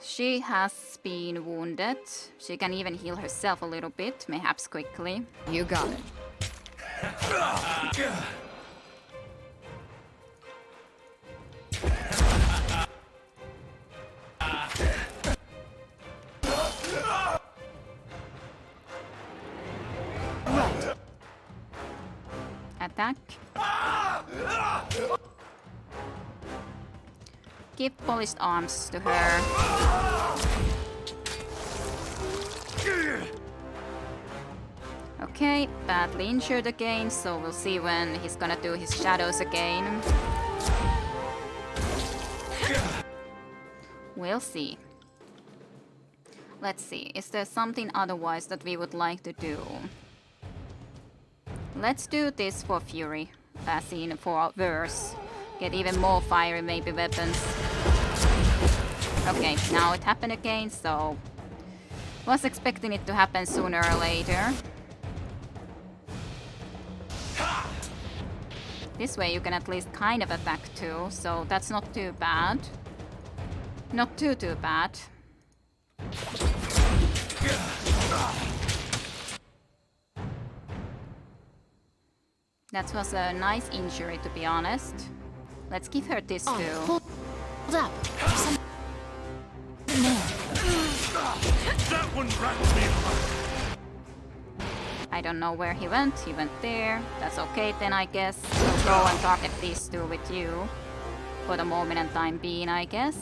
She has been wounded. She can even heal herself a little bit, perhaps quickly. You got it. Right. Attack. Give polished arms to her. Okay, badly injured again, so we'll see when he's gonna do his shadows again. We'll see. Let's see, is there something otherwise that we would like to do? Let's do this for Fury, as in for Verse. Get even more fiery maybe weapons. Okay, now it happened again, so... Was expecting it to happen sooner or later. This way you can at least kind of attack too, so that's not too bad. Not too bad. That was a nice injury, to be honest. Let's give her this too. Hold up. That one wrapped me hard. I don't know where he went. He went there. That's okay then, I guess. We'll go and target these two with you. For the moment and time being, I guess.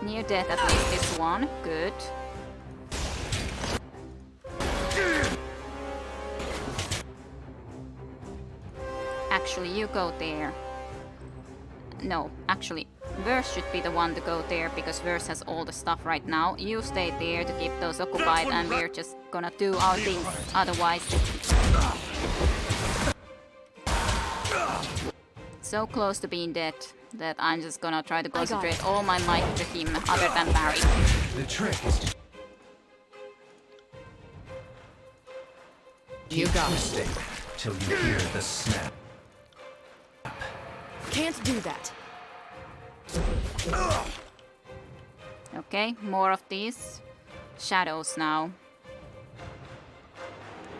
Near death at least this one. Good. Actually, you go there. No, actually, Verse should be the one to go there because Verse has all the stuff right now. You stay there to keep those occupied and we're just gonna do our things otherwise. So close to being dead that I'm just gonna try to concentrate all my might to him other than Barry. The trick is to You got it. twisting till you hear the snap. Can't do that. Okay, more of these. Shadows now.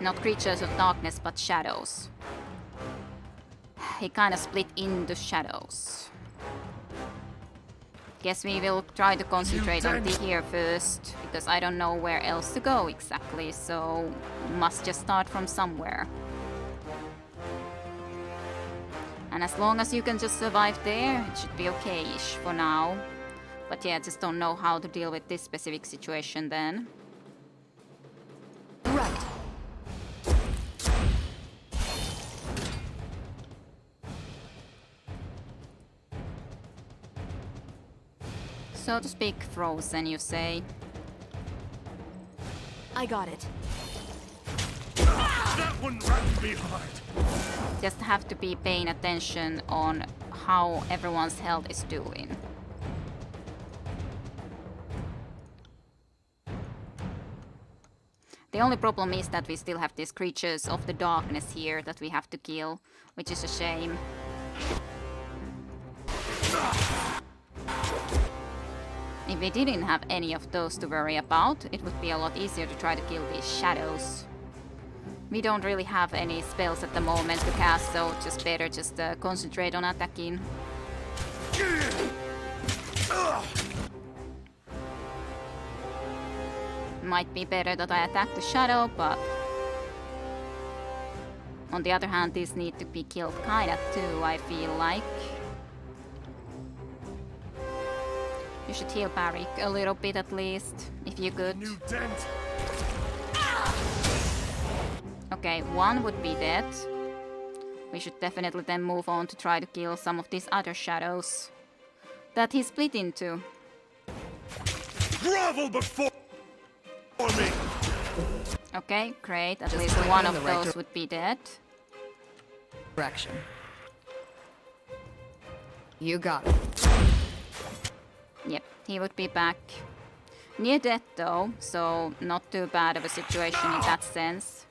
Not creatures of darkness, but shadows. He kind of split into shadows. Guess we will try to concentrate on the here first, because I don't know where else to go exactly, so must just start from somewhere. And as long as you can just survive there, it should be okay-ish for now. But yeah, just don't know how to deal with this specific situation then. Right. So to speak, frozen, you say. I got it. That one wrapped me hard. Just have to be paying attention on how everyone's health is doing. The only problem is that we still have these creatures of the darkness here that we have to kill, which is a shame. If we didn't have any of those to worry about, it would be a lot easier to try to kill these shadows. We don't really have any spells at the moment to cast, so just better just concentrate on attacking. Might be better that I attack the shadow, but... On the other hand, these need to be killed kinda too, I feel like. You should heal Barik a little bit at least, if you could. New dent. Okay, one would be dead. We should definitely then move on to try to kill some of these other shadows. that he split into. Grovel before me! Okay, great. At Just least point one me in of the right those would be dead. Direction. You got it. Yep, he would be back. Near death though, so not too bad of a situation in that sense.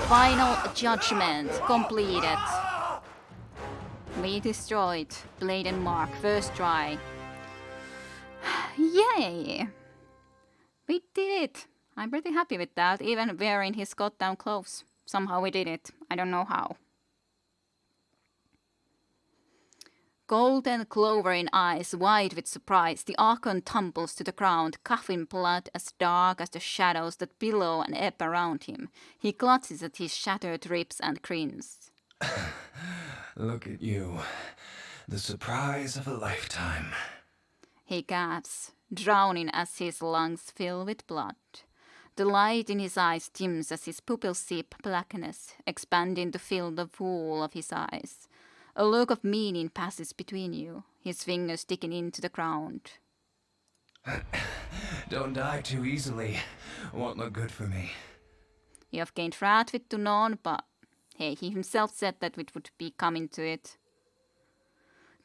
Final judgment completed. We destroyed Blade and Mark first try. Yay! We did it! I'm pretty happy with that, even wearing his goddamn clothes. Somehow we did it. I don't know how. Golden clover in eyes, wide with surprise, the Archon tumbles to the ground, coughing blood as dark as the shadows that billow and ebb around him. He clutches at his shattered ribs and grins. Look at you. The surprise of a lifetime. He gasps, drowning as his lungs fill with blood. The light in his eyes dims as his pupils sip blackness, expanding to fill the pool of his eyes. A look of meaning passes between you, his fingers digging into the ground. Don't die too easily. Won't look good for me. You have gained wrath with Tunon, but hey, he himself said that it would be coming to it.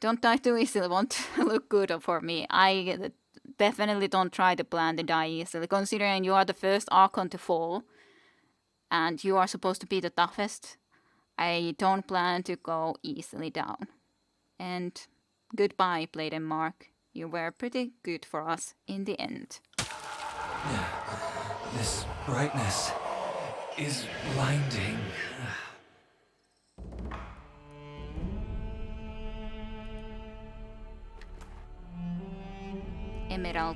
Don't die too easily, won't look good for me. I definitely don't try to plan to die easily, considering you are the first Archon to fall, and you are supposed to be the toughest. I don't plan to go easily down. And goodbye, Blade and Mark. You were pretty good for us in the end. This brightness is blinding. Emerald.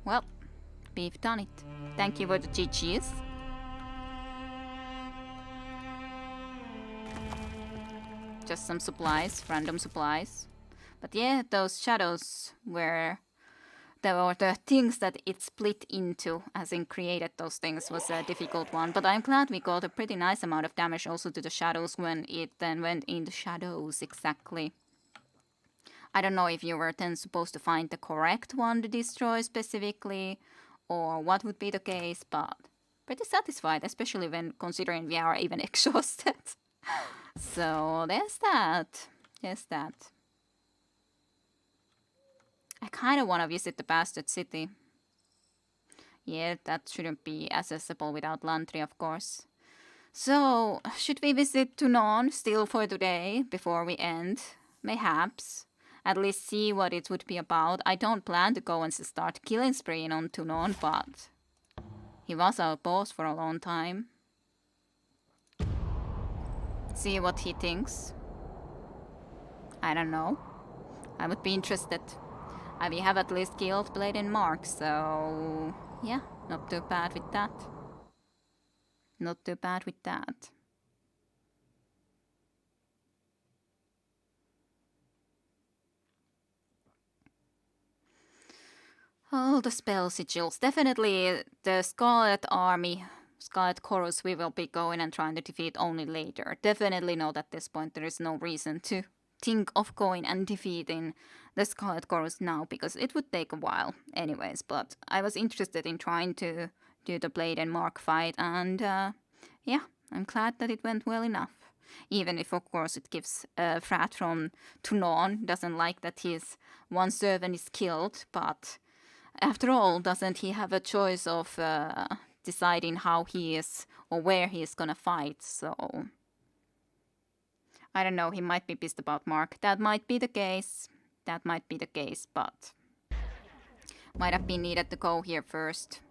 Well, we've done it. Thank you for the GGs. Just some supplies, random supplies. But yeah, those shadows were the things that it split into, as in created those things, was a difficult one. But I'm glad we got a pretty nice amount of damage also to the shadows when it then went in the shadows, exactly. I don't know if you were then supposed to find the correct one to destroy specifically, or what would be the case, but pretty satisfied, especially when considering we are even exhausted. So there's that. There's that. I kind of want to visit the Bastard City. Yeah, that shouldn't be accessible without Lantry, of course. So, should we visit Tunon still for today, before we end? Mayhaps. At least see what it would be about. I don't plan to go and start killing spree on Tunon, but he was our boss for a long time. See what he thinks. I don't know. I would be interested. We have at least killed Blade and Mark, so yeah, not too bad with that. Not too bad with that. Oh, the spell sigils. Definitely the Scarlet Army, Scarlet Chorus, we will be going and trying to defeat only later. Definitely not at this point. There is no reason to think of going and defeating the Scarlet Chorus now, because it would take a while anyways. But I was interested in trying to do the Blade and Mark fight, and yeah, I'm glad that it went well enough. Even if, of course, it gives Frat from Tunon doesn't like that his one servant is killed, but after all, doesn't he have a choice of deciding how he is or where he is gonna fight? So I don't know, he might be pissed about Mark. That might be the case. That might be the case, but might have been needed to go here first.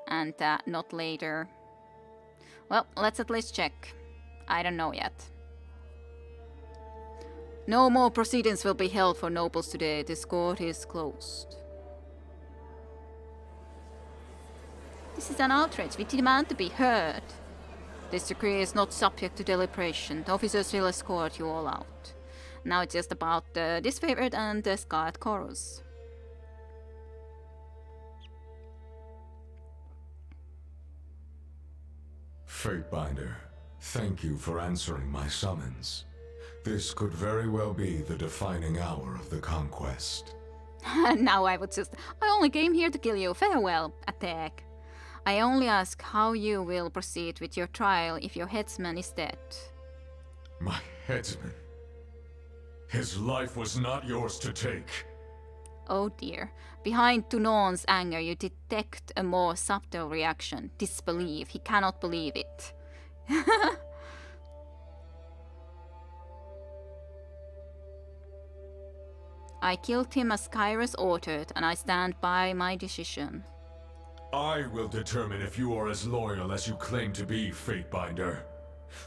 And not later. Well, let's at least check. I don't know yet. No more proceedings will be held for nobles today. This court is closed. This is an outrage. We demand to be heard. This decree is not subject to deliberation. The officers will escort you all out. Now it's just about the disfavored and the Scarlet Chorus. Fatebinder, thank you for answering my summons. This could very well be the defining hour of the conquest. Now I only came here to kill you. Farewell, attack. I only ask how you will proceed with your trial if your headsman is dead. My headsman? His life was not yours to take. Oh dear. Behind Tunon's anger you detect a more subtle reaction. Disbelief. He cannot believe it. I killed him as Kairos ordered, and I stand by my decision. I will determine if you are as loyal as you claim to be, Fatebinder.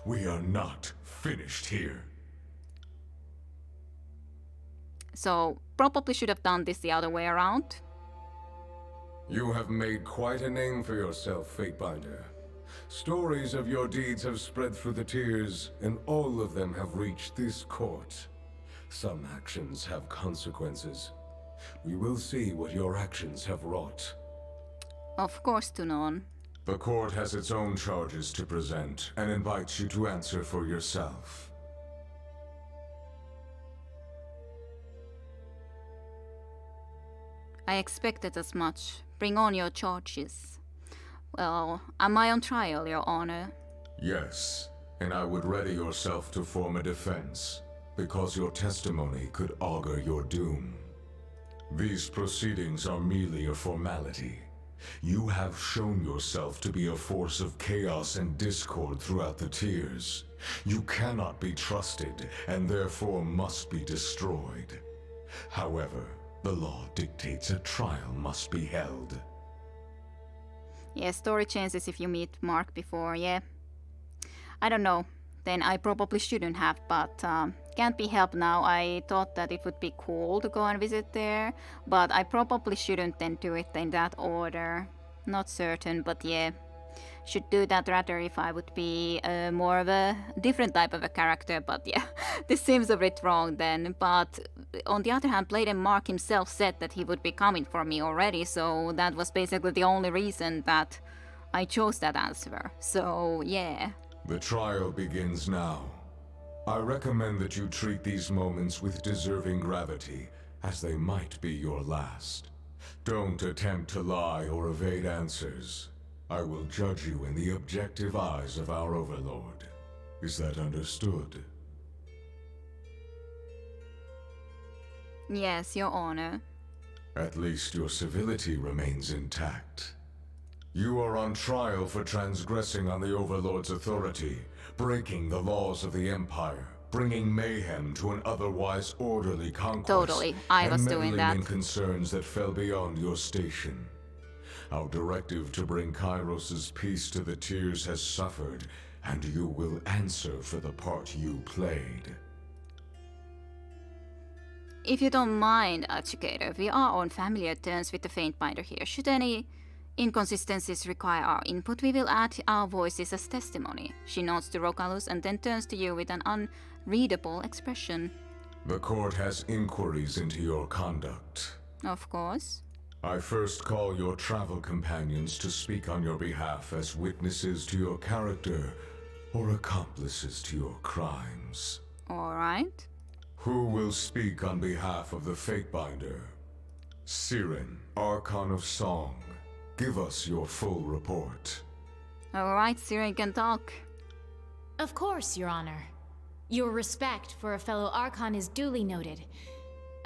We are not finished here. So, probably should have done this the other way around. You have made quite a name for yourself, Fatebinder. Stories of your deeds have spread through the tiers, and all of them have reached this court. Some actions have consequences. We will see what your actions have wrought. Of course, Tunon. The court has its own charges to present, and invites you to answer for yourself. I expected as much. Bring on your charges. Well, am I on trial, Your Honor? Yes, and I would ready yourself to form a defense, because your testimony could augur your doom. These proceedings are merely a formality. You have shown yourself to be a force of chaos and discord throughout the tiers. You cannot be trusted, and therefore must be destroyed. However, the law dictates a trial must be held. Yeah, story changes if you meet Mark before, yeah. I don't know. Then I probably shouldn't have, but can't be helped now. I thought that it would be cool to go and visit there, but I probably shouldn't then do it in that order. Not certain, but yeah. Should do that rather if I would be more of a different type of a character, but yeah, this seems a bit wrong then. But on the other hand, Blade and Mark himself said that he would be coming for me already, so that was basically the only reason that I chose that answer. So yeah. The trial begins now. I recommend that you treat these moments with deserving gravity, as they might be your last. Don't attempt to lie or evade answers. I will judge you in the objective eyes of our Overlord. Is that understood? Yes, Your Honor. At least your civility remains intact. You are on trial for transgressing on the Overlord's authority, breaking the laws of the Empire, bringing mayhem to an otherwise orderly conquest. Totally, I was doing that. And meddling in concerns that fell beyond your station. Our directive to bring Kairos' peace to the tiers has suffered, and you will answer for the part you played. If you don't mind, Educator, we are on familiar terms with the Fatebinder here. Should any inconsistencies require our input, we will add our voices as testimony. She nods to Rogalus and then turns to you with an unreadable expression. The court has inquiries into your conduct. Of course. I first call your travel companions to speak on your behalf as witnesses to your character or accomplices to your crimes. All right. Who will speak on behalf of the Fatebinder? Siren, Archon of Song. Give us your full report. All right, Siren can talk. Of course, Your Honor. Your respect for a fellow Archon is duly noted.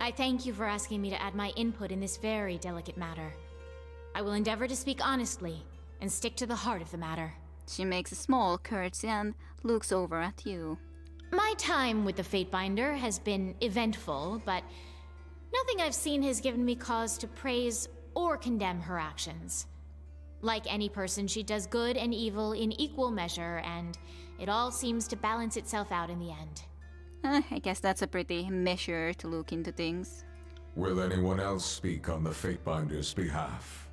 I thank you for asking me to add my input in this very delicate matter. I will endeavor to speak honestly and stick to the heart of the matter. She makes a small curtsy and looks over at you. My time with the Fatebinder has been eventful, but nothing I've seen has given me cause to praise or condemn her actions. Like any person, she does good and evil in equal measure, and it all seems to balance itself out in the end. I guess that's a pretty measure to look into things. Will anyone else speak on the Fatebinder's behalf?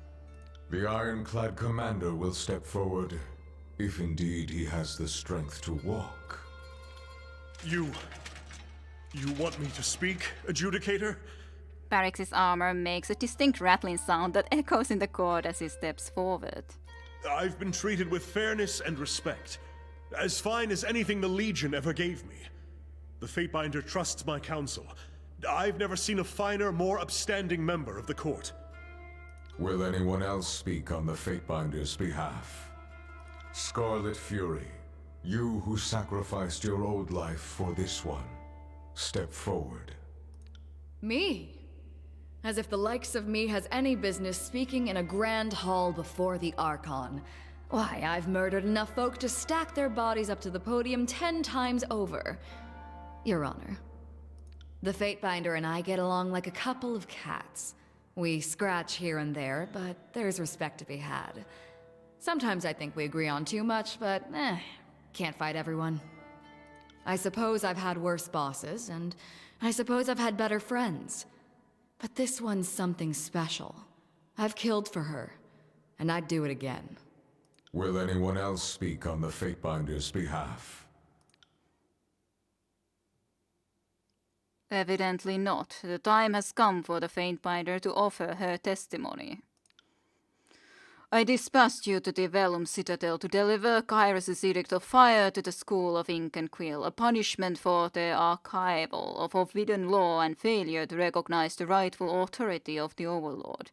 The Ironclad Commander will step forward, if indeed he has the strength to walk. You want me to speak, Adjudicator? Barrick's armor makes a distinct rattling sound that echoes in the court as he steps forward. I've been treated with fairness and respect. As fine as anything the Legion ever gave me. The Fatebinder trusts my counsel. I've never seen a finer, more upstanding member of the court. Will anyone else speak on the Fatebinder's behalf? Scarlet Fury, you who sacrificed your old life for this one, step forward. Me? As if the likes of me has any business speaking in a grand hall before the Archon. Why, I've murdered enough folk to stack their bodies up to the podium 10 times over. Your Honor, the Fatebinder and I get along like a couple of cats. We scratch here and there, but there's respect to be had. Sometimes I think we agree on too much, but can't fight everyone. I suppose I've had worse bosses, and I suppose I've had better friends. But this one's something special. I've killed for her, and I'd do it again. Will anyone else speak on the Fatebinder's behalf? Evidently not. The time has come for the Fatebinder to offer her testimony. I dispatched you to the Vellum Citadel to deliver Kairos' Edict of Fire to the School of Ink and Quill, a punishment for the archival of forbidden law and failure to recognize the rightful authority of the Overlord.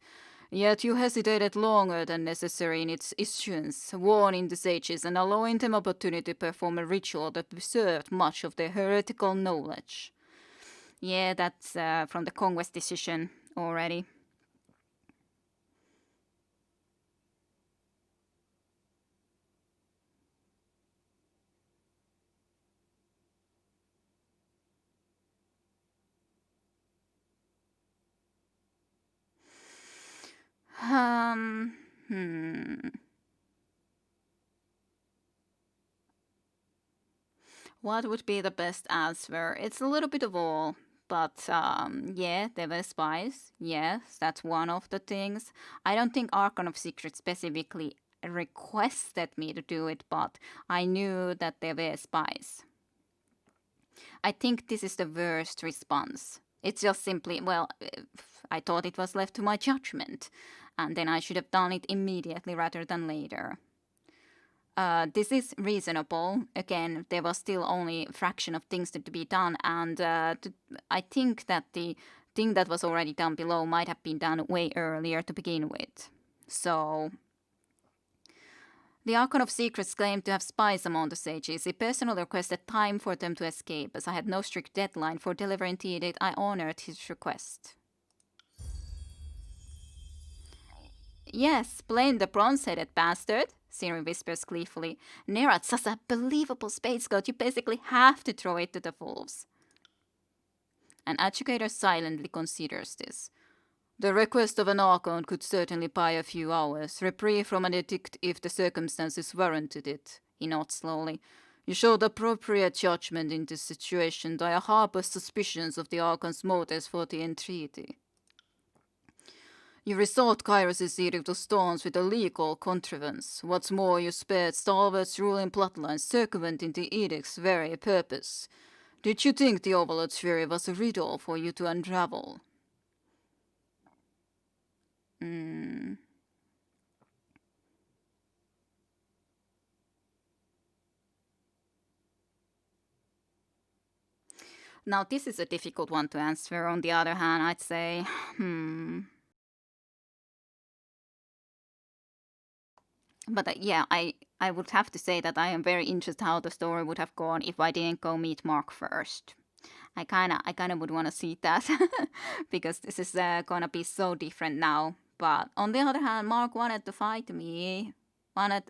Yet you hesitated longer than necessary in its issuance, warning the sages and allowing them opportunity to perform a ritual that preserved much of their heretical knowledge. Yeah, that's from the Conquest decision already. What would be the best answer? It's a little bit of all. But yeah, there were spies. Yes, that's one of the things. I don't think Archon of Secret specifically requested me to do it, but I knew that there were spies. I think this is the worst response. It's just simply, well, I thought it was left to my judgment, and then I should have done it immediately rather than later. This is reasonable. Again, there was still only a fraction of things to be done, and I think that the thing that was already done below might have been done way earlier to begin with. So, the Archon of Secrets claimed to have spies among the sages. He personally requested time for them to escape. As I had no strict deadline for delivering the edict, I honored his request. Yes, blame the bronze-headed bastard, Siri whispers gleefully. Nerat's such a believable space goat, you basically have to throw it to the wolves. An educator silently considers this. The request of an Archon could certainly buy a few hours, reprieve from an edict if the circumstances warranted it, he nods slowly. You showed appropriate judgment in this situation, though I harbor suspicions of the Archon's motives for the entreaty. You restored Kairos' Edict of Stones with a legal contrivance. What's more, you spared stalwarts ruling bloodlines circumventing the edict's very purpose. Did you think the Overlord's fury was a riddle for you to unravel? Now, this is a difficult one to answer. On the other hand, I'd say, But yeah, I would have to say that I am very interested how the story would have gone if I didn't go meet Mark first. I kinda would want to see that because this is gonna be so different now. But on the other hand, Mark wanted to fight me.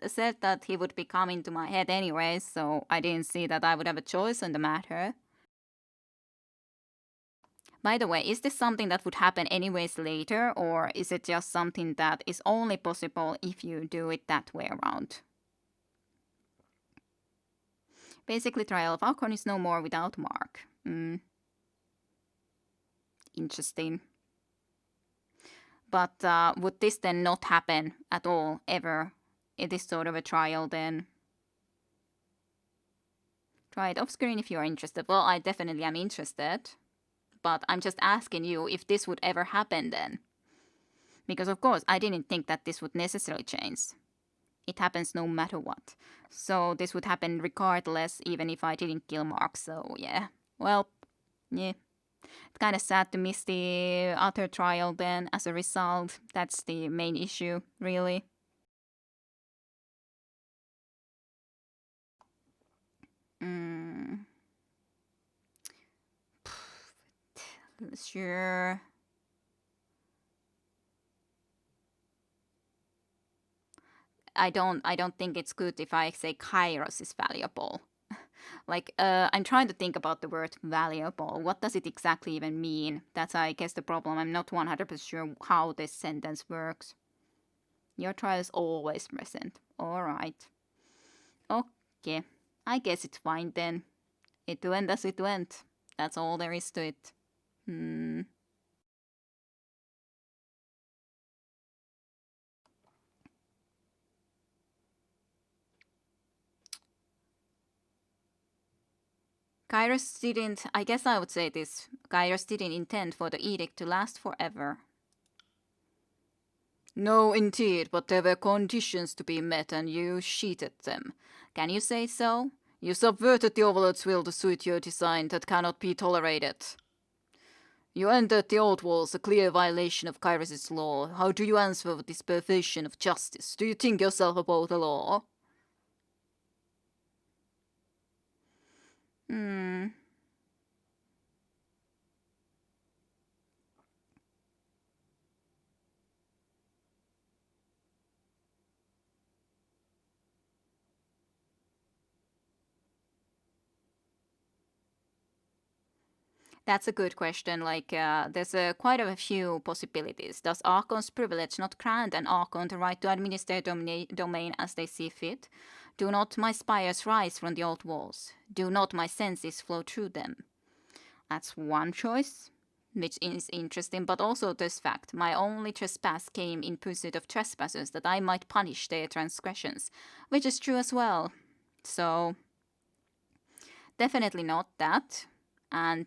Said that he would be coming to my head anyway, so I didn't see that I would have a choice in the matter. By the way, is this something that would happen anyways later, or is it just something that is only possible if you do it that way around? Basically, Trial of Archon is no more without Mark. Interesting. But would this then not happen at all, ever? It is sort of a trial then. Try it off screen if you are interested. Well, I definitely am interested. But I'm just asking you if this would ever happen then. Because of course, I didn't think that this would necessarily change. it happens no matter what. So this would happen regardless, even if I didn't kill Mark. So yeah, well, yeah. It's kind of sad to miss the other trial then as a result. That's the main issue, really. Sure. I don't think it's good if I say Kairos is valuable. Like, I'm trying to think about the word valuable. What does it exactly even mean? That's, I guess, the problem. I'm not 100% sure how this sentence works. Your trial is always present. Alright. Okay. I guess it's fine then. It went as it went. That's all there is to it. Kairos didn't, I guess I would say this, Kairos didn't intend for the edict to last forever. No, indeed, but there were conditions to be met and you cheated them. Can you say so? You subverted the Overlord's will to suit your design that cannot be tolerated. You entered the old walls, a clear violation of Kairos' law. How do you answer for this perversion of justice? Do you think yourself above the law? That's a good question. Like, there's quite a few possibilities. Does Archon's privilege not grant an Archon the right to administer domain as they see fit? Do not my spires rise from the old walls? Do not my senses flow through them? That's one choice, which is interesting, but also this fact. My only trespass came in pursuit of trespassers, that I might punish their transgressions, which is true as well. So, definitely not that. And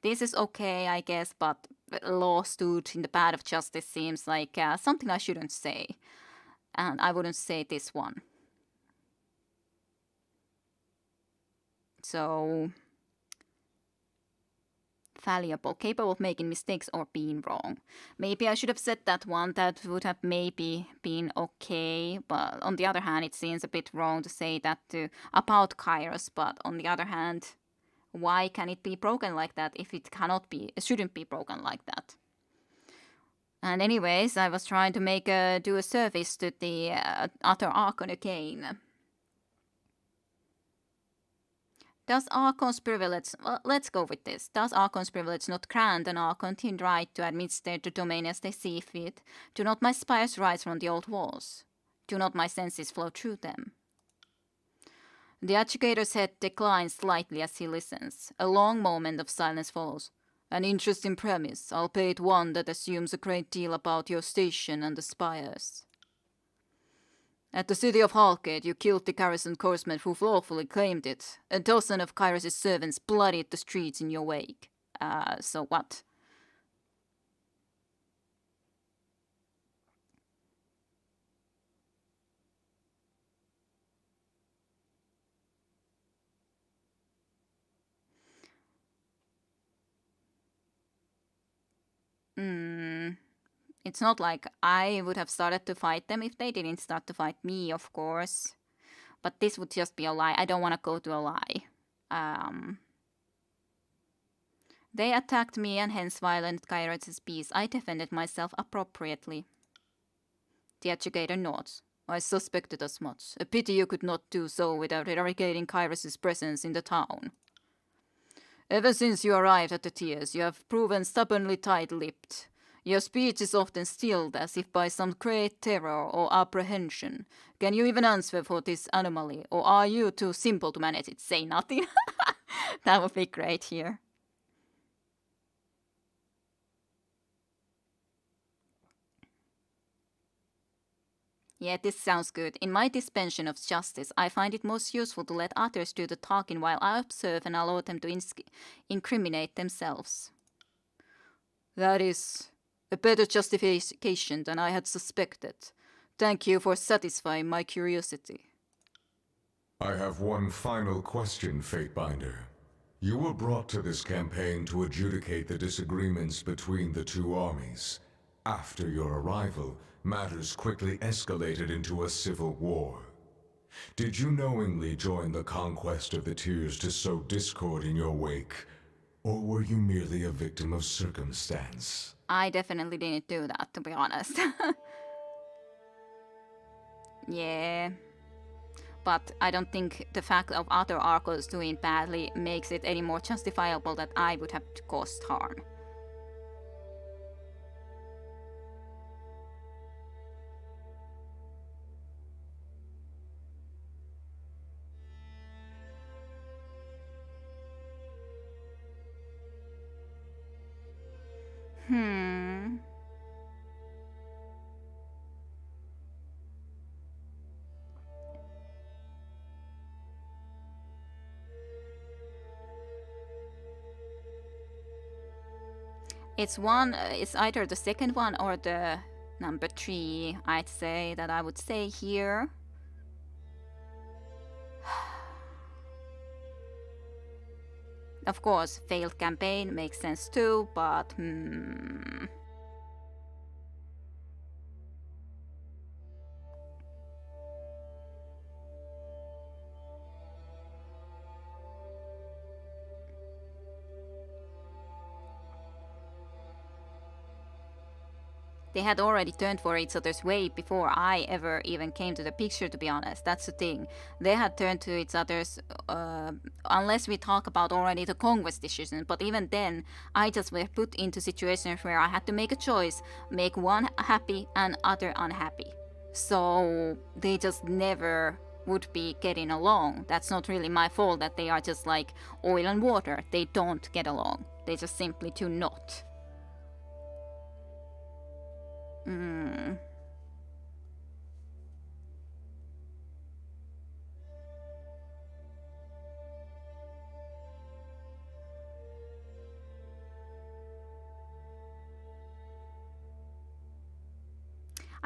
this is okay, I guess, but law stood in the path of justice seems like something I shouldn't say. And I wouldn't say this one. So, fallible, capable of making mistakes or being wrong. Maybe I should have said that one. That would have maybe been okay. But on the other hand, it seems a bit wrong to say that about Kairos. But on the other hand, why can it be broken like that if it cannot be, it shouldn't be broken like that? And anyways, I was trying to do a service to the other Archon again. Does Archon's privilege, well, let's go with this. Does Archon's privilege not grant an Archon the right to administer the domain as they see fit? Do not my spires rise from the old walls? Do not my senses flow through them? The educator's head declines slightly as he listens. A long moment of silence follows. An interesting premise, albeit one that assumes a great deal about your station and the spires. At the city of Halkid, you killed the garrison corpsman who lawfully claimed it. A dozen of Kairos' servants bloodied the streets in your wake. So what? It's not like I would have started to fight them if they didn't start to fight me, of course. But this would just be a lie. I don't want to go to a lie. They attacked me and hence violated Kairos' peace. I defended myself appropriately. The educator nods. I suspected as much. A pity you could not do so without eradicating Kairos' presence in the town. Ever since you arrived at the Tears, you have proven stubbornly tight-lipped. Your speech is often stilled as if by some great terror or apprehension. Can you even answer for this anomaly, or are you too simple to manage it? Say nothing. That would be great here. Yeah, this sounds good. In my dispensation of justice, I find it most useful to let others do the talking while I observe and allow them to incriminate themselves. That is a better justification than I had suspected. Thank you for satisfying my curiosity. I have one final question, Fatebinder. You were brought to this campaign to adjudicate the disagreements between the two armies. After your arrival, matters quickly escalated into a civil war. Did you knowingly join the conquest of the Tears to sow discord in your wake? Or were you merely a victim of circumstance? I definitely didn't do that, to be honest. Yeah. But I don't think the fact of other Archons doing badly makes it any more justifiable that I would have caused harm. It's either the second one or the number 3, I'd say, that I would say here. Of course, failed campaign makes sense too, but they had already turned for each other's way before I ever even came to the picture, to be honest. That's the thing. They had turned to each other's, unless we talk about already the conquest decision. But even then, I just were put into situations where I had to make a choice, make one happy and other unhappy. So they just never would be getting along. That's not really my fault that they are just like oil and water. They don't get along. They just simply do not.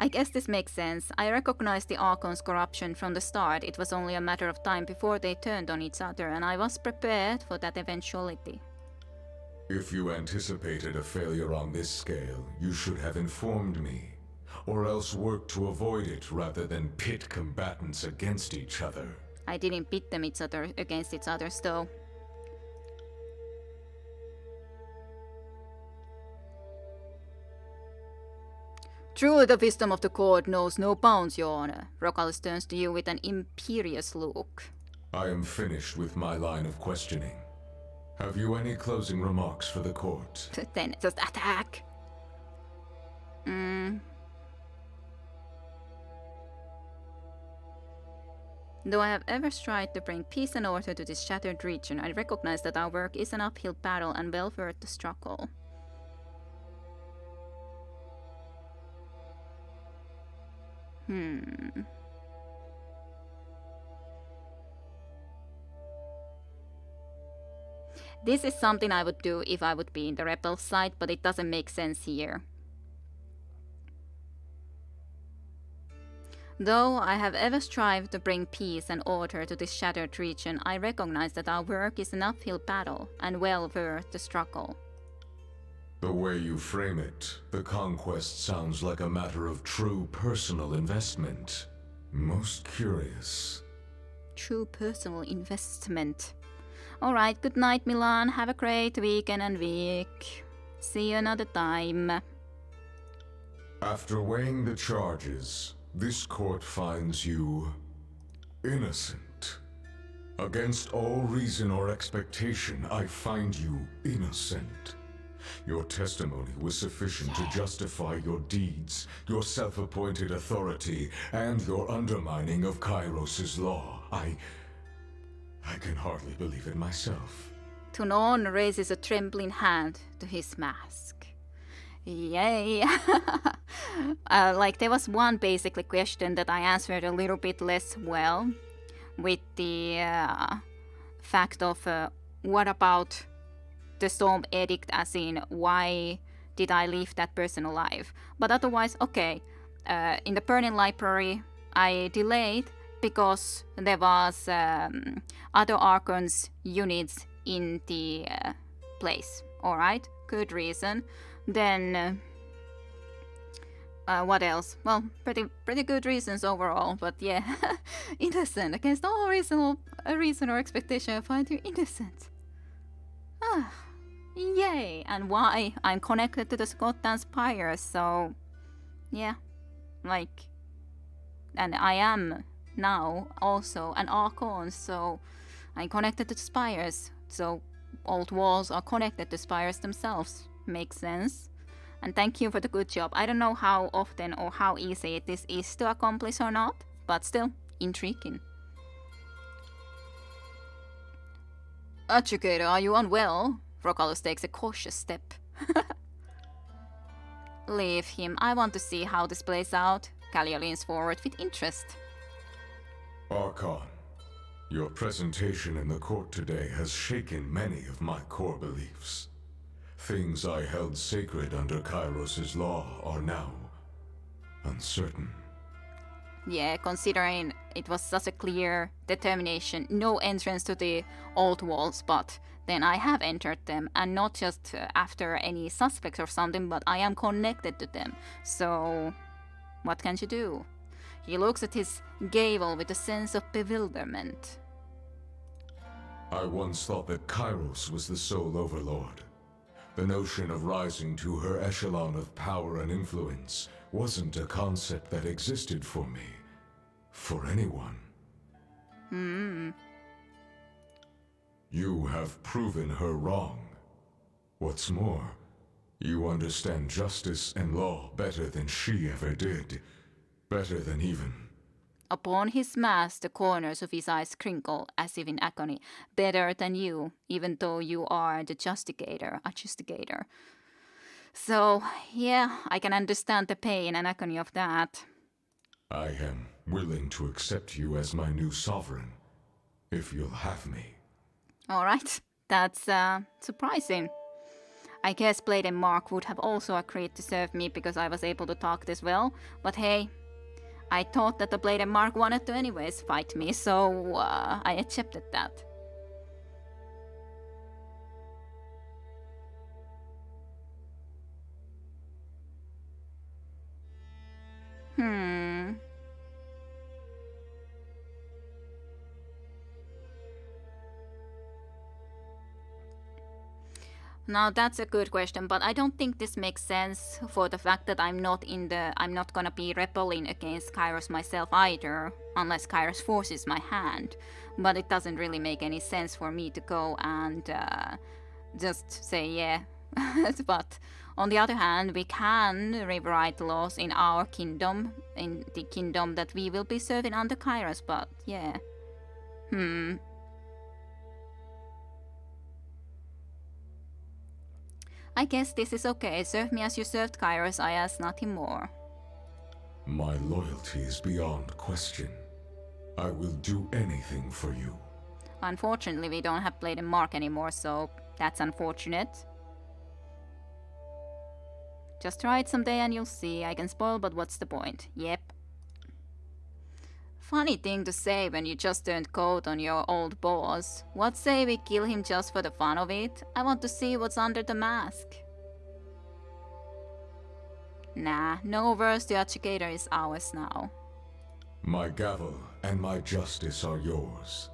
I guess this makes sense. I recognized the Archon's corruption from the start. It was only a matter of time before they turned on each other, and I was prepared for that eventuality. If you anticipated a failure on this scale, you should have informed me. Or else worked to avoid it rather than pit combatants against each other. I didn't pit them against each other, though. Truly the wisdom of the court knows no bounds, Your Honor. Rocalis turns to you with an imperious look. I am finished with my line of questioning. Have you any closing remarks for the court? Then just attack. Though I have ever tried to bring peace and order to this shattered region, I recognize that our work is an uphill battle and well worth the struggle. This is something I would do if I would be in the rebel side, but it doesn't make sense here. Though I have ever strived to bring peace and order to this shattered region, I recognize that our work is an uphill battle and well worth the struggle. The way you frame it, the conquest sounds like a matter of true personal investment. Most curious. True personal investment. Alright, good night, Milan. Have a great weekend and week. See you another time. After weighing the charges, this court finds you innocent. Against all reason or expectation, I find you innocent. Your testimony was sufficient to justify your deeds, your self-appointed authority, and your undermining of Kairos' law. I can hardly believe it myself. Tunon raises a trembling hand to his mask. Yay! There was one basically question that I answered a little bit less well, with the fact of what about the Storm Edict, as in why did I leave that person alive? But otherwise, okay. in the Burning Library, I delayed because there was other Archon's units in the place. Alright, good reason. Then what else? Well, pretty good reasons overall, but yeah, innocent against all reason or expectation. I find you innocent. Ah, yay! And why? I'm connected to the Scotland Spire, so yeah, like, and I am now also an Archon, so I'm connected to the spires. So old walls are connected to spires themselves. Makes sense. And thank you for the good job. I don't know how often or how easy this is to accomplish or not, but still intriguing. Educator, are you unwell? Rocalus takes a cautious step. Leave him. I want to see how this plays out. Callia leans forward with interest. Archon, your presentation in the court today has shaken many of my core beliefs. Things I held sacred under Kairos' law are now uncertain. Yeah, considering it was such a clear determination, no entrance to the old walls, but then I have entered them, and not just after any suspects or something, but I am connected to them. So, what can you do? He looks at his gavel with a sense of bewilderment. I once thought that Kairos was the sole overlord. The notion of rising to her echelon of power and influence wasn't a concept that existed for me. For anyone. You have proven her wrong. What's more, you understand justice and law better than she ever did. Better than even... Upon his mask, the corners of his eyes crinkle, as if in agony. Better than you, even though you are the adjustigator. So, yeah, I can understand the pain and agony of that. I am willing to accept you as my new sovereign, if you'll have me. Alright, that's surprising. I guess Blade and Mark would have also agreed to serve me because I was able to talk this well, but hey, I thought that the Blade and Mark wanted to anyways fight me, so I accepted that. Now that's a good question, but I don't think this makes sense for the fact that I'm not gonna be rebelling against Kairos myself either, unless Kairos forces my hand. But it doesn't really make any sense for me to go and just say yeah. But on the other hand, we can rewrite laws in our kingdom, in the kingdom that we will be serving under Kairos, but yeah. I guess this is okay. Serve me as you served Kairos, I ask nothing more. My loyalty is beyond question. I will do anything for you. Unfortunately, we don't have Blade and Mark anymore, so that's unfortunate. Just try it someday and you'll see. I can spoil, but what's the point? Yep. Funny thing to say when you just turned cold on your old boss. What say we kill him just for the fun of it? I want to see what's under the mask. Nah, no worse, the educator is ours now. My gavel and my justice are yours.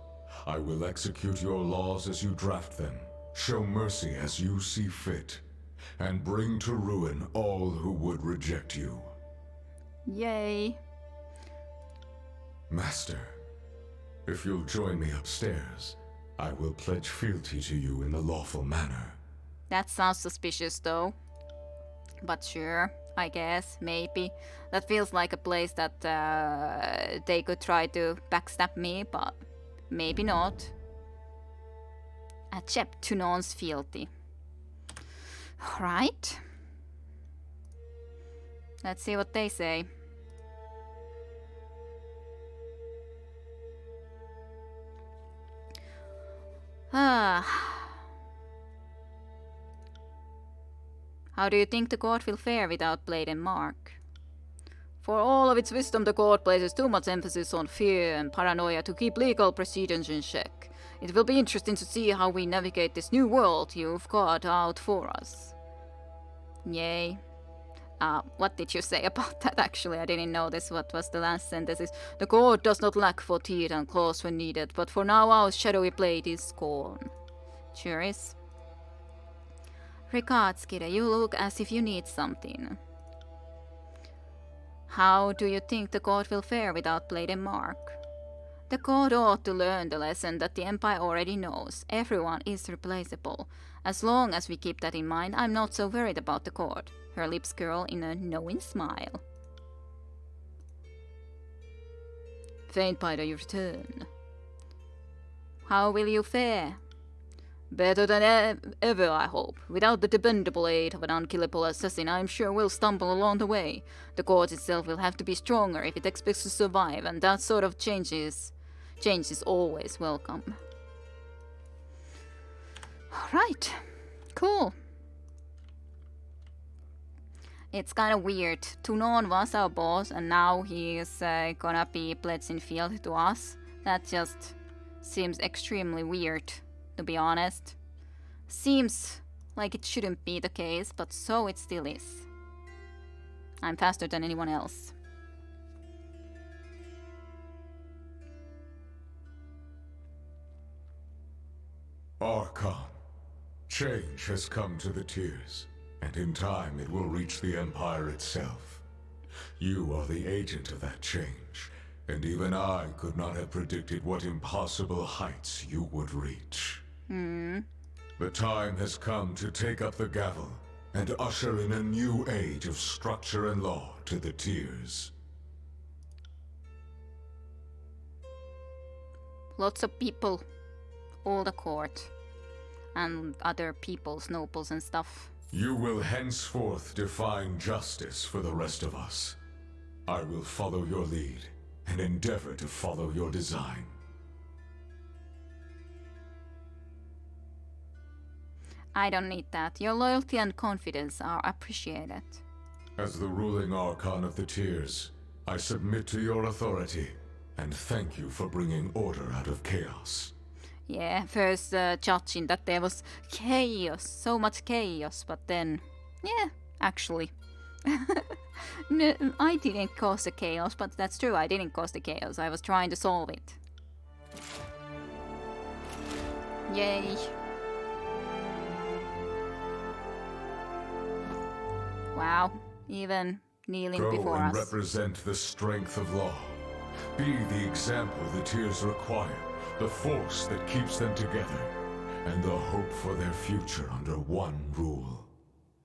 I will execute your laws as you draft them, show mercy as you see fit, and bring to ruin all who would reject you. Yay. Master, if you'll join me upstairs, I will pledge fealty to you in the lawful manner. That sounds suspicious though. But sure, I guess, maybe. That feels like a place that they could try to backstab me, but maybe not. Accept to non's fealty. Alright. Let's see what they say. How do you think the court will fare without Blade and Mark? For all of its wisdom, the court places too much emphasis on fear and paranoia to keep legal precedence in check. It will be interesting to see how we navigate this new world you've got out for us. Yay. What did you say about that actually? I didn't notice what was the last sentence. The court does not lack for teeth and claws when needed, but for now our shadowy blade is gone. Sure is. Regards, Kira, you look as if you need something. How do you think the court will fare without Blade and Mark? The court ought to learn the lesson that the Empire already knows. Everyone is replaceable. As long as we keep that in mind, I'm not so worried about the court. Her lips curl in a knowing smile. Faintbinder, you return. How will you fare? Better than ever, I hope. Without the dependable aid of an unkillable assassin, I'm sure we'll stumble along the way. The court itself will have to be stronger if it expects to survive, and that sort of change is always welcome. Alright, cool. It's kind of weird. Tunon was our boss, and now he is gonna be pledging field to us. That just seems extremely weird, to be honest. Seems like it shouldn't be the case, but so it still is. I'm faster than anyone else. Archon, change has come to the Tiers, and in time it will reach the Empire itself. You are the agent of that change, and even I could not have predicted what impossible heights you would reach. The time has come to take up the gavel and usher in a new age of structure and law to the Tiers. Lots of people. All the court. And other peoples, nobles and stuff. You will henceforth define justice for the rest of us. I will follow your lead and endeavor to follow your design. I don't need that. Your loyalty and confidence are appreciated. As the ruling Archon of the Tiers, I submit to your authority and thank you for bringing order out of chaos. Yeah, first judging that there was chaos, so much chaos, but then, yeah, actually. No, I didn't cause the chaos, but that's true, I didn't cause the chaos, I was trying to solve it. Yay. Wow, even kneeling Go before and us. represent the strength of law. Be the example the Tiers require, the force that keeps them together, and the hope for their future under one rule.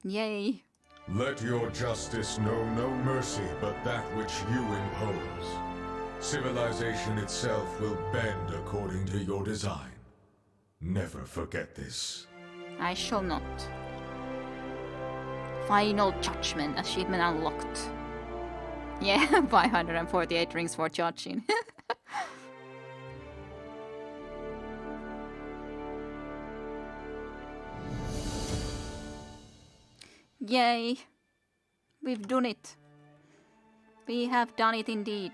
Yay. Let your justice know no mercy but that which you impose. Civilization itself will bend according to your design. Never forget this. I shall not. Final judgment, achievement unlocked. Yeah, 548 rings for judging. Yay! We've done it. We have done it indeed.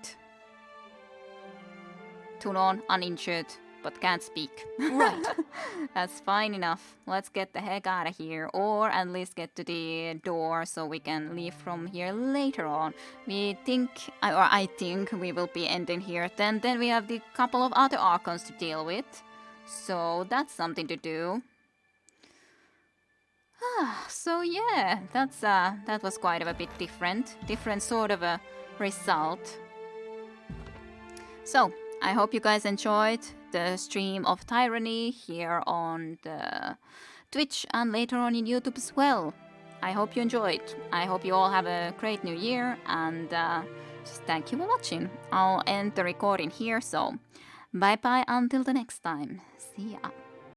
Tunon, uninjured, but can't speak. Right. That's fine enough. Let's get the heck out of here, or at least get to the door so we can leave from here later on. I think we will be ending here. Then we have the couple of other Archons to deal with. So that's something to do. So yeah, that was quite a bit different sort of a result. So I hope you guys enjoyed the stream of Tyranny here on the Twitch and later on in YouTube as well. I hope you enjoyed. I hope you all have a great new year, and just thank you for watching. I'll end the recording here, so bye bye until the next time. See ya.